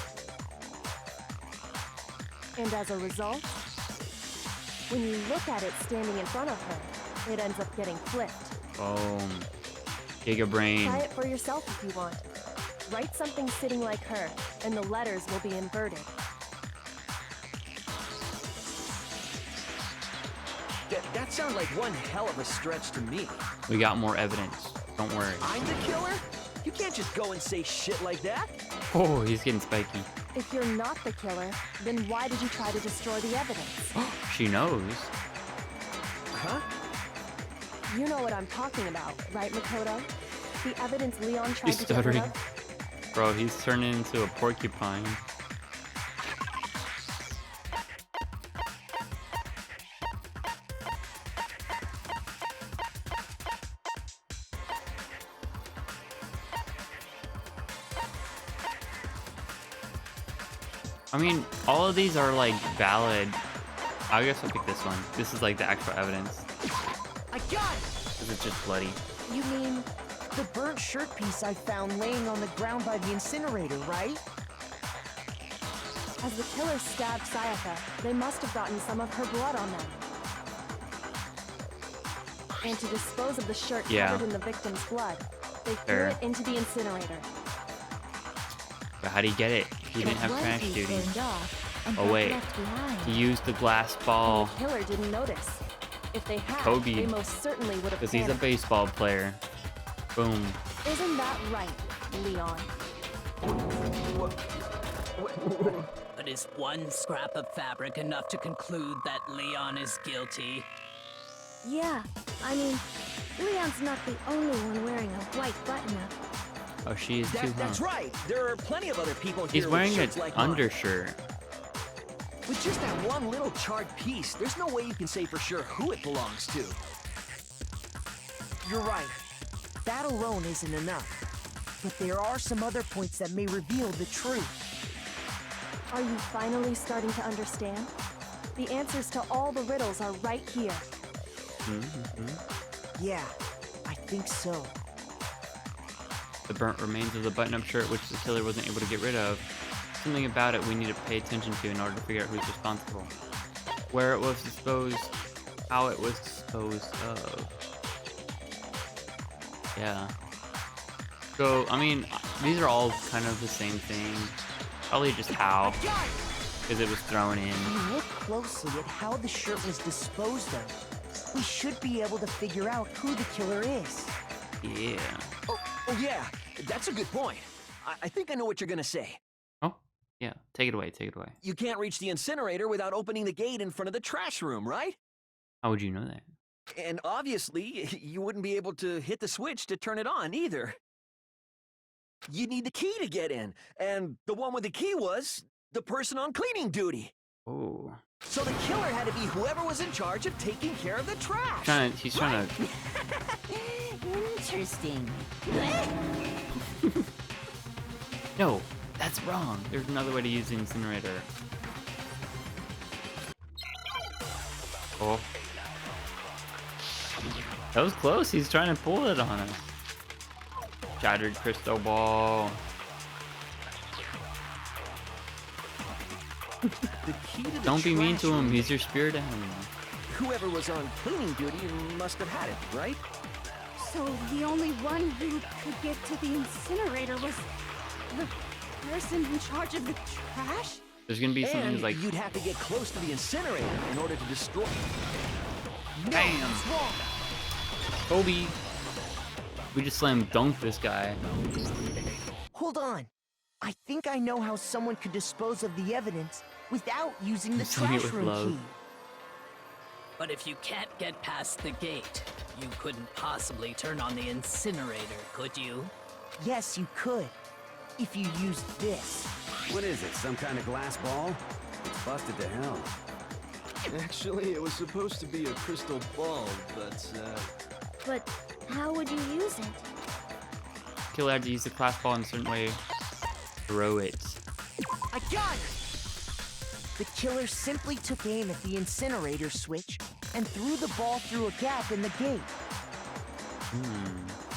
[SPEAKER 5] And as a result, when you look at it standing in front of her, it ends up getting flipped.
[SPEAKER 2] boom. Giga brain.
[SPEAKER 5] Try it for yourself if you want. Write something sitting like her, and the letters will be inverted.
[SPEAKER 7] That sounds like one hell of a stretch to me.
[SPEAKER 2] We got more evidence. Don't worry.
[SPEAKER 7] I'm the killer? You can't just go and say shit like that.
[SPEAKER 2] Oh, he's getting spiky.
[SPEAKER 5] If you're not the killer, then why did you try to destroy the evidence?
[SPEAKER 2] She knows.
[SPEAKER 5] You know what I'm talking about, right, Makoto? The evidence Leon tried
[SPEAKER 2] He's
[SPEAKER 5] to get rid
[SPEAKER 2] stuttering.
[SPEAKER 5] of?
[SPEAKER 2] Bro, he's turning into a porcupine. I mean, all of these are like valid. I guess I'll pick this one. This is like the actual evidence.
[SPEAKER 7] I got it!
[SPEAKER 2] This is just bloody.
[SPEAKER 7] You mean the burnt shirt piece I found laying on the ground by the incinerator, right?
[SPEAKER 5] As the killer stabbed Sayaka, they must have gotten some of her blood on them. And to dispose of the shirt covered in the victim's blood, they threw it into the incinerator.
[SPEAKER 2] But how do you get it? He didn't have crash duty. Oh wait, he used the glass ball.
[SPEAKER 5] The killer didn't notice. If they had,
[SPEAKER 2] Kobe.
[SPEAKER 5] they most certainly would have
[SPEAKER 2] Because he's a baseball player. Boom.
[SPEAKER 5] Isn't that right, Leon?
[SPEAKER 12] But is one scrap of fabric enough to conclude that Leon is guilty?
[SPEAKER 10] Yeah, I mean, Leon's not the only one wearing a white button-up.
[SPEAKER 2] Oh, she is too, huh?
[SPEAKER 13] That's right. There are plenty of other people here
[SPEAKER 2] He's wearing
[SPEAKER 13] with
[SPEAKER 2] an
[SPEAKER 13] shirts like mine.
[SPEAKER 2] undershirt.
[SPEAKER 13] With just that one little charred piece, there's no way you can say for sure who it belongs to. You're right. That alone isn't enough. But there are some other points that may reveal the truth.
[SPEAKER 5] Are you finally starting to understand? The answers to all the riddles are right here.
[SPEAKER 7] Yeah, I think so.
[SPEAKER 2] The burnt remains of the button-up shirt, which the killer wasn't able to get rid of. Something about it we need to pay attention to in order to figure out who's responsible. Where it was disposed, how it was disposed of. Yeah. So, I mean, these are all kind of the same thing. Probably just how. Because it was thrown in.
[SPEAKER 7] If you look closely at how the shirt was disposed of, we should be able to figure out who the killer is.
[SPEAKER 2] Yeah.
[SPEAKER 13] Oh yeah, that's a good point. I think I know what you're gonna say.
[SPEAKER 2] Oh, yeah. Take it away, take it away.
[SPEAKER 13] You can't reach the incinerator without opening the gate in front of the trash room, right?
[SPEAKER 2] How would you know that?
[SPEAKER 13] And obviously, you wouldn't be able to hit the switch to turn it on either. You need the key to get in, and the one with the key was the person on cleaning duty.
[SPEAKER 2] Oh.
[SPEAKER 13] So the killer had to be whoever was in charge of taking care of the trash.
[SPEAKER 2] He's trying to...
[SPEAKER 6] Interesting.
[SPEAKER 2] No, that's wrong. There's another way to use the incinerator. Oh. That was close. He's trying to pull it on us. Shattered crystal ball.
[SPEAKER 13] The key to the
[SPEAKER 2] Don't be mean
[SPEAKER 13] trash
[SPEAKER 2] to him.
[SPEAKER 13] room.
[SPEAKER 2] He's your spirit animal.
[SPEAKER 13] Whoever was on cleaning duty must have had it, right?
[SPEAKER 1] So the only one who could get to the incinerator was the person in charge of the trash?
[SPEAKER 2] There's gonna be something
[SPEAKER 13] And
[SPEAKER 2] like...
[SPEAKER 13] you'd have to get close to the incinerator in order to destroy. No,
[SPEAKER 2] Bam!
[SPEAKER 13] that's wrong.
[SPEAKER 2] Kobe! We just slam dunked this guy.
[SPEAKER 7] Hold on. I think I know how someone could dispose of the evidence without using the
[SPEAKER 2] Doing it
[SPEAKER 7] trash
[SPEAKER 2] with
[SPEAKER 7] room
[SPEAKER 2] love.
[SPEAKER 7] key.
[SPEAKER 12] But if you can't get past the gate, you couldn't possibly turn on the incinerator, could you?
[SPEAKER 7] Yes, you could. If you used this.
[SPEAKER 9] What is it, some kind of glass ball? It's busted to hell.
[SPEAKER 3] Actually, it was supposed to be a crystal ball, but,
[SPEAKER 10] But how would you use it?
[SPEAKER 2] Killer had to use the glass ball in a certain way. Throw it.
[SPEAKER 7] I got it! The killer simply took aim at the incinerator switch and threw the ball through a gap in the gate.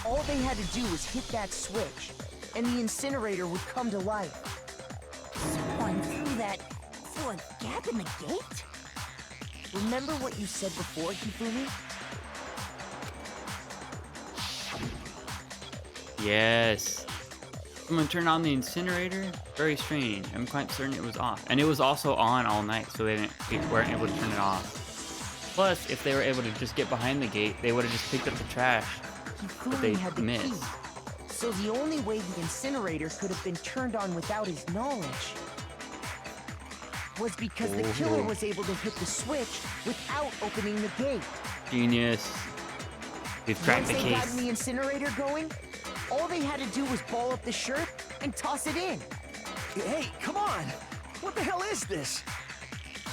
[SPEAKER 7] All they had to do was hit that switch, and the incinerator would come to life.
[SPEAKER 6] Someone threw a gap in the gate?
[SPEAKER 7] Remember what you said before, Hifumi?
[SPEAKER 2] Yes. Someone turned on the incinerator? Very strange. I'm quite certain it was off. And it was also on all night, so they weren't able to turn it off. Plus, if they were able to just get behind the gate, they would have just picked up the trash that they
[SPEAKER 7] Hifumi had the key.
[SPEAKER 2] missed.
[SPEAKER 7] So the only way the incinerator could have been turned on without his knowledge was because the killer was able to hit the switch without opening the gate.
[SPEAKER 2] Genius. We've cracked
[SPEAKER 7] Once
[SPEAKER 2] the
[SPEAKER 7] they got
[SPEAKER 2] case.
[SPEAKER 7] the incinerator going, all they had to do was ball up the shirt and toss it in.
[SPEAKER 13] Hey, come on! What the hell is this?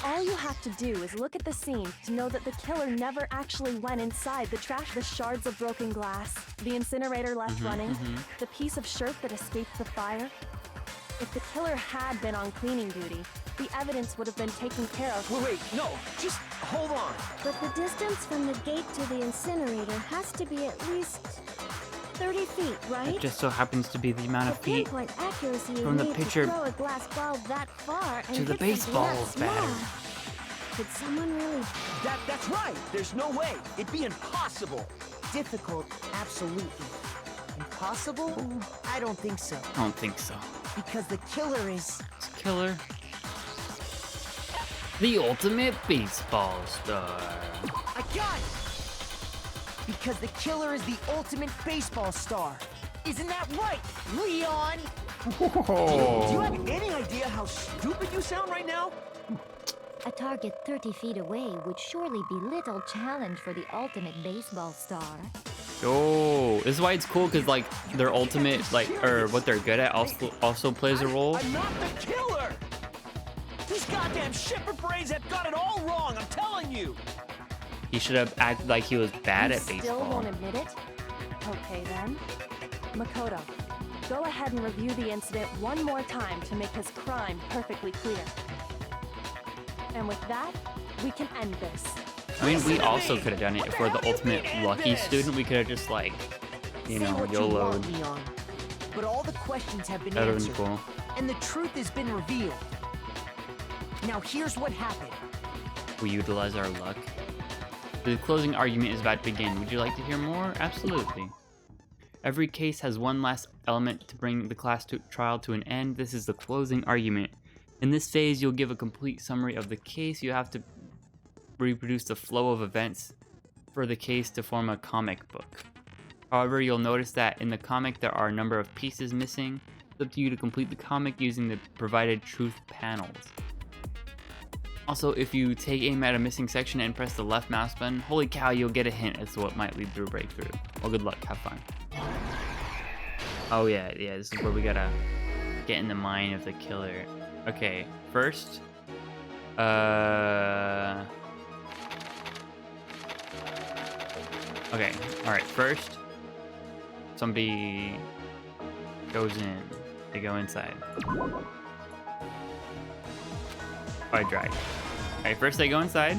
[SPEAKER 5] All you have to do is look at the scene to know that the killer never actually went inside the trash. The shards of broken glass, the incinerator left running, the piece of shirt that escaped the fire. If the killer had been on cleaning duty, the evidence would have been taken care of.
[SPEAKER 13] Wait, no, just hold on.
[SPEAKER 14] But the distance from the gate to the incinerator has to be at least 30 feet, right?
[SPEAKER 2] It just so happens to be the amount of feet
[SPEAKER 14] Pinpoint accuracy you
[SPEAKER 2] from the
[SPEAKER 14] need
[SPEAKER 2] pitcher
[SPEAKER 14] to throw a glass ball that far and
[SPEAKER 2] to the
[SPEAKER 14] hit
[SPEAKER 2] baseball
[SPEAKER 14] something that
[SPEAKER 2] bat.
[SPEAKER 14] small. Could someone really?
[SPEAKER 13] That's right. There's no way. It'd be impossible.
[SPEAKER 7] Difficult, absolutely. Impossible? I don't think so.
[SPEAKER 2] I don't think so.
[SPEAKER 7] Because the killer is...
[SPEAKER 2] This killer. The ultimate baseball star.
[SPEAKER 7] I got it! Because the killer is the ultimate baseball star. Isn't that right, Leon?
[SPEAKER 13] Do you have any idea how stupid you sound right now?
[SPEAKER 10] A target 30 feet away would surely be little challenge for the ultimate baseball star.
[SPEAKER 2] Oh, this is why it's cool, because like their ultimate, like, or what they're good at also plays a role.
[SPEAKER 13] I'm not the killer! These goddamn shepherd brains have got it all wrong, I'm telling you!
[SPEAKER 2] He should have acted like he was bad
[SPEAKER 5] You
[SPEAKER 2] at
[SPEAKER 5] still
[SPEAKER 2] baseball.
[SPEAKER 5] won't admit it? Okay then. Makoto, go ahead and review the incident one more time to make his crime perfectly clear. And with that, we can end this.
[SPEAKER 2] I mean, we also could have done it if we're the ultimate lucky student. We could have just, like, you
[SPEAKER 7] Say
[SPEAKER 2] know,
[SPEAKER 7] what you
[SPEAKER 2] YOLO'd.
[SPEAKER 7] want, Leon, but all the questions have been
[SPEAKER 2] That would have
[SPEAKER 7] answered,
[SPEAKER 2] been cool.
[SPEAKER 7] and the truth has been revealed. Now here's what happened.
[SPEAKER 2] We utilize our luck. The closing argument is about to begin. Would you like to hear more? Absolutely. Every case has one last element to bring the class trial to an end. This is the closing argument. In this phase, you'll give a complete summary of the case. You have to reproduce the flow of events for the case to form a comic book. However, you'll notice that in the comic there are a number of pieces missing. It's up to you to complete the comic using the provided truth panels. Also, if you take aim at a missing section and press the left mouse button, holy cow, you'll get a hint as to what might lead to a breakthrough. Well, good luck, have fun. Oh yeah, this is where we gotta get in the mind of the killer. Okay, first, okay, alright, first, somebody goes in, they go inside. I tried. Alright, first they go inside,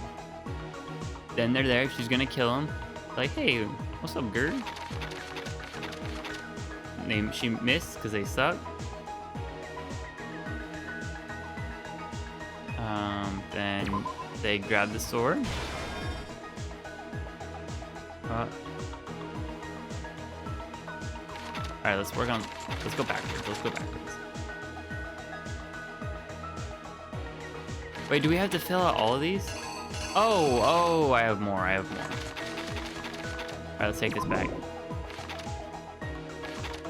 [SPEAKER 2] then they're there, she's gonna kill him. Like, hey, what's up, Gerd? She missed because they suck. Then they grab the sword. Alright, let's go backwards, Wait, do we have to fill out all of these? Oh, I have more, Alright, let's take this back.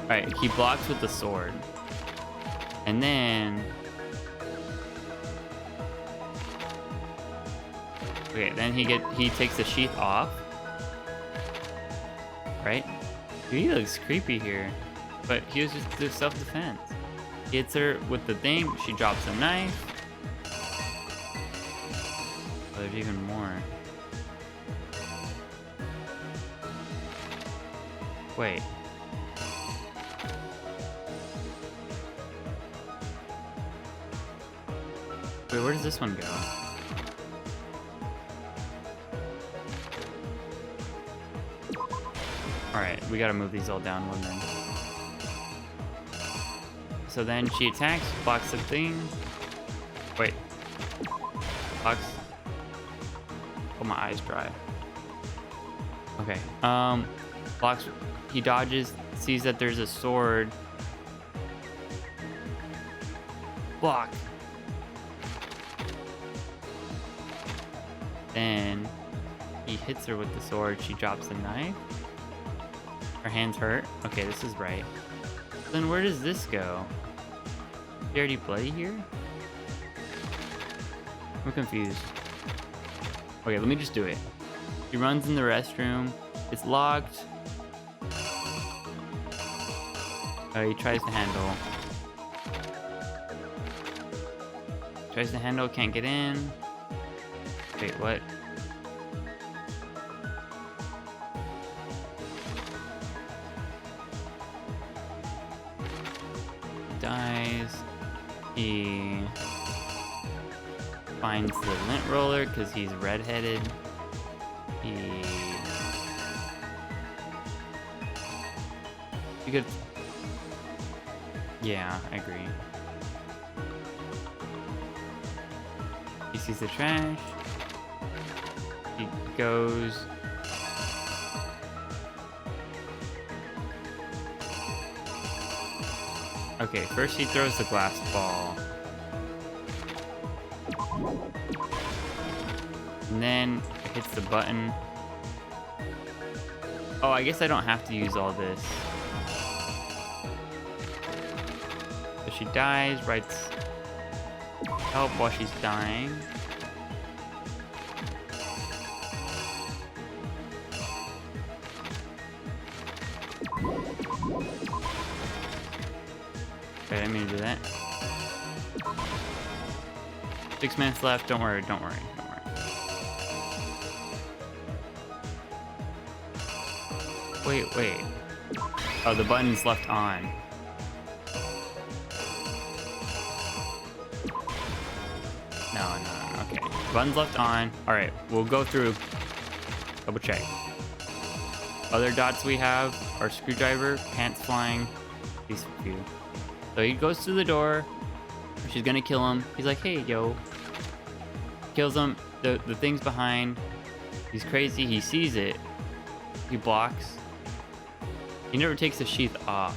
[SPEAKER 2] Alright, he blocks with the sword. And then... Okay, then he takes the sheath off. Right? Dude, he looks creepy here. But he was just doing self-defense. He hits her with the thing, she drops a knife. Oh, there's even more. Wait. Wait, where does this one go? Alright, we gotta move these all down one then. So then she attacks, blocks the thing. Wait. Blocks. Oh, my eyes dry. Okay. Blocks. He dodges, sees that there's a sword. Block. Then he hits her with the sword. She drops the knife. Her hands hurt. Okay, this is right. Then where does this go? Is he already bloody here? I'm confused. Okay, let me just do it. She runs in the restroom. It's locked. He tries to handle. Tries to handle, can't get in. Wait, what? Dies. He finds the lint roller because he's redheaded. You could. Yeah, I agree. He sees the trash. He goes. Okay, first he throws the glass ball. And then it hits the button. Oh, I guess I don't have to use all this. So she dies, writes help while she's dying. Okay, I didn't mean to do that. 6 minutes left, don't worry, don't worry, don't worry. Wait. Oh, the button's left on. No, okay. Button's left on. Alright, we'll go through. Double check. Other dots we have are screwdriver, pants flying, these few. So he goes through the door. She's gonna kill him. He's like, hey, yo. Kills him. The thing's behind. He's crazy. He sees it. He blocks. He never takes the sheath off.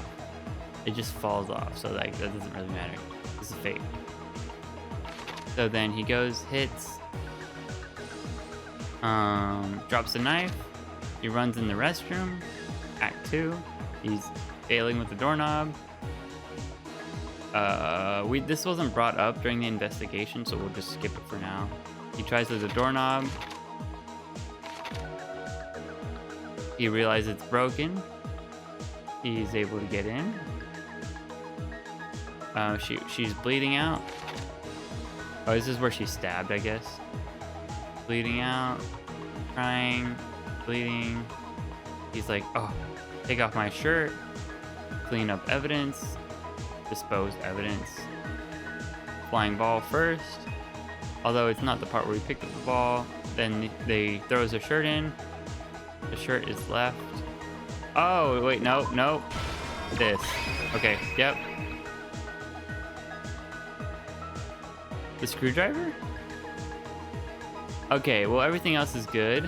[SPEAKER 2] It just falls off. So like that doesn't really matter. This is fake. So then he goes, hits. Drops the knife. He runs in the restroom. Act 2. He's failing with the doorknob. This wasn't brought up during the investigation, so we'll just skip it for now. He tries with the doorknob. He realizes it's broken. He's able to get in. She's bleeding out. Oh, this is where she's stabbed, I guess. Bleeding out. Crying. Bleeding. He's like, oh, take off my shirt. Clean up evidence. Dispose evidence. Flying ball first. Although it's not the part where he picked up the ball. Then they throws a shirt in. The shirt is left. Oh, wait, no. This. Okay, yep. The screwdriver? Okay, well, everything else is good.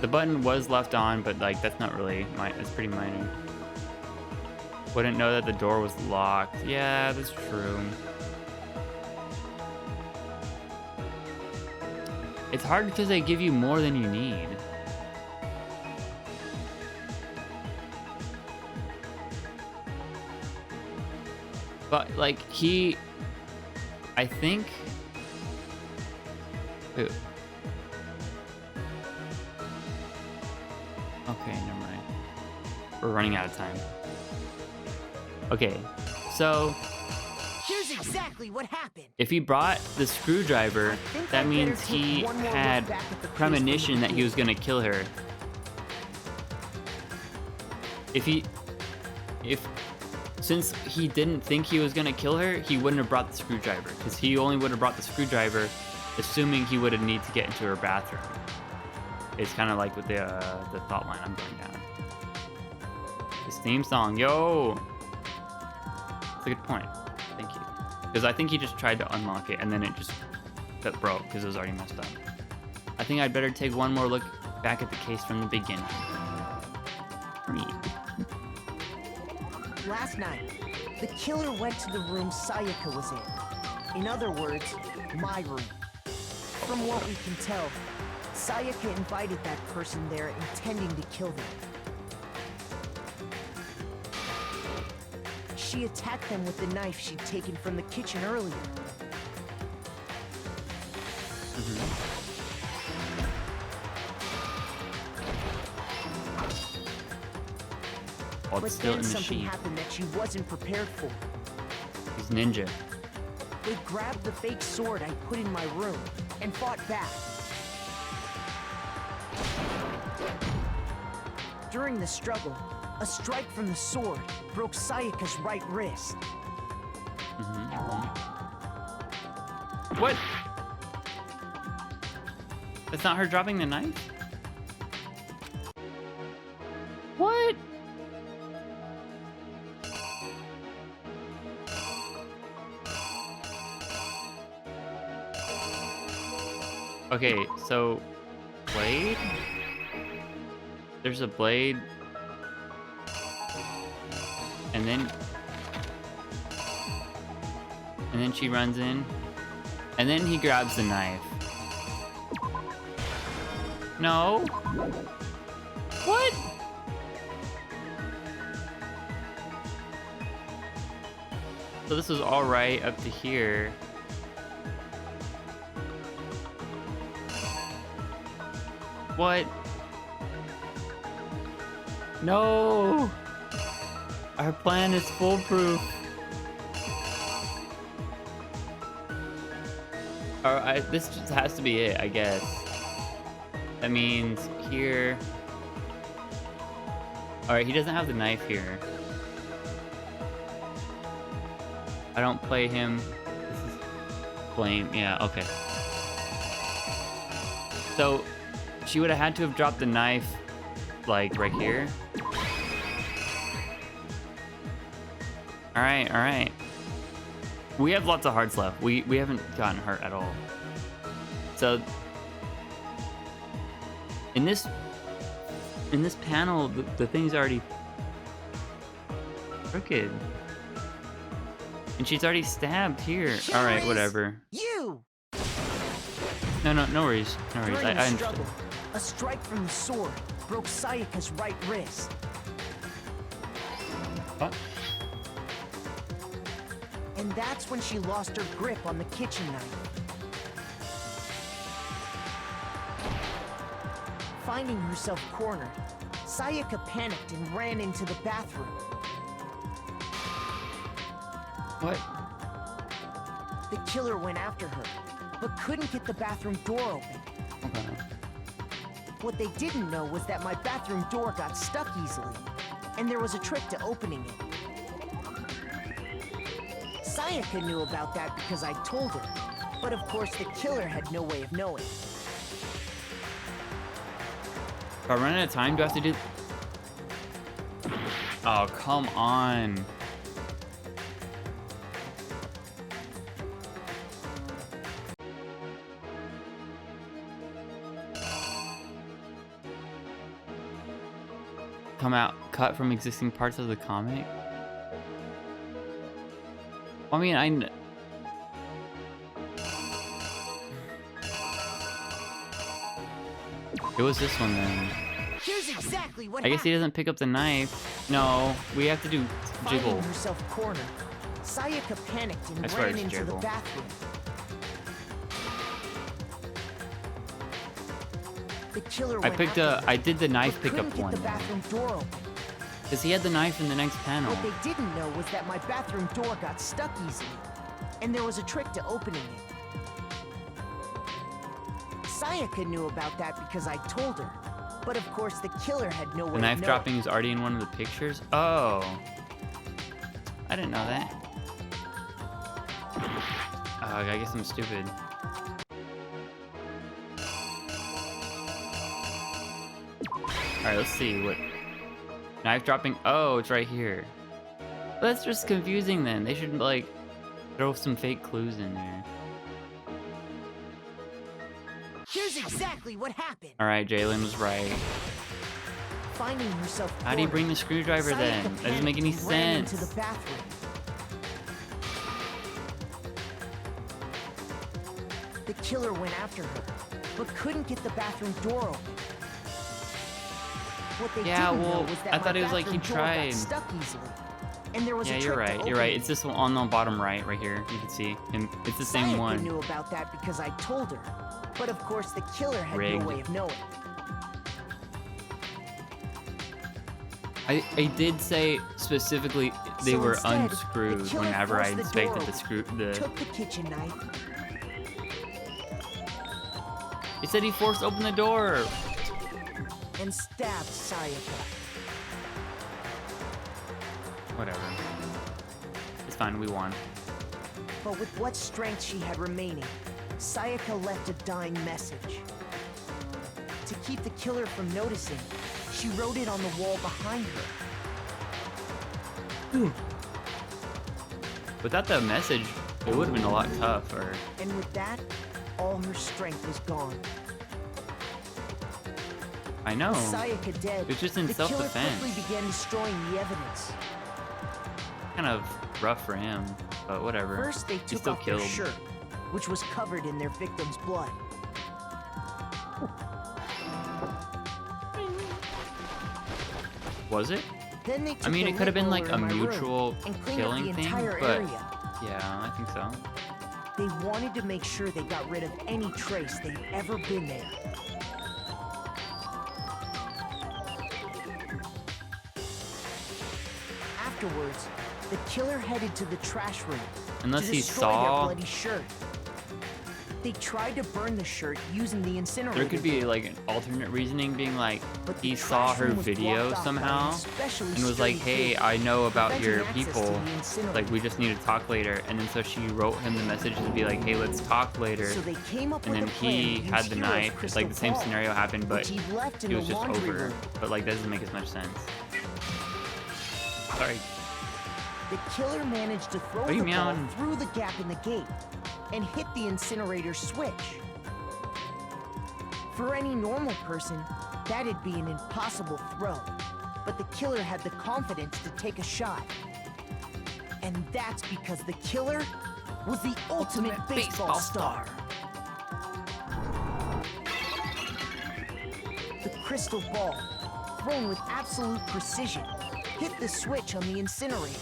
[SPEAKER 2] The button was left on, but like that's not really it's pretty minor. Wouldn't know that the door was locked. Yeah, that's true. It's hard because they give you more than you need. But like I think. Ooh. Okay, never mind. We're running out of time. Okay, so
[SPEAKER 7] here's exactly what happened.
[SPEAKER 2] If he brought the screwdriver, that means he had premonition that he was gonna kill her. Since he didn't think he was gonna kill her, he wouldn't have brought the screwdriver, because he only would have brought the screwdriver assuming he would have need to get into her bathroom. It's kind of like with the thought line I'm going down. This theme song, yo! That's a good point. Thank you. Because I think he just tried to unlock it and then it just broke because it was already messed up. I think I'd better take one more look back at the case from the beginning.
[SPEAKER 7] Last night, the killer went to the room Sayaka was in. In other words, my room. From what we can tell, Sayaka invited that person there intending to kill them. She attacked them with the knife she'd taken from the kitchen earlier.
[SPEAKER 2] while
[SPEAKER 7] But
[SPEAKER 2] it's still
[SPEAKER 7] then
[SPEAKER 2] in the
[SPEAKER 7] something
[SPEAKER 2] sheath.
[SPEAKER 7] happened that she wasn't prepared for.
[SPEAKER 2] He's ninja.
[SPEAKER 7] They grabbed the fake sword I put in my room and fought back. During the struggle, a strike from the sword broke Sayaka's right wrist.
[SPEAKER 2] What? That's not her dropping the knife? What? Okay, so blade? There's a blade. And then she runs in. And then he grabs the knife. No. What? So this was all right up to here. What? No! Our plan is foolproof. Alright, this just has to be it, I guess. That means here. Alright, he doesn't have the knife here. I don't play him. This is blame. Yeah, okay. So she would have had to have dropped the knife like right here. Alright, alright. We have lots of hearts left. We haven't gotten hurt at all. So in this panel, the thing's already crooked. And she's already stabbed here. Alright, whatever.
[SPEAKER 7] You!
[SPEAKER 2] No worries. No worries.
[SPEAKER 7] During
[SPEAKER 2] I
[SPEAKER 7] the struggle, a strike from the sword broke Sayaka's right wrist.
[SPEAKER 2] What?
[SPEAKER 7] And that's when she lost her grip on the kitchen knife. Finding herself cornered, Sayaka panicked and ran into the bathroom.
[SPEAKER 2] What?
[SPEAKER 7] The killer went after her, but couldn't get the bathroom door open.
[SPEAKER 2] Okay.
[SPEAKER 7] What they didn't know was that my bathroom door got stuck easily, and there was a trick to opening it. Sayaka knew about that because I told her, but of course the killer had no way of knowing.
[SPEAKER 2] If I run out of time, do I have to do... Oh, come on. Come out, cut from existing parts of the comic? I mean, It was this one then.
[SPEAKER 7] Here's exactly what
[SPEAKER 2] I guess he doesn't pick up the knife. No, we have to do jiggle.
[SPEAKER 7] Finding herself cornered, Sayaka panicked and
[SPEAKER 2] I swear
[SPEAKER 7] ran
[SPEAKER 2] it's
[SPEAKER 7] into the
[SPEAKER 2] jiggle.
[SPEAKER 7] bathroom. The killer went after her,
[SPEAKER 2] I did the knife
[SPEAKER 7] but
[SPEAKER 2] pickup
[SPEAKER 7] couldn't get
[SPEAKER 2] one.
[SPEAKER 7] the bathroom door open.
[SPEAKER 2] Because he had the knife in the next panel.
[SPEAKER 7] What they didn't know was that my bathroom door got stuck easily, and there was a trick to opening it. Sayaka knew about that because I told her, but of course the killer had no way
[SPEAKER 2] The
[SPEAKER 7] of
[SPEAKER 2] knife
[SPEAKER 7] knowing.
[SPEAKER 2] dropping is already in one of the pictures? Oh. I didn't know that. I guess I'm stupid. Alright, let's see what... Knife dropping... Oh, it's right here. That's just confusing then. They should, like, throw some fake clues in there.
[SPEAKER 7] Here's exactly what happened.
[SPEAKER 2] Alright, Jalen was right.
[SPEAKER 7] Finding herself
[SPEAKER 2] How do you bring the
[SPEAKER 7] cornered,
[SPEAKER 2] screwdriver then?
[SPEAKER 7] Sayaka
[SPEAKER 2] That doesn't make any
[SPEAKER 7] panicked and ran into
[SPEAKER 2] sense.
[SPEAKER 7] the bathroom. The killer went after her, but couldn't get the bathroom door open. What they
[SPEAKER 2] Yeah,
[SPEAKER 7] didn't know
[SPEAKER 2] well,
[SPEAKER 7] was that
[SPEAKER 2] I
[SPEAKER 7] my
[SPEAKER 2] thought it was like he
[SPEAKER 7] bathroom door got
[SPEAKER 2] tried.
[SPEAKER 7] stuck easily, and there was
[SPEAKER 2] Yeah,
[SPEAKER 7] a
[SPEAKER 2] you're
[SPEAKER 7] trick to
[SPEAKER 2] right. You're
[SPEAKER 7] open
[SPEAKER 2] right.
[SPEAKER 7] it.
[SPEAKER 2] It's this one on the bottom right here. You can see him. It's the same
[SPEAKER 7] Sayaka
[SPEAKER 2] one.
[SPEAKER 7] knew about that because I told her, but of course the killer had
[SPEAKER 2] Rigged.
[SPEAKER 7] no way of knowing.
[SPEAKER 2] I did say specifically they
[SPEAKER 7] So
[SPEAKER 2] were
[SPEAKER 7] instead, the
[SPEAKER 2] unscrewed
[SPEAKER 7] killer
[SPEAKER 2] whenever I
[SPEAKER 7] forced the
[SPEAKER 2] inspected
[SPEAKER 7] door
[SPEAKER 2] the screw.
[SPEAKER 7] took the kitchen knife,
[SPEAKER 2] It said he forced open the door.
[SPEAKER 7] and stabbed Sayaka.
[SPEAKER 2] Whatever. It's fine. We won.
[SPEAKER 7] But with what strength she had remaining, Sayaka left a dying message. To keep the killer from noticing, she wrote it on the wall behind her.
[SPEAKER 2] Without that message, it would have been a lot tougher.
[SPEAKER 7] And with that, all her strength was gone.
[SPEAKER 2] I know.
[SPEAKER 7] With Sayaka dead,
[SPEAKER 2] It's just in
[SPEAKER 7] the killer
[SPEAKER 2] self-defense.
[SPEAKER 7] quickly began destroying the evidence.
[SPEAKER 2] Kind of rough for him, but whatever.
[SPEAKER 7] First, they
[SPEAKER 2] He
[SPEAKER 7] took
[SPEAKER 2] still
[SPEAKER 7] off their
[SPEAKER 2] killed.
[SPEAKER 7] shirt, which was covered in their victim's blood.
[SPEAKER 2] Was it?
[SPEAKER 7] Then they
[SPEAKER 2] I
[SPEAKER 7] took
[SPEAKER 2] mean,
[SPEAKER 7] the
[SPEAKER 2] it could have been
[SPEAKER 7] lint
[SPEAKER 2] like a
[SPEAKER 7] roller in my room
[SPEAKER 2] mutual
[SPEAKER 7] and cleaned up
[SPEAKER 2] killing
[SPEAKER 7] the
[SPEAKER 2] thing,
[SPEAKER 7] entire
[SPEAKER 2] but
[SPEAKER 7] area.
[SPEAKER 2] yeah, I think so.
[SPEAKER 7] They wanted to make sure they got rid of any trace they'd ever been there. Afterwards, the killer headed to the trash room
[SPEAKER 2] Unless
[SPEAKER 7] to
[SPEAKER 2] he
[SPEAKER 7] destroy
[SPEAKER 2] saw-
[SPEAKER 7] their bloody shirt. They tried to burn the shirt using the incinerator.
[SPEAKER 2] There could be like an alternate reasoning being like
[SPEAKER 7] But the
[SPEAKER 2] he saw
[SPEAKER 7] trash
[SPEAKER 2] her
[SPEAKER 7] room was
[SPEAKER 2] video
[SPEAKER 7] blocked off by
[SPEAKER 2] somehow
[SPEAKER 7] an especially
[SPEAKER 2] and was like,
[SPEAKER 7] sturdy
[SPEAKER 2] hey,
[SPEAKER 7] gate,
[SPEAKER 2] I know about
[SPEAKER 7] preventing
[SPEAKER 2] your
[SPEAKER 7] access to
[SPEAKER 2] people,
[SPEAKER 7] the incinerator.
[SPEAKER 2] like we just need to talk later. And then so she wrote him the message to be like, hey, let's talk later.
[SPEAKER 7] So they came up
[SPEAKER 2] And
[SPEAKER 7] with
[SPEAKER 2] then
[SPEAKER 7] a plan
[SPEAKER 2] he
[SPEAKER 7] to
[SPEAKER 2] had
[SPEAKER 7] use
[SPEAKER 2] the
[SPEAKER 7] Hero's
[SPEAKER 2] knife. It's
[SPEAKER 7] crystal
[SPEAKER 2] like the same
[SPEAKER 7] ball,
[SPEAKER 2] scenario happened, but
[SPEAKER 7] which he left in
[SPEAKER 2] it
[SPEAKER 7] the
[SPEAKER 2] was just
[SPEAKER 7] laundry
[SPEAKER 2] over.
[SPEAKER 7] room.
[SPEAKER 2] But like that doesn't make as much sense. Sorry.
[SPEAKER 7] The killer managed to throw
[SPEAKER 2] Are you
[SPEAKER 7] the ball
[SPEAKER 2] meowing?
[SPEAKER 7] through the gap in the gate and hit the incinerator switch. For any normal person, that'd be an impossible throw, but the killer had the confidence to take a shot. And that's because the killer was the ultimate baseball star. The crystal ball, thrown with absolute precision, hit the switch on the incinerator,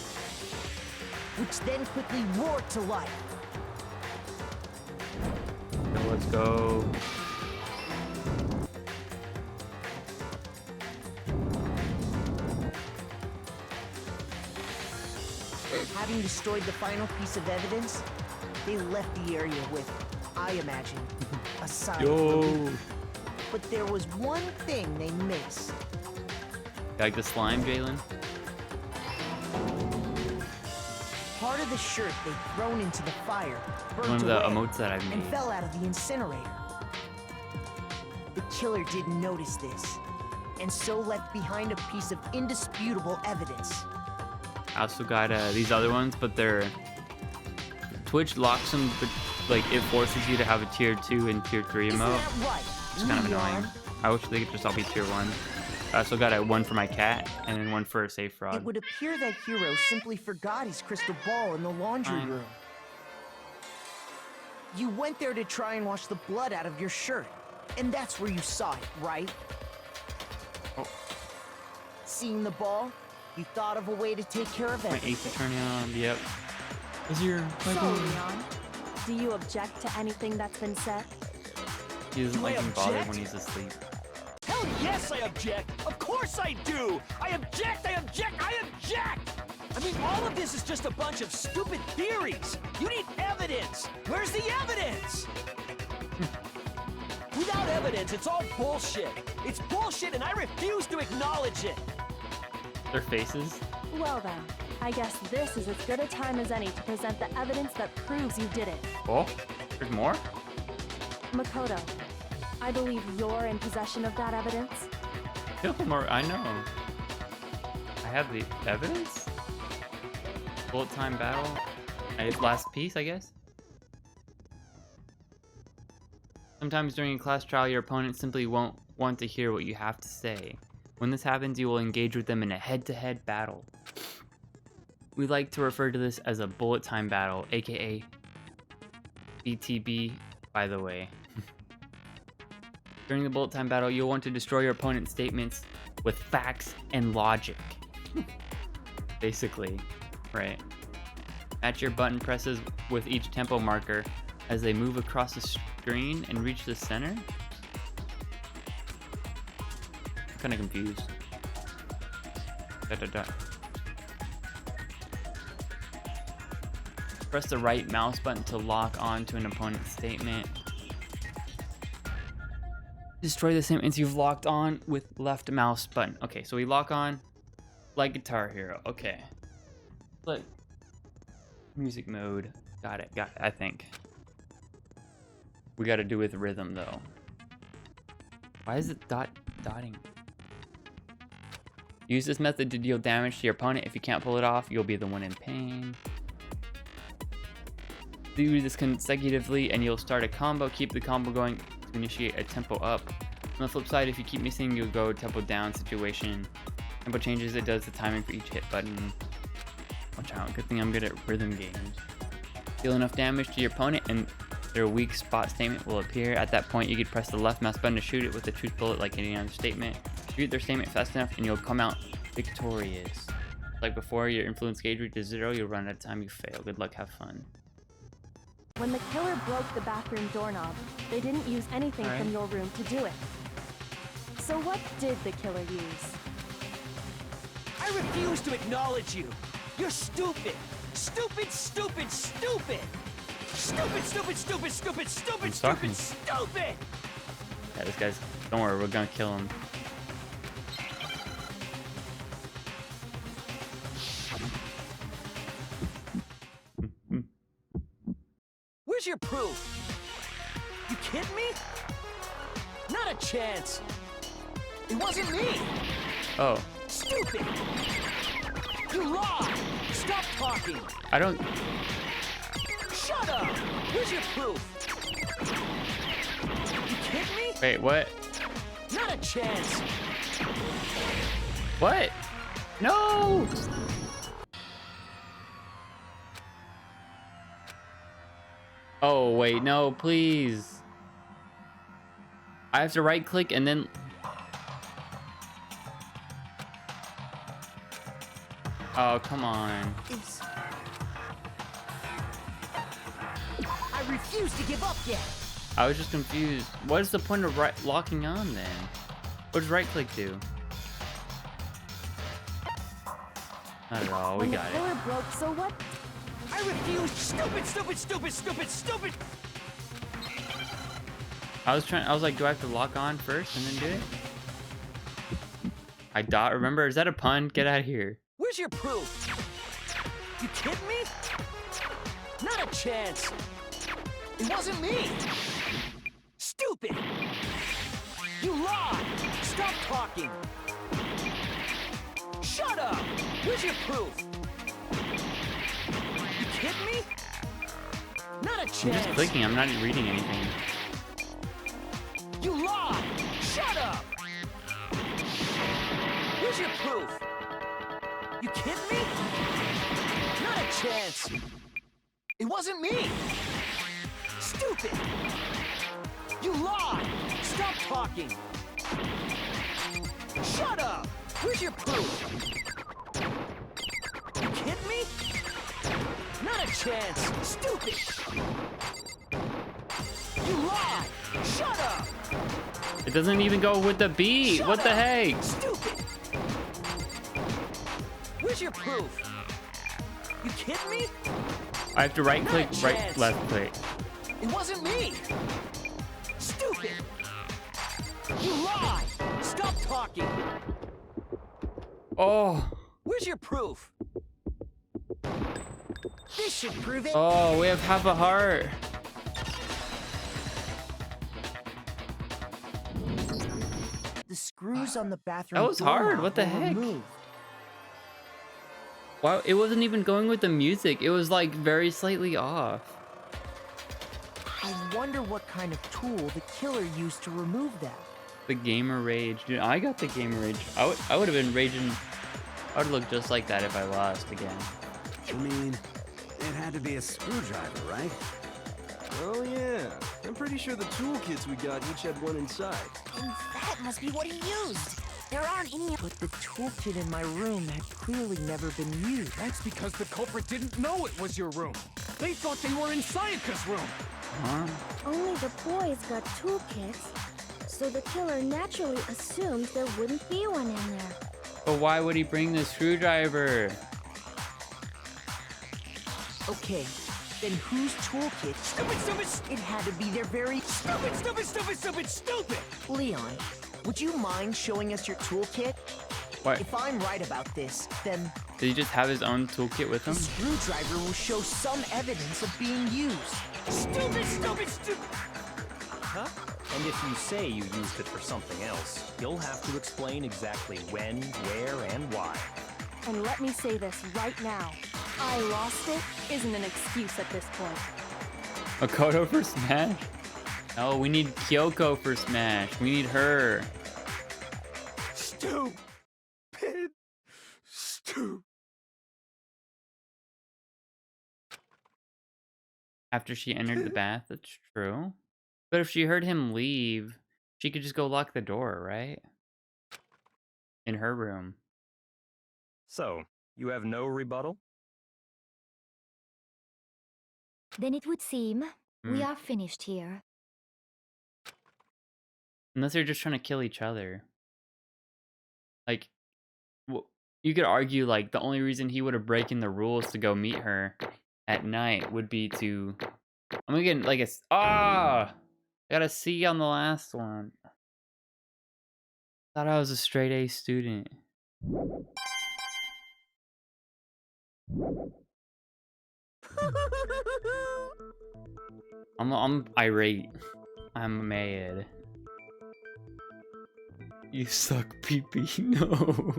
[SPEAKER 7] which then quickly roared to life.
[SPEAKER 2] So let's go.
[SPEAKER 7] Having destroyed the final piece of evidence, they left the area with, I imagine, a sigh of relief. But there was one thing they missed.
[SPEAKER 2] You like the slime, Jalen?
[SPEAKER 7] Part of the shirt they'd thrown into the fire burnt
[SPEAKER 2] One of the
[SPEAKER 7] away
[SPEAKER 2] emotes that I've
[SPEAKER 7] and
[SPEAKER 2] made.
[SPEAKER 7] fell out of the incinerator. The killer didn't notice this, and so left behind a piece of indisputable evidence.
[SPEAKER 2] I also got these other ones, but they're Twitch locks them, but like it forces you to have a tier 2 and tier 3
[SPEAKER 7] Isn't
[SPEAKER 2] emote.
[SPEAKER 7] that right,
[SPEAKER 2] It's kind of
[SPEAKER 7] Leon?
[SPEAKER 2] annoying. I wish they could just all be tier 1. I also got one for my cat and then one for a safe
[SPEAKER 7] It
[SPEAKER 2] fraud.
[SPEAKER 7] would appear that Hero simply forgot his crystal ball in the laundry
[SPEAKER 2] Fine.
[SPEAKER 7] room. You went there to try and wash the blood out of your shirt, and that's where you saw it, right?
[SPEAKER 2] Oh.
[SPEAKER 7] Seeing the ball, you thought of a way to take care of
[SPEAKER 2] My
[SPEAKER 7] it.
[SPEAKER 2] AC turning on. Yep. Is your
[SPEAKER 5] So, Leon, do you object to anything that's been said?
[SPEAKER 2] He doesn't
[SPEAKER 8] Do I
[SPEAKER 2] like being bothered
[SPEAKER 8] object?
[SPEAKER 2] when he's asleep.
[SPEAKER 8] Hell yes, I object! Of course I do! I object, I object, I object! I mean, all of this is just a bunch of stupid theories! You need evidence! Where's the evidence? Without evidence, it's all bullshit! It's bullshit and I refuse to acknowledge it!
[SPEAKER 2] Their faces?
[SPEAKER 5] Well then, I guess this is as good a time as any to present the evidence that proves you did it.
[SPEAKER 2] Oh, there's more?
[SPEAKER 5] Makoto, I believe you're in possession of that evidence.
[SPEAKER 2] Kill more. I know. I have the evidence? Bullet time battle? Last piece, I guess? Sometimes during a class trial, your opponent simply won't want to hear what you have to say. When this happens, you will engage with them in a head-to-head battle. We like to refer to this as a bullet time battle, aka BTB, by the way. During the bullet time battle, you'll want to destroy your opponent's statements with facts and logic. Basically, right. Match your button presses with each tempo marker as they move across the screen and reach the center. I'm kind of confused. Da-da-da. Press the right mouse button to lock on to an opponent's statement. Destroy the statements you've locked on with left mouse button. Okay, so we lock on like Guitar Hero. Okay. But music mode. Got it, I think. We gotta do with rhythm though. Why is it dotting? Use this method to deal damage to your opponent. If you can't pull it off, you'll be the one in pain. Do this consecutively and you'll start a combo. Keep the combo going to initiate a tempo up. On the flip side, if you keep missing, you'll go tempo down situation. Tempo changes, it does the timing for each hit button. Watch out, good thing I'm good at rhythm games. Deal enough damage to your opponent and their weak spot statement will appear. At that point, you could press the left mouse button to shoot it with a truth bullet like any other statement. Shoot their statement fast enough and you'll come out victorious. Like before, your influence gauge reaches 0, you'll run out of time, you fail. Good luck, have fun.
[SPEAKER 5] When the killer broke the bathroom doorknob, they didn't use anything from your room to do it. So what did the killer use?
[SPEAKER 8] I refuse to acknowledge you. You're stupid. Stupid, stupid, stupid. Stupid, stupid, stupid, stupid, stupid, stupid, stupid.
[SPEAKER 2] Yeah, this guy's... Don't worry, we're gonna kill him.
[SPEAKER 8] Where's your proof? You kidding me? Not a chance. It wasn't me.
[SPEAKER 2] Oh.
[SPEAKER 8] Stupid. You lied. Stop talking.
[SPEAKER 2] I don't...
[SPEAKER 8] Shut up. Where's your proof? You kidding me?
[SPEAKER 2] Wait, what?
[SPEAKER 8] Not a chance.
[SPEAKER 2] What? No! Oh, wait, no, please. I have to right click and then... Oh, come on.
[SPEAKER 8] I refuse to give up yet.
[SPEAKER 2] I was just confused. What is the point of locking on then? What does right click do? Not at all, we got it.
[SPEAKER 5] When the killer broke, so what?
[SPEAKER 8] I refuse. Stupid, stupid, stupid, stupid, stupid.
[SPEAKER 2] I was like, do I have to lock on first and then do it? I dot, remember? Is that a pun? Get out of here.
[SPEAKER 8] Where's your proof? You kidding me? Not a chance. It wasn't me. Stupid. You lied. Stop talking. Shut up. Where's your proof? You kidding me? Not a chance.
[SPEAKER 2] I'm just clicking, I'm not reading anything.
[SPEAKER 8] You lied. Shut up. Where's your proof? You kidding me? Not a chance. It wasn't me. Stupid. You lied. Stop talking. Shut up. Where's your proof? You kidding me? Not a chance. Stupid. You lied. Shut up.
[SPEAKER 2] It doesn't even go with the beat. What the heck?
[SPEAKER 8] Stupid. Where's your proof? You kidding me?
[SPEAKER 2] I have to right click, left click.
[SPEAKER 8] It wasn't me. Stupid. You lied. Stop talking.
[SPEAKER 2] Oh.
[SPEAKER 8] Where's your proof? This should prove it.
[SPEAKER 2] Oh, we have half a heart.
[SPEAKER 7] The screws on the bathroom.
[SPEAKER 2] That was hard. What the heck? Wow, it wasn't even going with the music. It was like very slightly off.
[SPEAKER 7] I wonder what kind of tool the killer used to remove that.
[SPEAKER 2] The gamer rage. Dude, I got the gamer rage. I would have been raging. I would look just like that if I lost again.
[SPEAKER 9] I mean, it had to be a screwdriver, right?
[SPEAKER 3] Oh yeah, I'm pretty sure the toolkits we got each had one inside.
[SPEAKER 10] And that must be what he used. There aren't any.
[SPEAKER 7] But the toolkit in my room had clearly never been used.
[SPEAKER 15] That's because the culprit didn't know it was your room. They thought they were in Sayaka's room.
[SPEAKER 2] Huh?
[SPEAKER 14] Only the boys got toolkits, so the killer naturally assumed there wouldn't be one in there.
[SPEAKER 2] But why would he bring the screwdriver?
[SPEAKER 7] Okay, then whose toolkit?
[SPEAKER 8] Stupid!
[SPEAKER 7] It had to be their very...
[SPEAKER 8] Stupid!
[SPEAKER 7] Leon, would you mind showing us your toolkit?
[SPEAKER 2] What?
[SPEAKER 7] If I'm right about this, then
[SPEAKER 2] Did he just have his own toolkit with
[SPEAKER 7] the
[SPEAKER 2] him?
[SPEAKER 7] screwdriver will show some evidence of being used.
[SPEAKER 8] Stupid!
[SPEAKER 11] Huh? And if you say you used it for something else, you'll have to explain exactly when, where, and why.
[SPEAKER 5] And let me say this right now. I lost it isn't an excuse at this point.
[SPEAKER 2] Makoto for Smash? No, we need Kyoko for Smash. We need her.
[SPEAKER 8] Stupid.
[SPEAKER 2] After she entered the bath, that's true. But if she heard him leave, she could just go lock the door, right? In her room.
[SPEAKER 11] So, you have no rebuttal?
[SPEAKER 10] Then it would seem we
[SPEAKER 2] Hmm.
[SPEAKER 10] are finished here.
[SPEAKER 2] Unless they're just trying to kill each other. Like, you could argue, like, the only reason he would have broken the rules to go meet her at night would be to... I'm gonna get, like, I got a C on the last one. Thought I was a straight A student. I'm irate. I'm mad. You suck, pee-pee. No.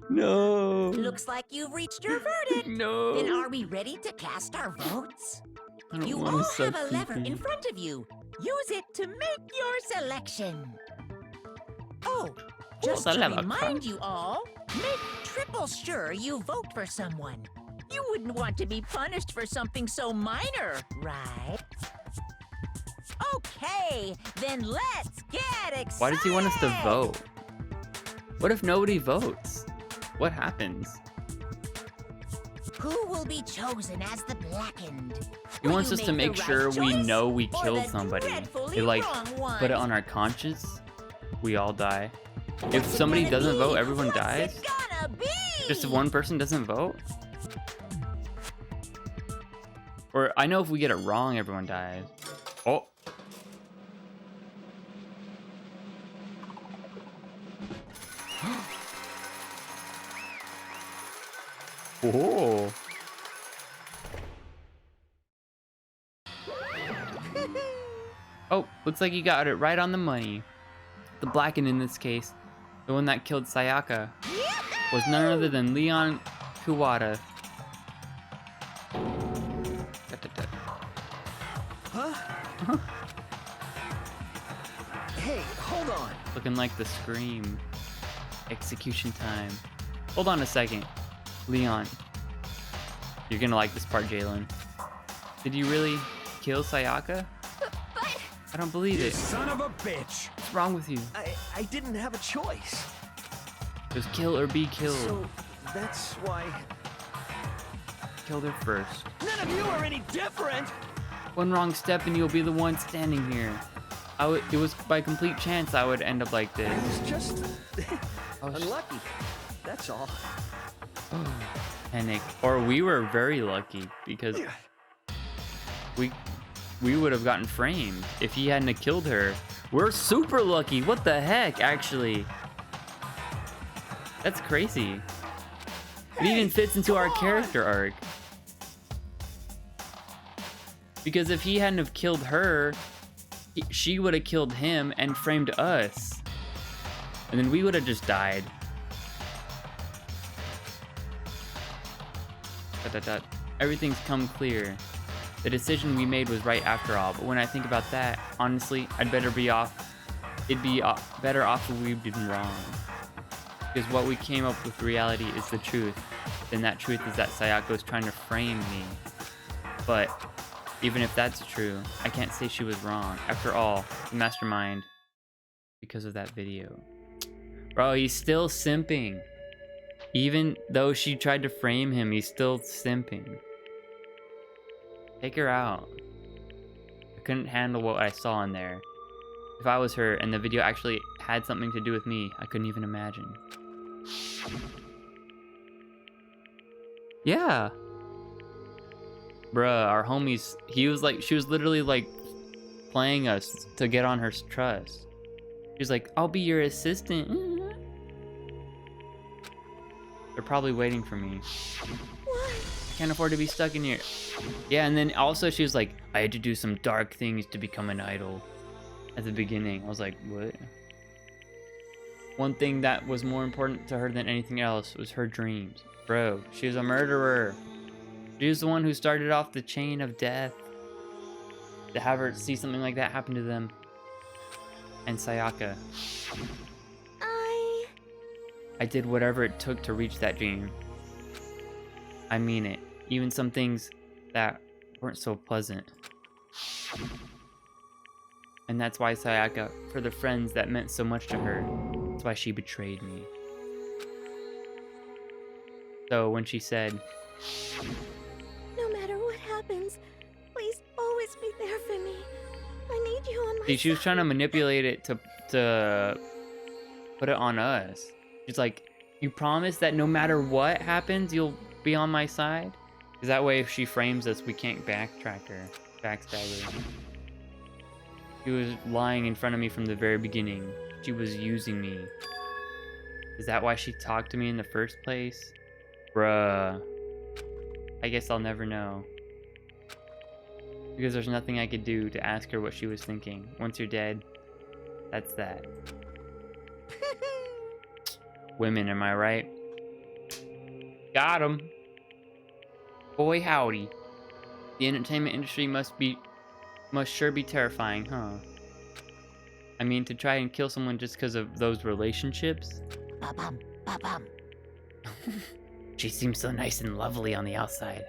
[SPEAKER 2] No.
[SPEAKER 6] Looks like you've reached your verdict.
[SPEAKER 2] No.
[SPEAKER 6] Then are we ready to cast our votes?
[SPEAKER 2] I don't
[SPEAKER 6] You
[SPEAKER 2] wanna
[SPEAKER 6] all
[SPEAKER 2] suck
[SPEAKER 6] have a lever
[SPEAKER 2] pee-pee.
[SPEAKER 6] in front of you. Use it to make your selection. Oh, just
[SPEAKER 2] the
[SPEAKER 6] to
[SPEAKER 2] lever,
[SPEAKER 6] remind you all, make triple sure you vote for someone. You wouldn't want to be punished for something so minor, right? Okay, then let's get excited.
[SPEAKER 2] Why does he want us to vote? What if nobody votes? What happens?
[SPEAKER 6] Who will be chosen as the blackened?
[SPEAKER 2] He
[SPEAKER 6] Will
[SPEAKER 2] wants
[SPEAKER 6] you
[SPEAKER 2] us to
[SPEAKER 6] make
[SPEAKER 2] make
[SPEAKER 6] the
[SPEAKER 2] sure
[SPEAKER 6] right
[SPEAKER 2] we
[SPEAKER 6] choice
[SPEAKER 2] know we
[SPEAKER 6] or
[SPEAKER 2] killed
[SPEAKER 6] the
[SPEAKER 2] somebody.
[SPEAKER 6] dreadfully
[SPEAKER 2] They like
[SPEAKER 6] wrong one?
[SPEAKER 2] put it on our conscience. We all die. If
[SPEAKER 6] What's it
[SPEAKER 2] somebody
[SPEAKER 6] gonna
[SPEAKER 2] doesn't
[SPEAKER 6] be?
[SPEAKER 2] vote, everyone
[SPEAKER 6] What's
[SPEAKER 2] dies.
[SPEAKER 6] it gonna be?
[SPEAKER 2] Just if one person doesn't vote? Or I know if we get it wrong, everyone dies. Oh. Whoa. Oh, looks like you got it right on the money. The Blackened in this case, the one that killed Sayaka, was none other than Leon Kuwata.
[SPEAKER 13] Huh? Hey, hold on.
[SPEAKER 2] Looking like the Scream. Execution time. Hold on a second. Leon. You're gonna like this part, Jalen. Did you really kill Sayaka? I don't believe it.
[SPEAKER 8] Son of a bitch!
[SPEAKER 2] What's wrong with you?
[SPEAKER 13] I didn't have a choice.
[SPEAKER 2] It was kill or be killed.
[SPEAKER 13] So that's why.
[SPEAKER 2] Killed her first.
[SPEAKER 8] None of you are any different!
[SPEAKER 2] One wrong step and you'll be the one standing here. It was by complete chance I would end up like this.
[SPEAKER 13] I was just
[SPEAKER 2] I was
[SPEAKER 13] unlucky. That's all.
[SPEAKER 2] Panic. Or we were very lucky because we would have gotten framed if he hadn't have killed her. We're super lucky. What the heck, actually? That's crazy. It even fits into our character arc. Because if he hadn't have killed her, she would have killed him and framed us. And then we would have just died. Everything's come clear. The decision we made was right after all, but when I think about that, honestly, I'd better be off. It'd be better off if we'd been wrong. Because what we came up with reality is the truth. And that truth is that Sayako's trying to frame me. But even if that's true, I can't say she was wrong. After all, the mastermind, because of that video. Bro, he's still simping. Even though she tried to frame him, he's still simping. Take her out. I couldn't handle what I saw in there. If I was her and the video actually had something to do with me, I couldn't even imagine. Yeah. Bruh, our homies, she was literally like playing us to get on her trust. She was like, I'll be your assistant. They're probably waiting for me. Can't afford to be stuck in here. Yeah, and then also she was like, I had to do some dark things to become an idol at the beginning. I was like, what? One thing that was more important to her than anything else was her dreams. Bro, she was a murderer. She was the one who started off the chain of death. To have her see something like that happen to them. And Sayaka. I did whatever it took to reach that dream. I mean it. Even some things that weren't so pleasant. And that's why Sayaka, for the friends that meant so much to her, that's why she betrayed me. So when she said,
[SPEAKER 10] No matter what happens, please always be there for me. I need you on my
[SPEAKER 2] see, she was trying to manipulate it to put it on us. She's like, you promise that no matter what happens, you'll be on my side? Because that way, if she frames us, we can't backstab her. She was lying in front of me from the very beginning. She was using me. Is that why she talked to me in the first place? Bruh. I guess I'll never know. Because there's nothing I could do to ask her what she was thinking. Once you're dead, that's that. Women, am I right? Got 'em. Boy howdy. The entertainment industry must sure be terrifying, huh? I mean, to try and kill someone just because of those relationships?
[SPEAKER 6] Ba-bum, ba-bum.
[SPEAKER 2] She seems so nice and lovely on the outside.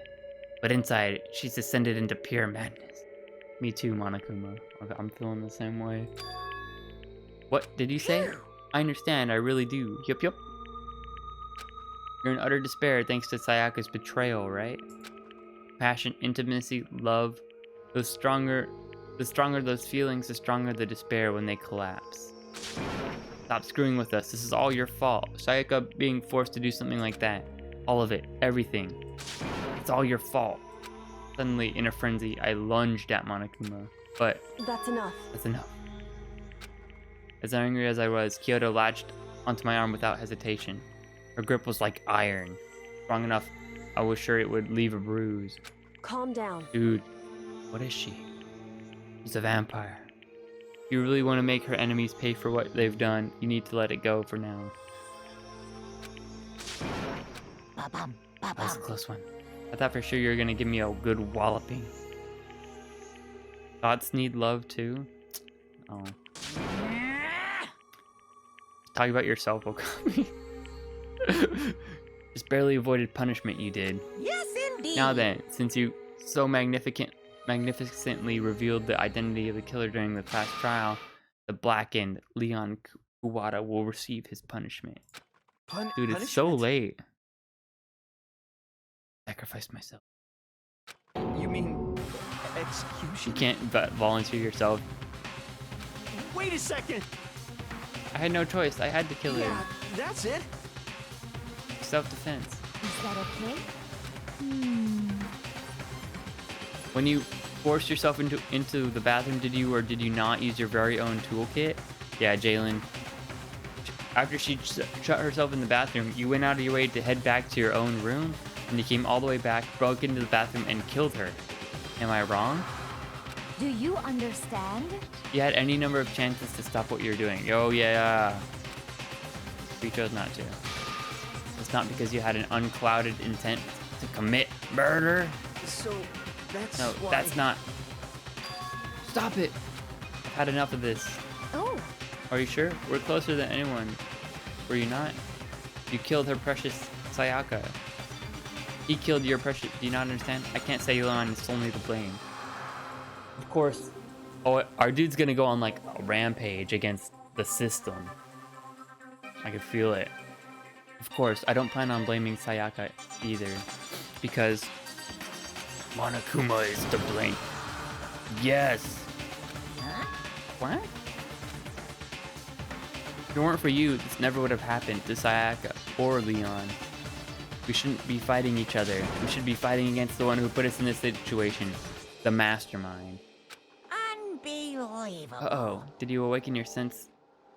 [SPEAKER 2] But inside, she's descended into pure madness. Me too, Monokuma. Okay, I'm feeling the same way. What did you say? I understand, I really do. Yup, yup. You're in utter despair thanks to Sayaka's betrayal, right? Passion, intimacy, love. The stronger those feelings, the stronger the despair when they collapse. Stop screwing with us. This is all your fault. Sayaka being forced to do something like that. All of it. Everything. It's all your fault. Suddenly, in a frenzy, I lunged at Monokuma. But...
[SPEAKER 5] That's enough.
[SPEAKER 2] That's enough. As angry as I was, Kyoto latched onto my arm without hesitation. Her grip was like iron. Strong enough, I was sure it would leave a bruise.
[SPEAKER 5] Calm down.
[SPEAKER 2] Dude, what is she? She's a vampire. If you really want to make her enemies pay for what they've done, you need to let it go for now.
[SPEAKER 6] Ba-bum,
[SPEAKER 2] That was a
[SPEAKER 6] ba-bum.
[SPEAKER 2] close one. I thought for sure you were going to give me a good walloping. Thoughts need love too? Oh. Talk about yourself, Okami. Just barely avoided punishment, you did.
[SPEAKER 6] Yes, indeed.
[SPEAKER 2] Now then, since you so magnificently revealed the identity of the killer during the past trial, the blackened Leon Kuwata will receive his punishment. Dude, it's so late. Sacrificed myself.
[SPEAKER 8] You mean execution?
[SPEAKER 2] You can't volunteer yourself.
[SPEAKER 8] Wait a second!
[SPEAKER 2] I had no choice. I had to kill
[SPEAKER 8] Yeah,
[SPEAKER 2] her.
[SPEAKER 8] that's it.
[SPEAKER 2] Self-defense.
[SPEAKER 10] Is that okay?
[SPEAKER 2] When you forced yourself into the bathroom, did you or did you not use your very own toolkit? Yeah, Jalen. After she shut herself in the bathroom, you went out of your way to head back to your own room, and you came all the way back, broke into the bathroom, and killed her. Am I wrong?
[SPEAKER 10] Do you understand?
[SPEAKER 2] You had any number of chances to stop what you're doing. Oh yeah. But you chose not to. It's not because you had an unclouded intent to commit murder.
[SPEAKER 8] So, that's
[SPEAKER 2] No,
[SPEAKER 8] why...
[SPEAKER 2] that's not. Stop it. I've had enough of this.
[SPEAKER 10] Oh,
[SPEAKER 2] Are you sure? We're closer than anyone. Were you not? You killed her precious Sayaka. He killed your precious... Do you not understand? I can't say Elon is solely to blame. Of course. Oh, our dude's gonna go on like a rampage against the system. I can feel it. Of course, I don't plan on blaming Sayaka either. Because... Monokuma is to blame. Yes.
[SPEAKER 6] Huh?
[SPEAKER 2] What? If it weren't for you, this never would have happened to Sayaka or Leon. We shouldn't be fighting each other. We should be fighting against the one who put us in this situation, the mastermind.
[SPEAKER 6] Unbelievable.
[SPEAKER 2] Uh-oh, did you awaken your sense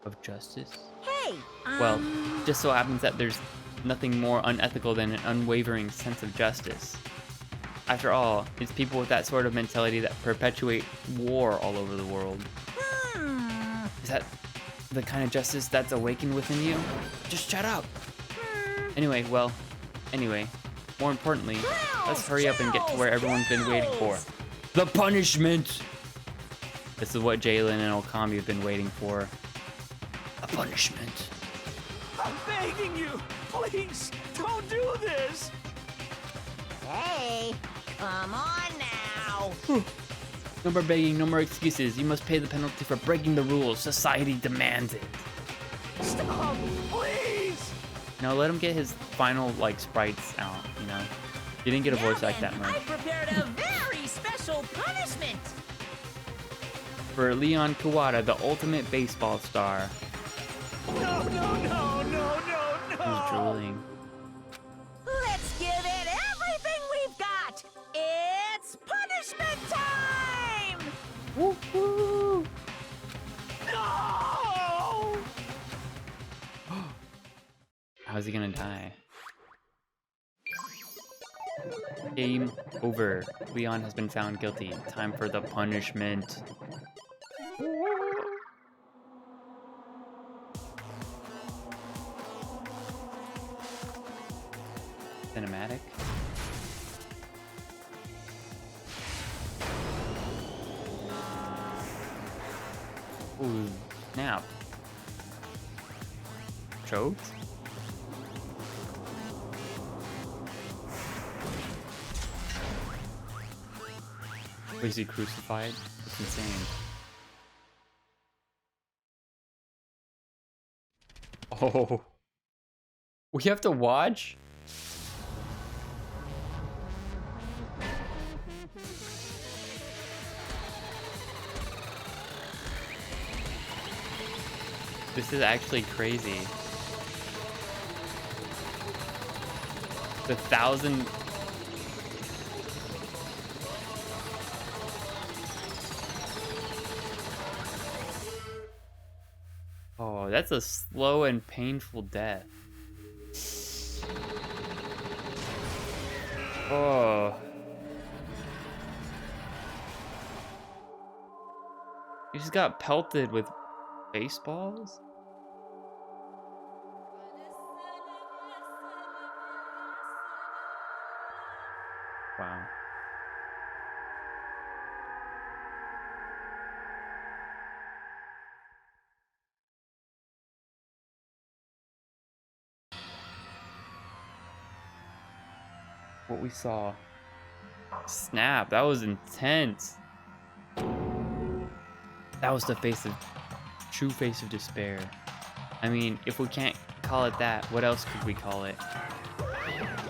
[SPEAKER 2] of justice?
[SPEAKER 6] Hey,
[SPEAKER 2] Well, just so happens that there's nothing more unethical than an unwavering sense of justice. After all, it's people with that sort of mentality that perpetuate war all over the world. Is that the kind of justice that's awakened within you? Just shut up! Anyway, more importantly, let's hurry up and get to where everyone's been waiting for. The punishment! This is what Jalen and Okami have been waiting for. A punishment.
[SPEAKER 8] I'm begging you! Please, don't do this!
[SPEAKER 6] Hey, come on now.
[SPEAKER 2] No more begging, no more excuses. You must pay the penalty for breaking the rules. Society demands it.
[SPEAKER 8] Stop, please!
[SPEAKER 2] Now let him get his final, like, sprites out, you know? You didn't get a voice like that,
[SPEAKER 6] I
[SPEAKER 2] much.
[SPEAKER 6] prepared a very special punishment.
[SPEAKER 2] For Leon Kawada, the ultimate baseball star.
[SPEAKER 8] No, no, no, no, no, no!
[SPEAKER 2] He's drooling.
[SPEAKER 6] Let's give it everything we've got. It's punishment time!
[SPEAKER 2] Woohoo!
[SPEAKER 8] No!
[SPEAKER 2] How's he gonna die? Game over. Leon has been found guilty. Time for the punishment. Cinematic. Ooh, snap. Choked? Was he crucified? It's insane. Oh. We have to watch? This is actually crazy. The 1,000... Oh, that's a slow and painful death. Oh. He just got pelted with baseballs? Wow. What we saw. Snap, that was intense. That was the true face of despair. I mean, if we can't call it that, what else could we call it?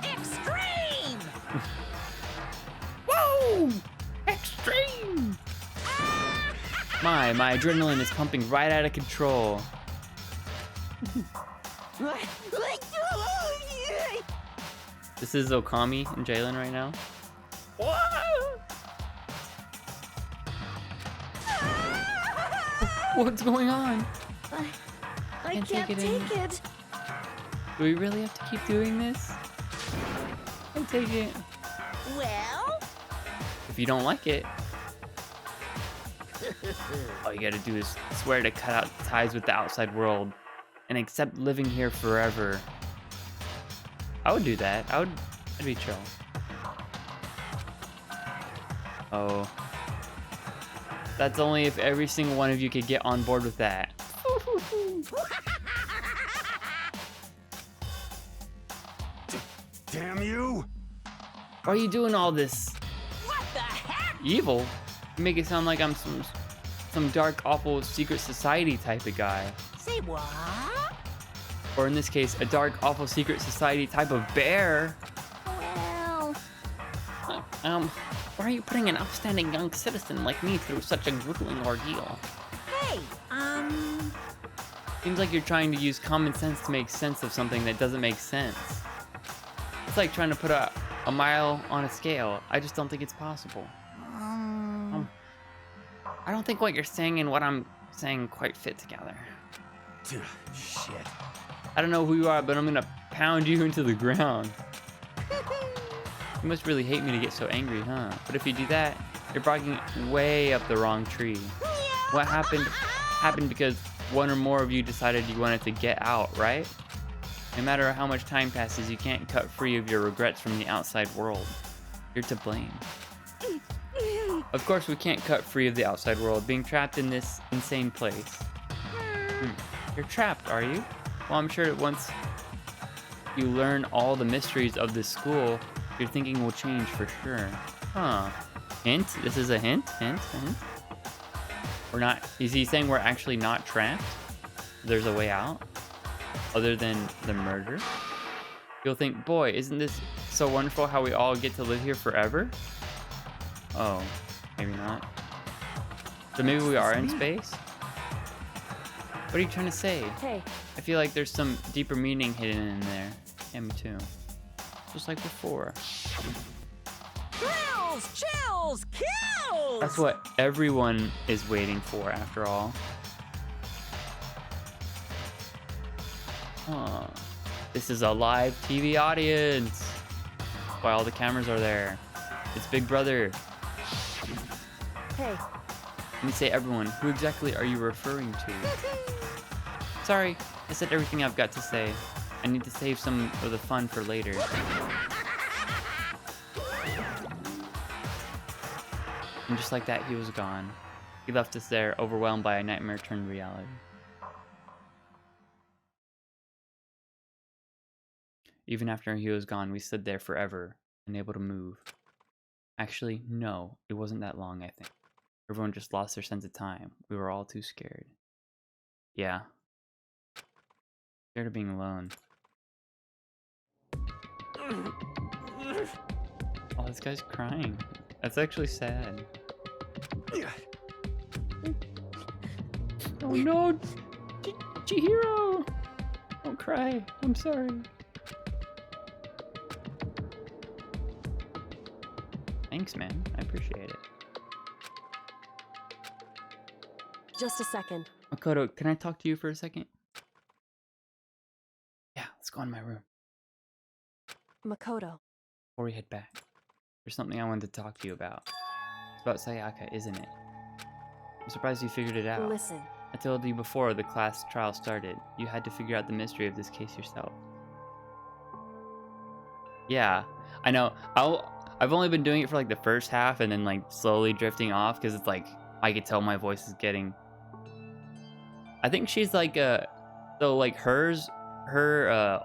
[SPEAKER 6] Extreme!
[SPEAKER 2] Woo! Extreme! My adrenaline is pumping right out of control. This is Okami and Jalen right now. What's going on?
[SPEAKER 14] I can't take it.
[SPEAKER 2] Do we really have to keep doing this? I'll take it.
[SPEAKER 6] Well?
[SPEAKER 2] If you don't like it, all you gotta do is swear to cut out ties with the outside world and accept living here forever. I would do that. I'd be chill. Oh. That's only if every single one of you could get on board with that.
[SPEAKER 9] Damn you!
[SPEAKER 2] Why are you doing all this?
[SPEAKER 6] What the heck?
[SPEAKER 2] Evil? You make it sound like I'm some dark, awful secret society type of guy.
[SPEAKER 6] Say what?
[SPEAKER 2] Or in this case, a dark, awful secret society type of bear.
[SPEAKER 14] Well...
[SPEAKER 2] Why are you putting an upstanding young citizen like me through such a grueling ordeal?
[SPEAKER 6] Hey,
[SPEAKER 2] Seems like you're trying to use common sense to make sense of something that doesn't make sense. It's like trying to put a mile on a scale. I just don't think it's possible. I don't think what you're saying and what I'm saying quite fit together.
[SPEAKER 9] Shit.
[SPEAKER 2] I don't know who you are, but I'm gonna pound you into the ground. You must really hate me to get so angry, huh? But if you do that, you're barking way up the wrong tree. What happened because one or more of you decided you wanted to get out, right? No matter how much time passes, you can't cut free of your regrets from the outside world. You're to blame. Of course, we can't cut free of the outside world, being trapped in this insane place. You're trapped, are you? Well, I'm sure that once you learn all the mysteries of this school, your thinking will change for sure. Huh. Hint? This is a hint? Hint? We're not... Is he saying we're actually not trapped? There's a way out? Other than the murder? You'll think, boy, isn't this so wonderful how we all get to live here forever? Oh, maybe not. So maybe we are in space? What are you trying to say?
[SPEAKER 5] Hey.
[SPEAKER 2] I feel like there's some deeper meaning hidden in there. Yeah, me too. Just like before.
[SPEAKER 6] Thrills, chills, kills!
[SPEAKER 2] That's what everyone is waiting for, after all. Huh. This is a live TV audience. That's why all the cameras are there. It's Big Brother.
[SPEAKER 5] Hey.
[SPEAKER 2] Let me say everyone. Who exactly are you referring to? Sorry, I said everything I've got to say. I need to save some of the fun for later. And just like that, he was gone. He left us there, overwhelmed by a nightmare turned reality. Even after he was gone, we stood there forever, unable to move. Actually, no, it wasn't that long, I think. Everyone just lost their sense of time. We were all too scared. Yeah. Scared of being alone. Oh, this guy's crying. That's actually sad. Oh no! Chihiro! Don't cry. I'm sorry. Thanks, man. I appreciate it.
[SPEAKER 5] Just a second.
[SPEAKER 2] Makoto, can I talk to you for a second? Yeah, let's go in my room.
[SPEAKER 5] Makoto.
[SPEAKER 2] Before we head back, there's something I wanted to talk to you about. It's about Sayaka, isn't it? I'm surprised you figured it out.
[SPEAKER 5] Listen.
[SPEAKER 2] I told you before the class trial started, you had to figure out the mystery of this case yourself. Yeah, I know. I've only been doing it for like the first half and then like slowly drifting off because it's like I could tell my voice is getting... I think she's like so like her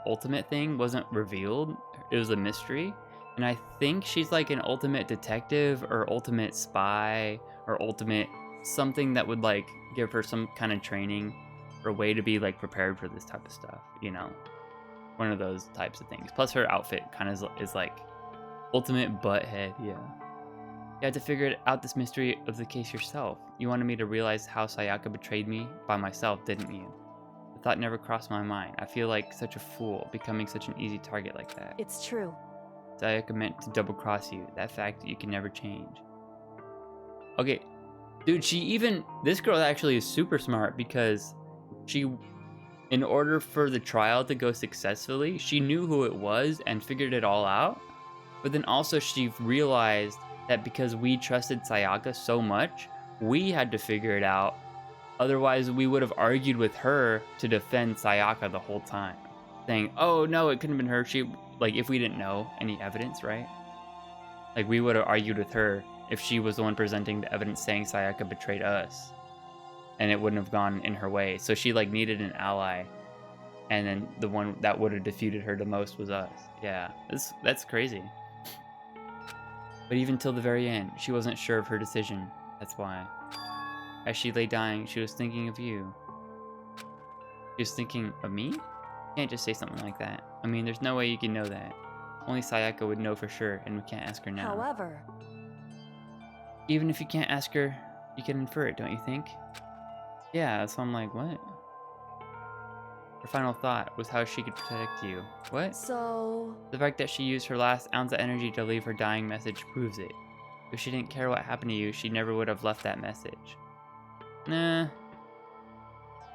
[SPEAKER 2] ultimate thing wasn't revealed. It was a mystery. And I think she's like an ultimate detective or ultimate spy or ultimate something that would like give her some kind of training or way to be like prepared for this type of stuff, you know? One of those types of things. Plus her outfit kind of is like ultimate butthead, yeah. You had to figure out this mystery of the case yourself. You wanted me to realize how Sayaka betrayed me by myself, didn't you? The thought never crossed my mind. I feel like such a fool, becoming such an easy target like that.
[SPEAKER 5] It's true.
[SPEAKER 2] Sayaka meant to double-cross you. That fact you can never change. Okay, dude, this girl actually is super smart because in order for the trial to go successfully, she knew who it was and figured it all out. But then also she realized that because we trusted Sayaka so much, we had to figure it out. Otherwise, we would have argued with her to defend Sayaka the whole time. Saying, oh no, it couldn't have been her. Like, if we didn't know any evidence, right? Like, we would have argued with her if she was the one presenting the evidence saying Sayaka betrayed us. And it wouldn't have gone in her way. So she, like, needed an ally. And then the one that would have defeated her the most was us. Yeah, that's crazy. But even till the very end, she wasn't sure of her decision. That's why. As she lay dying, she was thinking of you. She was thinking of me? You can't just say something like that. I mean, there's no way you can know that. Only Sayaka would know for sure, and we can't ask her now.
[SPEAKER 5] However...
[SPEAKER 2] Even if you can't ask her, you can infer it, don't you think? Yeah, so I'm like, what? Her final thought was how she could protect you. What?
[SPEAKER 5] So...
[SPEAKER 2] The fact that she used her last ounce of energy to leave her dying message proves it. If she didn't care what happened to you, she never would have left that message. Nah.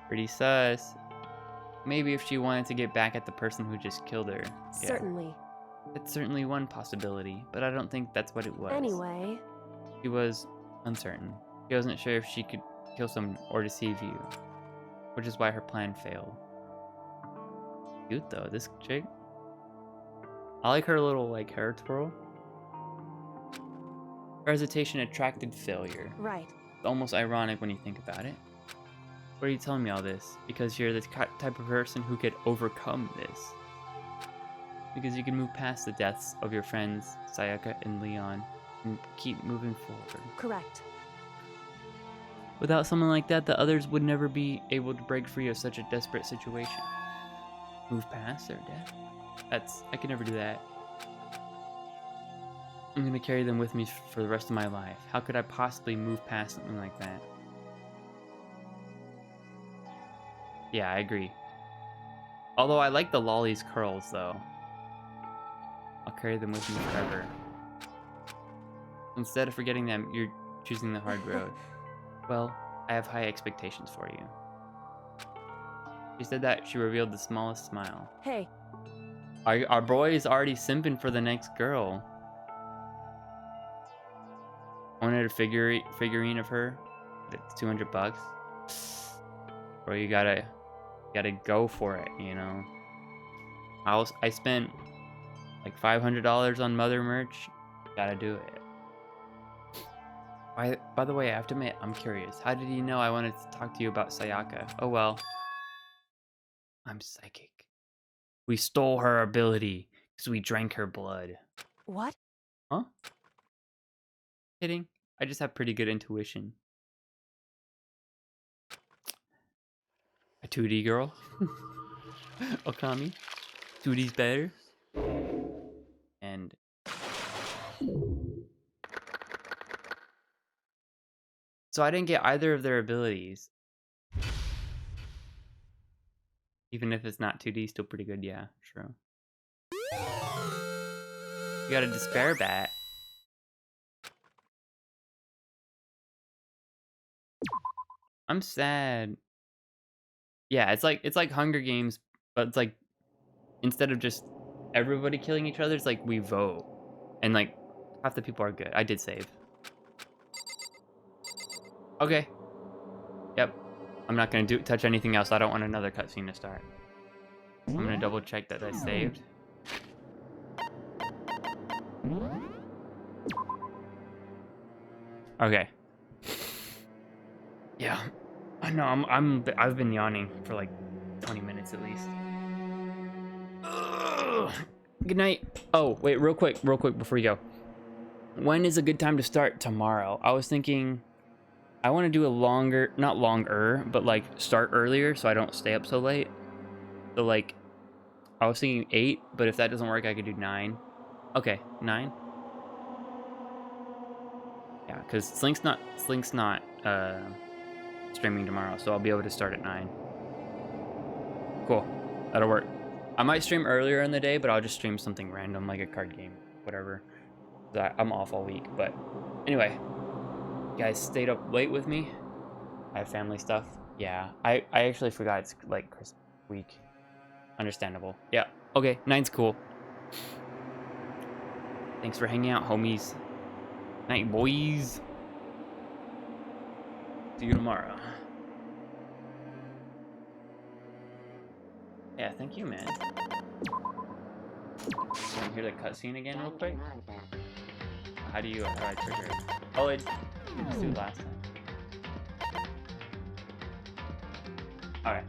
[SPEAKER 2] Pretty sus. Maybe if she wanted to get back at the person who just killed her. Yeah.
[SPEAKER 5] Certainly.
[SPEAKER 2] That's certainly one possibility, but I don't think that's what it was.
[SPEAKER 5] Anyway...
[SPEAKER 2] She was uncertain. She wasn't sure if she could kill someone or deceive you, which is why her plan failed. Cute though, this chick. I like her little like hair twirl. Her hesitation attracted failure.
[SPEAKER 5] Right.
[SPEAKER 2] It's almost ironic when you think about it. Why are you telling me all this? Because you're the type of person who could overcome this. Because you can move past the deaths of your friends, Sayaka and Leon, and keep moving forward.
[SPEAKER 5] Correct.
[SPEAKER 2] Without someone like that, the others would never be able to break free of such a desperate situation. Move past their death? I could never do that. I'm gonna carry them with me for the rest of my life. How could I possibly move past something like that? Yeah, I agree. Although I like the lolly's curls, though. I'll carry them with me forever. Instead of forgetting them, you're choosing the hard road. Well, I have high expectations for you. She said that she revealed the smallest smile.
[SPEAKER 5] Hey.
[SPEAKER 2] Our boy is already simping for the next girl. I wanted a figurine of her. It's $200. Bro, you gotta go for it, you know. I spent like $500 on mother merch. Gotta do it. By the way, I have to admit, I'm curious. How did you know I wanted to talk to you about Sayaka? Oh well. I'm psychic. We stole her ability because we drank her blood.
[SPEAKER 5] What?
[SPEAKER 2] Huh? Kidding. I just have pretty good intuition. A 2D girl? Okami? 2D's better? And... So I didn't get either of their abilities. Even if it's not 2D, still pretty good, yeah, true. You got a despair bat. I'm sad. Yeah, it's like Hunger Games, but it's like instead of just everybody killing each other, it's like we vote. And like half the people are good. I did save. Okay. Yep. I'm not gonna touch anything else. I don't want another cutscene to start. I'm gonna double check that I saved. Okay. Yeah. I know. I've been yawning for like 20 minutes at least. Ugh. Good night. Oh wait, real quick before you go. When is a good time to start tomorrow? I was thinking. I want to do a not longer, but like start earlier so I don't stay up so late. So like, I was thinking 8, but if that doesn't work, I could do 9. Okay, 9. Yeah, because Slink's not streaming tomorrow, so I'll be able to start at 9. Cool, that'll work. I might stream earlier in the day, but I'll just stream something random like a card game, whatever. I'm off all week, but anyway. You guys stayed up late with me. I have family stuff. Yeah, I actually forgot it's like Christmas week. Understandable. Yeah. Okay, 9's cool. Thanks for hanging out, homies. Night, boys. See you tomorrow. Yeah, thank you, man. Can you hear the cutscene again real quick? How do I trigger it? Oh, it just do last time. Alright.